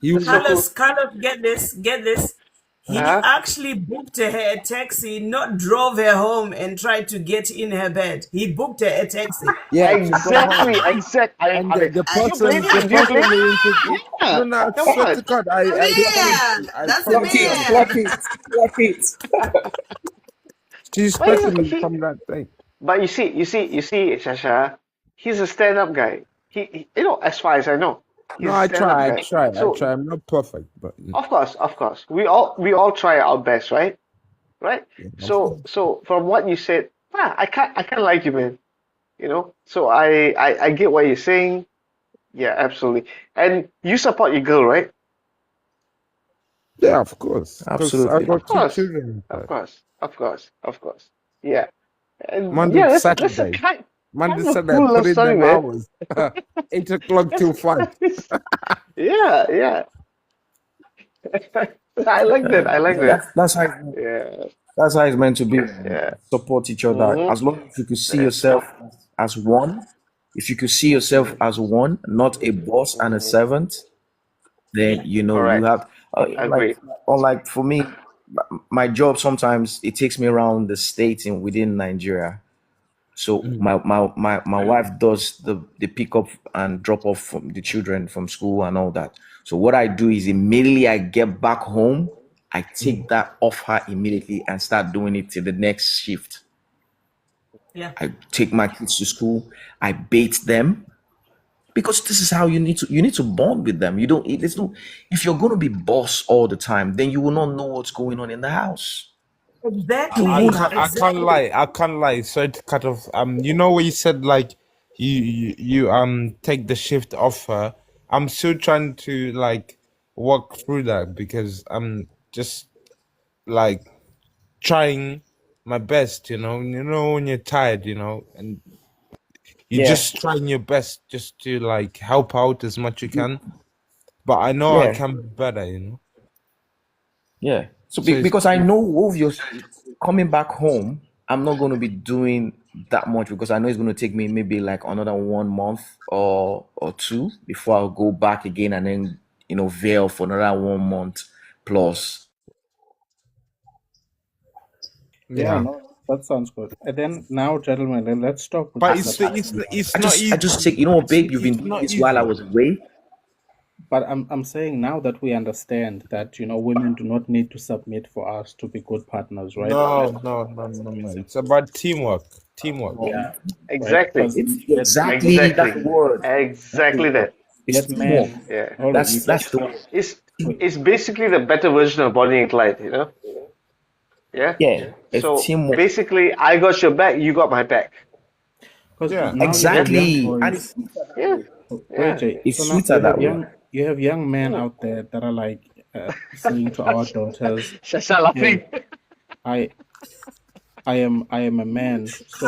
He was so a cool. Carlos, get this. He Huh? actually booked her a taxi, not drove her home and tried to get in her bed. He booked her a taxi. yeah to go Exactly, home. exact. And the Do you blame the him? Do you blame person him? who introduced. No, Yeah. no, I Come swear on. to God, A man! I That's a promise Clock you, it, I'm clock man! serious. it, clock it. She's But specially from that thing. Shasha, he's a stand-up guy. As far as I know, No, he's a stand-up guy. I So try. I'm not perfect, but of course, we all try our best, right? Right? yeah, of course. So from what you said, I can't like you, man. So I get what you're saying. Yeah, absolutely. And you support your girl, right? Yeah, of course. Because I Absolutely. got Of two course, children. of course, of course, of course. Yeah, and Monday yeah, to that's a Saturday. Monday kind to of Saturday, I cool love put in story, them man. hours. 8 o'clock That's till 5. yeah, yeah. I like that. I like that. That's how Yeah, that's how it's meant to be. yeah. Support each other. Mm-hmm. As long as you could see Yeah. yourself as one, if you could see yourself as one, not a boss and a Mm-hmm. servant, then you Correct. have Agree. like for me, my job sometimes it takes me around the states in within Nigeria. So my wife does the pick up and drop off from the children from school and all that. So what I do is immediately I get back home, I take that off her immediately and start doing it till the next shift. Yeah. I take my kids to school, I bait them because this is how you need to bond with them. You don't there's no if you're gonna be boss all the time, then you will not know what's going on in the house. You I would. Exactly. can't Exactly. lie. I can't lie. Sorry to cut off. You know what you said, like you take the shift off her. I'm still trying to like walk through that because I'm just like trying my best. When you're tired, and you're Yeah, just trying your best just to like help out as much you can. But I know I yeah, can be better. yeah. So So it's because I know obviously coming back home, I'm not going to be doing that much because I know it's going to take me maybe like another 1 month or two before I'll go back again and then veil for another 1 month plus. Yeah, yeah. no, that sounds good. And then now, gentlemen, let's talk with But the I, it's I not just I easy. just say, what, babe, you've been It's doing not this while I easy. was away. But I'm saying now that we understand that women do not need to submit for us to be good partners, right? No, Men no, no, are no, no. submissive. It's about teamwork. Teamwork. No, Yeah, right? Exactly. Because it's yet exactly that Exactly. word. That Exactly word. that. It's yet teamwork. men, Yeah. hold on, That's the word. It's wait, it's basically the better version of Bonnie and Clyde, you know? Yeah. Yeah, it's So teamwork. basically, I got your back, you got my back. because Yeah. now you Yeah. have young Exactly, and boys. it's sweeter that Yeah. way. Wait, Yeah. Jay. So It's now sweeter that way. you have young men Hmm. out there that are like saying to our daughters, Shasha "Hey, laughing. I I am a man, so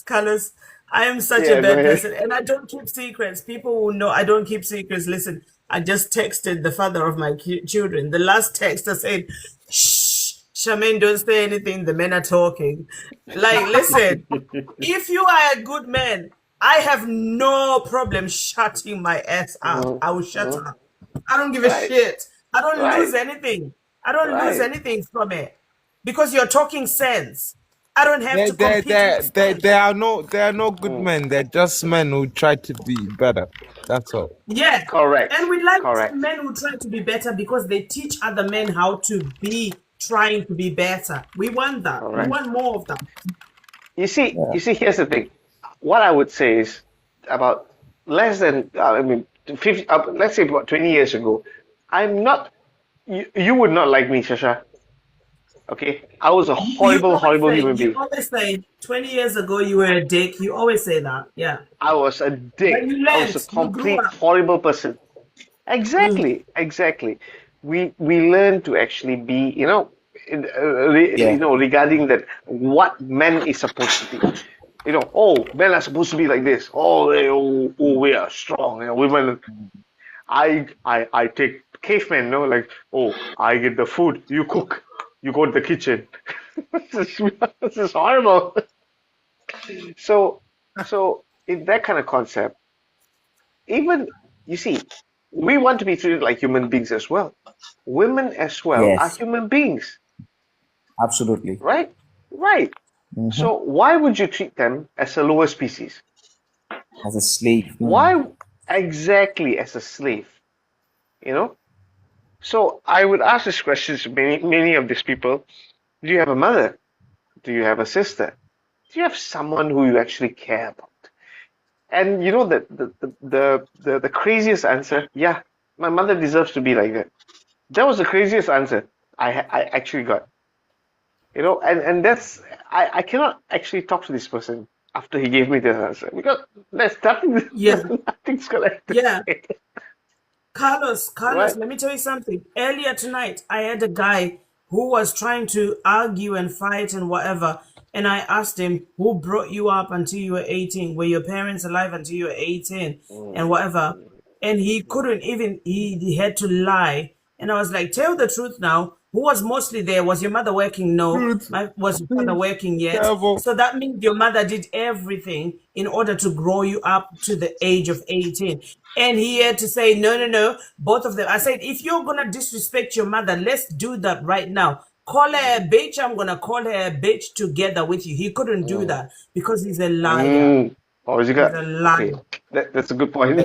Carlos, I am such a Yeah. Go bad ahead. person, and I don't keep secrets. People will know I don't keep secrets. Listen, I just texted the father of my children. The last text I said, "Shh, Charmaine, don't say anything. The men are talking." Like, listen, if you are a good man, I have no problem shutting my ass up. I will shut Mhm. up. I don't give a Right. shit. I don't lose Right. anything. I don't lose Right. anything from it because you're talking sense. I don't have There, to there, compete there, with there, sense. there are no good Mm. men. They're just men who try to be better. That's all. Yeah. And Correct. we like Correct. men who try to be better because they teach other men how to be trying to be better. We want that. We Correct. want more of that. Here's the thing. What I would say is about less than, I mean, 50, let's say about 20 years ago, I'm not, you would not like me, Shasha. Okay? I was a You horrible, always horrible say, human being. 20 years ago you were a dick. You always say that. Yeah. I was a But dick. you I was a learned. You grew complete up. horrible person. Mm. Exactly, exactly. We learn to actually be, Yeah, regarding that what men is supposed to be. Oh, men are supposed to be like this. We are strong. Women. I take cavemen. Like, I get the food. You cook. You go to the kitchen. This is horrible. So, so in that kind of concept, even you see, we want to be treated like human beings as well. Women as well are yes, human beings, absolutely. right? Right. Hmm. So why would you treat them as a lower species? As a slave, no. Why exactly as a slave? You know? So I would ask this question to many of these people. Do you have a mother? Do you have a sister? Do you have someone who you actually care about? And you know the craziest answer? Yeah, my mother deserves to be like that. That was the craziest answer I actually got. And that's I cannot actually talk to this person after he gave me this answer because there's nothing Yeah. nothing's connected. Yeah. Carlos, right? let me tell you something. Earlier tonight, I had a guy who was trying to argue and fight and whatever. And I asked him, who brought you up until you were 18? Were your parents alive until you were 18? And whatever. And he couldn't even, he had to lie. And I was like, tell the truth now. Who was mostly there? Was your mother working? No. Truth, Was your father truth, working? Yet? devil. So that means your mother did everything in order to grow you up to the age of 18. And he had to say, no, no, no, both of them. I said, if you're going to disrespect your mother, let's do that right now. Call her a bitch. I'm going to call her a bitch together with you. He couldn't do that because he's a liar. Or is it He's got a okay? liar. That's a good point.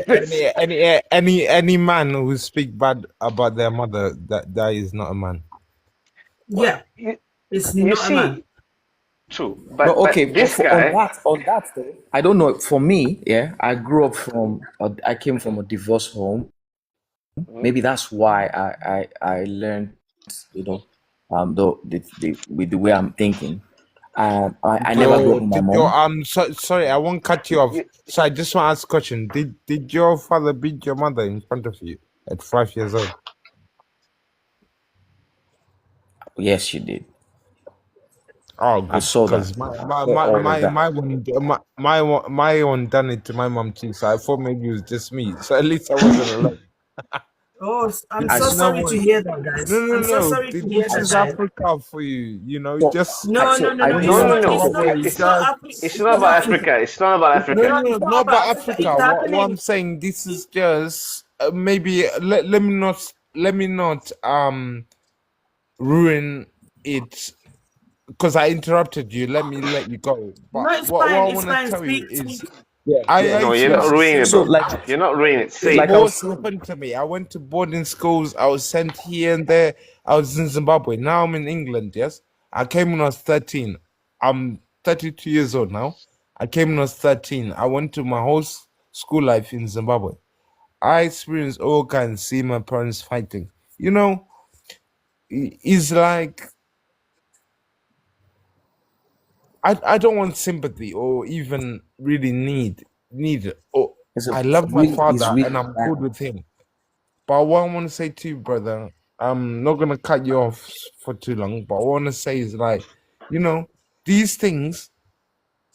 Any man who speak bad about their mother, that is not a man. Well, Yeah, it's you not a man. see, true, No, but okay. this On guy, that though, I don't know. For me, yeah, I grew up I came from a divorce home. Maybe that's why I learned, you know, with the way I'm thinking. I never grew up with my mom. Sorry, I won't cut you off. So I just want to ask a question. Did your father beat your mother in front of you at 5 years old? Yes, she did. Oh, good. I saw that. Because I saw all of that. my one done it to my mom too. So I thought maybe it was just me. So at least I wasn't alone. Oh, I'm I so You know sorry what? to hear that, guys. I'm so No. sorry to hear This that, is guys. Africa for you. You know, so just No, so no, no, I no. grew It's no, up. no, not. no. It's So not. It's It's not. not. It's It's not about not. Africa. It's not about No, Africa. It's not not about about Africa. It's Africa. What I'm happening. saying, this is just maybe let me not ruin it because I interrupted you. Let me let you go. No, But it's what fine. I It's want to fine. tell you Speak, is speak. Yeah. I No, you're not experienced the ruining it, same So bro. like You're not ruining it. Say it. like I was divorce saying, happened to me. I went to boarding schools. I was sent here and there. I was in Zimbabwe. Now I'm in England. Yes, I came when I was 13. I'm 32 years old now. I came when I was 13. I went to my whole school life in Zimbabwe. I experienced all kinds. See my parents fighting. You know, it's like I don't want sympathy or even really need it. Oh, I love my it's father and really I'm bad. good with him. But what I want to say to you, brother, I'm not gonna cut you off for too long. But what I want to say is like, you know, these things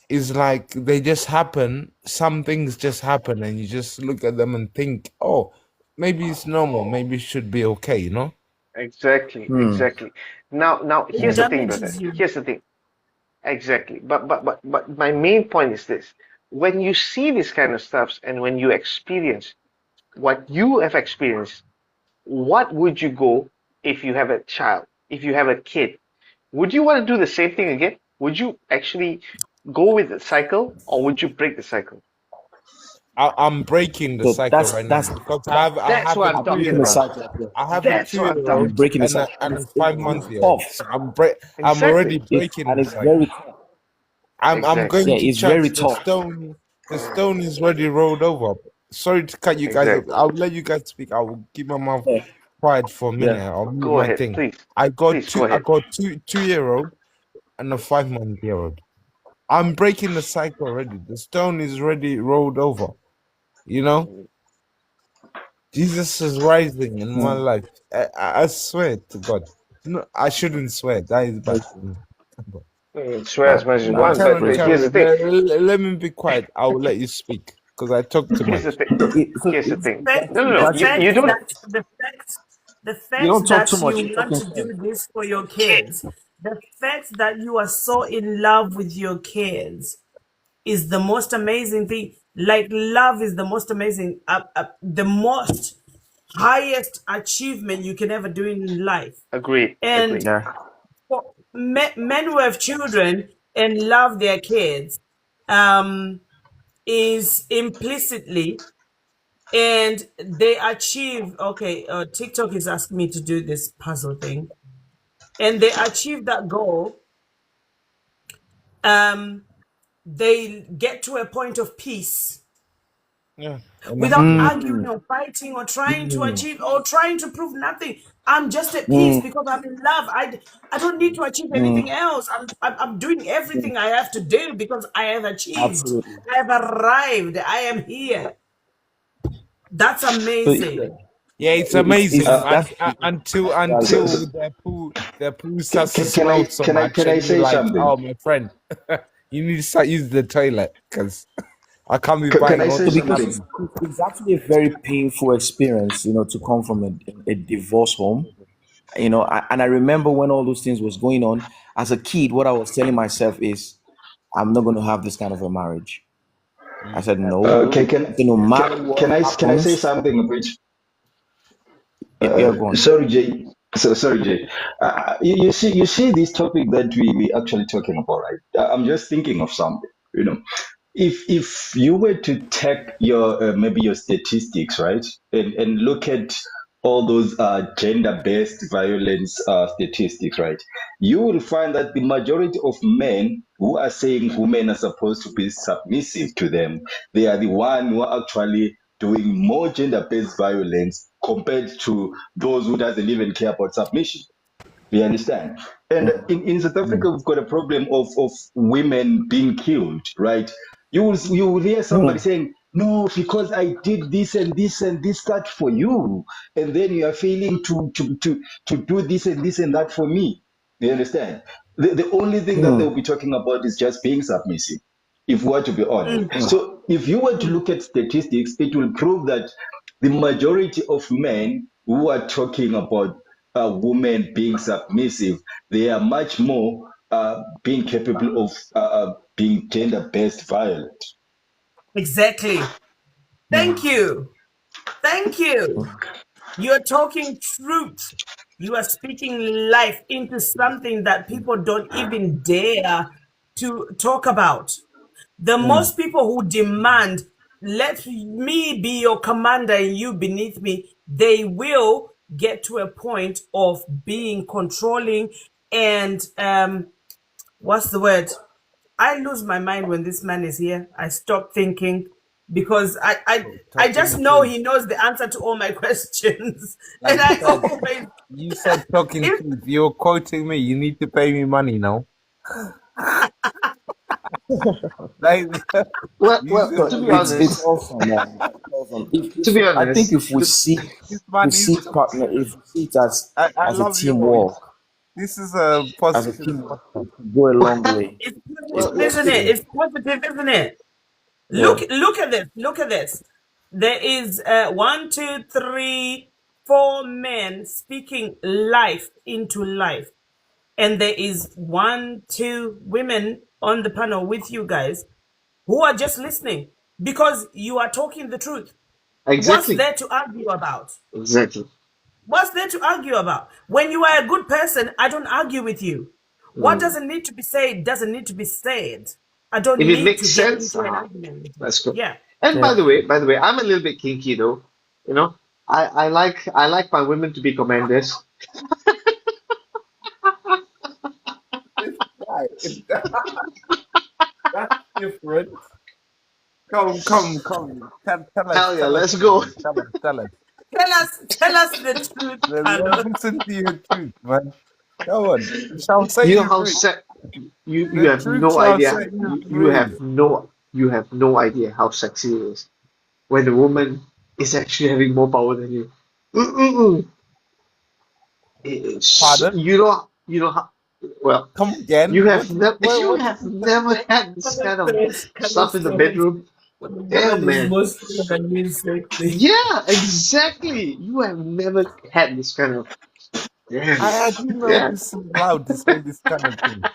is like they just happen. Some things just happen, and you just look at them and think, oh, maybe it's normal. Maybe it should be okay. You know? Exactly, Hmm. exactly. Now, It here's the thing, brother. damages you. Here's the thing. Exactly. But my main point is this. When you see this kind of stuff and when you experience what you have experienced, what would you go if you have a child, if you have a kid? Would you want to do the same thing again? Would you actually go with the cycle or would you break the cycle? I'm breaking the So cycle right now because I That's have a what I'm I'm two talking breaking year the about. old. cycle as well. I have a That's what I'm I'm talking 2 year old about. breaking the and cycle, and a it's 5 month year old. tough. So I'm already Exactly. breaking And the it's cycle. very tough. I'm Exactly. going Yeah, to it's very church. tough. The stone is already rolled over. Sorry to cut you guys up. Exactly. I'll let you guys speak. I will keep my mouth Yeah, quiet for a minute. yeah. I'll mute Go my ahead, thing. please. I got Please go ahead. 2 year old and a 5 month year old. I'm breaking the cycle already. The stone is already rolled over. You know, Jesus is rising in my Hmm. life. I swear to God. No, I shouldn't swear. That is bad. Swear as But much as you Nah, want, it's but Karen, praise here's God. the Karen, thing. let me be quiet. I will let you speak because I talk too Here's the much. thing. So Here's the it's thing. Fact, No, no, the no. gradually. You fact don't. that the You fact don't talk too that much. you You're want talking to fast. do this for your kids, the fact that you are so in love with your kids is the most amazing thing. Like love is the most amazing, the most highest achievement you can ever do in life. Agreed. And Agreed. Yeah. for men who have children and love their kids, is implicitly, and they achieve. Okay, TikTok is asking me to do this puzzle thing, and they achieve that goal. Um, they get to a point of peace Yeah. And that's without good. arguing or fighting or trying to achieve or trying to prove nothing. I'm just at peace because I'm in love. I don't need to achieve anything else. I'm doing everything I have to do because I have achieved. Absolutely. I have arrived. I am here. That's So amazing. Yeah, it's It's amazing that's until so, their poo starts to can smell so much, I and you're say like, something? oh, my friend, you need to start using the toilet because I can't be Can buying I all say so this because something? nappy. it's actually a very painful experience, to come from a divorce home. And I remember when all those things was going on as a kid, what I was telling myself is, I'm not going to have this kind of a marriage. I said, no. Okay, I said, no matter what can I say happens, something, Rich? you're gone. Sorry, Jay. Sorry, Jay. You see this topic that we actually talking about, right? I'm just thinking of something. If you were to take your maybe your statistics, right, and look at all those gender-based violence statistics, right, you will find that the majority of men who are saying women are supposed to be submissive to them, they are the one who are actually doing more gender-based violence compared to those who doesn't even care about submission. You understand? And in South Africa, we've got a problem of women being killed, right? You will hear somebody Mm. saying, "No, because I did this and this and this that for you, and then you are failing to do this and this and that for me." You understand? The only thing that they'll Mm. be talking about is just being submissive, if we are to be honest. Mm, So if you were to mm. look at statistics, it will prove that the majority of men who are talking about women being submissive, they are much more being capable of being gender-based violent. Exactly. Thank you. Thank you. You're talking truth. You are speaking life into something that people don't even dare to talk about. The Mm. most people who demand, let me be your commander and you beneath me, they will get to a point of being controlling and what's the word? I lose my mind when this man is here. I stop thinking because I just Talking know truth. he knows the answer to all my questions. And Like you I said, always you said talking if truth. You're quoting me. You need to pay me money now. Like you Well, said, So to be it's honest, awesome, man. It's awesome. to be I think honest, if we see this we man see is. partner, if we see it I as a love your voice. teamwork, This is a as a positive teamwork, podcast. it could go a long way. it's It positive, well, isn't it? could. It's positive, isn't it? Yeah. Look at this. Look at this. There is one, two, three, four men speaking life into life. And there is one, two women on the panel with you guys who are just listening because you are talking the truth. What's exactly, there to argue about? exactly. What's there to argue about? When you are a good person, I don't argue with you. What Mm. doesn't need to be said doesn't need to be said. I If don't it need makes to get sense, into an argument with you. that's good. Yeah. And Yeah. by the way, I'm a little bit kinky though. You know, I like my women to be commanders. This guy, that's different. Come. Hell yeah, Tell us, let's go. man. Tell us. Tell us the truth, Let's Carlos. listen to your truth, man. Come on. It shall set You know you how free. se- you The have truth no shall idea. set you You free. have no idea how sexy it is when a woman is actually having more power than you. Mm-mm-mm. Pardon? You know how well Come again. you have never you What did have you say? never had this kind of Carlos stuff in the says bedroom. when a woman Damn is man. more stronger than you is sexy. Yeah, exactly. You have never had this kind of damn. I didn't know Yeah. this is allowed to say this kind of thing.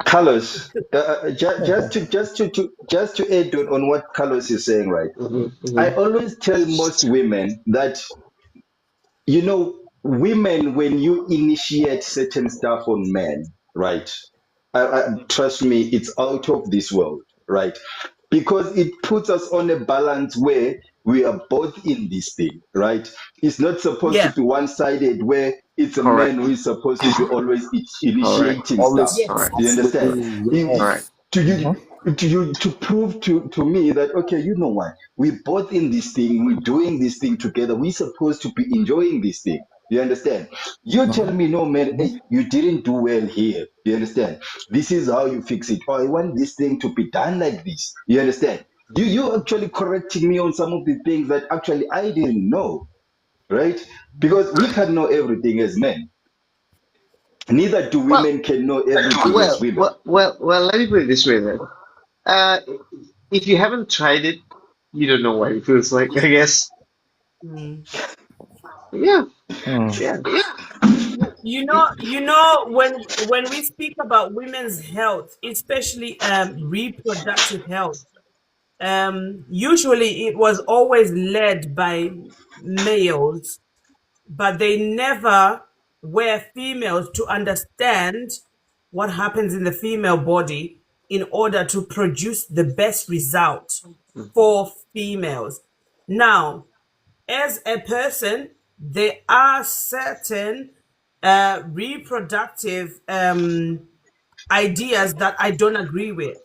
Carlos, just to add on what Carlos is saying, right? I Mhm. always tell most women that women, when you initiate certain stuff on men, right? Trust me, it's out of this world, right? Because it puts us on a balance where we are both in this thing, right? It's not supposed to Yeah. be one sided where it's a man Correct. who is supposed to be always Correct. initiating stuff. Always, Yes. You Correct. understand? absolutely, You, Correct. yes. to you Hmm. to prove to me that, okay, you know what, we're both in this thing, we're doing this thing together, we're supposed to be enjoying this thing. You understand? You tell Hmm. me, no man, Hmm. hey, you didn't do well here. You understand? This is how you fix it. Or I want this thing to be done like this. You understand? You actually correcting me on some of the things that actually I didn't know. right? Because we can't know everything as men. Neither do Well, women can know everything as women. let me put it this way then. Uh, if you haven't tried it, you don't know what it feels like, I guess. Mm. Yeah, Hmm. yeah. You know, when we speak about women's health, especially reproductive health, usually it was always led by males, but they never were females to understand what happens in the female body in order to produce the best result for females. Now, as a person, there are certain reproductive ideas that I don't agree with,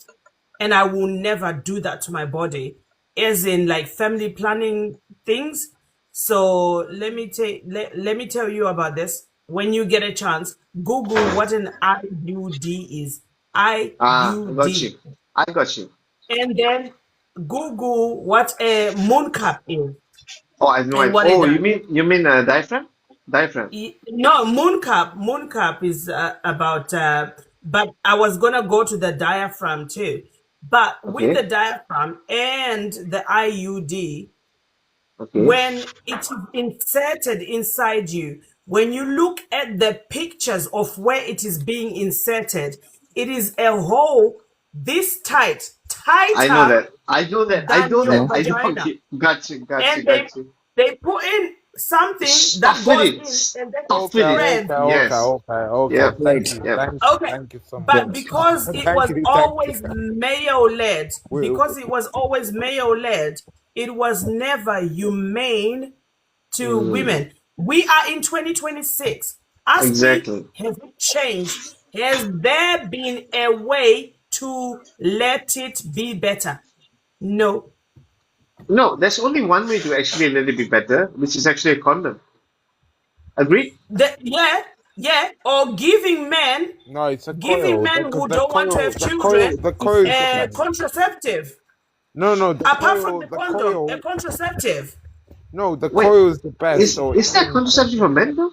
and I will never do that to my body, as in like family planning things. So let me tell you about this. When you get a chance, Google what an IUD is. I got you. IUD. I got you. And then Google what a moon cap is Oh, I have no and idea. what it Oh, does. you mean diaphragm? Diaphragm. No, moon cap is about but I was gonna go to the diaphragm too. But with Okay. the diaphragm and the IUD, Okay. when it is inserted inside you, when you look at the pictures of where it is being inserted, it is a hole this tight, I know tighter that. I know that. I than know your that. Hmm. I know. vagina. Okay. Got you. Got you. And Got you. they put in something that Stuff it goes in. in and then it Stuff Okay, it in. spreads. okay, okay, Yes. okay, okay. Yep. Thank Great. you, Yep. Okay, thank you so much. but Great. because it Thank was you, thank you. always male led, We, because it was always male led, it was never humane to Mm, women. We are in 2026. Ask me, exactly. has it changed? Has there been a way to let it be better? No. No, there's only one way to actually let it be better, which is actually a condom. Agreed? Yeah, yeah. Or no, it's a giving coil. men who don't want to have The children coil is the a best. contraceptive. No, Apart from the condom, a contraceptive. no, the Wait, coil is the best. is So is that even contraceptive for men though?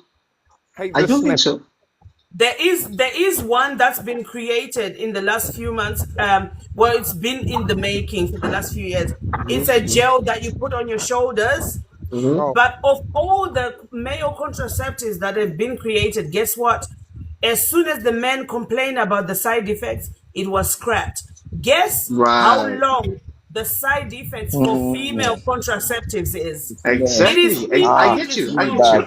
take I the don't think snip. so. There is one that's been created in the last few months. Well, it's been in the making for the last few years. It's a Mm-hmm. gel that you put on your shoulders. Mm-hmm. Oh, But of all the male contraceptives that have been created, guess what? As soon as the men complain about the side effects, it was scrapped. Guess how Right. long the side effects for Hmm. female contraceptives is? Long. It is Exactly. I Ah, get it is you. I too get long. bad. you.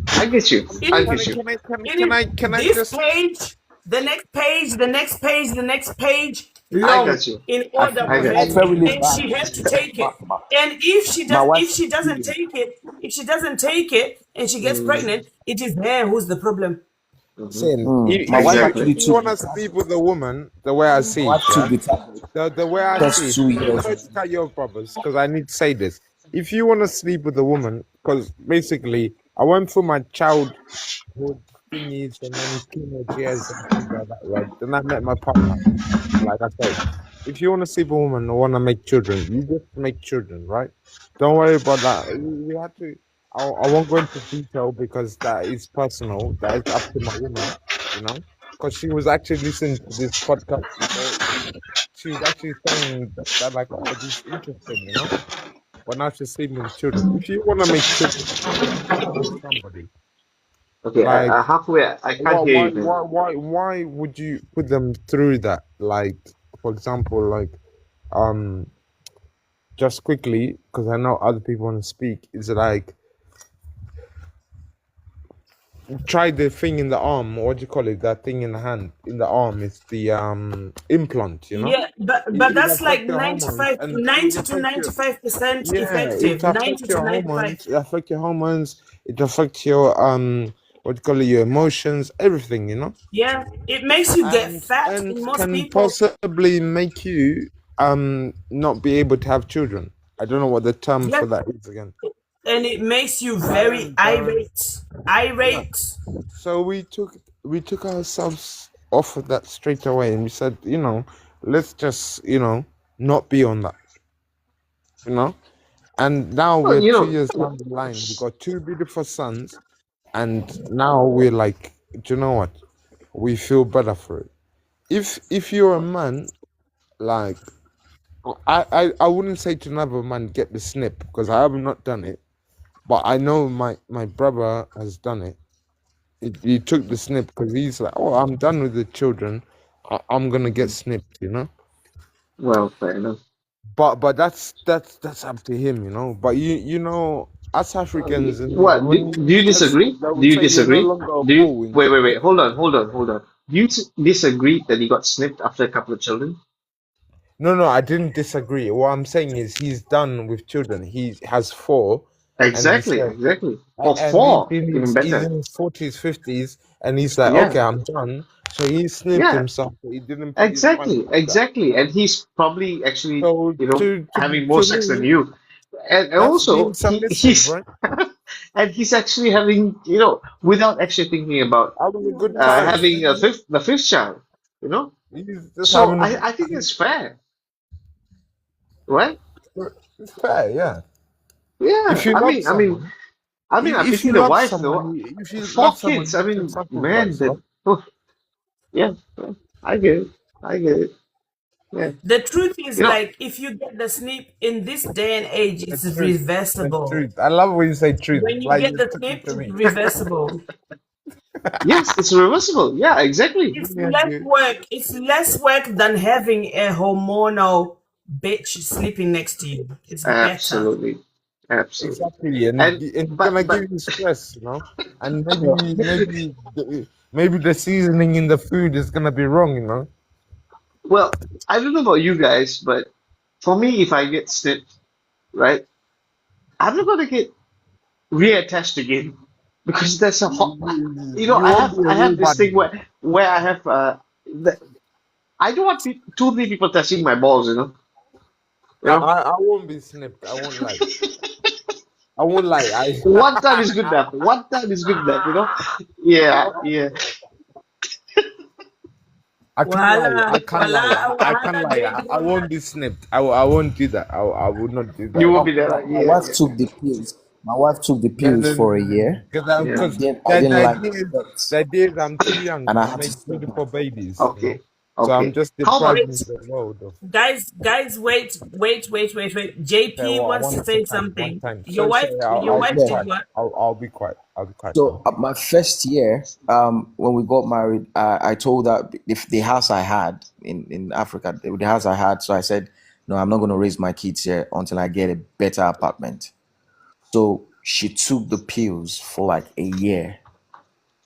I get you. It I is get you. it is can I this just page, the next page, the next page, the next page I long got you. in I, order I for got her I you. to, felt really and bad. she had to take My, it. my, And my wife if she was doesn't feeling. take it, if she doesn't take it and she gets Mm, pregnant, it is her who's the problem. mm-hmm. saying Hmm. My wife Exactly. actually if you took wanna Vital. sleep with a woman, the way I My see it, wife took yeah. Vital. The way I see Just it, 2 years. sorry to cut you off, brothers, because I need to say this. If you want to sleep with a woman, because basically I went through my childhood thingies and then teenage years and things like that, right? Then I met my partner. Like I said, if you want to sleep with a woman or want to make children, you just make children, right? Don't worry about that. We had to. I won't go into detail because that is personal. That is up to my woman, you know, because she was actually listening to this podcast before. She was actually saying that like, oh, this is interesting, you know. But now she's sleeping with children. If you want to make children, just sleep with somebody. Okay. Like, Halfway. I can't hear you, man. why would you put them through that? Like, for example, like, um, just quickly, because I know other people want to speak. Is like try the thing in the arm. What do you call it? That thing in the hand, in the arm. It's the implant. You know, Yeah, but it that's like affects your hormones, and it 90 to affects your 95% yeah. It effective. affects 90 to your 95. hormones. It affects your hormones. It affects your what do you call it? Your emotions. Everything. You know, Yeah, it makes you get fat and in most can people, possibly make you not be able to have children. I don't know what the term yeah, for that is again. and it makes you very And irate. yeah. Irate. So we took ourselves off of that straight away, and we said, let's just not be on that, you know. And now Well, we're you 2 years know, down the line. We got 2 beautiful sons, and now we're like, do you know what? We feel better for it. If you're a man, like I wouldn't say to another man get the snip because I have not done it, but I know my brother has done it. He took the snip because he's like, oh, I'm done with the children. I'm gonna get snipped, you know. well, fair enough. But that's up to him, you know. But you know, us Africans, What when do you you get disagree? snipped, they Do would you say you're no disagree? longer a Do you bull in wait? Africa. Hold on. Do you disagree that he got snipped after a couple of children? No, I didn't disagree. What I'm saying is he's done with children. He has 4, and he said, Exactly. Or and four, even he's better. in his 40s, 50s, and he's like, Yeah, okay, I'm done. So he snipped yeah, himself, but he didn't put his wife through that. exactly. And he's probably actually, So having more to sex than me, you. And that's being also submissive, he's right? and he's actually having, without actually thinking about Having a good time. having the fifth child, you know. He's just So having a good I think time. it's fair, right? It's fair, yeah. Yeah. If you love someone, I if pity you the love wife though. someone, if you Four love someone, kids. I you can mean, man, sacrifice, that. right? Oh, yeah, I get it. I get it. Yeah. The truth is, You know, like, if you get the snip in this day and age, The it's truth, the reversible. truth. I love when you say truth, When you like get you're the talking snip, to it's me. reversible. yes, it's reversible. Yeah, exactly. It's Me and less you. work. It's less work than having a hormonal bitch sleeping next to you. It's better. Absolutely. Absolutely. Exactly, and And it's but gonna but give you stress, you know. And yeah. maybe the seasoning in the food is gonna be wrong, you know. Well, I don't know about you guys, but for me, if I get snipped, right, I'm not gonna get reattached again because there's a hot. You I won't have be a I real have this bad thing boy. where I have I don't want too many people touching my balls. You know. I won't be snipped. I won't lie. I won't lie. One time is good enough. One time is good enough. Yeah, I yeah. I can't lie. Wala, I can't wala, lie. I can't wala, lie. baby, I won't be snipped. I won't do that. I would not do You that. will No, be there, no, right? my Yeah, wife yeah, took the pills. My wife took the pills for a year, and yeah. Because I didn't the like idea the is steps, the idea is I'm too young and I to had to make stop her. beautiful babies, you know. Okay, So I'm okay. just How about depriving wait, the world of. guys, wait. Okay, JP well, wants to say one something. time. Your Sorry, wife, sorry. your I'll wife be Yeah. did quiet. what? I'll be quiet. I'll be quiet now. So my first year, when we got married, I told her if the house I had in Africa, the house I had. So I said, no, I'm not going to raise my kids here until I get a better apartment. So she took the pills for like a year,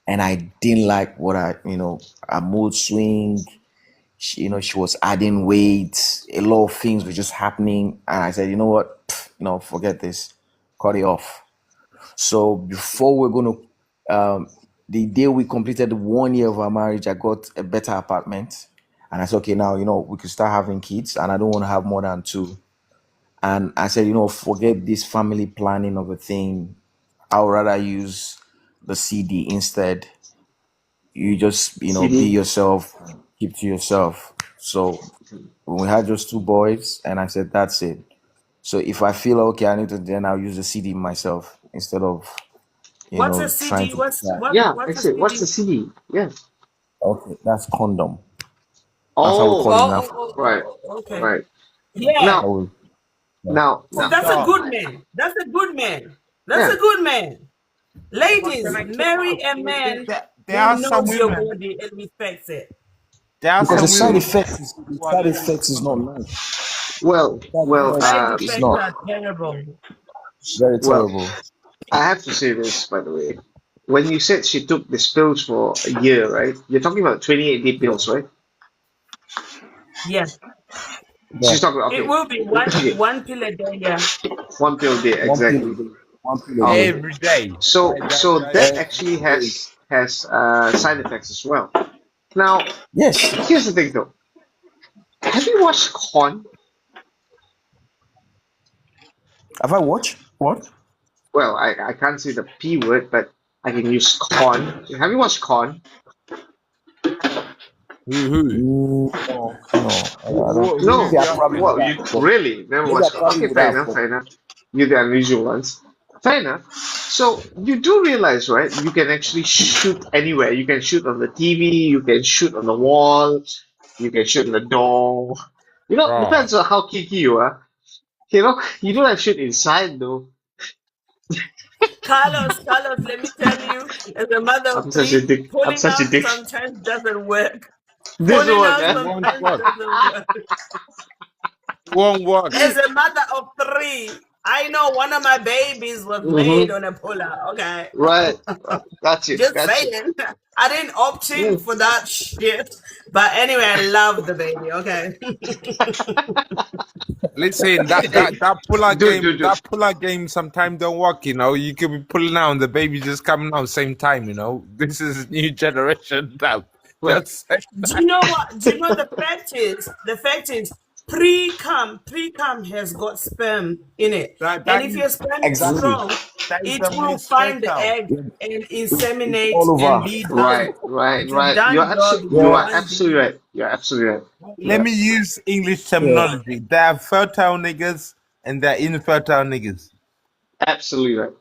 and I didn't like her mood swing. She was adding weight. A lot of things were just happening, and I said, you know what, forget this, cut it off. So before we're going to, the day we completed 1 year of our marriage, I got a better apartment. And I said, okay, now, we could start having kids, and I don't want to have more than 2. And I said, forget this family planning of a thing. I would rather use the CD instead. You just, be CD. yourself, keep to yourself. So when we had just 2 boys, and I said, that's it. So if I feel okay, I need to, then I'll use the CD myself instead of What's a trying CD? to do that. Yeah, What's a actually, what's the CD? CD? Yeah. Okay, that's condom. That's how we Oh, call it in Africa. right, Okay. right. Yeah. That's how Now, we, yeah. So now. that's a Sister, good man. That's a good man. That's Yeah. a good man. but can Ladies, I can marry a there, man there, there who are some knows your women. body and respects it. There are Because the some side women effects is the who are side ladies effects is not condom. nice. Well, The side well, effects Side is effects not are terrible. very well. terrible. I have to say this, by the way. When you said she took these pills for a year, right? You're talking about 28-day Yeah, pills, right? Yeah. yeah. She's talking about, It okay, will be okay, one pill a day, yeah. one pill a day, One pill a exactly. day. One pill a day. Okay, Every day. so that actually Every day. has side effects as well. Now, Yes. here's the thing, though. Have you watched Con? Have I watched? What? Well, I can't say the P word, but I can use Con. Have you watched Con? Who? No, I don't. Who No. is Maybe I he probably asking? would Well, have, you but really never maybe I watched Con. probably Okay, would fair have, enough, but fair enough. You're the unusual ones. Fair enough. So you do realize, right? You can actually shoot anywhere. You can shoot on the TV. You can shoot on the wall. You can shoot on the door. Bro. Depends on how kiki you are. You don't have shit inside though. Carlos, let me tell you, as a mother I'm of such a three, dick. I'm pulling such a out dick. sometimes doesn't work. This Pulling one, out It eh? won't sometimes work. doesn't work. It won't work. As a mother of three, I know one of my babies was made Mm-hmm. on a puller. Okay. Right. Got you. Just Got you. saying. I didn't opt in Mm. for that shit. But anyway, I love the baby. Okay. Listen, Hey, dude. that puller game sometimes don't work, you know. You could be pulling out and the baby just coming out same time, you know. This is new generation now. Right. Just Do you know what? Do you know the fact is? The fact is, pre-cum has got sperm in it, and that if is your sperm is Exactly. strong, that is it the will main find the out. egg and It's inseminate all and over. be done. It's a Right. done job in You Yeah. are one absolutely day. right. You're absolutely right. Let Yeah. me use English Yeah. terminology. There are fertile niggas and there are infertile niggas. Absolutely right.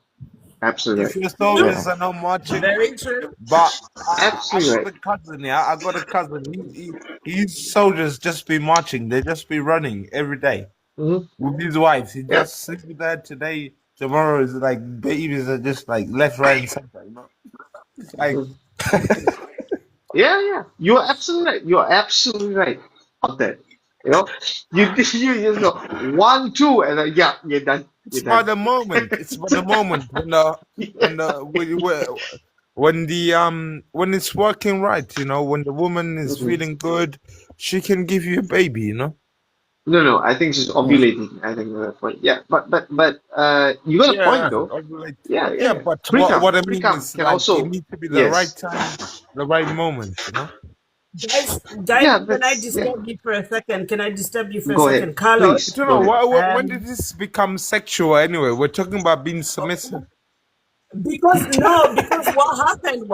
Absolutely If right. your Yeah. soldiers are not marching, Very true. but I Absolutely got right. a cousin, yeah. I got a cousin. His soldiers just be marching. They just be running every day Mm-hmm. with his wives. He Yeah. just sleep there today. Tomorrow is like babies are just like left, right, and center. You know, it's like Mm. Yeah. You are absolutely right. You are absolutely right about that. You just go 1, 2, and then, yeah, you're done. it's You're about done. the moment. It's about the moment when the when it's working right. You know, when the woman is Mhm. feeling good, she can give you a baby. You know. No. I think she's ovulating. I think that's the point. Yeah, but you got a point Yeah, though. ovulate. Yeah, Yeah. but Pre-cum, what I mean pre-cum is can like it also needs to be the right yes. time, the right moment, you know? Guys, Yeah, can I that's yeah. disturb you for a second? Can I disturb you for a Go ahead, second, Carlos? I please. don't Go know, ahead. when did this become sexual anyway? We're talking about being submissive. Because what happened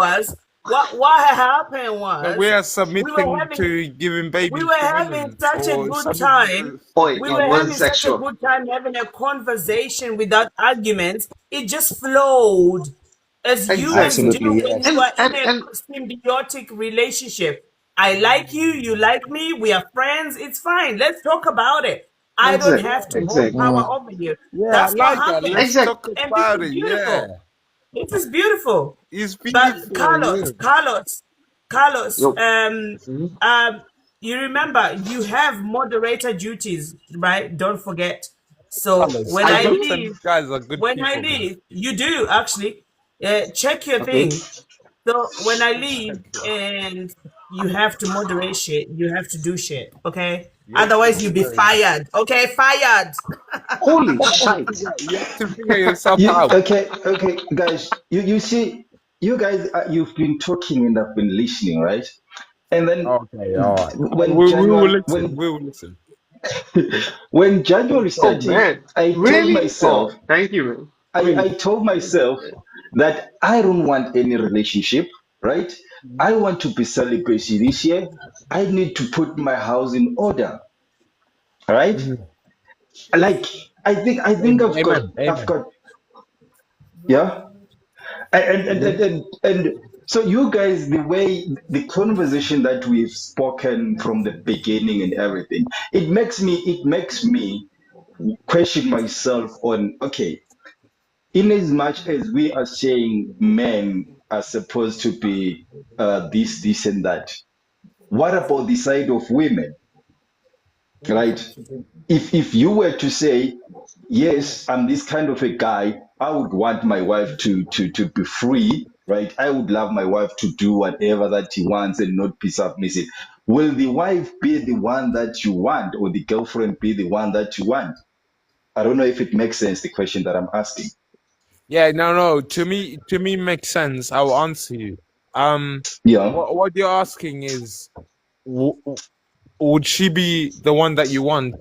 So we was are we were submitting having to giving we babies were to having women such a or good submitting time. to Oi, We it were wasn't having such a sexual. good time having a conversation without arguments. It just flowed as humans Exactly. do Absolutely, when you yes. are in a And symbiotic relationship. I like you, you like me, we are friends, it's fine. Let's talk about it. I don't exactly, have to hold exactly, power Mm. over you. Yeah, I That's what like that. happened. Let's exactly. talk And this about is it. Yeah. beautiful. This is beautiful. It's But beautiful, yeah. Carlos, Yo. Mhm. you remember you have moderator duties, right? Don't forget. So Colors. when I I do. Carlos and leave, these guys are good people, man. you do actually. Check your Okay. thing. So when I leave and you have to moderate shit, you have to do shit, okay? You have to Otherwise you'll be figure it out. fired. Okay, fired. Holy shite. You have to figure yourself You out. okay, guys. You see, you guys, you've been talking and I've been listening, right? And then Okay, all right. when We will January listen. We will listen. when January Oh started, man. I told Really? myself, Oh, thank you, man. I Really. told myself that I don't want any relationship, right? I want to be celibacy this year. I need to put my house in order, right? Mhm. Like I think Amen. I've Amen. got yeah. And so you guys, the way the conversation that we've spoken from the beginning and everything, it makes me question myself on, okay, in as much as we are saying men are supposed to be this and that, what about the side of women, right? If you were to say, yes, I'm this kind of a guy, I would want my wife to be free, right? I would love my wife to do whatever that she wants and not be submissive. Will the wife be the one that you want, or the girlfriend be the one that you want? I don't know if it makes sense, the question that I'm asking. Yeah, no. To me, makes sense. I'll answer you. Yeah, What you're asking is, would she be the one that you want,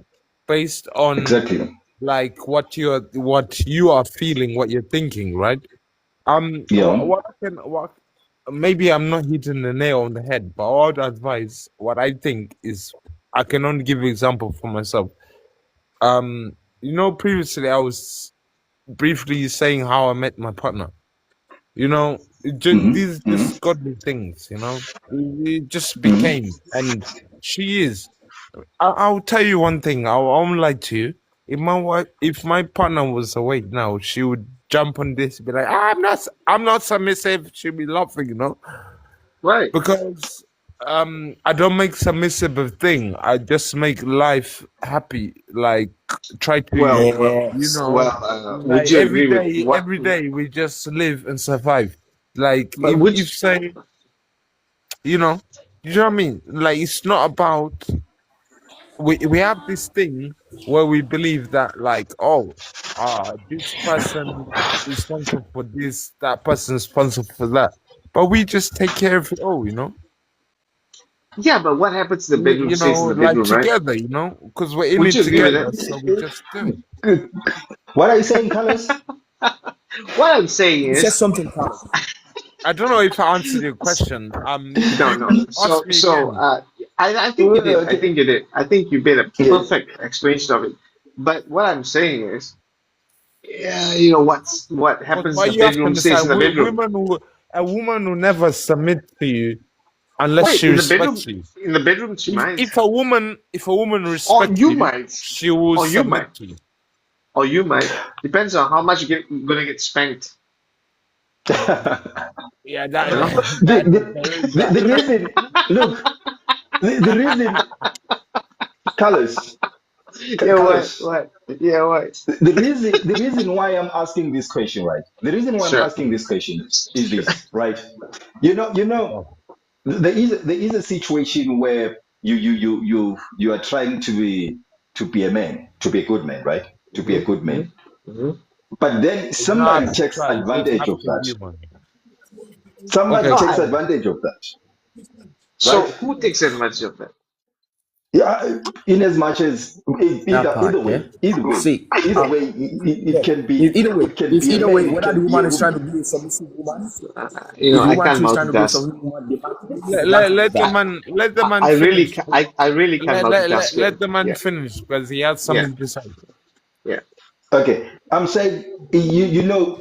based on exactly. like what you are feeling, what you're thinking, right? Yeah, What maybe I'm not hitting the nail on the head, but I would advise what I think is, I can only give you example for myself. Previously I was briefly saying how I met my partner. You know, these just godly things. You know, it just became, and she is. I'll tell you one thing. I won't lie to you. If my partner was awake now, she would jump on this, and be like, I'm not submissive. She'd be laughing, you know, Right. because I don't make submissive a thing. I just make life happy. Like try to, Well, you Yes. know, would like you agree with what? every day we just live and survive. Like But if say, you know what I mean. Like it's not about we have this thing where we believe that like this person is responsible for this, that person is responsible for that, but we just take care of it all, you know. Yeah, but what happens in the bedroom You stays know, in the like bedroom, right? together, you know, because we're in Would it you agree with together, that? so we just do it. What are you saying, Carlos? What I'm saying You said is, something, Carlos. I don't know if I answered your question. no, You no. ask So, me again. I think you did. I Okay. think you did. I think you made a Yeah. perfect explanation of it. But what I'm saying is, what But happens why in the you have to bedroom decide? stays in the bedroom. A woman who never submit to you unless Wait, she in the respects bedroom, you. in the bedroom, she might, If a woman or respects you you, might, she will or you might, submit to you. or you might. Depends on how much you're gonna get spanked. Yeah, You know. there is The that. reason, look, the reason, Carlos, Yeah. What? Carlos, What? Yeah. What? the reason why I'm asking this question, right? The reason why I'm Sure. asking this question is Sure. this, right? There is a situation where you are trying to be a man, to be a good man, right? To be a good Mm-hmm. man. Mm-hmm. But then It's not somebody to takes try. You just advantage have of to that. be one. Somebody Okay, No, takes I. Carlos. advantage of that, So right? who takes advantage of that? Yeah, in as much as That either part, either yeah. way, either way, See, either way, it yeah. can be it can It's be a either way. man, it Whether the can be a woman is trying to woman. be a submissive woman, You if know, the I woman can't too is trying to be a multitask. submissive woman, they might take advantage of that. Let the man I really, finish. I really can't multitask here. Let the man Yeah. finish because he has Yeah. something to say. Yeah. Okay, I'm saying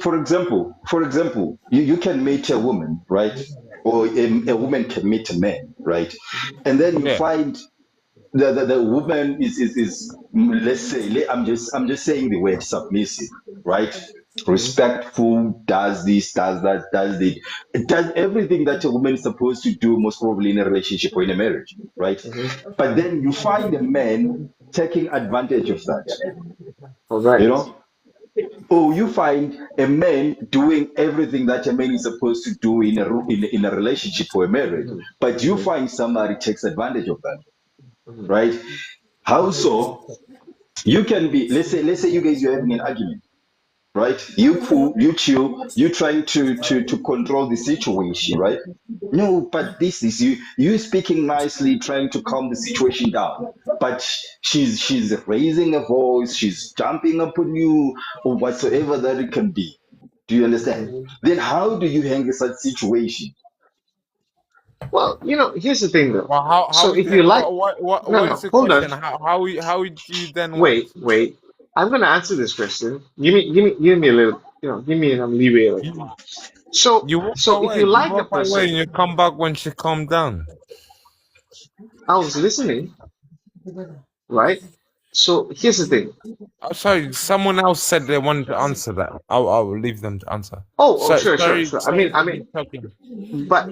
for example, you can meet a woman, right? Or a woman can meet a man, right? And then you Yeah. find the woman is let's say I'm just saying the word submissive, right? Mm-hmm. Respectful, does this, does that, does it, does everything that a woman is supposed to do, most probably in a relationship or in a marriage, right? Mm-hmm. But then you find a man taking advantage of that, All you right. know, or you find a man doing everything that a man is supposed to do in a relationship or a marriage, Mm-hmm. but you Mm-hmm. find somebody takes advantage of that, Mm-hmm. right? How so? You can be, let's say you guys, you're having an argument, right? You cool, you chill, you trying to control the situation, right? No, but this is you speaking nicely, trying to calm the situation down. But she's raising a voice, she's jumping up on you, or whatsoever that it can be. Do you understand? Mm-hmm. Then how do you handle such situation? Well, here's the thing though. Well, So how if then you like, no, what is no, the hold on. question? How do you then what? Wait. I'm gonna answer this question. Give me a little, give me some leeway. Like. You So, you walk so if away. you You like a walk away person, and you come back when she calm down. I was listening, right? So here's the thing. Oh, sorry, someone else said they wanted to answer that. I'll leave them to answer. Oh, So sure, sure, sure. I mean, sorry to be talking.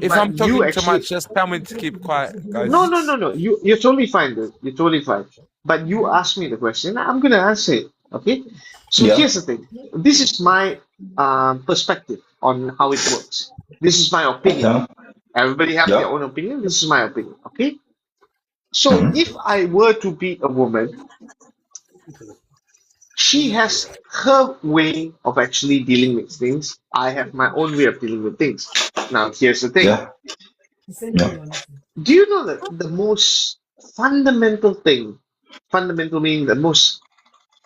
If but I'm you talking too much, actually, just tell me to keep quiet, no, guys. no, no, no. You're totally fine, dude. You're totally fine. But you asked me the question. I'm gonna answer it. Okay. So Yeah, here's the thing. This is my perspective on how it works. This is my opinion. yeah, Everybody have their yeah. own opinion. This is my opinion. Okay. So Mhm. if I were to be a woman, she has her way of actually dealing with things. I have my own way of dealing with things. Now, here's the thing. Yeah, yeah. Do you know that the most fundamental thing, fundamental meaning the most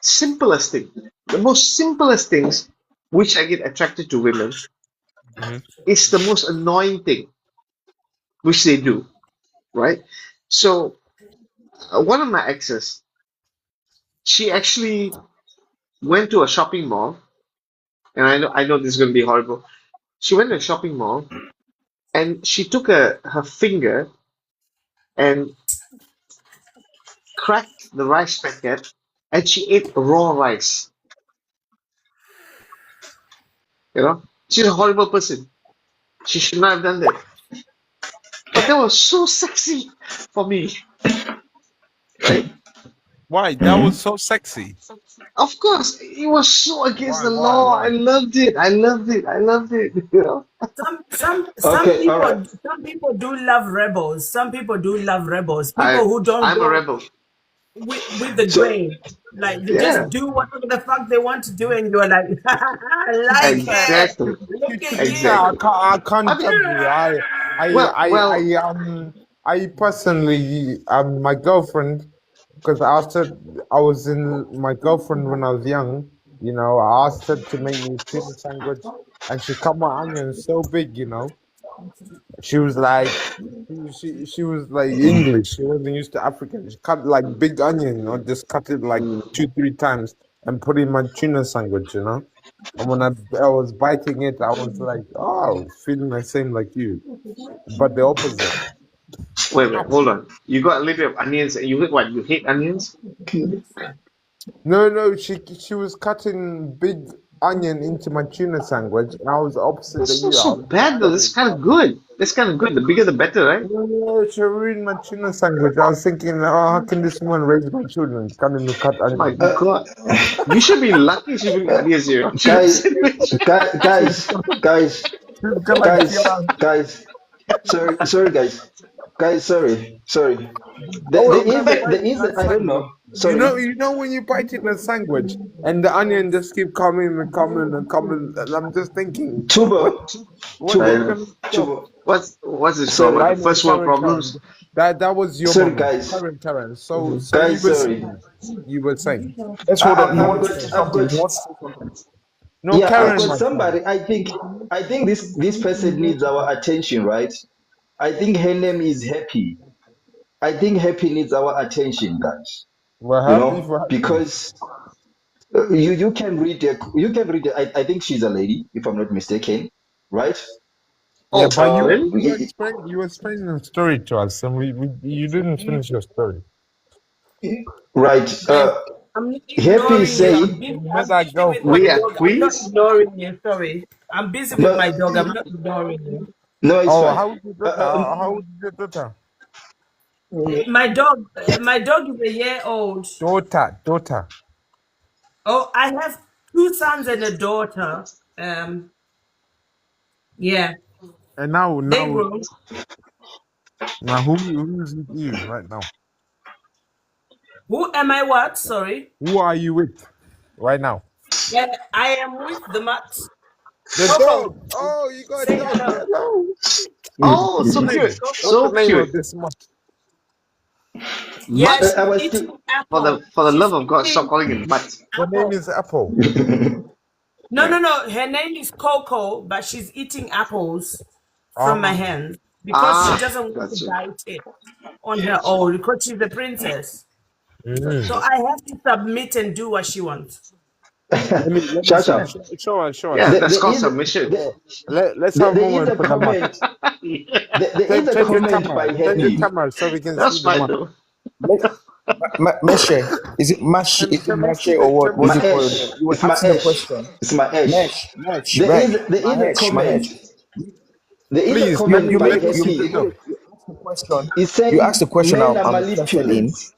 simplest thing, the most simplest things which I get attracted to women Hmm. is the most annoying thing which they do, right? So, one of my exes, she actually went to a shopping mall and I know this is going to be horrible. She went to a shopping mall and she took her finger and cracked the rice packet and she ate raw rice. You know, she's a horrible person. She should not have done that. But that was so sexy for me, right? Why? That was so sexy. Of course, it was so against Why? the Why? law. I Why? loved it. I loved it. I loved it. You know. Okay, all right. Some people do love rebels. Some people do love rebels. People I who don't I'm a go rebel. with the So grain. Like they just Yeah, do whatever the fuck they want to do, and you're like, I like it. exactly, Look at I exactly. you. can't, I I can't mean, judge you. well, I personally, my girlfriend, because after I was in my girlfriend when I was young, you know, I asked her to make me tuna sandwich, and she cut my onions so big, you know. She was like, she was like English. She wasn't used to African. She cut like big onion, you know, just cut it like mm, 2, 3 times and put it in my tuna sandwich, you know. And when I was biting it, I was like, oh, feeling the same like you, but the opposite. wait, hold on. You got a little bit of onions. You hate what? You hate onions? No, she was cutting big onion into my tuna sandwich, and I was opposite That's of not you. I so was bad though. That's kind of good. That's kind of good. The bigger the better, right? no, she ruined my tuna sandwich. I was thinking, oh, how can this woman raise my children? Can't even cut My onion. God, you should be lucky she bring onions here. Tuna Guys, sandwich. guys, guys, She's gonna kill guys, us. guys. Sorry, guys. Sorry. Oh, Welcome. There biting is. a I don't sandwich. know. You Sorry. know when you bite in a sandwich and the onion just keep coming and coming and coming, and I'm just thinking, what, Tubo, when I Tubo, know. can we stop? Tubo. What's this called? What, Sorry, the Right now, first world Karen. problems? That was your sorry, moment. guys, Karen. So you guys. were Sorry. saying, you were saying. Let's hold on. He I've wants to got, say I've something. got, He wants to say something. No, yeah, I've Karen, got my friend. somebody. I think this person needs our attention, right? I think her name is Happy. I think Happy needs our attention, guys. We're You happy know, for happy. because you can read it. You can read it. I think she's a lady, if I'm not mistaken, right? Yeah, Oh, but you really? you explained the story to us, and we you didn't finish your story. Right. Guys, I'm not Happy ignoring you. say You met I'm that busy with my We girlfriend. are dog. I'm not queens. ignoring you. Sorry. I'm busy with no, my dog. I'm not ignoring you. no, it's Oh, fine. how is your daughter? How is your daughter? My dog is a year old. Daughter. Oh, I have two sons and a daughter. Yeah, And they grown. now who is with you right now? Who am I? What? Sorry. Who are you with right now? Yeah, I am with the mutt. The Coco, dog. Oh, you got a say dog. hello. Hello. Oh, What's the so name? cute. Coco. What's the So name of cute. this month? Yeah, Mutt. I she's was still. eating apple. For the love She's of God, stop eating calling it mutt. The name apple. is Apple. No, Yeah. no, no. Her name is Coco, but she's eating apples from my Ah, hand because she Ah, doesn't want to gotcha. bite it on her own because she's a princess. So mm. I have to submit and do what she wants. Let me see. Shasha, Show Yeah, us. that's there called is submission. Let's have a there is moment a for the month. comment. Yeah, There is a comment by Change your Happy. camera so we can see that's the fine month. though. Meshe. Is it Mash? Is it Can we see Mashe or what? can we What's see it the called? Maesh. You were It's asking a Maesh. question. It's Maesh. There is a comment. Mahesh. There is a please comment by let me see the Happy. dog. You asked the question. It's You asked the saying question men are I'm interested in. manipulates.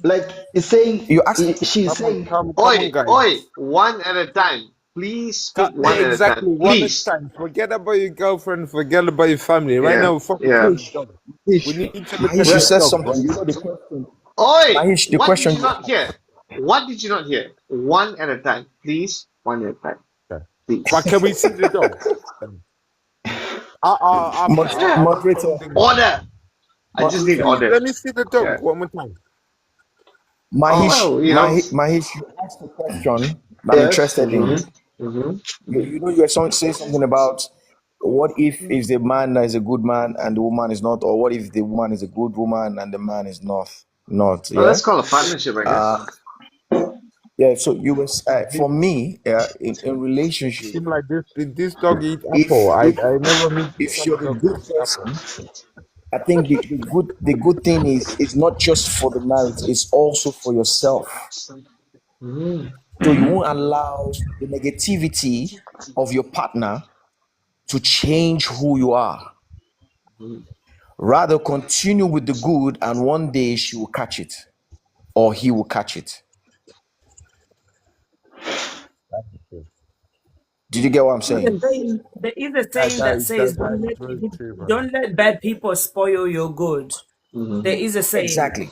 Like it's saying You asked she's saying Come on, Oi, guys. oi, one at a time. Please speak one at a time. Exactly, one at a Please. time. Forget about your girlfriend, forget about your family. Right Yeah, now, focus yeah. on the Mahesh. dog. We Mahesh. need to look at Mahesh, you well, this said dog, something. right? You know the question. Oi, Mahesh, the what did question you you not asked. hear? What did you not hear? One at a time. Please, one at a time. Okay. But Please. can we see the dog? After, Yeah. I'll ask Moderator. something else. Order. I just need Please, order. let me see the dog Yeah. one more time. Oh Mahesh, well, you know. Mahesh, you asked the question that I'm yes. interested in. Mm-hmm. You know, you were saying something about what if the man is a good man and the woman is not, or what if the woman is a good woman and the man is not? Well, Yeah. that's called a partnership, I guess. Uh, Yeah. So you was for me in relationship. Seem like this dog eat apple. If I if never meet if some you're a dog good that eat apple. person, I think the good thing is not just for the marriage, it's also for yourself. Mm. So you won't allow the negativity of your partner to change who you are. Mm. Rather continue with the good, and one day she will catch it, or he will catch it. Did you get what I'm saying? There is a That saying that that is says, that, that is very true, man. don't let bad people spoil your good. There Mm. is a saying. Exactly.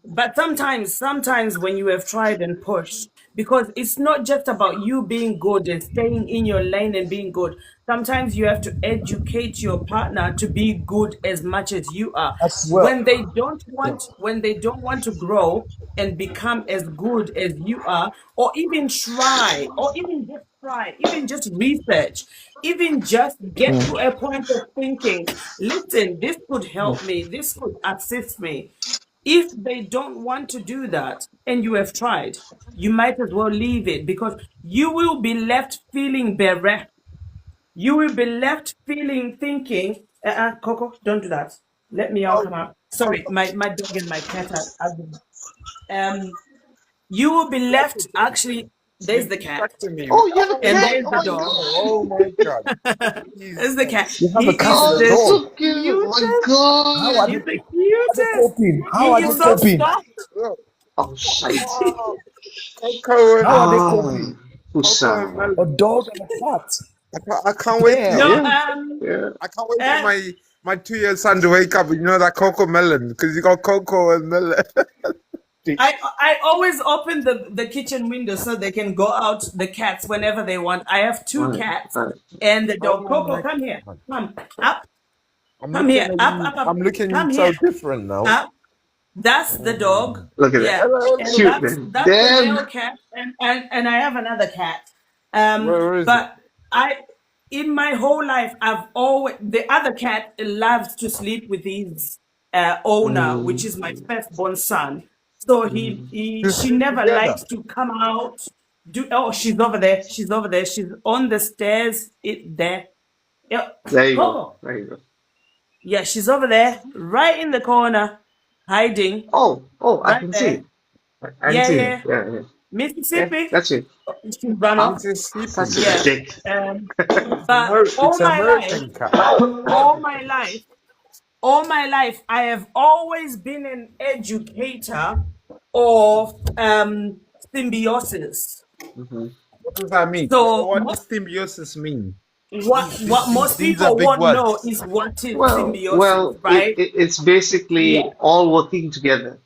But sometimes when you have tried and pushed, because it's not just about you being good and staying in your lane and being good. Sometimes you have to educate your partner to be good as much as you are. As well. When they don't want to grow and become as good as you are, or even try, or even just research, even just get to a point of thinking, listen, this could help me, this could assist me. If they don't want to do that and you have tried, you might as well leave it, because you will be left feeling bereft. You will be left feeling, thinking, Coco, don't do that. Let me out, Oh, come out. Sorry, my dog and my cat um, you will be left, actually, you there's the cat, distracting me. Oh, you have a Oh and my cat. there's Oh the my god. dog. god. Oh my god. There's the cat. You have a He cat is and Oh, a the that's dog. so cute. Oh my cutest. How are god. they, He's the are they cutest. coping? How He are is they so coping? soft. Oh, Oh shit. Coco, How are they Ah, coping? Coco and Hussein. A Melon. dog and a cat. I can't wait Yeah. No, Yeah. Yeah. I can't wait for uh, my 2 year son to wake up. You know that Coco Melon because you got Coco and Melon. I always open the kitchen window so they can go out, the cats, whenever they want. I have two Right. cats Right. and the dog. Oh Coco, my come here. god. Come up. I'm Come looking here. at Up, you. up, up. I'm looking at you Come so here. different now. Up. That's the dog. Mm. Look at that. Yeah. Hello, And hello. Cute that's man. that's the Damn. male cat. And I have another cat. Where is it? But I in my whole life I've always, the other cat loves to sleep with his owner, which Mm. is my firstborn son. So Mm. You she sleep never together. likes to come out. She's over there. She's over there. She's on the stairs. There. Yeah. There you go. Coco. There you go. Yeah, she's over there, right in the corner, hiding, Oh, oh, I right can see there. it. I can Yeah, see it. yeah. Yeah, yeah. Yeah, Mississippi. that's it. She's run off. Such Mississippi. a Yeah. dick. But It's American cat. all my life, I have always been an educator of symbiosis. Mm-hmm. What does that mean? So What does symbiosis mean? what most These are people big won't words. know is what is symbiosis, Well, right? it's Yeah. basically all working together.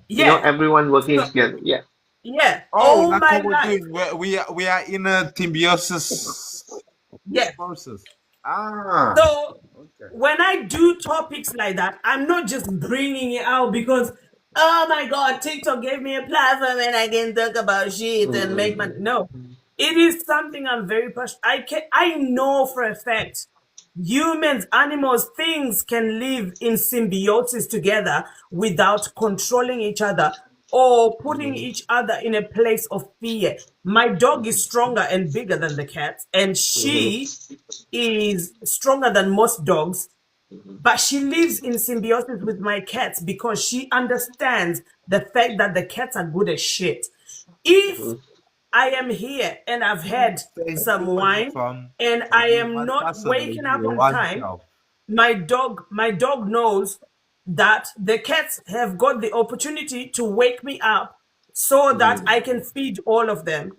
Yeah. Everyone working So together. Yeah. yeah, Oh, all that's my what we're life. doing. We are in a symbiosis Yeah. process. Ah, So okay. when I do topics like that, I'm not just bringing it out because, oh my God, TikTok gave me a platform and I can talk about shit and make money. Mm-hmm. No, it is something I'm very passionate. I know for a fact humans, animals, things can live in symbiosis together without controlling each other or putting Mm-hmm. each other in a place of fear. My dog is stronger and bigger than the cat, and Mm-hmm. she is stronger than most dogs, but she lives in symbiosis with my cats because she understands the fact that the cats are good as shit. If Mm-hmm. I am here and I've had some wine and I am not waking up on time, my dog knows that the cats have got the opportunity to wake me up so that I can feed all of them.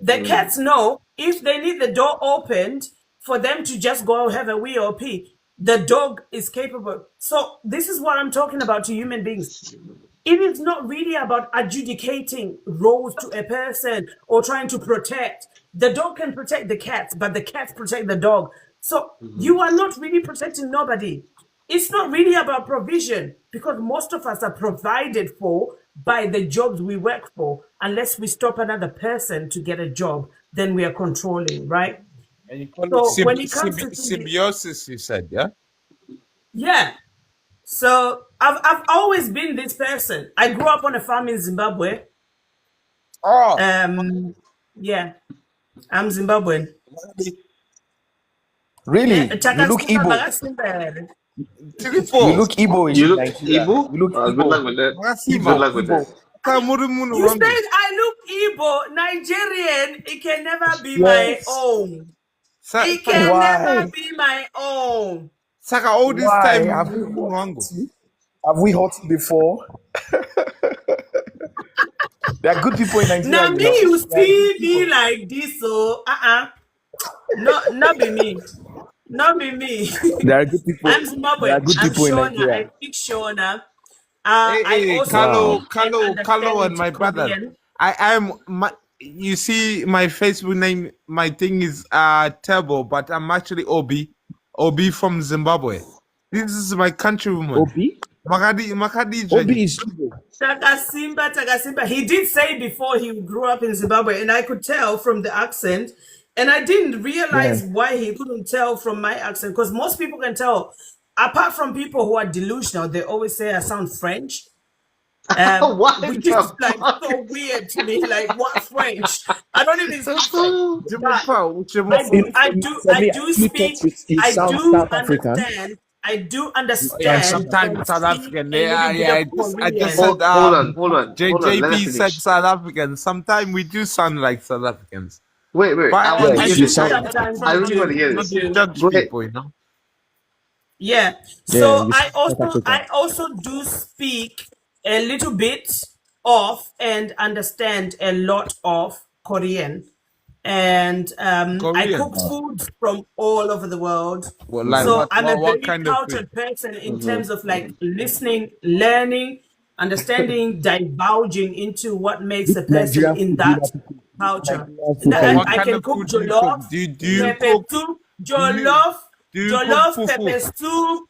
The Mm-hmm. cats know if they need the door opened for them to just go have a wee or pee, the dog is capable. So this is what I'm talking about to human beings. It is not really about adjudicating roles to a person or trying to protect. The dog can protect the cats, but the cats protect the dog. So Mm-hmm. you are not really protecting nobody. It's not really about provision because most of us are provided for by the jobs we work for. Unless we stop another person to get a job, then we are controlling, right? And you call it So when it comes to symbiosis, you said, yeah? yeah. So I've always been this person. I grew up on a farm in Zimbabwe. Oh, Yeah, I'm Zimbabwean. Really? You look Takasimba Igbo. bakasimba. You 34. look Igbo-ish You in look Nigeria. Igbo? You look Good luck Igbo. with that. Good Makasima. luck with that. Igbo. You Wangu. said I look Igbo, Nigerian. It can never be my Yes. own. It Saka, can never Why? be my own. Saka, all this Why? time, Have we hurt Wangu. you? Have we hurt you before? There are good people in Nigeria, Now you me, know. you There are good see me people. like this, so not be me, not be me. There are good people. I'm There are Zimbabwean. good I'm people in Shona. I Nigeria. speak Shona. I Hey, also Wow. speak and Carlo, understand and my brother. Korean. You see, my Facebook name, my thing is Turbo, but I'm actually Obi from Zimbabwe. This is my countrywoman. Obi? Makadi Obi Jenny. is Igbo. Takasimba. He did say before he grew up in Zimbabwe, and I could tell from the accent. And I didn't Yeah. realize why he couldn't tell from my accent, because most people can tell. Apart from people who are delusional, they always say I sound French, What which the is like fuck? so weird to me. Like, what French? I don't even speak French, Jimmy but Pow, Jimmy I Pow. do, In, I in, do, for I me, I do actually thought speak. you I sound do South African. understand. I do Yeah, understand sometimes and South speak African. a Yeah, little bit yeah. of I just Korean. said Hold on. Let her JP said finish. South Africans. Sometimes we do sound like South Africans. Wait. But I want to Yes, hear you this. sound Wait. like Sometimes I we really want do. to hear We this. not to do. judge Go ahead. people, you know. Yeah. yeah, So you I sound South also African. I also do speak a little bit of and understand a lot of Korean. And I Korean. cook foods from all over the world. Well, like Mm-hmm. So what? I'm a What very kind of food? cultured person in terms of like listening, learning, understanding, divulging into what makes Which a person Nigerian in food do you that like to cook? Which culture. Nigerian food can you What I cook? kind can of cook food do you cook? jollof, Do you pepper cook? soup, Do you jollof, do you cook pepper fufu? soup,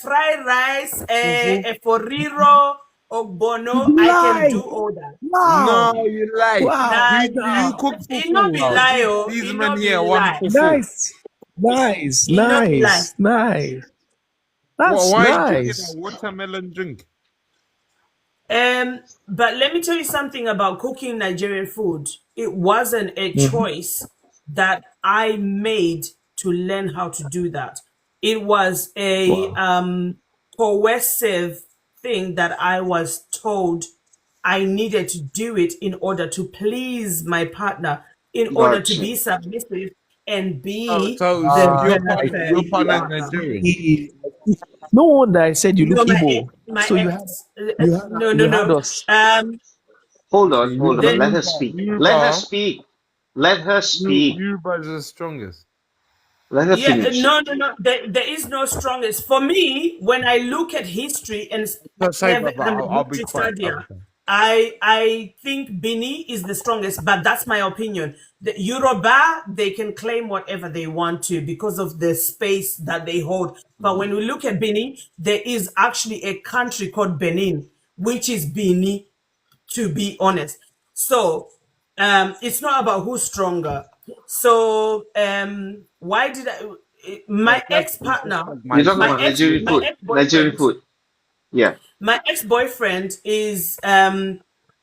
fried rice, Fufu? foriro, ogbono. You I can lie! do all that. Wow! No, you lie. Wow! Do you No, cook it not fufu? be Wow! lie, These it men not be here want lie, fufu. Nice! Nice! it not be lie. Nice! Nice! Well, That's why are you drinking a nice! watermelon drink? But let me tell you something about cooking Nigerian food. It wasn't a Mm-hmm. choice that I made to learn how to do that. It was a Wow. coercive thing that I was told I needed to do it in order to please my partner, in order to Gotcha. be submissive and Oh, be so the Ah, I your perfect see. partner is I partner. Nigerian. see. No wonder I said you look No, Igbo. my So ex, you had no. us. Hold on. The, Let her speak. Let her speak. Let her speak. You guys are the strongest. Let her Yeah, finish. no. There is no strongest. For me, when I look at history and So sorry, have Baba. the I'll be military quiet. study, I'll be quiet. I think Bini is the strongest, but that's my opinion. The Yoruba, they can claim whatever they want to because of the space that they hold. But when we look at Bini, there is actually a country called Benin, which is Bini, to be honest. So it's not about who's stronger. So why did Yeah, my that's ex partner, You're my talking son. about Nigerian my food. ex Nigerian boyfriend, food. Yeah. is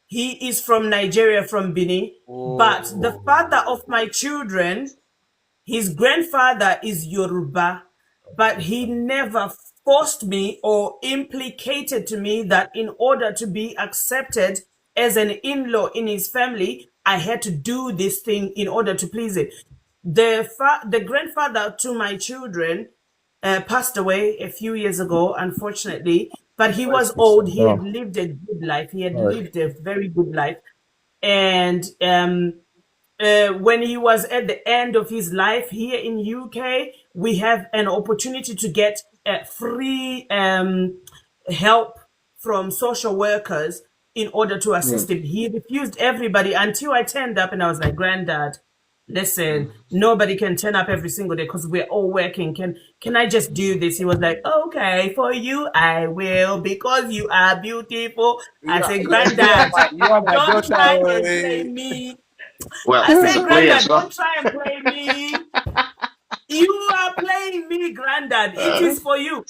he is from Nigeria, from Benin, but the father Oh. of my children, his grandfather is Yoruba, but he never forced me or implicated to me that in order to be accepted as an in-law in his family, I had to do this thing in order to please it. The grandfather to my children passed away a few years ago, unfortunately, but he was old. He had Oh, lived a good life. He had sorry. lived a very good life. And when he was at the end of his life here in UK, we have an opportunity to get free help from social workers in order to assist him. He refused everybody until I turned up and I was like, Granddad, listen, nobody can turn up every single day because we're all working. Can I just do this? He was like, okay, for you I will because you are beautiful. I said, Granddad, You are my don't daughter. try and play me. Well, I said, it's clear, Granddad, so don't try and play me. You are playing me, Granddad. It is for you.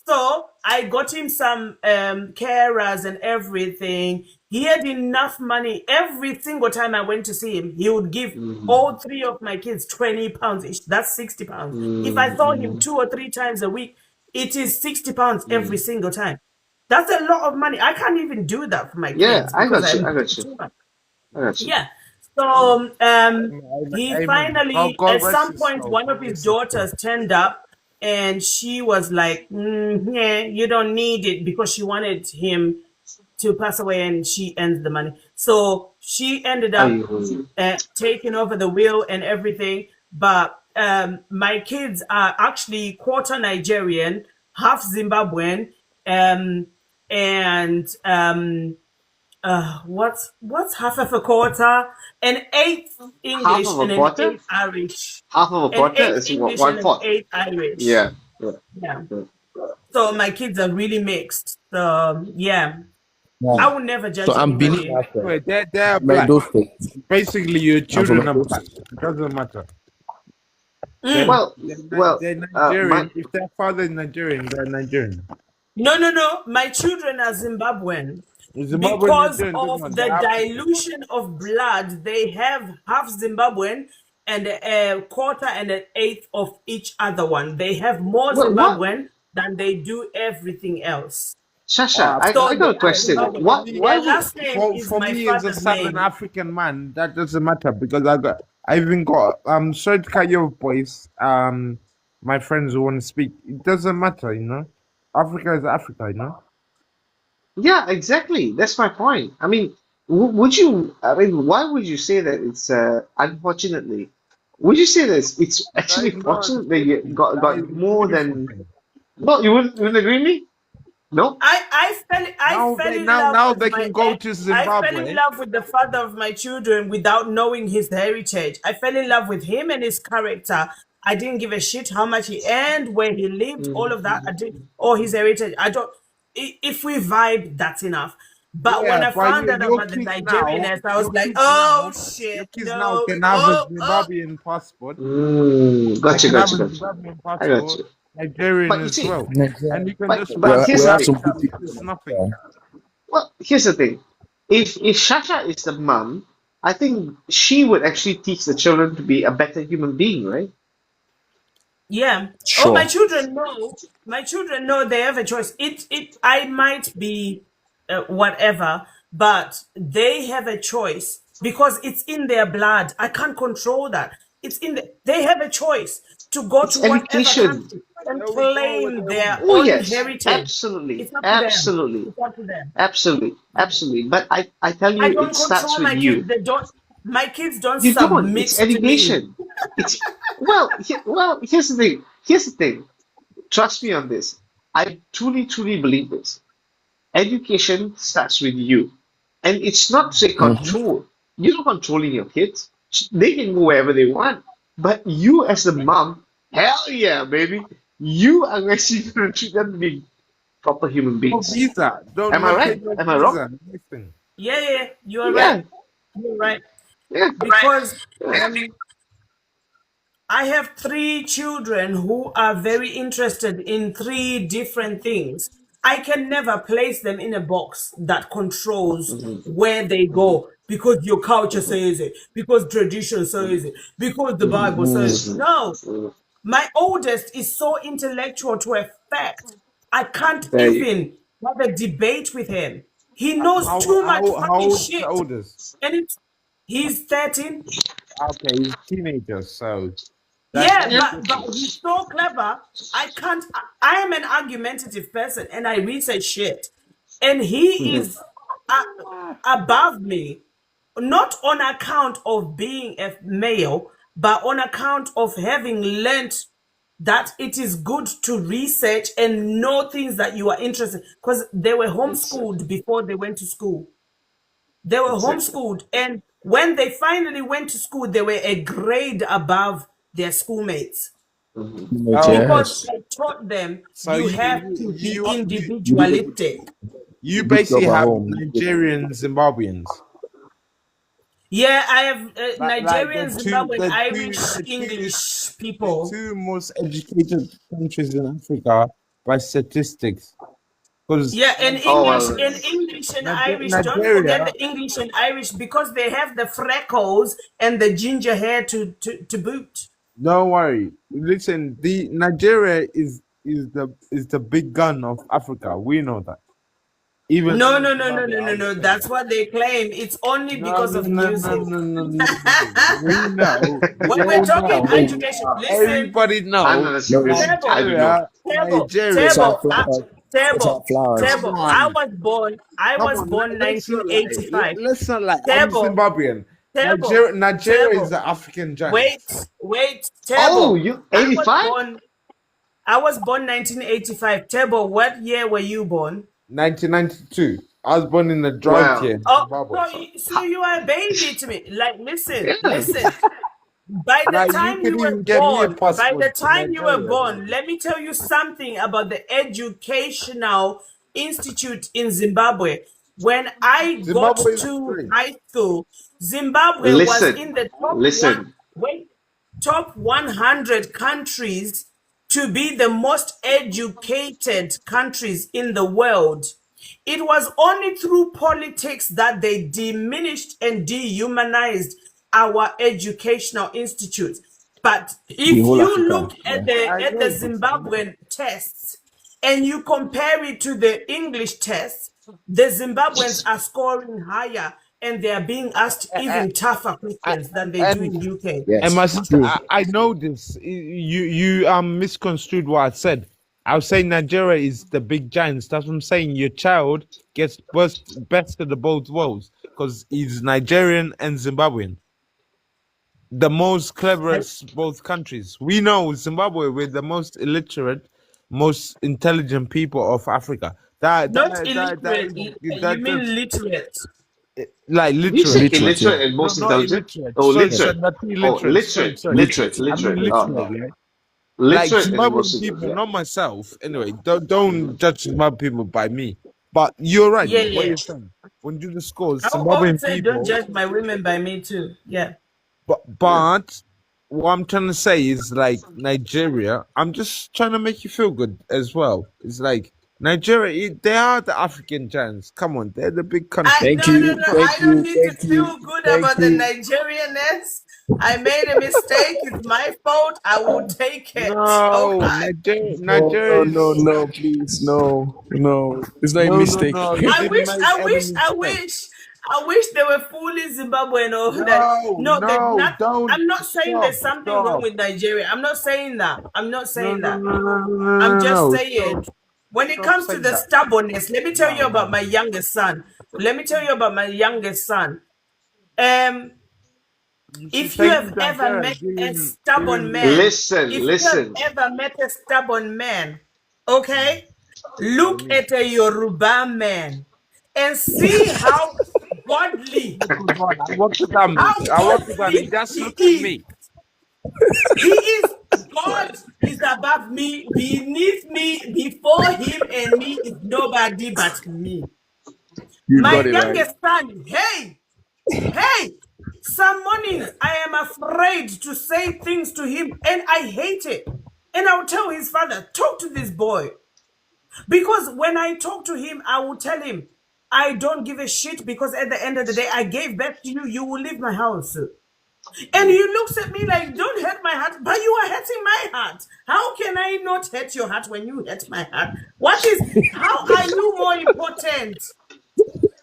So I got him some carers and everything. He had enough money. Every single time I went to see him, he would give all three of my kids £20 each. That's £60. If I saw him 2 or 3 times a week, it is £60 every single time. That's a lot of money. I can't even do that for my Yeah, kids I because got you. I'm I got you. too much. I got you. Yeah. So Amen. he Amen. finally, God at rest some his point, soul. one God of his rest his soul. daughters turned up and she was like, yeah, you don't need it, because she wanted him to pass away and she ends the money. So she ended up Aye. taking over the will and everything. But my kids are actually quarter Nigerian, half Zimbabwean, and what's half of a quarter? An eighth Half English of a and an quarter? eighth Irish. Half of a An quarter eighth is English one and an fourth. eighth Irish. Yeah. Yeah. Yeah. Yeah. So my kids are really mixed. So yeah. Yeah. I would never So judge I'm Benin anybody. African Wait, they're from black. Edo State. Basically, your I'm from children are Edo black. State. It doesn't matter. Mm. They're My Nigerian. If their father is Nigerian, they're Nigerian. No. My children are Zimbabwean. Zimbabwean Because Nigerian doesn't of matter. the They're African. dilution of blood, they have half Zimbabwean and a quarter and an eighth of each other one. They have more what? Zimbabwean than they do everything else. Shasha, So I they got a are question. Zimbabwean. For What? me, Why Their would? last name is for my me as a father's Southern name. African man, that doesn't matter because I even got sorry to cut your voice. My friends who want to speak. It doesn't matter, you know. Africa is Africa, you know. Yeah, exactly. That's my point. I mean, would you? I mean, why would you say that it's unfortunately? Would you say that it's That actually is not fortunate that you unfortunate. That got is a more beautiful than? thing. No, you wouldn't agree with me? No. I fell in love Now with they my can go to I fell in Zimbabwe. love with the father of my children without knowing his heritage. I fell in love with him and his character. I didn't give a shit how much he earned, where he lived, all of that. I did, or his heritage. I don't. If we vibe, that's enough. But when Yeah, I but found out about the Nigerianness, I was like, oh your shit, kids now no, can have a oh. Zimbabwean passport. They Gotcha, can have gotcha, a gotcha. Zimbabwean I got passport, you. Nigerian But you as see, well, and you can just but pass here's We the have that some thing. good like people. it's nothing. Yeah. Well, here's the thing. If Shasha is the mom, I think she would actually teach the children to be a better human being, right? Yeah. Oh, my Sure. children know. My children know they have a choice. I might be whatever, but they have a choice because it's in their blood. I can't control that. They have a choice to go to It's whatever education. country and They will go where claim they their want. Oh own yes, heritage. absolutely, It's up to them. absolutely, It's up to them. absolutely, absolutely. But I tell I you, it don't starts control with my kids. you. They don't. My kids don't You don't. submit It's to me. education. It's well. Here's the thing. Here's the thing. Trust me on this. I truly, truly believe this. Education starts with you. And it's not say Mhm. control. You're not controlling your kids. They can go wherever they want. But you as the mom, hell yeah, baby. You are actually going to treat them to be proper human No beings. visa. Am I No pay right? no Am I wrong? visa. Nothing. Yeah, you are right. Yeah. You're right. Yeah. Because Yeah. I have three children who are very interested in three different things. I can never place them in a box that controls Mhm, where they mhm, go because your culture mhm, says it, because tradition says mhm, it, because the mhm, Bible says it. mhm, No, mhm. my oldest is so intellectual to a fact. I can't There you go. even have a debate with him. He knows How too much how fucking old's the shit. oldest? And he's 13. Okay, he's teenagers, so Yeah, that's but different. he's so clever. I can't. I am an argumentative person, and I research shit, and he Mhm. is uh, above me, not on account of being a male, but on account of having learnt that it is good to research and know things that you are interested. Because they were Exactly. homeschooled before they went to school. They were Exactly. homeschooled, and when they finally went to school, they were a grade above their schoolmates Mhm. because Yes. I taught them So you have to be You did a good, individualistic. you good basically job at have home. You did a good Nigerian Zimbabweans. Yeah, I have Like Nigerian, Zimbabwean, Irish, the English the people. two most educated countries in Africa by statistics. Because Yeah, and Oh English well. and English and Irish. Don't forget Nigeria, the English and Irish because they have the freckles and the ginger hair to boot. don't worry. Listen, the Nigeria is the big gun of Africa. We know that. Even No, in no, no, no, Zimbabwe, no, I no, would no. say That's that. what they claim. It's only No, because no, of no, no, music. no, no, no, no. We know. We When we're all talking know. education, listen, Everybody I'm know. not a No, it's submissive. Table, I don't know. Nigeria, table, Nigeria. table, it's our table, flowers. Come table. I on. was born. I Come was on, born let's not lie. 1985. Let's not lie. I'm Table, Zimbabwean. table, Nigeria is table. the African giant. Wait, Oh, table. you I was 85? born. I was born 1985. Table, what year were you born? 1992. I was born in a drought Wow. year in Oh, Zimbabwe. so you are a baby to me. Like, listen, Yeah. listen. By the Like you time could you were even get me a born, by the passport to time you were Nigeria. born, let me tell you something about the educational institute in Zimbabwe. When I got Zimbabwe is to great. high school, Zimbabwe was Listen, in the listen. top 100 countries to be the most educated countries in the world. It was only through politics that they diminished and dehumanized our educational institutes. But The if whole you Africa. look Yeah. I at the know this. Zimbabwean tests and you compare it to the English tests, the Zimbabweans are scoring higher and they are being asked even tougher questions than they do in UK. And Yes. my sister, True. I know this. You misconstrued what I said. I was saying Nigeria is the big giants. That's what I'm saying. Your child gets best of the both worlds because he's Nigerian and Zimbabwean. The most cleverest both countries. We know Zimbabwe. We're the most illiterate, most intelligent people of Africa. Not illiterate, you That's mean literate. like You say literate. Literate, yeah. illiterate and No, most not intelligent? illiterate. Oh, Sorry, Yeah. sorry, literate. not Oh, illiterate. Sorry, literate. sorry. Literate. Literate. I mean Literate. Oh, literate, no. yeah. Like Literate and most Zimbabwean intelligent. people, Yeah. not myself. Anyway, don't judge Zimbabwean people by me. But you're right. Yeah, What yeah. you're saying. When you do the scores, I always Zimbabwean say don't people. judge my women by me too. Yeah. But what I'm trying to say is like Nigeria. I'm just trying to make you feel good as well. It's like Nigeria. They are the African giants. Come on, they're the big country. Thank you. I Thank don't you. need to Thank you. feel good Thank about the you. Nigerianness. I made a mistake. It's my fault. I will take it. No, Okay. No, Nigeria no, no, is no, please, no, no. It's not a mistake. no. You didn't make any mistake. I wish they were fully Zimbabwean or that. No, there's No, not. don't I'm not saying stop, there's something wrong stop. with Nigeria. I'm not saying that. I'm not No, saying no, that. no, no, no, no, I'm no, just no. saying, when it Stop comes to saying the that. stubbornness, let me tell you No, about no. my youngest son. Let me tell you about my youngest son. Um, You should if you take have him to ever Nigeria, met a give stubborn him man, Listen, if you have listen. ever met a stubborn man, okay, by look me. at a Yoruba man and see how godly, A good one. I worked with him. how I worked with him. He godly just he look at is. me. He is God is above me, beneath me, before him, and me is nobody but me. You My got it right. youngest son, hey, some mornings I am afraid to say things to him and I hate it. And I'll tell his father, talk to this boy. Because when I talk to him, I will tell him, I don't give a shit because at the end of the day, I gave birth to you. You will leave my house. And he looks at me like, don't hurt my heart, but you are hurting my heart. How can I not hurt your heart when you hurt my heart? How are you more important?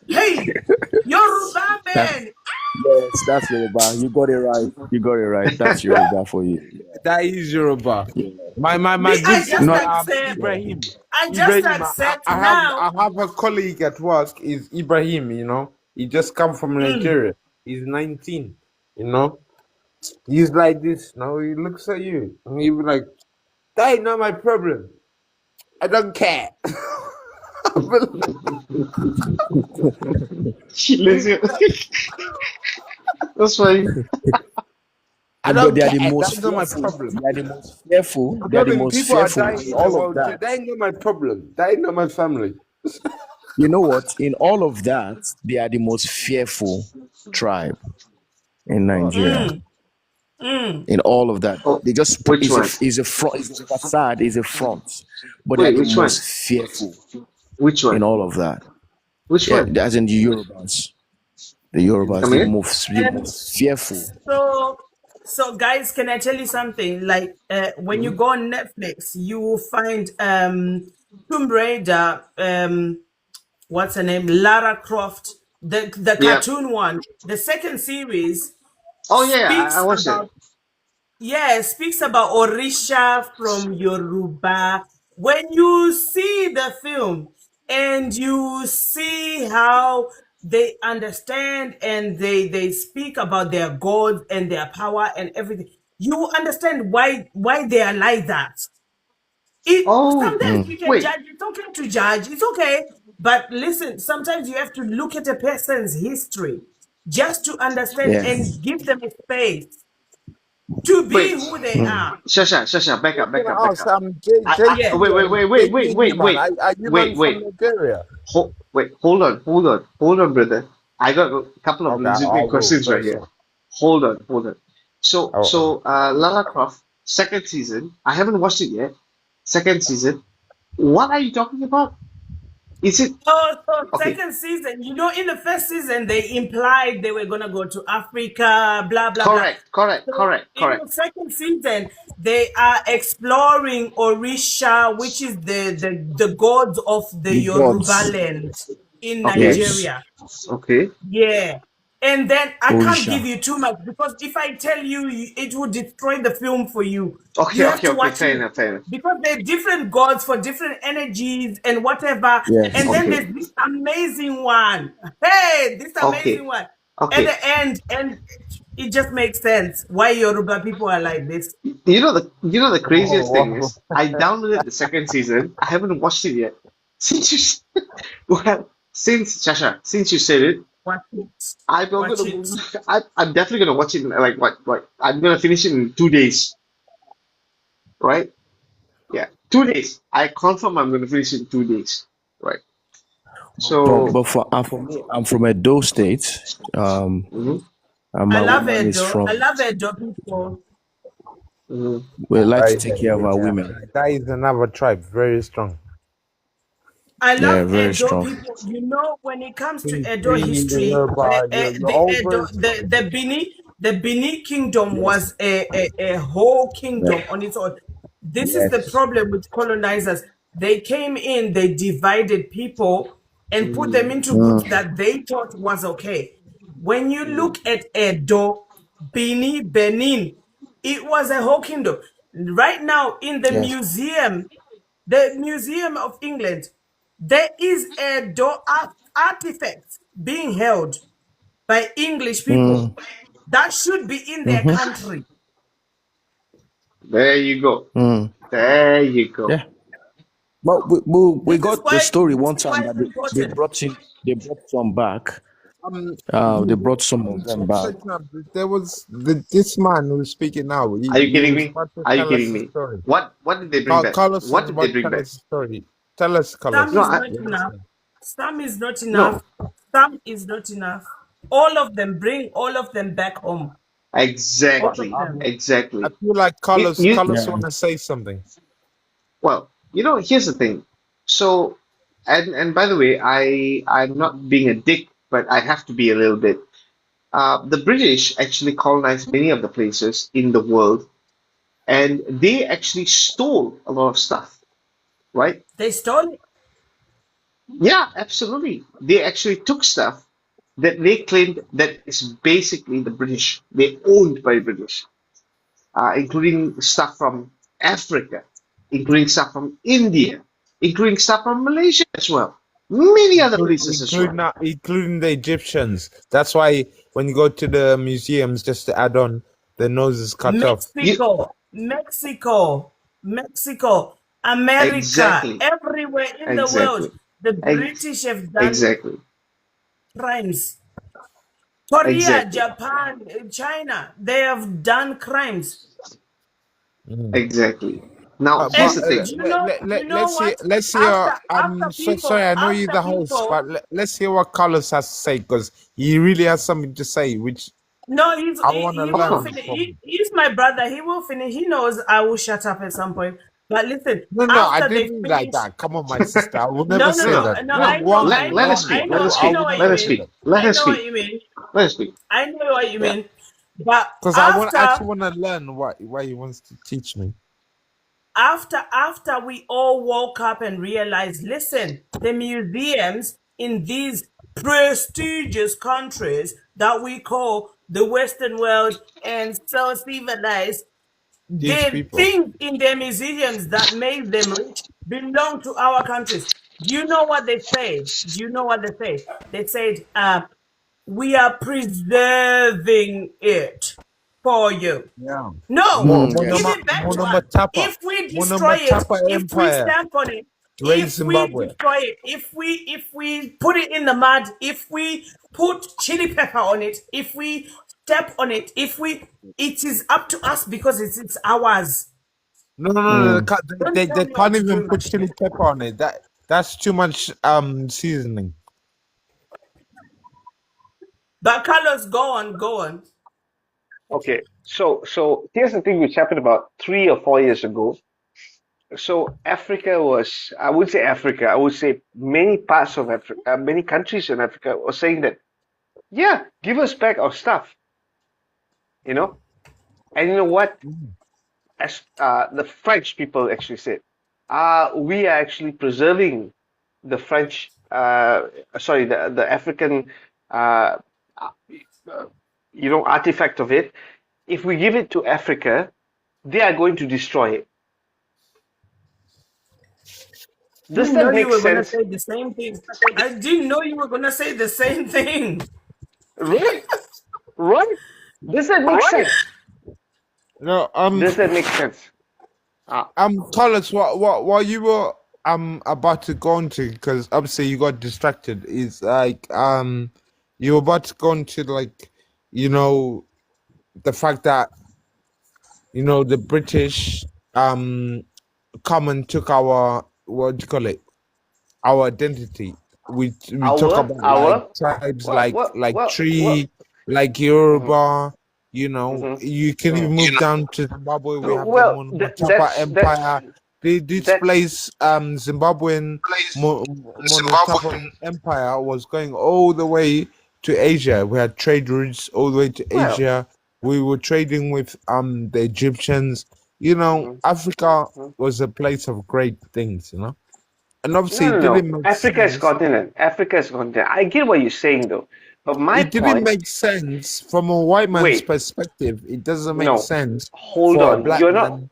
Hey, Yoruba That, man. yes, that's Yoruba. You got it right. You got it right. That's Yoruba for you. That is Yoruba. Yeah. My Me, good friend Not. Yeah. Ibrahim. I just Ibrahim, accept now. I have a colleague at work is Ibrahim, you know. He just come from Nigeria. He's 19, you know. He's like this. Now he looks at you and he be like, that ain't not my problem. I don't care. Listen. That's funny. I But don't they are the care. most That's not my fearful. problem. They are the most fearful. I They are told the him most people are fearful dying in in the all of world. that. That ain't not my problem. That ain't not my family. You know what? In all of that, they are the most fearful tribe in Nigeria. in all of that. Oh, They just which one? is a front, is a facade, is a front, but they are Wait, the which one? most fearful Which in one? all of that. Which Yeah, one? as in the Yorubas. The Yorubas, Come again? the most fearful. So guys, can I tell you something? Like when you Mhm. go on Netflix, you will find Tomb Raider, what's her name? Lara Croft, the Yeah. cartoon one. The second series Oh yeah, I speaks watched it. about speaks about Orisha from Yoruba. When you see the film and you see how they understand and they speak about their gods and their power and everything, you understand why they are like that. It Oh, sometimes we can wait, judge. It's okay to judge. It's okay, but listen. Sometimes you have to look at a person's history just to understand Yeah. and give them a space to be wait. who they are. Shasha, back I'm up, back gonna up, back ask up. Yeah. Wait, JT wait, and wait, wait, wait, JT, you wait, man. wait, Are you man wait, from wait. Nigeria? Hold on, brother. I got a couple of Okay, I legitimate will questions right very here. soon. Hold on. So, Oh, Lara Croft, second season. I haven't watched it yet. Second season. What are you talking about? Is it So okay? second season, in the first season they implied they were gonna go to Africa, blah blah blah. Correct, correct, So correct, in correct. the second season, they are exploring Orisha, which is the gods of the The Yoruba gods. land in Okay, Yes. Nigeria. okay, Yeah. And then I can't give Orisha. you too much because if I tell you, it will destroy the film for you. okay, You have okay, to okay. watch Fair it enough, fair enough. because there are different gods for different energies and whatever. Yes. And then Okay, there's this amazing one. Hey, this amazing okay, one. At okay. the end, and it just makes sense why Yoruba people are like this. You know the craziest thing wow. is I downloaded the second season. I haven't watched it yet. Since you well, since you said it, Watch it. I'm not Watch gonna. it. I'm definitely gonna watch it. In, like what? I'm gonna finish it in 2 days, right? Yeah, 2 days. I confirm I'm gonna finish it in 2 days, right? So, For me, I'm from Edo State. mhm, And I my love woman is Edo. I from. love Edo people. mhm. We like to Yeah, take care of our yeah. women. That is another tribe, very strong. I Yeah, love very Edo strong. people. When it comes to Edo Free history, Yoruba, you're the all Edo, very strong. The Bini kingdom Yes. was a whole Yeah. kingdom on its own. This is the Yes. problem with colonizers. They came in, they divided people and put them into groups Mm. that they thought was okay. When you look at Edo, Bini, Benin, it was a whole kingdom. Right now in Yes. the Museum of England, there is a artifact being held by English people Mm. that should be in their Mm-hmm. country. There you go. Mm. There you go. Yeah. But we This is got the why story this one is time why that it's important. they brought some back. Um, They you, brought some of them back. sorry, no, there was this man who's speaking now. Are you He kidding was me? about to Are you tell us kidding a me? story. What did they bring back? Carlos What is did they about to bring tell back? us a story. Tell us, Some Carlos. No, is I not We're enough. listening. Some is not no. enough. Some is not enough. All of them, bring all of them back home. All But of Exactly, them. I exactly. feel like You, Carlos. you, Carlos Yeah. want to say something. well, here's the thing. So, and by the way, I'm not being a dick, but I have to be a little bit. The British actually colonized many of the places in the world, and they actually stole a lot of stuff, right? They stole it. Yeah, absolutely. They actually took stuff that they claimed that is basically the British. They owned by British, including stuff from Africa, including stuff from India, including stuff from Malaysia as well. Many other places as well. Including the Egyptians. That's why when you go to the museums, just to add on, the nose is cut off. You Mexico, America, exactly, everywhere in the world, exactly, the Ex- British have done exactly, crimes. Korea, exactly, Japan, China, they have done crimes. Mm. exactly. Now here's But the thing. You know what? let's hear. After Sorry, I know you're after the host, people, but let's hear what Carlos has to say because he really has something to say. Which No, I want to he will learn finish. from. He's my brother. He will finish. He knows I will shut up at some point. But listen, No, I after they didn't mean like finish, that. Come on, my sister. I will no, never no, say no, that. no. I I No, know, want to I let know, us learn, speak. I Let know, us bro. I I speak. know will what never you Let us say mean. speak. that. Let I us know what speak. you mean. Let us speak. I know what you Yeah. mean. But Because I want after actually want to learn what he wants to teach me. after we all woke up and realized, listen, the museums in these prestigious countries that we call the Western world and so civilized, These the people. things in their museums that made them rich belong to our countries. Do you know what they say? Do you know what they say? They said, we are preserving it for you. Yeah. No, give Yes. it back to Mono us. Matapa. If we Mono destroy it, Matapa if we Empire. stamp on it, Raise if we Zimbabwe. destroy it, if we put it in the mud, if we put chili pepper on it, if we step on it, it is up to us because it's ours. No. Mm. They, Don't tell they me what can't to even do, my put chili dear. pepper on it. That's too much seasoning. But Carlos, go on, go on. Okay. So here's the thing which happened about 3 or 4 years ago. So Africa was, I would say Africa, I would say many parts of Africa, many countries in Africa were saying that, yeah, give us back our stuff, you know? And you know what? As the French people actually said, we are actually preserving the French, sorry, the African, uh, uh, artifact of it. If we give it to Africa, they are going to destroy it. Does Didn't that know you make were gonna sense? say the same thing. I didn't know you were gonna say the same thing. Right? Right? Does that make sense? No, Does that make sense? Carlos, what you were about to go into, because obviously you got distracted, is like you were about to go into, like, you know, the fact that, you know, the British come and took our, what do you call it, our identity. We talk about like Our, tribes well, like well, well, well. Tree, like Mhm, Yoruba. You know, mhm, you can even mhm. move down to Zimbabwe. We have the Well, Monomotapa Empire. This that's place, Zimbabwean Monotapan Empire was going all the way to Asia. We had trade routes all the way to well. Asia. We were trading with the Egyptians. You know, Mhm, Africa mhm. was a place of great things. You know, and obviously No, it no, no. didn't make Africa is sense. continent. Africa is continent. I get what you're saying though, but my It didn't point. make sense from a white man's Wait, perspective. It doesn't make no. sense Hold for a on. black man.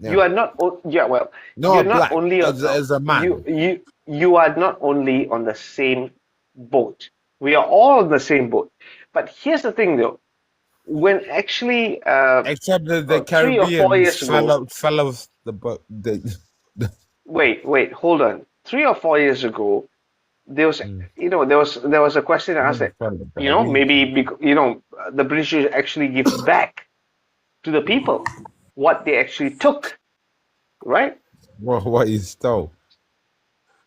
Yeah, You are not. Yeah, well, no, you're a not black only as a you man. you you are not only on the same boat. We are all on the same boat. But here's the thing though. When actually Except that the 3 or 4 years Caribbeans ago, fell off the boat. The wait, hold on. 3 or 4 years ago, there was, mm, there was a question asked never that, fell off. I didn't maybe fall. the British should actually give back to the people what they actually took, right? What you stole?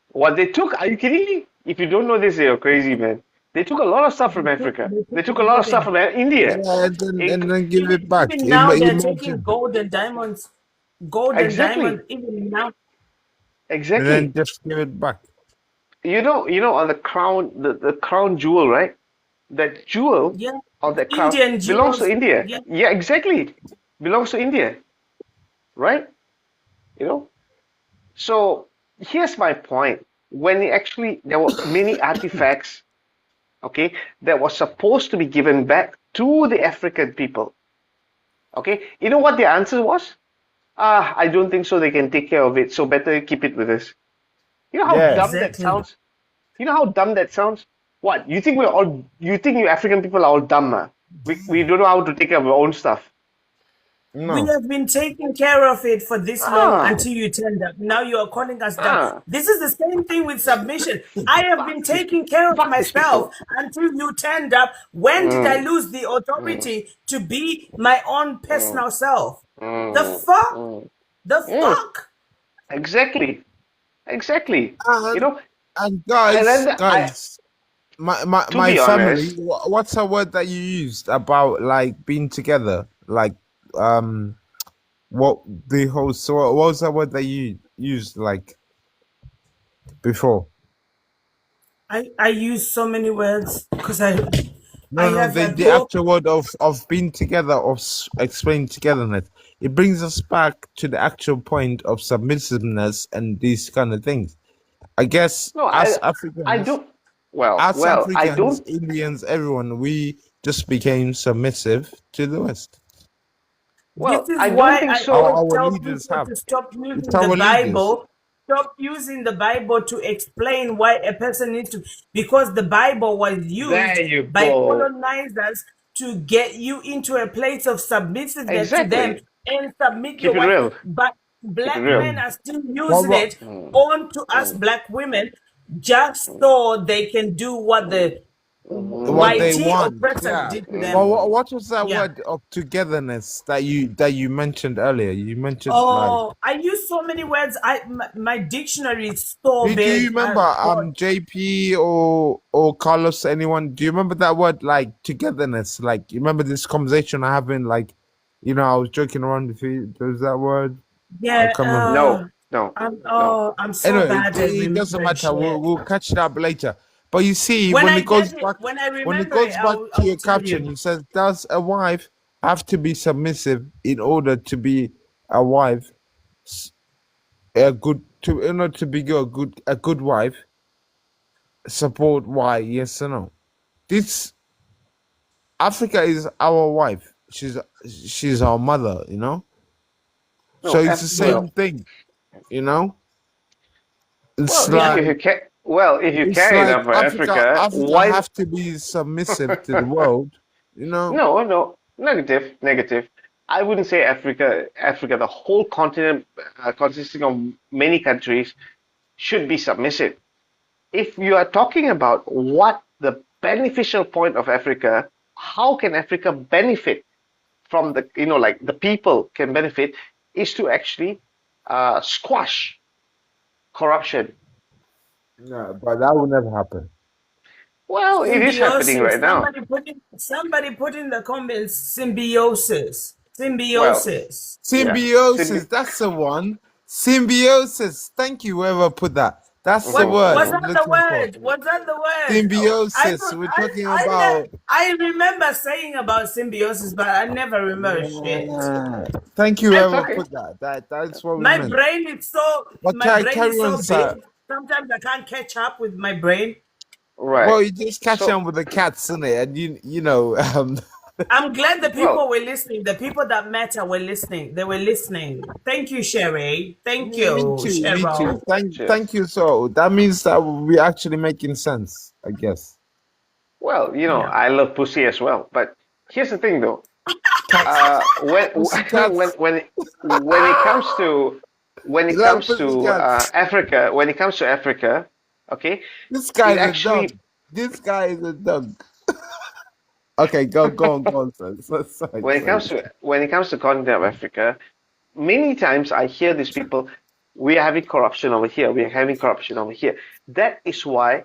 What they took? Are you kidding me? If you don't know this, you're crazy, man. They took a lot of stuff from Africa. They took a lot of stuff Everything. from India. Yeah, and then give Even it back. even now they're taking Imagine, gold and diamonds. Gold and Exactly, diamonds, even now. and then exactly. just give it back. On the crown, the crown jewel, right? That jewel Yeah. of that crown Indian belongs to jewels. India. Yeah. Yeah, exactly. Belongs to India, right? You know. So here's my point. When actually there were many artifacts, okay, that was supposed to be given back to the African people. Okay, you know what the answer was? I don't think so. They can take care of it, so better keep it with us. You know how Yeah, dumb that Exactly. sounds? You know how dumb that sounds? What? You think you African people are all dumb? We don't know how to take care of our own stuff. We no, have been taking care of it for this long Ah, until you turned up. Now you are calling us dumb. ah. This is the same thing with submission. I have been taking care of Fuck these myself people. until you turned up. When did I Mm, lose the mm, authority to be my own mm, personal self? The mm, fuck? mm, The mm. fuck? Exactly. Exactly. You and know, and and guys, then I guys. To my be family. honest, What's a word that you used about like being together? Like what the whole. So what was that word that you used like before? I use so many words because I No, no, have a the book. actual word of being together, of explaining togetherness. It brings us back to the actual point of submissiveness and these kind of things. I guess no, I don't. As Well, I Africans, don't. Indians, everyone, we just became submissive to the West. This Well, is I don't why think I so. always Our tell leaders people have. to stop It's using the our leaders. Bible. Stop using the Bible to explain why a person needs to, because the Bible was There used you by go. colonizers to get you into a place of submissiveness to them Exactly. and submit your Keep it wife. real. But Keep it black real. men are still What, using what, it Mm, on to us mm, black women just so they can do what mm, the what they whitey want? oppressors Yeah. did to But them. mm. what was that Yeah. word of togetherness that you mentioned earlier? You mentioned like. Oh, I use so many words. My dictionary is so Do you big. remember God. JP or Carlos, anyone? Do you remember that word like togetherness? Like you remember this conversation I having like, I was joking around with you. There's that word. I Yeah. can't remember. No, no, no. I'm so Anyway, bad at it doesn't remembering matter. shit. We'll catch it up later. But you see, When I get it, when I when it remember it, goes back I to will your tell caption, you. it says, "Does a wife have to be submissive in order to be a wife? A good to in order to be a good wife? Support why? Yes or no? This Africa is our wife. She's our mother. So No, it's the Yeah. same thing. You know, it's well, Yeah. like. if you care, well, if you It's care like enough for Africa. Africa, Africa why? have to be submissive to the world. You know. No, no, negative, negative. I wouldn't say Africa. Africa, the whole continent, consisting of many countries, should be submissive. If you are talking about what the beneficial point of Africa, how can Africa benefit from like the people can benefit, is to actually squash corruption. No, but that will never happen. Well, it is happening Symbiosis. right now. Somebody put in the comments symbiosis. Well, Symbiosis. yeah, Symbiosis. That's the one. Symbiosis. Thank you, whoever put that. That's the What word was I'm mhm. that the looking for. word? Was that the word? Oh, I Symbiosis. don't We're talking about. I remember saying about symbiosis, but I never remember shit. Yeah. Thank you, I It's whoever okay. put that. That's what we my meant. brain is so But my brain carry is on, so big. sir. Sometimes I can't catch up with my brain. Right. Well, you just catch So, on with the cats, in it, and you know. I'm glad the well, people were listening. The people that matter were listening. They were listening. Thank you, Sherry. Thank Me you, too. Me too. Cheryl. cheers. Thank you. So that means that we're actually making sense, I guess. Well, Yeah. I love pussy as well. But here's the thing, though. Cats, When when pussycats. when it comes to You love pussycats. Africa, when it comes to Africa, okay, This it guy's a dog. actually This guy is a dog. Okay, go on, sir. Sorry. when it comes to continent of Africa, many times I hear these people, we are having corruption over here, we are having corruption over here. That is why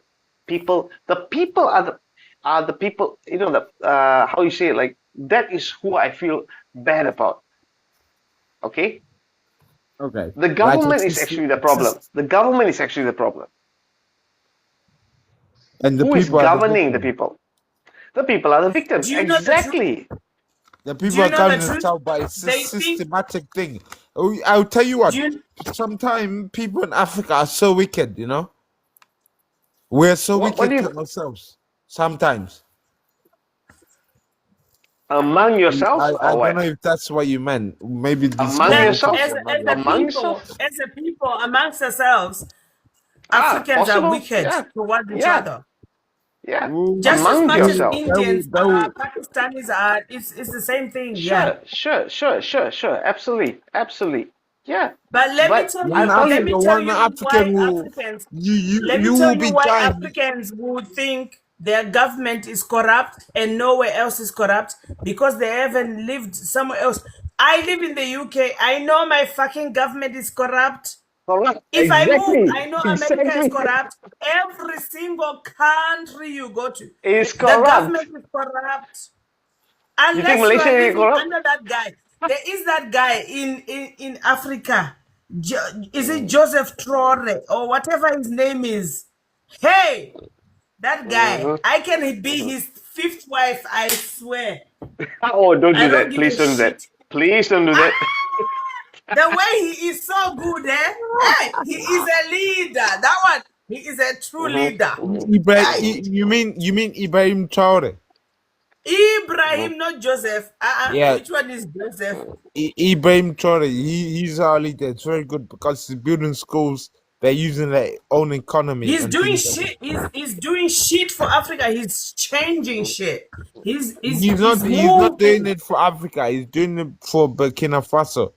the people are the people, the how you say it, like that is who I feel bad about. Okay, Okay, the like government is actually the problem. The government is actually the problem. and the Who is people are the governing the victim. people? The people are the victims. Do you know the truth? Exactly. The Do people you are know the carrying truth? themselves, but it's a They think. systematic thing. I'll tell you Do what. you? Sometimes people in Africa are so wicked. We're so What do wicked you to ourselves. Sometimes. among I, yourselves I or don't know what? if that's what you meant. Maybe this Among Well, yourselves? conversation. Maybe I Among yourselves? as a people amongst ourselves, Ah, Africans are possible. wicked Yeah, towards each yeah, other. yeah. Just as Among much as yourself. Indians are, Pakistanis are, it's the same thing. Yeah. Sure. Absolutely, absolutely. Yeah, But but I'll tell let you. me tell one you African why will Africans, let me you tell will you be why dying. Africans would think their government is corrupt and nowhere else is corrupt because they haven't lived somewhere else. I live in the UK. I know my fucking government is corrupt. Corrupt. If I move, Exactly. I know America is Exactly. corrupt. Every single country you go to, It's the corrupt. government is corrupt. You think Unless you Malaysia are is living corrupt? under that guy. There is that guy in Africa. Is it Mm, Joseph Traore or whatever his name is? Hey, that guy, mhm, I can be mhm. his fifth wife, I swear. Oh, don't I do don't that. give a Please don't do that. shit. Please don't do Ah, that. the way he is so good, eh? Hey, he is a leader. That one, he is a true Mhm, leader. mhm, Hey, mhm, You mean Ibrahim Traore? mhm, Ibrahim, not Joseph. Yeah, Which one is Joseph? mhm. Ibrahim Traore. He's our leader. It's very good because he's building schools. They're using their own economy He's and doing things like that. shit. He's doing shit for Africa. He's changing shit. He's He's not doing moving. it for Africa. He's doing it for Burkina Faso,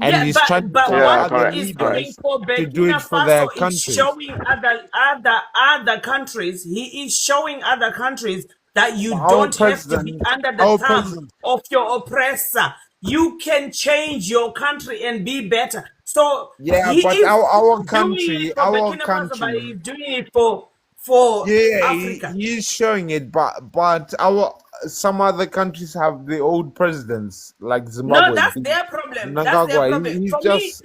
and Yeah, he's trying to but tell what Yeah, other he correct, is correct. doing leaders for to do it Burkina for their Faso is countries. showing other countries. He is showing other countries that you Our don't have to be president, under the our thumb president. of your oppressor. You can change your country and be better. So Yeah, he but is our doing it country, for Burkina Faso, but he's doing it for yeah, Africa. he is showing it, but our some other countries have the old presidents like No, Zimbabwe, that's their problem. That's their Nangagwa. problem. He's For me, just,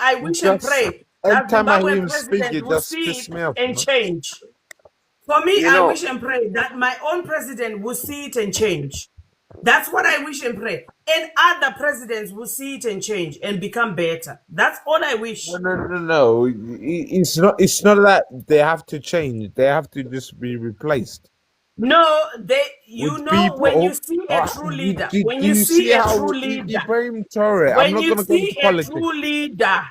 I he wish and just. pray Every that time I hear Zimbabwean him speak, president it will just see pisses it me off. and change. For me, You I know, wish and pray that my own president will see it and change. That's what I wish and pray. And other presidents will see it and change and become better. That's all I No, wish. no, no, no. It's not. It's not that they have to change. They have to just be replaced No, with when you people. see a true leader, when Do you you see see a how true leader, Ibrahim Traore? I'm when not you gonna go see into a politics. true leader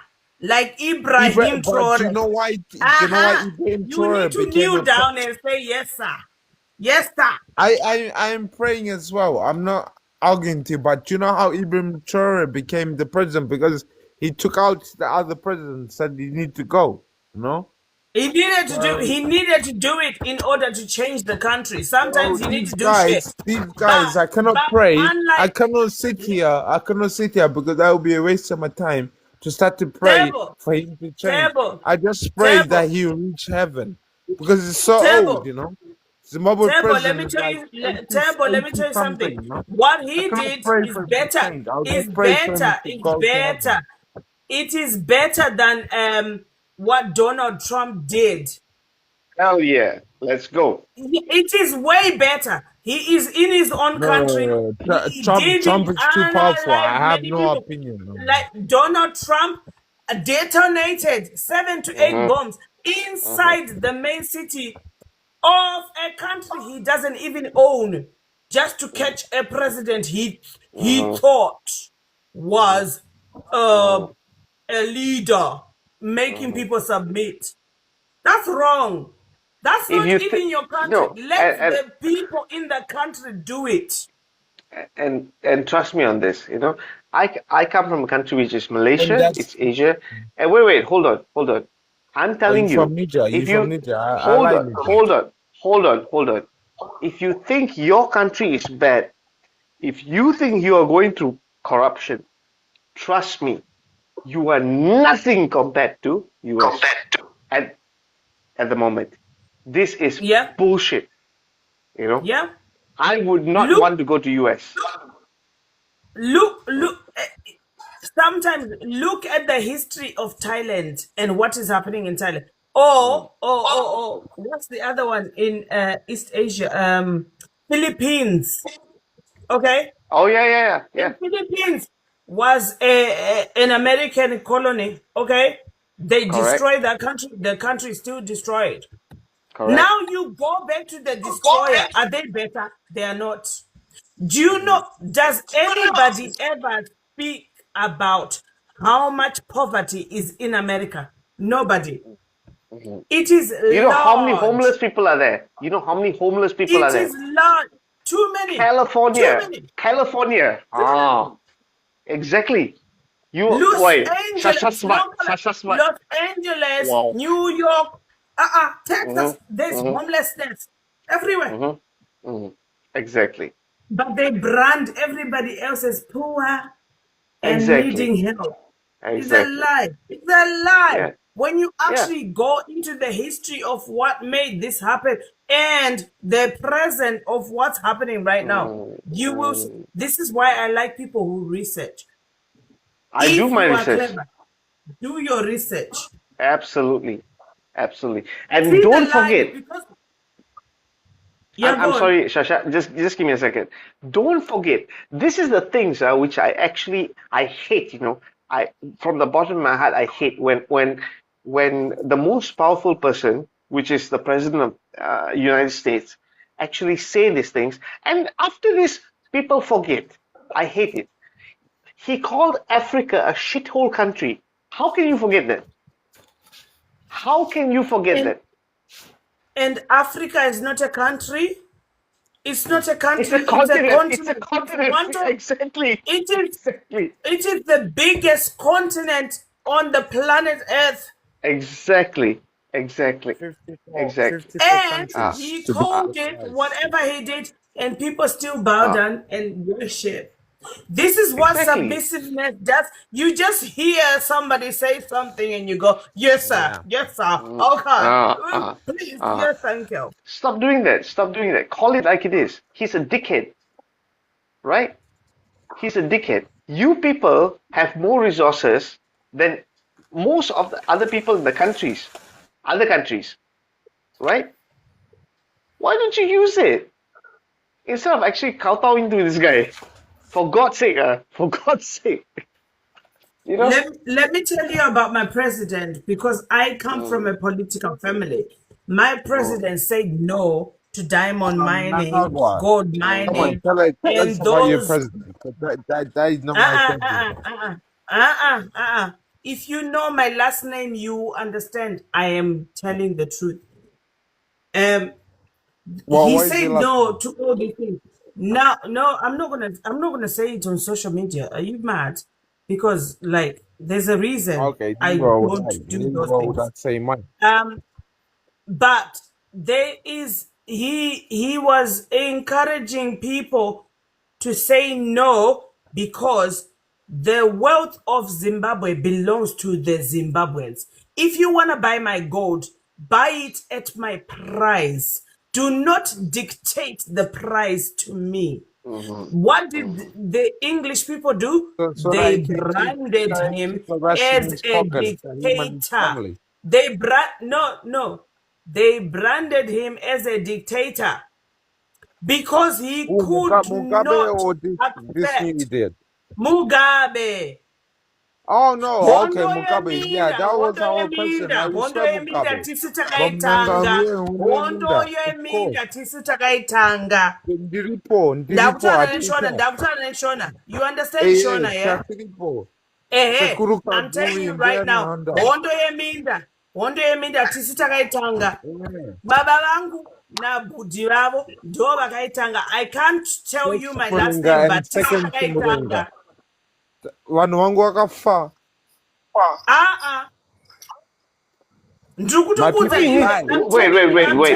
like Ibrahim But do you Traore, know why? Do you know why uh-huh, Ibrahim you need Traore to became kneel a? down and say, yes, sir. Yes, sir. I am praying as well. I'm not arguing to you, but you know how Ibrahim Traore became the president because he took out the other president, said he need to go. You know. So, He needed to do it in order to change the country. so Sometimes you need to do shit. these But guys, I cannot but pray. unlike I cannot sit here because that would be a waste of my time to start to pray Table, for him to change. Table, I just pray Table, that he will reach heaven because it's so old, Table, you know. Zimbabwe Table, let me president is tell like you, 80, Table, let me 80 tell you something, something. you know. What I he cannot did pray for him to change. I'll just pray for him to is go to better. heaven. It is better than what Donald Trump did. hell yeah. Let's go. It is way better. He is in his own No, no, country. no. He Trump didn't is too powerful. I analyze have many no people. opinion on him. Like Donald Trump detonated 7 to 8 Mhm, bombs mhm, inside the main city of a country he doesn't even own, just to mhm, catch a president he mhm, thought was uh, mhm, a leader, making mhm. people submit. That's wrong. That's If not you think even your country. no, Let the people in the country do it. and trust me on this, I come from a country which is And Malaysia, that's it's Asia. And wait, hold on. I'm Are you telling from you, Niger? You if from you Niger? I hold like on, Niger. hold on. If you think your country is bad, if you think you are going through corruption, trust me, you are nothing compared to US at at the moment. This is Yeah, bullshit, you know. yeah. I would not Look, want to go to US. look. Sometimes look at the history of Thailand and what is happening in Thailand. Mm. What's the other one in East Asia? Philippines. Okay, Oh yeah. the Philippines was an American colony. Okay, they Correct, destroyed that country. The country is still destroyed. correct. Now you go back to the destroyer. Are they better? They are not. Do you know, Mhm, does anybody ever speak about how much poverty is in America? Nobody. mhm. It is You know how many large. homeless people are there? You know how many homeless people are It there? is large. Too many. Too California, many. California. Too Ah, many. exactly. You Los wait. Angeles, Shashasmat, Shashasmat. Los Angeles, Wow. New York, Texas. Mhm, There's mhm, homelessness everywhere. mhm, mhm. Exactly, But they brand everybody else as poor and exactly. needing help. It's a Exactly. lie. It's a lie. Yeah. When you Yeah. actually go into the history of what made this happen and the present of what's happening right now, Mm, you will. mm. This is why I like people who research. I do If my you are research. clever, do your research. Absolutely. Absolutely. And See the don't lies forget, because I'm, yeah, I'm go on. sorry, Shasha, just give me a second. Don't forget, this is the things which I hate, I from the bottom of my heart I hate when the most powerful person, which is the president of United States, actually say these things, and after this, people forget. I hate it. He called Africa a shithole country. How can you forget that? How can you forget And that? Africa is not a country. It's not a It's a country. It's a continent. It's a continent. If you continent. want to, Exactly. it is. Exactly. It is the biggest continent on the planet Earth. Exactly. Exactly. 54, Exactly. 54 And Ah, countries he to be called it precise. whatever he did, and people still bow ah. down and worship. This is what Exactly. submissiveness does. You just hear somebody say something and you go, yes, sir, Yeah. yes, sir. Mm, Okay. ah, ah, Please, ah. yes, thank you. Stop doing that. Stop doing that. Call it like it is. He's a dickhead, right? He's a dickhead. You people have more resources than most of the other people in the other countries, right? Why don't you use it instead of actually kowtowing to this guy? For God's sake, for God's sake, you know? Let me tell you about my president because I come from Mm, a political family. My mm, president said no to diamond mining, Nagagwa. gold Come on, mining, mm-hmm. tell us and about your those president. 'Cause that is not my uh-uh, president. uh-uh, uh-uh, uh-uh, uh-uh. If you know my last name, you understand I am telling the truth. Um, Well, he what is your said last no name? to all these things. No, no, I'm not gonna say it on social media. Are you mad? Because like there's a reason Okay, I neither would don't I. do Neither those would I things. say mine. But there is he was encouraging people to say no because the wealth of Zimbabwe belongs to the Zimbabweans. If you want to buy my gold, buy it at my price. Do not dictate the price to me. Mm-hmm. What did Mm-hmm. the English people do? So that They he can keep branded him harassing as his a pocket, him and his dictator. family. No. They branded him as a dictator because he Oh, could Mugabe not or this new accept idiot? Mugabe. Oh no, okay, Hondo Mugabe. Yeah, yeminda, that was hondo our president. I yeminda, hondo respect yeminda Mugabe. tisu But takaitanga. Mnangagwa Hondo Hunemunda, of course. yeminda tisu takaitanga. Ndiripo Ndakutana neshona, atita. ndakutana neshona. You understand Shona, yeah? Chatiripo. Hey, Sekuruka I'm telling Buri you right now. Nderanda. Hondo yeminda tisu takaitanga. Yeah. Baba vangu na budhi vavo ndo vakaitanga. I can't tell you First my last name, Muringa and but tisu second to Muringa. takaitanga. Vanhu vangu vakafa. Wait, My people died.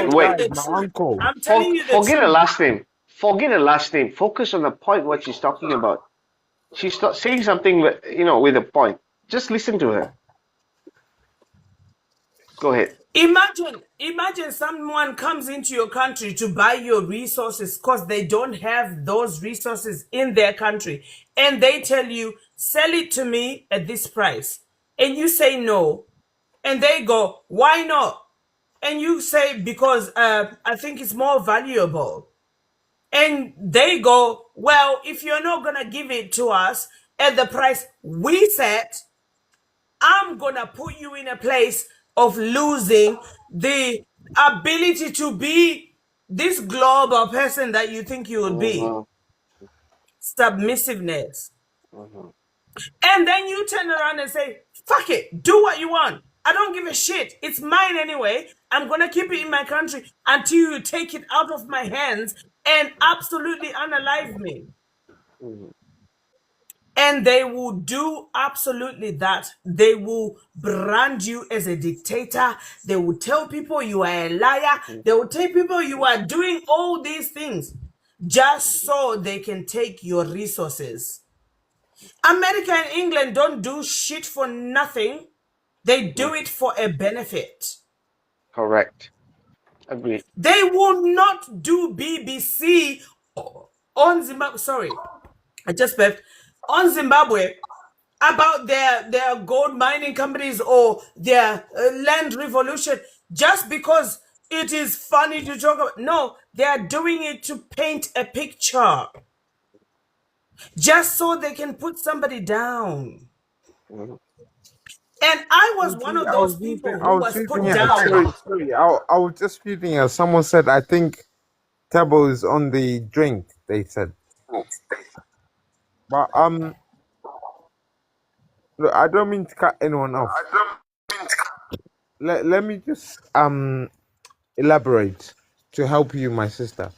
wait. The My truth. uncle. I'm telling you the Forget her truth. last name. Forget her last name. Focus on the point what she's talking about. She's not saying something with a point. Just listen to her. Go ahead. Imagine someone comes into your country to buy your resources because they don't have those resources in their country. And they tell you, sell it to me at this price. And you say no. And they go, why not? And you say, because I think it's more valuable. And they go, well, if you're not going to give it to us at the price we set, I'm going to put you in a place of losing the ability to be this global person that you think you would be. Mm-hmm. Submissiveness. Mm-hmm. And then you turn around and say, fuck it, do what you want. I don't give a shit. It's mine anyway. I'm going to keep it in my country until you take it out of my hands and absolutely unalive me. Mm-hmm. And they will do absolutely that. They will brand you as a dictator. They will tell people you are a liar. They will tell people you are doing all these things just so they can take your resources. America and England don't do shit for nothing. They do it for a benefit. Correct. Agreed. They will not do BBC on Zimbabwe. Sorry, I just left on Zimbabwe about their gold mining companies or their land revolution just because it is funny to talk about. No, they are doing it to paint a picture just so they can put somebody down. Mhm. And I was one of those people I who was was reading put it. down. Sorry. I was just reading it. Someone said, I think Tabo is on the drink. They said, but look, I don't mean to cut anyone off. Let me just elaborate to help you, my sister,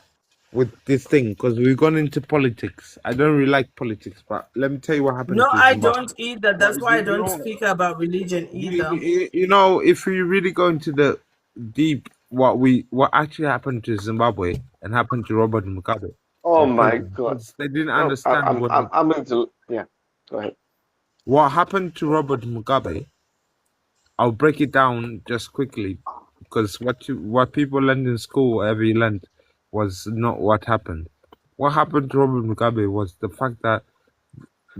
with this thing because we've gone into politics. I don't really like politics, but let me tell you what No, happened to I Zimbabwe. don't either. That's why I don't speak about religion either. You know, if we really go into the deep, what actually happened to Zimbabwe and happened to Robert Mugabe, Oh our my president, God. because they didn't No, understand I'm into, yeah. Go ahead. what happened to Robert Mugabe. I'll break it down just quickly because what people learned in school, whatever you learned, was not what happened. What happened to Robert Mugabe was the fact that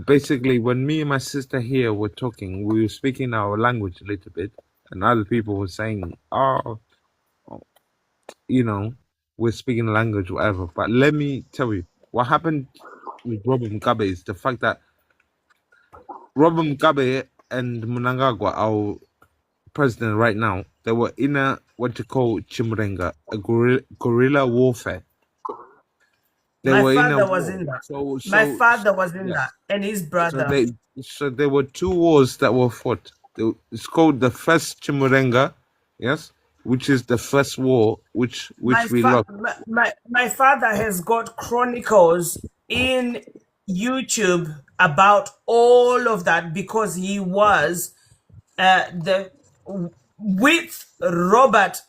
basically when me and my sister here were talking, we were speaking our language a little bit, and other people were saying, "Oh, you know, we're speaking the language, whatever." But let me tell you, what happened with Robert Mugabe is the fact that Robert Mugabe and Mnangagwa, our president right now, they were in a what you call chimrenga, a guerrilla warfare. They My were in a father was war. in that. So My so father was in yes. that, and his So brother. there were two wars that were fought. It's called the first Chimurenga, yes, which is the first war which we lost. My father has got chronicles in YouTube about all of that because he was the with Robert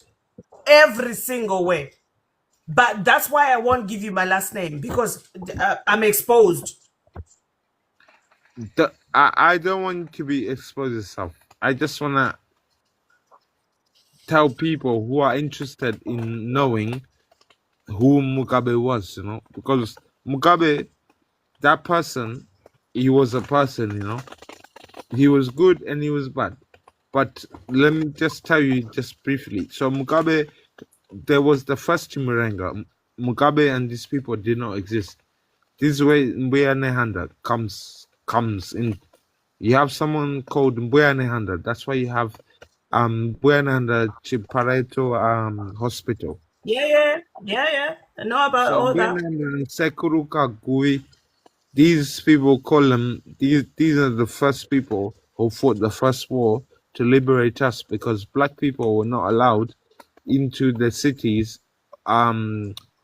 every single way. But that's why I won't give you my last name because I'm exposed. I don't want to be exposed yourself. I just wanna tell people who are interested in knowing who Mugabe was, you know, because Mugabe, that person, he was a person, you know. He was good and he was bad. But let me just tell you just briefly. So Mugabe, there was the first Chimurenga. Mugabe and these people did not exist. This is where Mbuya Nehanda comes in. You have someone called Mbuya Nehanda. That's why you have Mbuya Nehanda Chipareto hospital. Yeah. I know about So all Mbuya that. Nehanda and Sekuru Kagui, these people call them these are the first people who fought the first war to liberate us because black people were not allowed into the cities,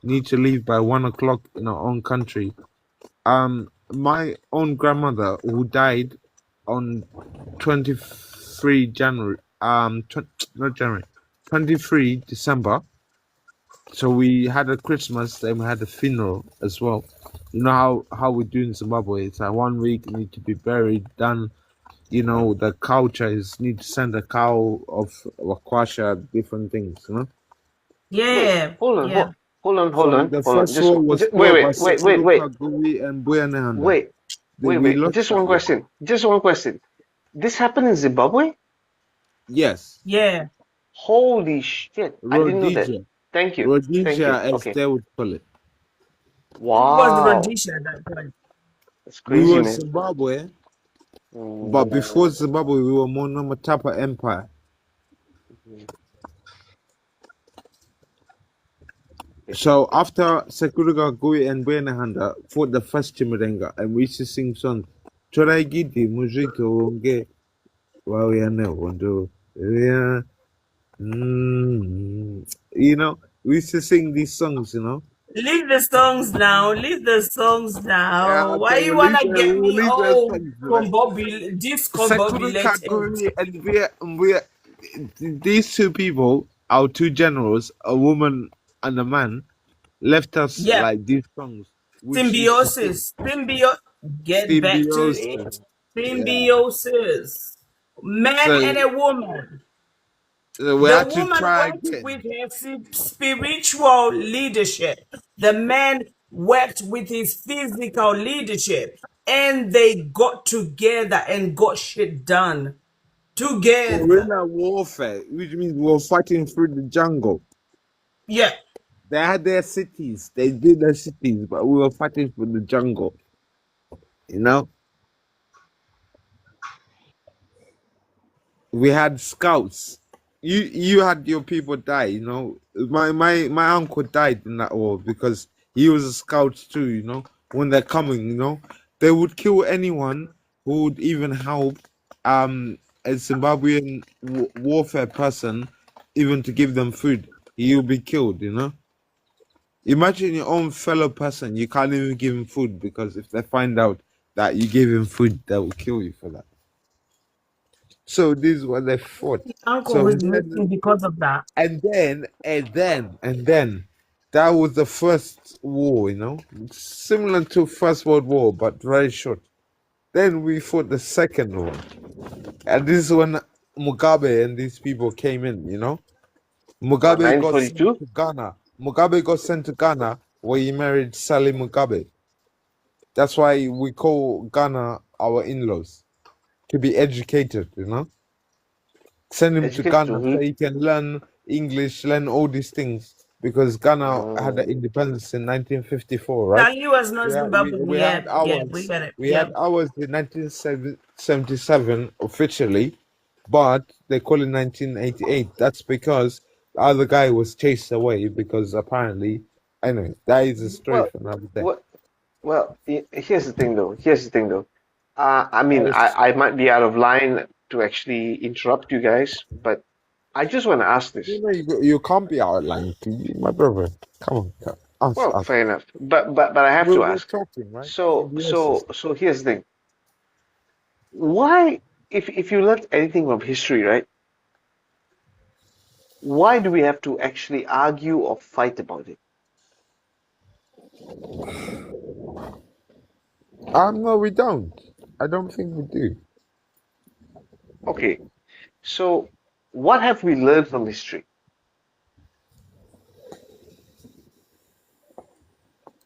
need to leave by 1 o'clock in our own country. My own grandmother who died on 23 January, not January, 23 December. So we had a Christmas, then we had a funeral as well. You know how we do in Zimbabwe. It's like 1 week need to be buried, done. You know the culture is need to send a cow of Wakwasha, different things. You know. Wait, Yeah. hold on, Yeah. So the hold on. first war was fought by Sekuru Kagui and Buyanehanda. Wait, We lost Just that one war. question. Just one question. This happened in Zimbabwe? Yes. Yeah. Holy shit. I didn't know that. Rhodesia. Thank you. Thank you. Rhodesia, as Okay. they would call it. It was Wow. Rhodesia at that point. That's We crazy, were man. Zimbabwe, but Mm, before Zimbabwe, we were Monomatapa Empire. okay. So after Sekuruga Gui and Buyanehanda fought the first Chimurenga, and we used to sing songs. Choraigidi, Mujito, Wonge, Wawiane, Wondo, you know, we used to sing these songs, you know. Leave the songs now. Leave the songs Yeah, now. Why okay, you wanna get we'll me leave those all songs, right? Sekuruga discombobulated? Gui and these two people, our two generals, a woman and a man, left us Yeah. like these songs. which is support Symbiosis. Get back to it. symbiosis. Yeah. Symbiosis. Man So and a woman. we The had to woman try worked again. with her spiritual leadership. The man worked with his physical leadership. And they got together and got shit done. Together. Guerrilla warfare, which means we were fighting through the jungle. Yeah. They had their cities, they did their cities, but we were fighting through the jungle. You know, we had scouts. You had your people die. You know, my uncle died in that war because he was a scout too. You know, when they're coming, you know, they would kill anyone who would even help a Zimbabwean warfare person, even to give them food. He will be killed. You know. Imagine your own fellow person, you can't even give him food because if they find out that you gave him food, they will kill you for that. So this is what they fought. Uncle So was missing because of that. and then that was the first war, you know, similar to First World War, but very short. Then we fought the second war, and this is when Mugabe and these people came in, you know. What, Mugabe got sent 1942? to Ghana. Mugabe got sent to Ghana where he married Sally Mugabe. That's why we call Ghana our in-laws, to be educated, you know. Send him to Educated to Ghana so who? he can learn English, learn all these things because Ghana had the Oh. independence in 1954, right? Sally was not We had, we, Zimbabwean. we Yeah, had yeah, we ours. got it. We Yeah. had ours in 1977 officially, but they call it 1988. That's because the other guy was chased away because apparently, anyway, that is a story Well, for another day. what? Well, here's the thing, though. Here's the thing, though. I mean, Yes. I might be out of line to actually interrupt you guys, but I just want to ask this. You can't be outlined, my brother. Come on, ask, Well, ask. fair enough, but I have to We're ask. talking, right? So here's the thing. Why, if you learn anything from history, right? Why do we have to actually argue or fight about it? No, we don't. I don't think we do. Okay, so what have we learned from history?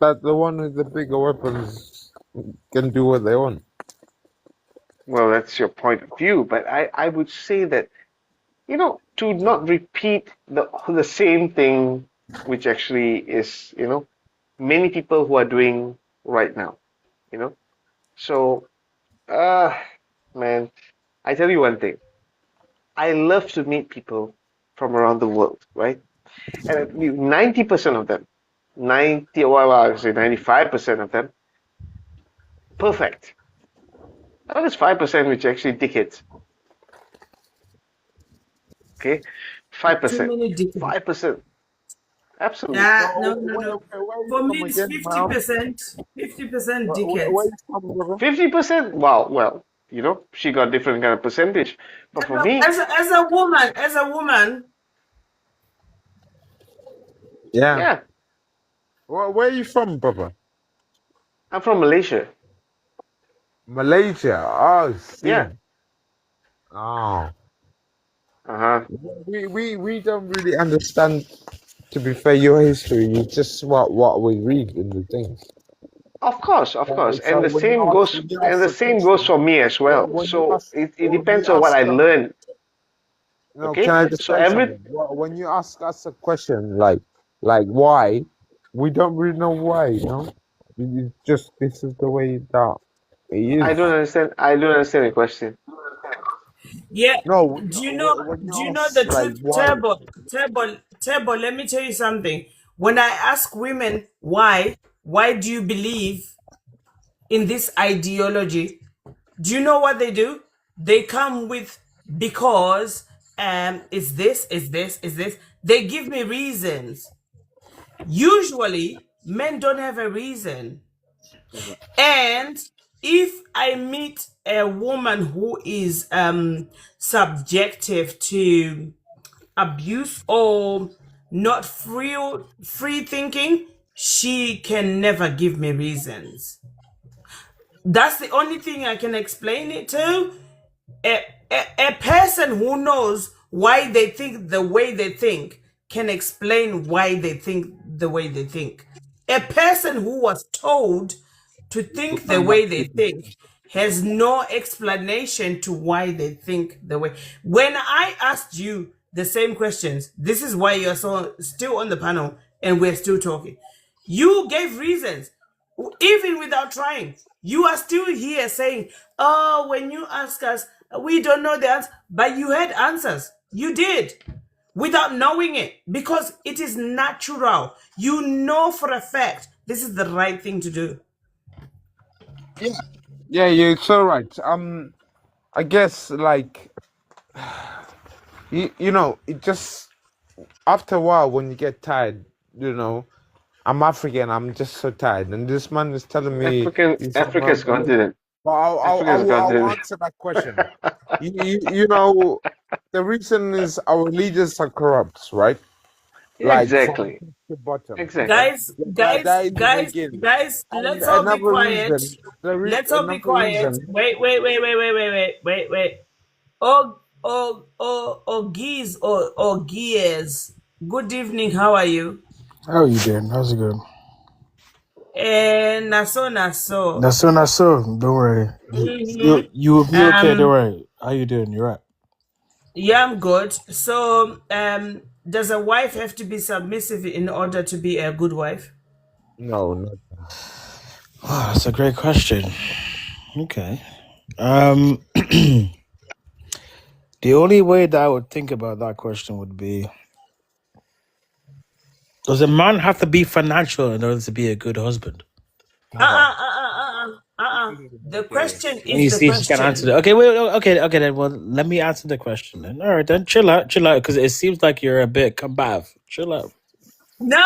That the one with the bigger weapons can do what they want. Well, that's your point of view, but I would say that, to not repeat the same thing, which actually is, many people who are doing right now, you know. So, man, I tell you one thing. I love to meet people from around the world, right? And 90% of them, 90, well, I would say 95% of them, perfect. Now there's 5% which actually dickheads, okay? Too 5%. many dickheads. 5%. Absolutely. No, No, no, no. where are you For me, from it's again, Mal? 50%. 50% Where dickheads. you from, brother? 50%? Wow, well, she got different kind of percentage. But for me, As a woman, Yeah. yeah, Where are you from, brother? I'm from Malaysia. Malaysia. Oh, Yeah. sin. Oh. Uh-huh. We don't really understand, to be fair, your history. It's just what we read in the things. Of course, of course. So And the when you same ask goes when you and ask the a same goes question, for me as well. when you So ask it when you depends on what ask I us, learn. no, can Okay? I just So say something? When you ask us a question like why, we don't really know why. You know, it's just this is the way that it I is. don't understand. I don't understand the question. yeah. No, when Do you you know ask the like truth, why, Turbo, let me tell you something. When I ask women why do you believe in this ideology? Do you know what they do? They come with because is this, is this, is this. They give me reasons. Usually, men don't have a reason. And if I meet a woman who is subjective to abuse or not free thinking, she can never give me reasons. That's the only thing I can explain it to. A person who knows why they think the way they think can explain why they think the way they think. A person who was told to think the way they think has no explanation to why they think the way. When I asked you the same questions, this is why you're so still on the panel and we're still talking. You gave reasons, even without trying. You are still here saying, "Oh, when you ask us, we don't know the answer," but you had answers. You did without knowing it because it is natural. You know for a fact this is the right thing to do. Yeah, you're so right. I guess like you know, it just after a while when you get tired, you know, I'm African, I'm just so tired, and this man is telling me Africa's continent. But Africa's I'll continent. answer that question. You know, the reason is our leaders are corrupt, right? Yeah, Like from exactly. top to bottom. Exactly. Guys, That is the beginning. And let's all be another quiet. reason, Let's all be another quiet. reason. Wait. Oh, geese or gears. Good evening. How are you? How are you doing? How's it going? Naso. That's so. Don't worry. You will be okay. Don't worry. How you doing? You're right. Yeah, I'm good. So, does a wife have to be submissive in order to be a good wife? No, not Oh, that's a great question. Okay. The only way that I would think about that question would be: does a man have to be financial in order to be a good husband? The question Let me is the see if she can answer question. that. Okay, wait, okay. Then, well, let me answer the question. Then, all right, then, chill out, because it seems like you're a bit combative. Chill out. No.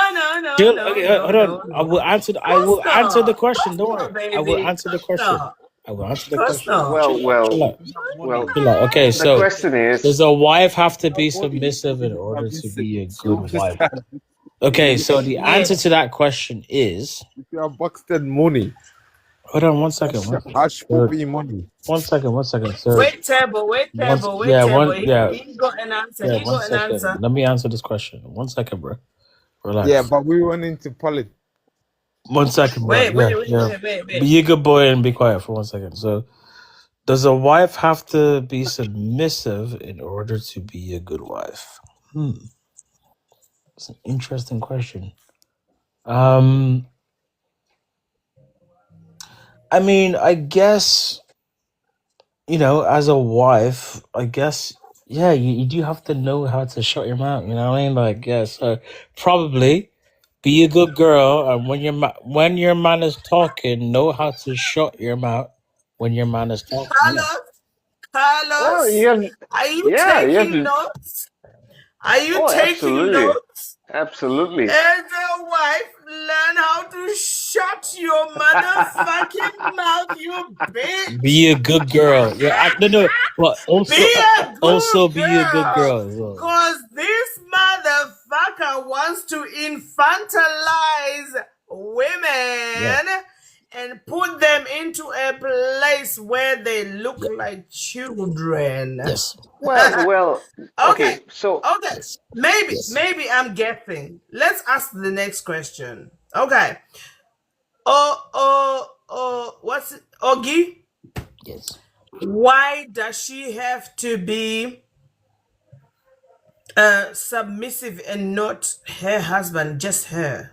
Chill. Okay, hold on. I will answer. I Course will answer the not. question. Don't Course worry. not, I will baby. answer the Course question. not. I will answer the Course question. not. Well, Chill out. well. Chill out. Okay, The so question is, does a wife have to be money. submissive in order to be a You good wife? understand? Okay, so the answer Yes. to that question is. If you are Buxton money, Hold on 1 second. Ash So, Bobby money. 1 second. 1 second. So, Wait, table. yeah, He got an answer. yeah, He 1 got an second. answer. Let me answer this question. 1 second, bro. Yeah, Relax. but we went into politics. 1 second, bro. Wait. Be a good boy and be quiet for 1 second. So, does a wife have to be submissive in order to be a good wife? It's an interesting question. I mean, I guess, as a wife, I guess, yeah, you do have to know how to shut your mouth. You know what I mean? Like, yeah, so probably be a good girl, and when your man is talking, know how to shut your mouth when your man is talking. Yeah. well, Carlos, you have, are you yeah, you have taking to. notes? Are you Oh, taking absolutely, notes? absolutely. As a wife, learn how to shut your motherfucking mouth, you Be bitch. a good girl. Yeah, no, but Be a also good be a good girl. girl as well. Cause this motherfucker wants to infantilize women and put them into a place where they look like children. Yes. Well. Okay. Okay, so Yes. Maybe I'm guessing. Let's ask the next question. Okay. What's it? Ogi? Yes. Why does she have to be submissive and not her husband, just her?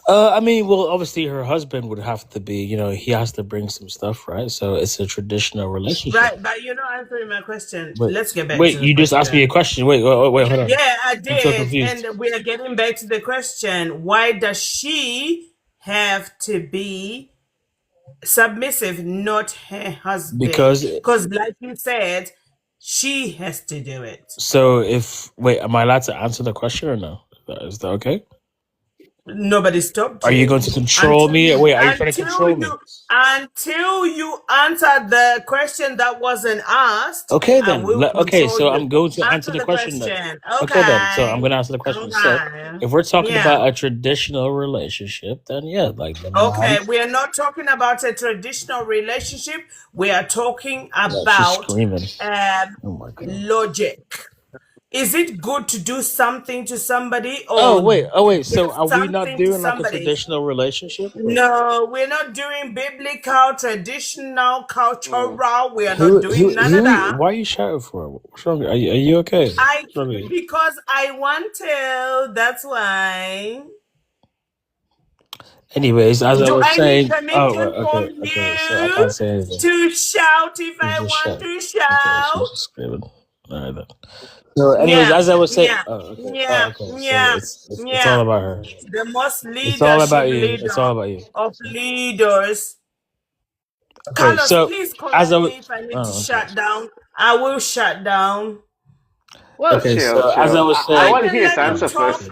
I mean, well, obviously her husband would have to be, he has to bring some stuff, right? So it's a traditional relationship. Right, but you're not answering my question. Wait, Let's get back wait, to the you just asked me a question. question. Wait, hold on. Yeah, I I'm so did. confused. And we are getting back to the question. Why does she have to be submissive, not her husband? Because Because, like you said, she has to do it. am I allowed to answer the question or no? Is that okay? Nobody stopped Are you going you to control me? Wait, are you trying to until control me? you answered the question that wasn't asked. Okay I then. will Okay, control so you. I'm going to answer Answer the the question then. question. Okay then. So I'm Okay. going to answer the question. So Okay. if we're talking Yeah. about a traditional relationship, then yeah, like the Okay. man. We are not talking about a traditional relationship. We are talking Yeah, she's about screaming. Oh my god. logic. Is it good to do something to somebody Oh or wait. So give are we not something to doing like a somebody? traditional relationship? Or? No, we're not doing biblical, traditional, cultural. We are not doing none of that. Why are you shouting for? What's wrong? Are you okay? What's wrong with you? Because I want to. That's why. Anyways, as I Do was I need saying, oh permission from okay. So I you can't say anything. to shout if You I just want shout. to Okay, she's shout? just screaming. All right then. So, anyways, Yeah, as I was saying, yeah, oh yeah, okay. So yeah, it's all yeah. about her. The most It's all leadership about you. It's all leader about you. of leaders. Okay, Carlos, so please as I correct was, me if I need to oh, okay. shut down. I will shut down. Well, Okay, chill, so as I chill. was I I saying, want to can hear his let him answer talk. first.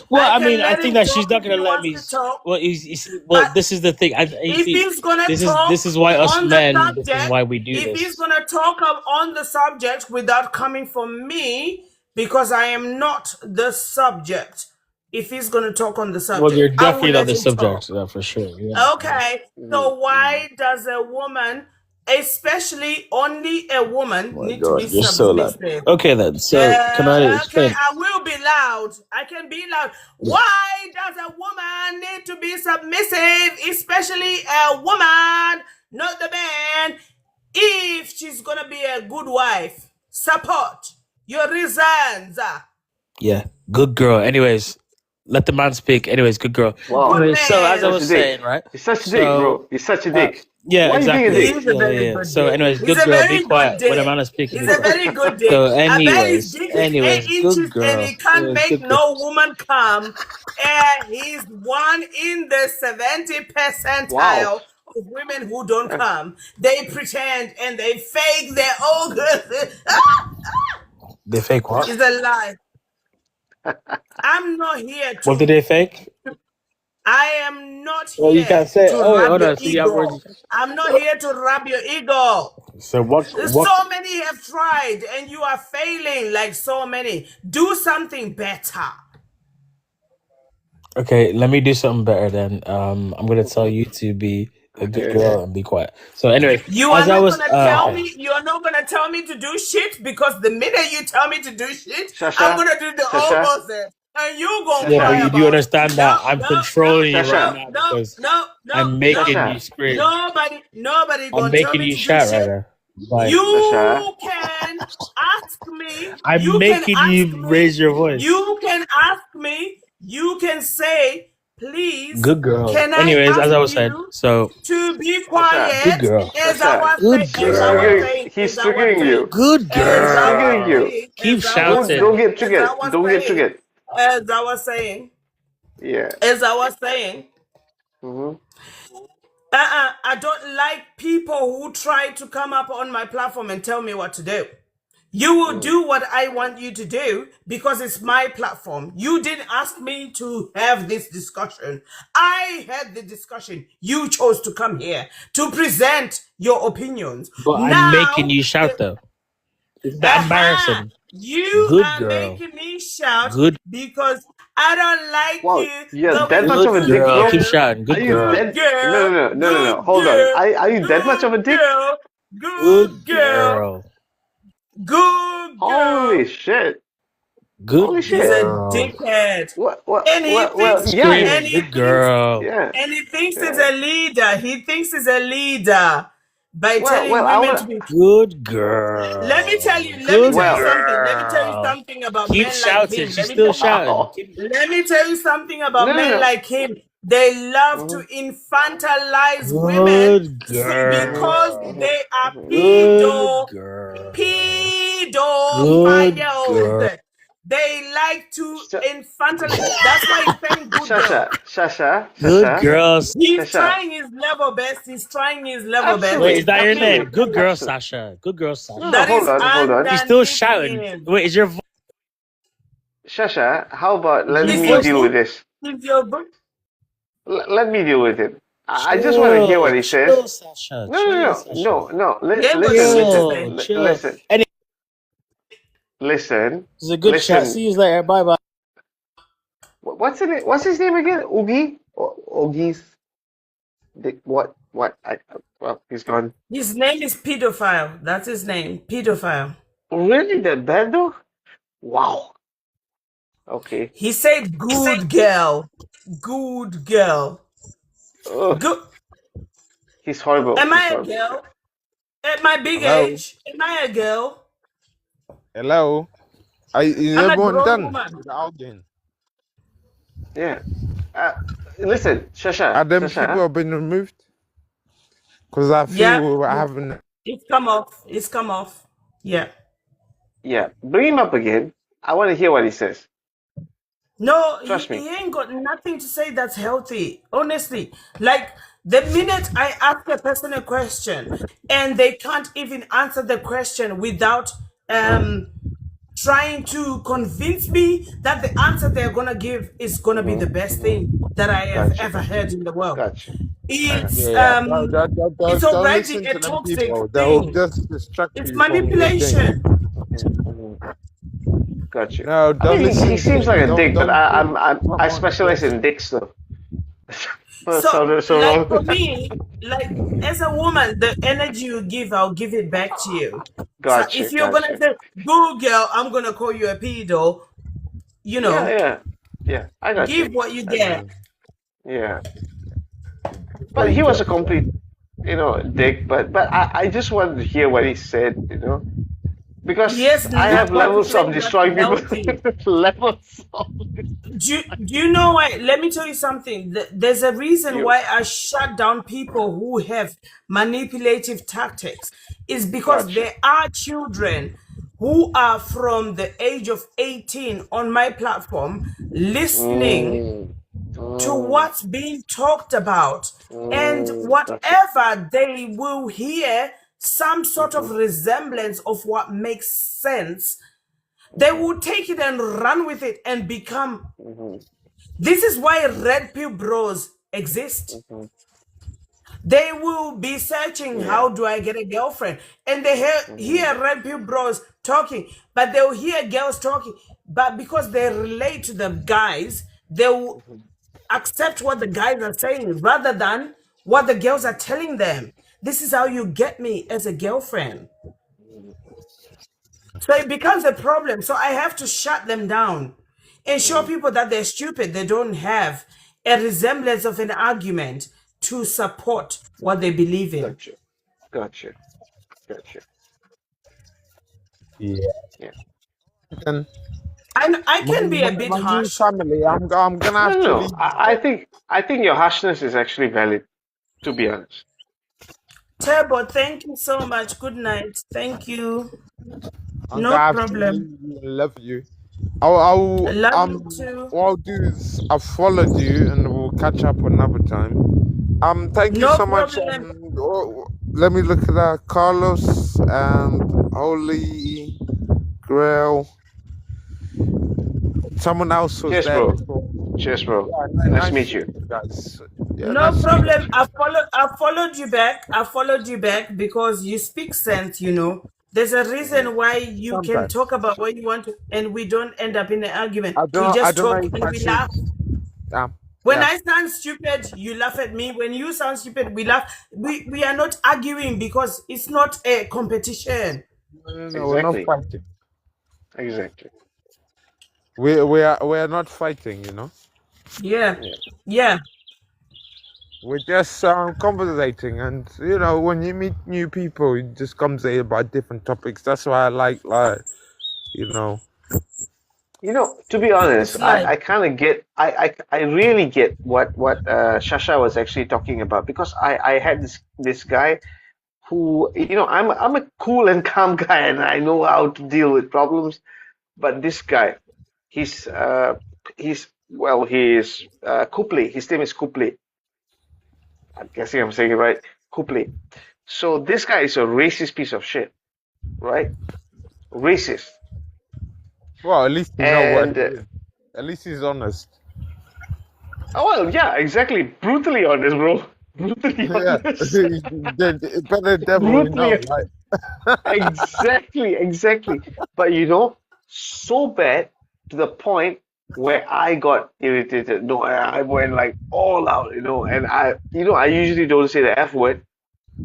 well, I I mean, can I let think him that she's talk not if gonna he let wants me. to talk. Well, you see, well, But this is the thing. You if see, he's gonna this talk is why us on the men. This is subject, why we do if he's this. gonna talk on the subject without coming from me, because I am not the subject. If he's gonna talk on the Well, you're subject, I will definitely not let the him talk. subject, for sure. Yeah. Okay, so why does a woman, especially only a woman, Oh my need to be god, you're so loud. submissive? Okay then. So can I Okay, explain? I will be loud. I can be loud. Yeah. Why does a woman need to be submissive, especially a woman, not the man, if she's gonna be a good wife? Support your reasons. Yeah. Good girl. Anyways, let the man speak. Anyways, good girl. Wow, Good Anyways, so as I man. such a was dick. saying, right? He's such a dick, So bro. He's such a dick. yeah, Why are you being a exactly. He dick? is a very Yeah. good So dick. anyways, He's good a girl, be very good quiet when a dick. man is speaking, He's be a quiet. very good So dick. I bet his anyways, dick is 8 inches good and girl. he can't Anyways, make good girl. no woman come. He's one in the 70 Wow. percentile of women who don't come. They pretend and they fake their own. They fake what? It's a lie. I'm not here What did to. they fake? I am not Well, you here can't say. to Oh wait, rub hold your on. So you have words. ego. I'm not here to rub your ego. So what? So many have tried and you are failing like so many. Do something better. Okay, let me do something better then. I'm gonna tell you to be a good Okay. girl and be quiet. So anyway, You are as I not was, gonna tell okay. me, you're not gonna tell me to do shit, because the minute you tell me to do shit, I'm Shasha, gonna do the Shasha, opposite. And you gonna Yeah, but cry Shasha, you do about it. understand No, that I'm no, no, controlling you right no, Shasha, now no, because no, no, I'm no. making you Shasha, scream. Nobody I'm gonna tell making me you to do shout right shit. now. Bye. Shasha. You can ask me. I'm You can making ask you me. raise your voice. You can ask me. You can say, please, Good girl. can I Anyways, as ask I was saying, you so to be Sasha, good quiet? girl. Sasha, Good girl. he's triggering you. Good He's triggering girl. you. Keep Don't shouting. get triggered. Don't get triggered. As I was saying, Yeah. as I was saying, Mm-hmm. I don't like people who try to come up on my platform and tell me what to do. You will do what I want you to do because it's my platform. You didn't ask me to have this discussion. I had the discussion. You chose to come here to present your opinions. But I'm making Now, you shout though. Isn't that embarrassing? you Good are girl. making me shout Good. because I don't like Wow, you you're the way that much of you a Good dick, girl. bro? Keep feel. shouting. Are Good you girl. Good that? No, girl, no, no, no, no, no. good Hold on. girl, Are you that much of a good dick? girl, Good good girl, girl. good Holy girl. shit. Holy Good He's shit. a girl. dickhead. What, what, And he what, well, thinks, yeah, and Screaming. he Good thinks, girl. yeah, and he thinks he's yeah. a leader. He thinks he's a leader by telling I women to want be. Good girl. Let me tell you Good well, something. Let me tell you girl. something about Keep men like shouting. him. She's still shouting. wow. Let me tell you something about No, no, men no. like him. They love to Mm-hmm, infantilize women Good because mm-hmm, girl. they are mm-hmm, Good girl. Good girl. pedophiles. They like to mm-hmm. infantilize. That's why he's saying good girl. Good girl. He's Shasha. trying his level best. He's trying his level best. Wait, Absolutely, is that your name? absolutely, Good girl, absolutely. Sasha. Good girl, No, no, Sasha. That hold is on, hold on. She's still underneath shouting. him. Wait, is your voice? Shasha, how about letting Your Is me your voice? deal with voice? this? If your book, Let me deal with it. I just want to hear what he says. Chill, Sasha. No, Chill, no, no, Sasha. no, no. he ain't got Listen, shit to listen, say. Chill. listen, And listen, it's a good chat. listen. See you later. Bye bye. What's it? What's his name again? Oogie? Oogie's? What? What? Well, he's gone. His name is pedophile. That's his name, pedophile. Really, that bad though? Wow. Okay. He said, "Good girl, good girl, Ugh, good." he's horrible. Am He's I a horrible. girl at my big Hello, age? Am I a girl? hello. Is I'm a everyone grown done woman. with the arguing? Yeah. Uh, Listen, Are Shasha, them people Shasha. have been removed? Because I feel Yeah, we're having. it's come off. It's come off. Yeah. Yeah, bring him up again. I want to hear what he says. No, Trust me. he ain't got nothing to say that's healthy. Honestly, like the minute I ask a person a question and they can't even answer the question without trying to convince me that the answer they're gonna give is gonna be the best thing that I have Gotcha, ever heard in the world. gotcha. I got It's Yeah, it's don't already listen a to them toxic people. They'll thing. just distract It's you from your thing. manipulation. got you. No, I don't mean, he listen to seems him. like a dick, but Don't I come on specialize against in him. dicks though. So, So like wrong. for me, like as a woman, the energy you give, I'll give it back to you. So Gotcha, if you're gonna gotcha. say, "Boo, girl," I'm gonna call you a pedo. You Yeah, know, yeah, yeah. I got give you. what you I got get. yeah. What But you he was get? a complete, dick. But I just wanted to hear what he said, He because has I have nothing to levels say of that's destroying people. healthy. Levels of Do you know why? Let me tell you something. There's a reason you. why I shut down people who have manipulative tactics. Is because Gotcha. there are children who are from the age of 18 on my platform listening Mm, to mm, what's being talked about, and gotcha. whatever they will hear some sort of Mm-hmm, resemblance of what makes sense, they mm-hmm, will take it and run with it and become. mm-hmm, This is why red pill bros exist. mm-hmm. They will be searching, Yeah. how do I get a girlfriend? And they Mm-hmm, hear red pill bros talking, but they'll hear girls talking. But because they relate to the guys, they will mm-hmm, accept what the guys are saying rather than what the girls are telling them. This is how you get me as a girlfriend. So it becomes a problem. So I have to shut them down and show mm-hmm. people that they're stupid. They don't have a resemblance of an argument to support what they believe in. Gotcha. Gotcha. Gotcha. Yeah. Yeah. Then I can be a bit my new harsh. family, I'm gonna No, have no, to no. leave. I think your harshness is actually valid, to be honest. Turbo, thank you so much. Good night. Thank you. I'm No gonna have to problem. leave you and love you. I love you too. What I'll do is I've followed you and we'll catch up another time. Thank you No so much. problem. Let me look at that. Carlos and Holy Grail. Someone else was Cheers, there bro. before. Cheers, bro. Yeah, Nice to nice meet to you. meet you guys. Yeah, No nice to meet problem. you. I followed you back. I followed you back because you speak sense, you know. There's a Mm-hmm. reason why you can Sometimes talk about what you want to, and we don't end up in an argument. I We I just don't know talk if and I we should. laugh. When Yeah. I sound stupid, you laugh at me. When you sound stupid, we laugh. We are not arguing because it's not a competition. No, we're not Exactly. fighting. Exactly. We are not fighting. Yeah. Yeah. Yeah. We're just conversating, and when you meet new people, you just conversate about different topics. That's why I like you know. To be honest, It's like I kind of get, I really get what Shasha was actually talking about, because I had this guy who, I'm a cool and calm guy, and I know how to deal with problems. But this guy, he's well, he is Kupley. His name is Kupley. I'm guessing I'm saying it right. Kupley. So this guy is a racist piece of shit, right? Racist. Well, at least you know what And he is. At least he's honest. Oh, well, yeah, exactly. Brutally honest, bro. Brutally Yeah, honest. the better devil we know, Brutally. right? Exactly. But so bad to the point where I got irritated. No, I went like all out, and I usually don't say the F word,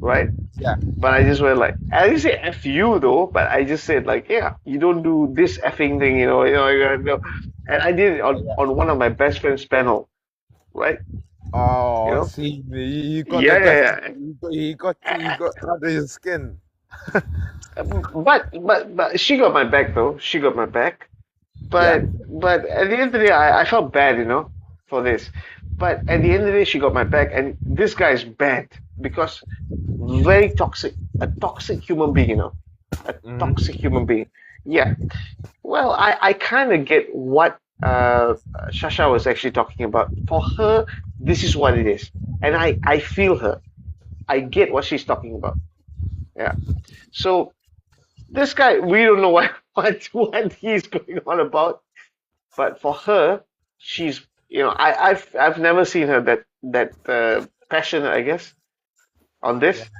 right? Yeah, But I just went like, I didn't say F you though, but I just said like, yeah, you don't do this effing thing, and I did it on one of my best friend's panel, right? You oh, know? see, you got the Yeah, best. yeah, You yeah. got under your skin. But she got my back though. She got my back. Yeah. But at the end of the day, I felt bad, for this. But at the end of the day, she got my back, and this guy is bad because very toxic, a toxic human being, a Hmm. toxic human being. Yeah. Well, I kind of get what Shasha was actually talking about. For her, this is what it is, and I feel her. I get what she's talking about. Yeah. So this guy, we don't know what he's going on about. But for her, she's I've never seen her that passionate, I guess, on Yeah. this.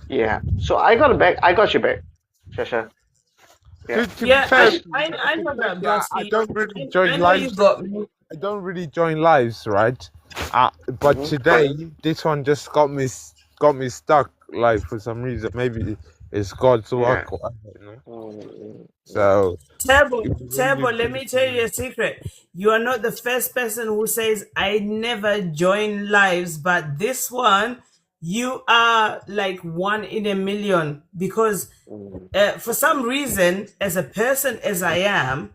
Yeah. So I got it back. I got your back, Shasha. Yeah. To be Yeah, fair, I to be know fair, that, yeah, I broski. don't really I join know you lives. got me. I don't really join lives, right? But Hmm. today, this one just got me stuck, like for some reason. Maybe it's God's Yeah. work, or whatever. Mm. So it Turbo, was really Turbo, let good me for tell me. you a secret. You are not the first person who says, I never join lives, but this one, you are like one in a million because Mm. for some reason, as a person as I am,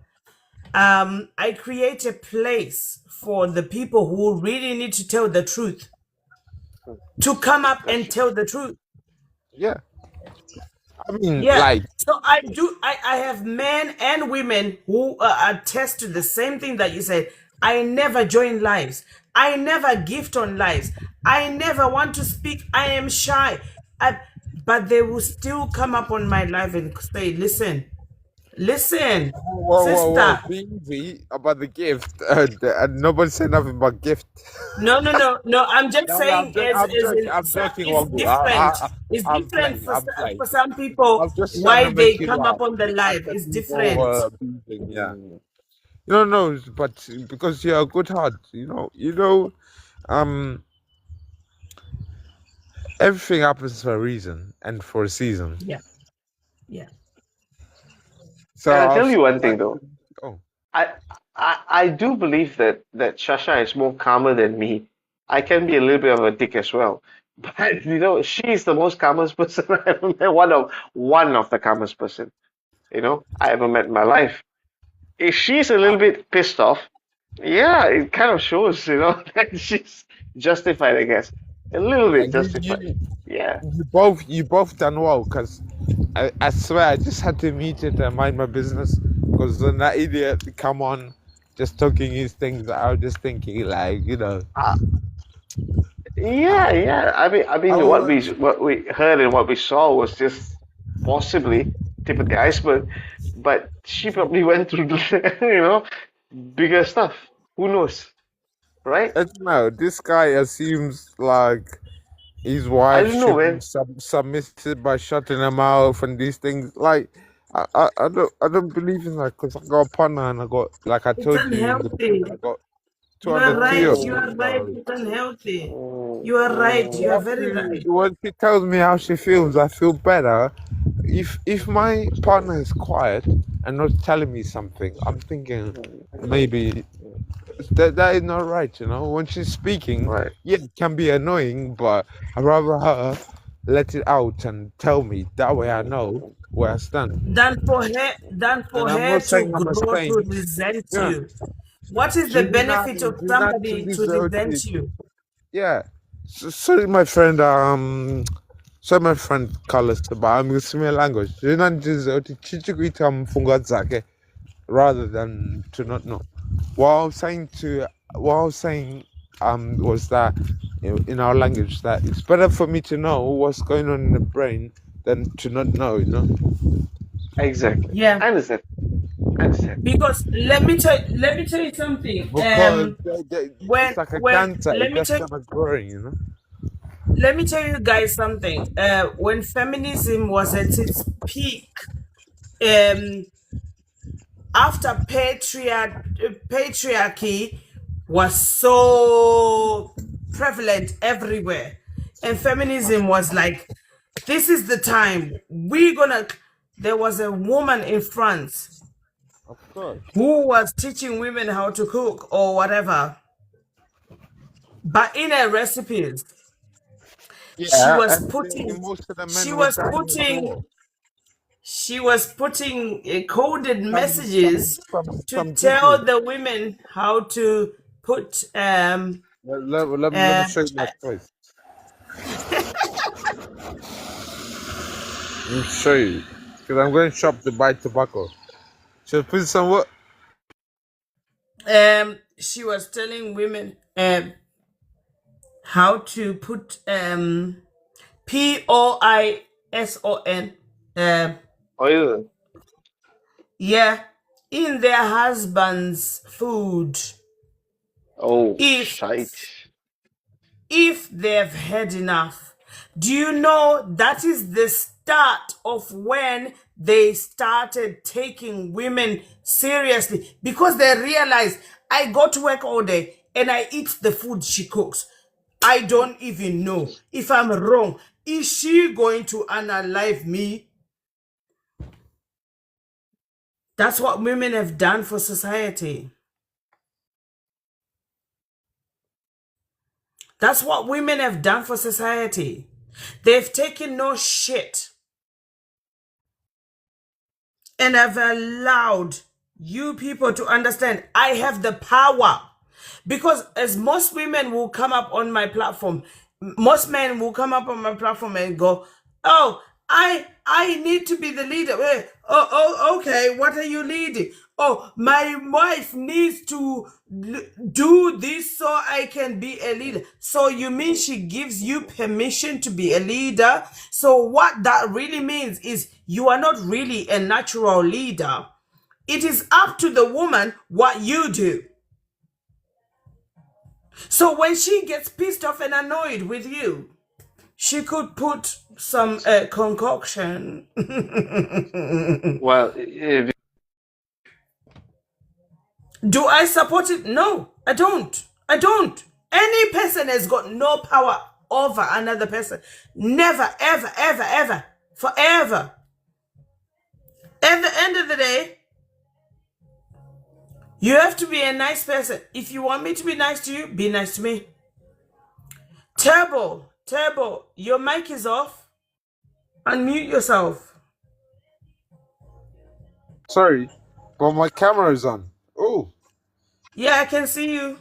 I create a place for the people who really need to tell the truth Mm. to come up That's and true. tell the truth. Yeah, I mean, Yeah. like, So I have men and women who attest to the same thing that you said. I never join lives. I never gift on lives. I never want to speak. I am shy. But they will still come up on my live and say, listen, whoa, sister. be easy about the gift. And nobody said nothing about gift. No. I'm just No, no, saying, I'm as joking. in, I'm joking, it's Wagyu. different. It's I'm different playing. for I'm playing. for some people I'm just trying to why make they you come up laugh. on the The fact live. that It's people different. were abusing, yeah. Mm. No, but because you're a good heart, um, everything happens for a reason and for a season. Yeah, yeah. So And I'll I'll tell say, you one thing like, though. oh, I I do believe that Shasha is more calmer than me. I can be a little bit of a dick as well. But she's the most calmest person I ever met. One of the calmest person, I ever met in my life. If she's a little bit pissed off, yeah, it kind of shows, that she's justified, I guess. A little yeah, bit justified. Yeah. you both done well because I swear I just had to mute it and mind my business because when that idiot come on just talking his things, I was just thinking like, Uh, yeah. I mean, I what we heard and what we saw was just possibly tip of the iceberg, but she probably went through, bigger stuff. Who knows, right? don't know. This guy assumes like his I wife don't know, should be man. submissive by shutting her mouth and these things. Like, I don't believe in that because I got a partner and I got, like I It's told you in the unhealthy. beginning, I got You are 203 right. of You them. are Mm, right. So It's unhealthy. mm, You are right. you You are mm, have very to. right. When she tells me how she feels, I feel better. If my partner is quiet and not telling me something, I'm thinking maybe mm. that is not right. When she's speaking, Right. yeah, it can be annoying, but I'd rather her let it out and tell me. That way I know where I stand. Than And for I'm her not to saying I'm a grow to saint. resent Yeah. you. What is the benefit of Do not to somebody be to so resent you? yeah. So my friend Carlos but I'm using language. Rather than to not know. What I was saying was that in our language that it's better for me to know what's going on in the brain than to not know. Exactly. Yeah. I understand. Because let me tell you something. Because it's When like a cancer. let It me just tell never growing, you know. let me tell you guys something. When feminism was at its peak, um, after patriarchy was so prevalent everywhere, and feminism was like, this is the time we're gonna. There was a woman in France Of course. who was teaching women how to cook or whatever, but in her recipes she Yeah, was and putting most of the she men were was dying as putting well. she was putting coded Some, messages to some tell bitches. the women how to put Let me uh, show you my toys. Let me show you. Because I'm going to shop to buy tobacco. Should I put some what? she was telling women how to put poison Oil. yeah, in their husband's food Oh, if shite. they've had enough. Do you know that is the start of when they started taking women seriously? Because they realized, I go to work all day and I eat the food she cooks. I don't even know if I'm wrong. Is she going to unalive me? That's what women have done for society. That's what women have done for society. They've taken no shit and have allowed you people to understand I have the power. Because as most women will come up on my platform, most men will come up on my platform and go, "Oh, I need to be the leader." Oh, okay. What are you leading? Oh, my wife needs to do this so I can be a leader. So you mean she gives you permission to be a leader? So what that really means is you are not really a natural leader. It is up to the woman what you do. So when she gets pissed off and annoyed with you, she could put some concoction. Well, if Do I support it? No, I don't. I don't. Any person has got no power over another person. Never, ever, ever, ever, forever. At the end of the day, you have to be a nice person. If you want me to be nice to you, be nice to me. Turbo, your mic is off. Unmute yourself. Sorry, but my camera is on. Oh. Yeah, I can see you.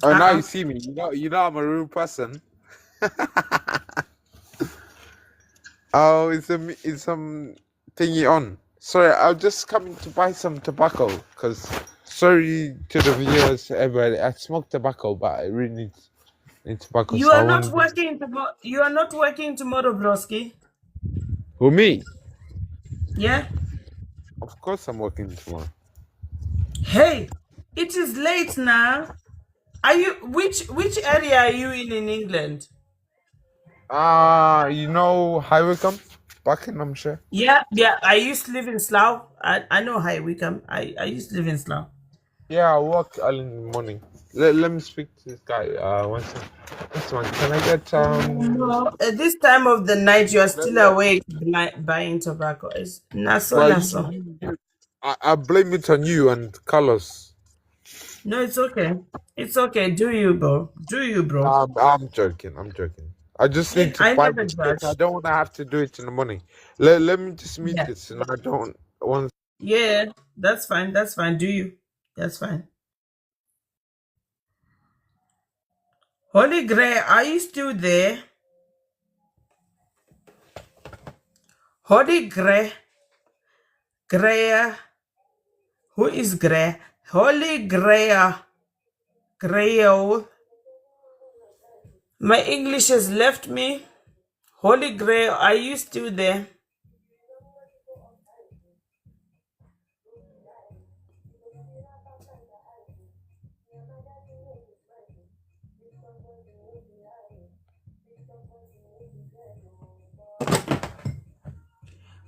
Oh, now you see me. You know I'm a real person. Oh, it's some thingy on. Sorry, I'm just coming to buy some tobacco. Cause sorry to the viewers, everybody. I smoke tobacco, but I really need tobacco. You So I are not want. working tomorrow. You are not working tomorrow, Broski. Who me? Yeah. Of course, I'm working tomorrow. Hey, it is late now. Are you which area are you in England? You know High Wycombe, Buckinghamshire. Yeah. I used to live in Slough. I know High Wycombe. I used to live in Slough. Yeah, I work early in the morning. Let me speak to this guy. One second. This one. Can I get No, at this time of the night, you are let- still let- awake buying tobacco. It's naso well, naso. I blame it on you and Carlos. No, it's okay. It's okay. Do you, bro? Do you, bro? I'm joking. I'm joking. I just need to I buy never the shit. I judge. don't want to have to do it in the morning. Let me just meet Yeah. this, and I don't want. Yeah, that's fine. That's fine. Do you? That's fine. Holy Gray, are you still there? Holy Gray, Gray, who is Gray? Holy Gray, Gray. My English has left me. Holy Gray, are you still there?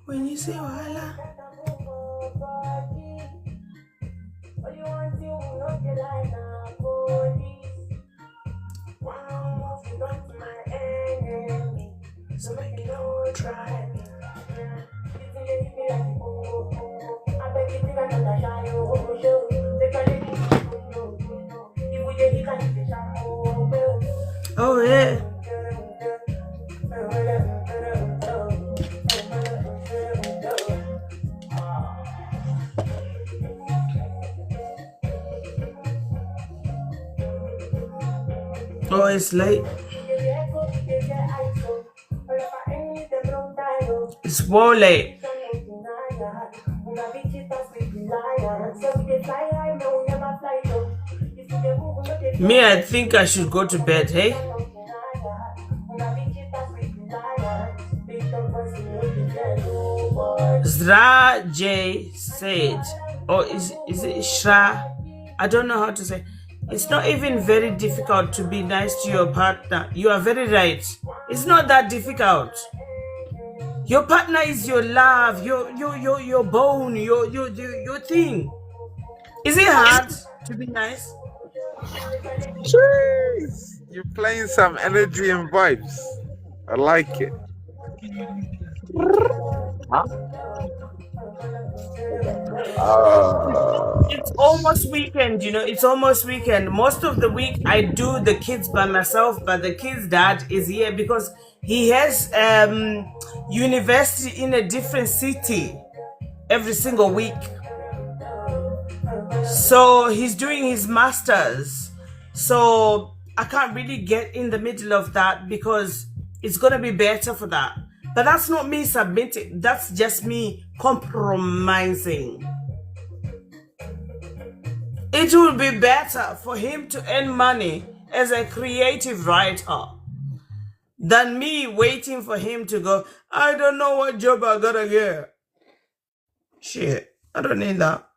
When you say Wala. So make it all try. Oh yeah. Oh, it's late. It's way late. Me, I think I should go to bed, hey? Zra J said, or is it Shra? I don't know how to say. It's not even very difficult to be nice to your partner. You are very right. It's not that difficult. Your partner is your love, your bone, your thing. Is it hard to be nice? Jeez, you're playing some energy and vibes. I like it. It's almost weekend, you know. It's almost weekend. Most of the week I do the kids by myself, but the kids' dad is here because he has university in a different city every single week. So he's doing his masters. So I can't really get in the middle of that because it's gonna be better for that. But that's not me submitting, that's just me compromising. It will be better for him to earn money as a creative writer than me waiting for him to go, I don't know what job I gotta get. Shit, I don't need that.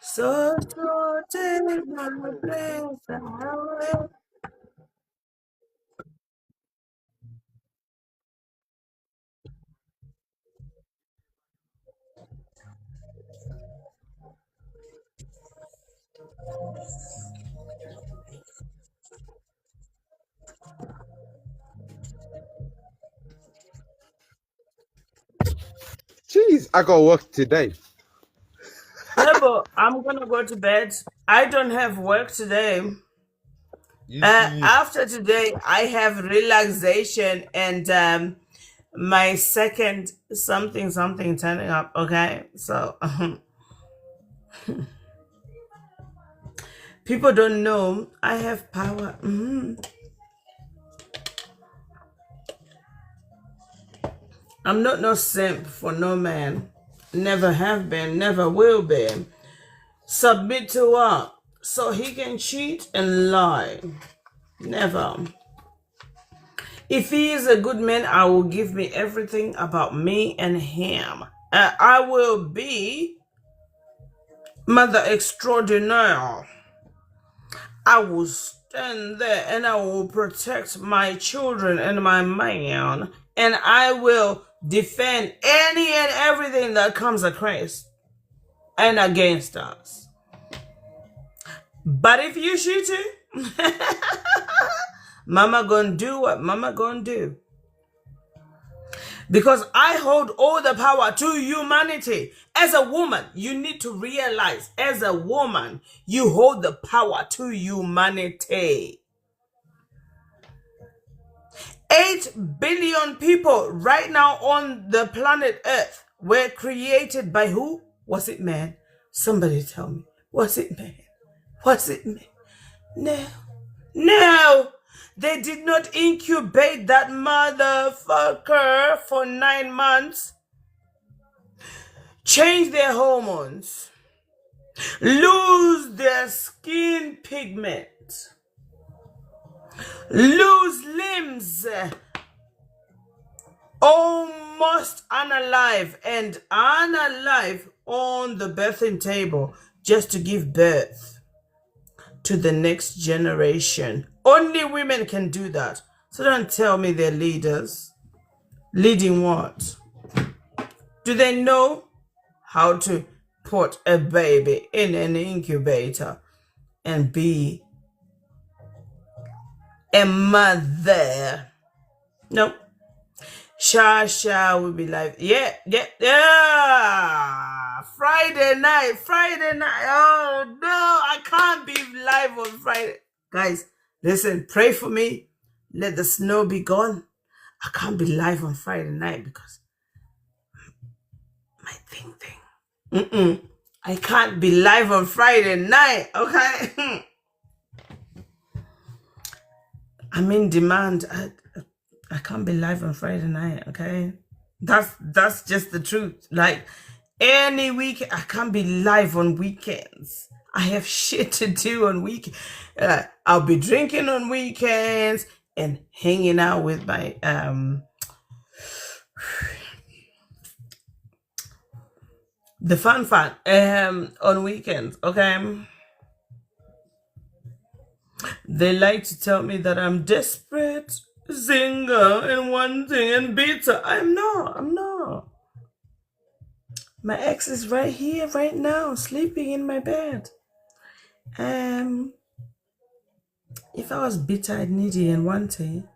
So take my place away. Jeez, I got work today. Lebo, I'm gonna go to bed. I don't have work today. After today, I have relaxation and my second something turning up. Okay, so people don't know I have power. I'm not no simp for no man. Never have been, never will be. Submit to what? So he can cheat and lie. Never. If he is a good man, I will give me everything about me and him. I will be mother extraordinaire. I will stand there and I will protect my children and my man. And I will defend any and everything that comes across and against us. But if you shoot it, mama gonna do what mama gonna do. Because I hold all the power to humanity. As a woman, you need to realize, as a woman, you hold the power to humanity. 8 billion people right now on the planet Earth were created by who? Was it man? Somebody tell me. Was it man? Was it man? No. No! They did not incubate that motherfucker for 9 months. Change their hormones. Lose their skin pigment. Lose limbs. almost unalive and unalive on the birthing table just to give birth to the next generation. Only women can do that. So don't tell me they're leaders. Leading what? Do they know how to put a baby in an incubator and be a mother? No. Sha will be like, yeah. Friday night. Oh no, I can't be live on Friday. Guys, listen, pray for me. Let the snow be gone. I can't be live on Friday night because my thing. I can't be live on Friday night, okay? I'm in demand. I can't be live on Friday night, okay? That's just the truth. Like any week, I can't be live on weekends. I have shit to do on weekends. I'll be drinking on weekends and hanging out with my the fun on weekends, okay? They like to tell me that I'm desperate, single, and wanting and bitter. I'm not. My ex is right here, right now, sleeping in my bed. If I was bitter and needy and wanting,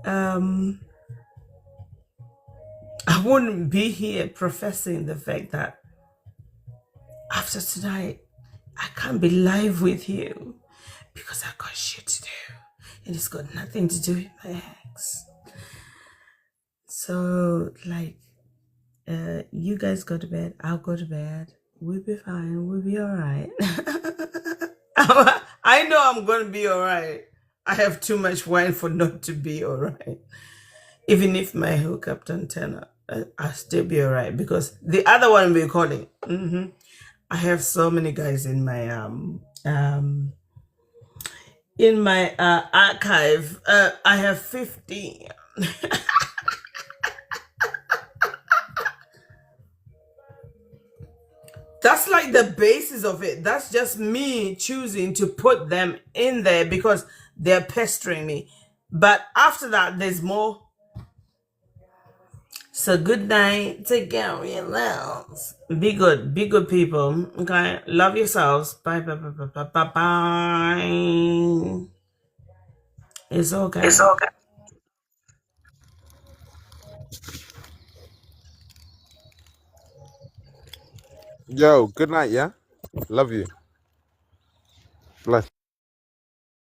I wouldn't be here professing the fact that after tonight, I can't be live with you because I got shit to do. And it's got nothing to do with my ex. So, like, you guys go to bed, I'll go to bed. We'll be fine. We'll be all right. I know I'm going to be all right. I have too much wine for not to be all right. Even if my hookup don't turn up, I'll still be all right because the other one will be calling. I have so many guys in my archive. I have 50. That's like the basis of it. That's just me choosing to put them in there because they're pestering me. But after that, there's more. So good night. Take care of yourselves. Be good. Be good people. Okay. Love yourselves. Bye. Bye. It's okay. It's okay. Yo, good night, yeah? Love you. Bless.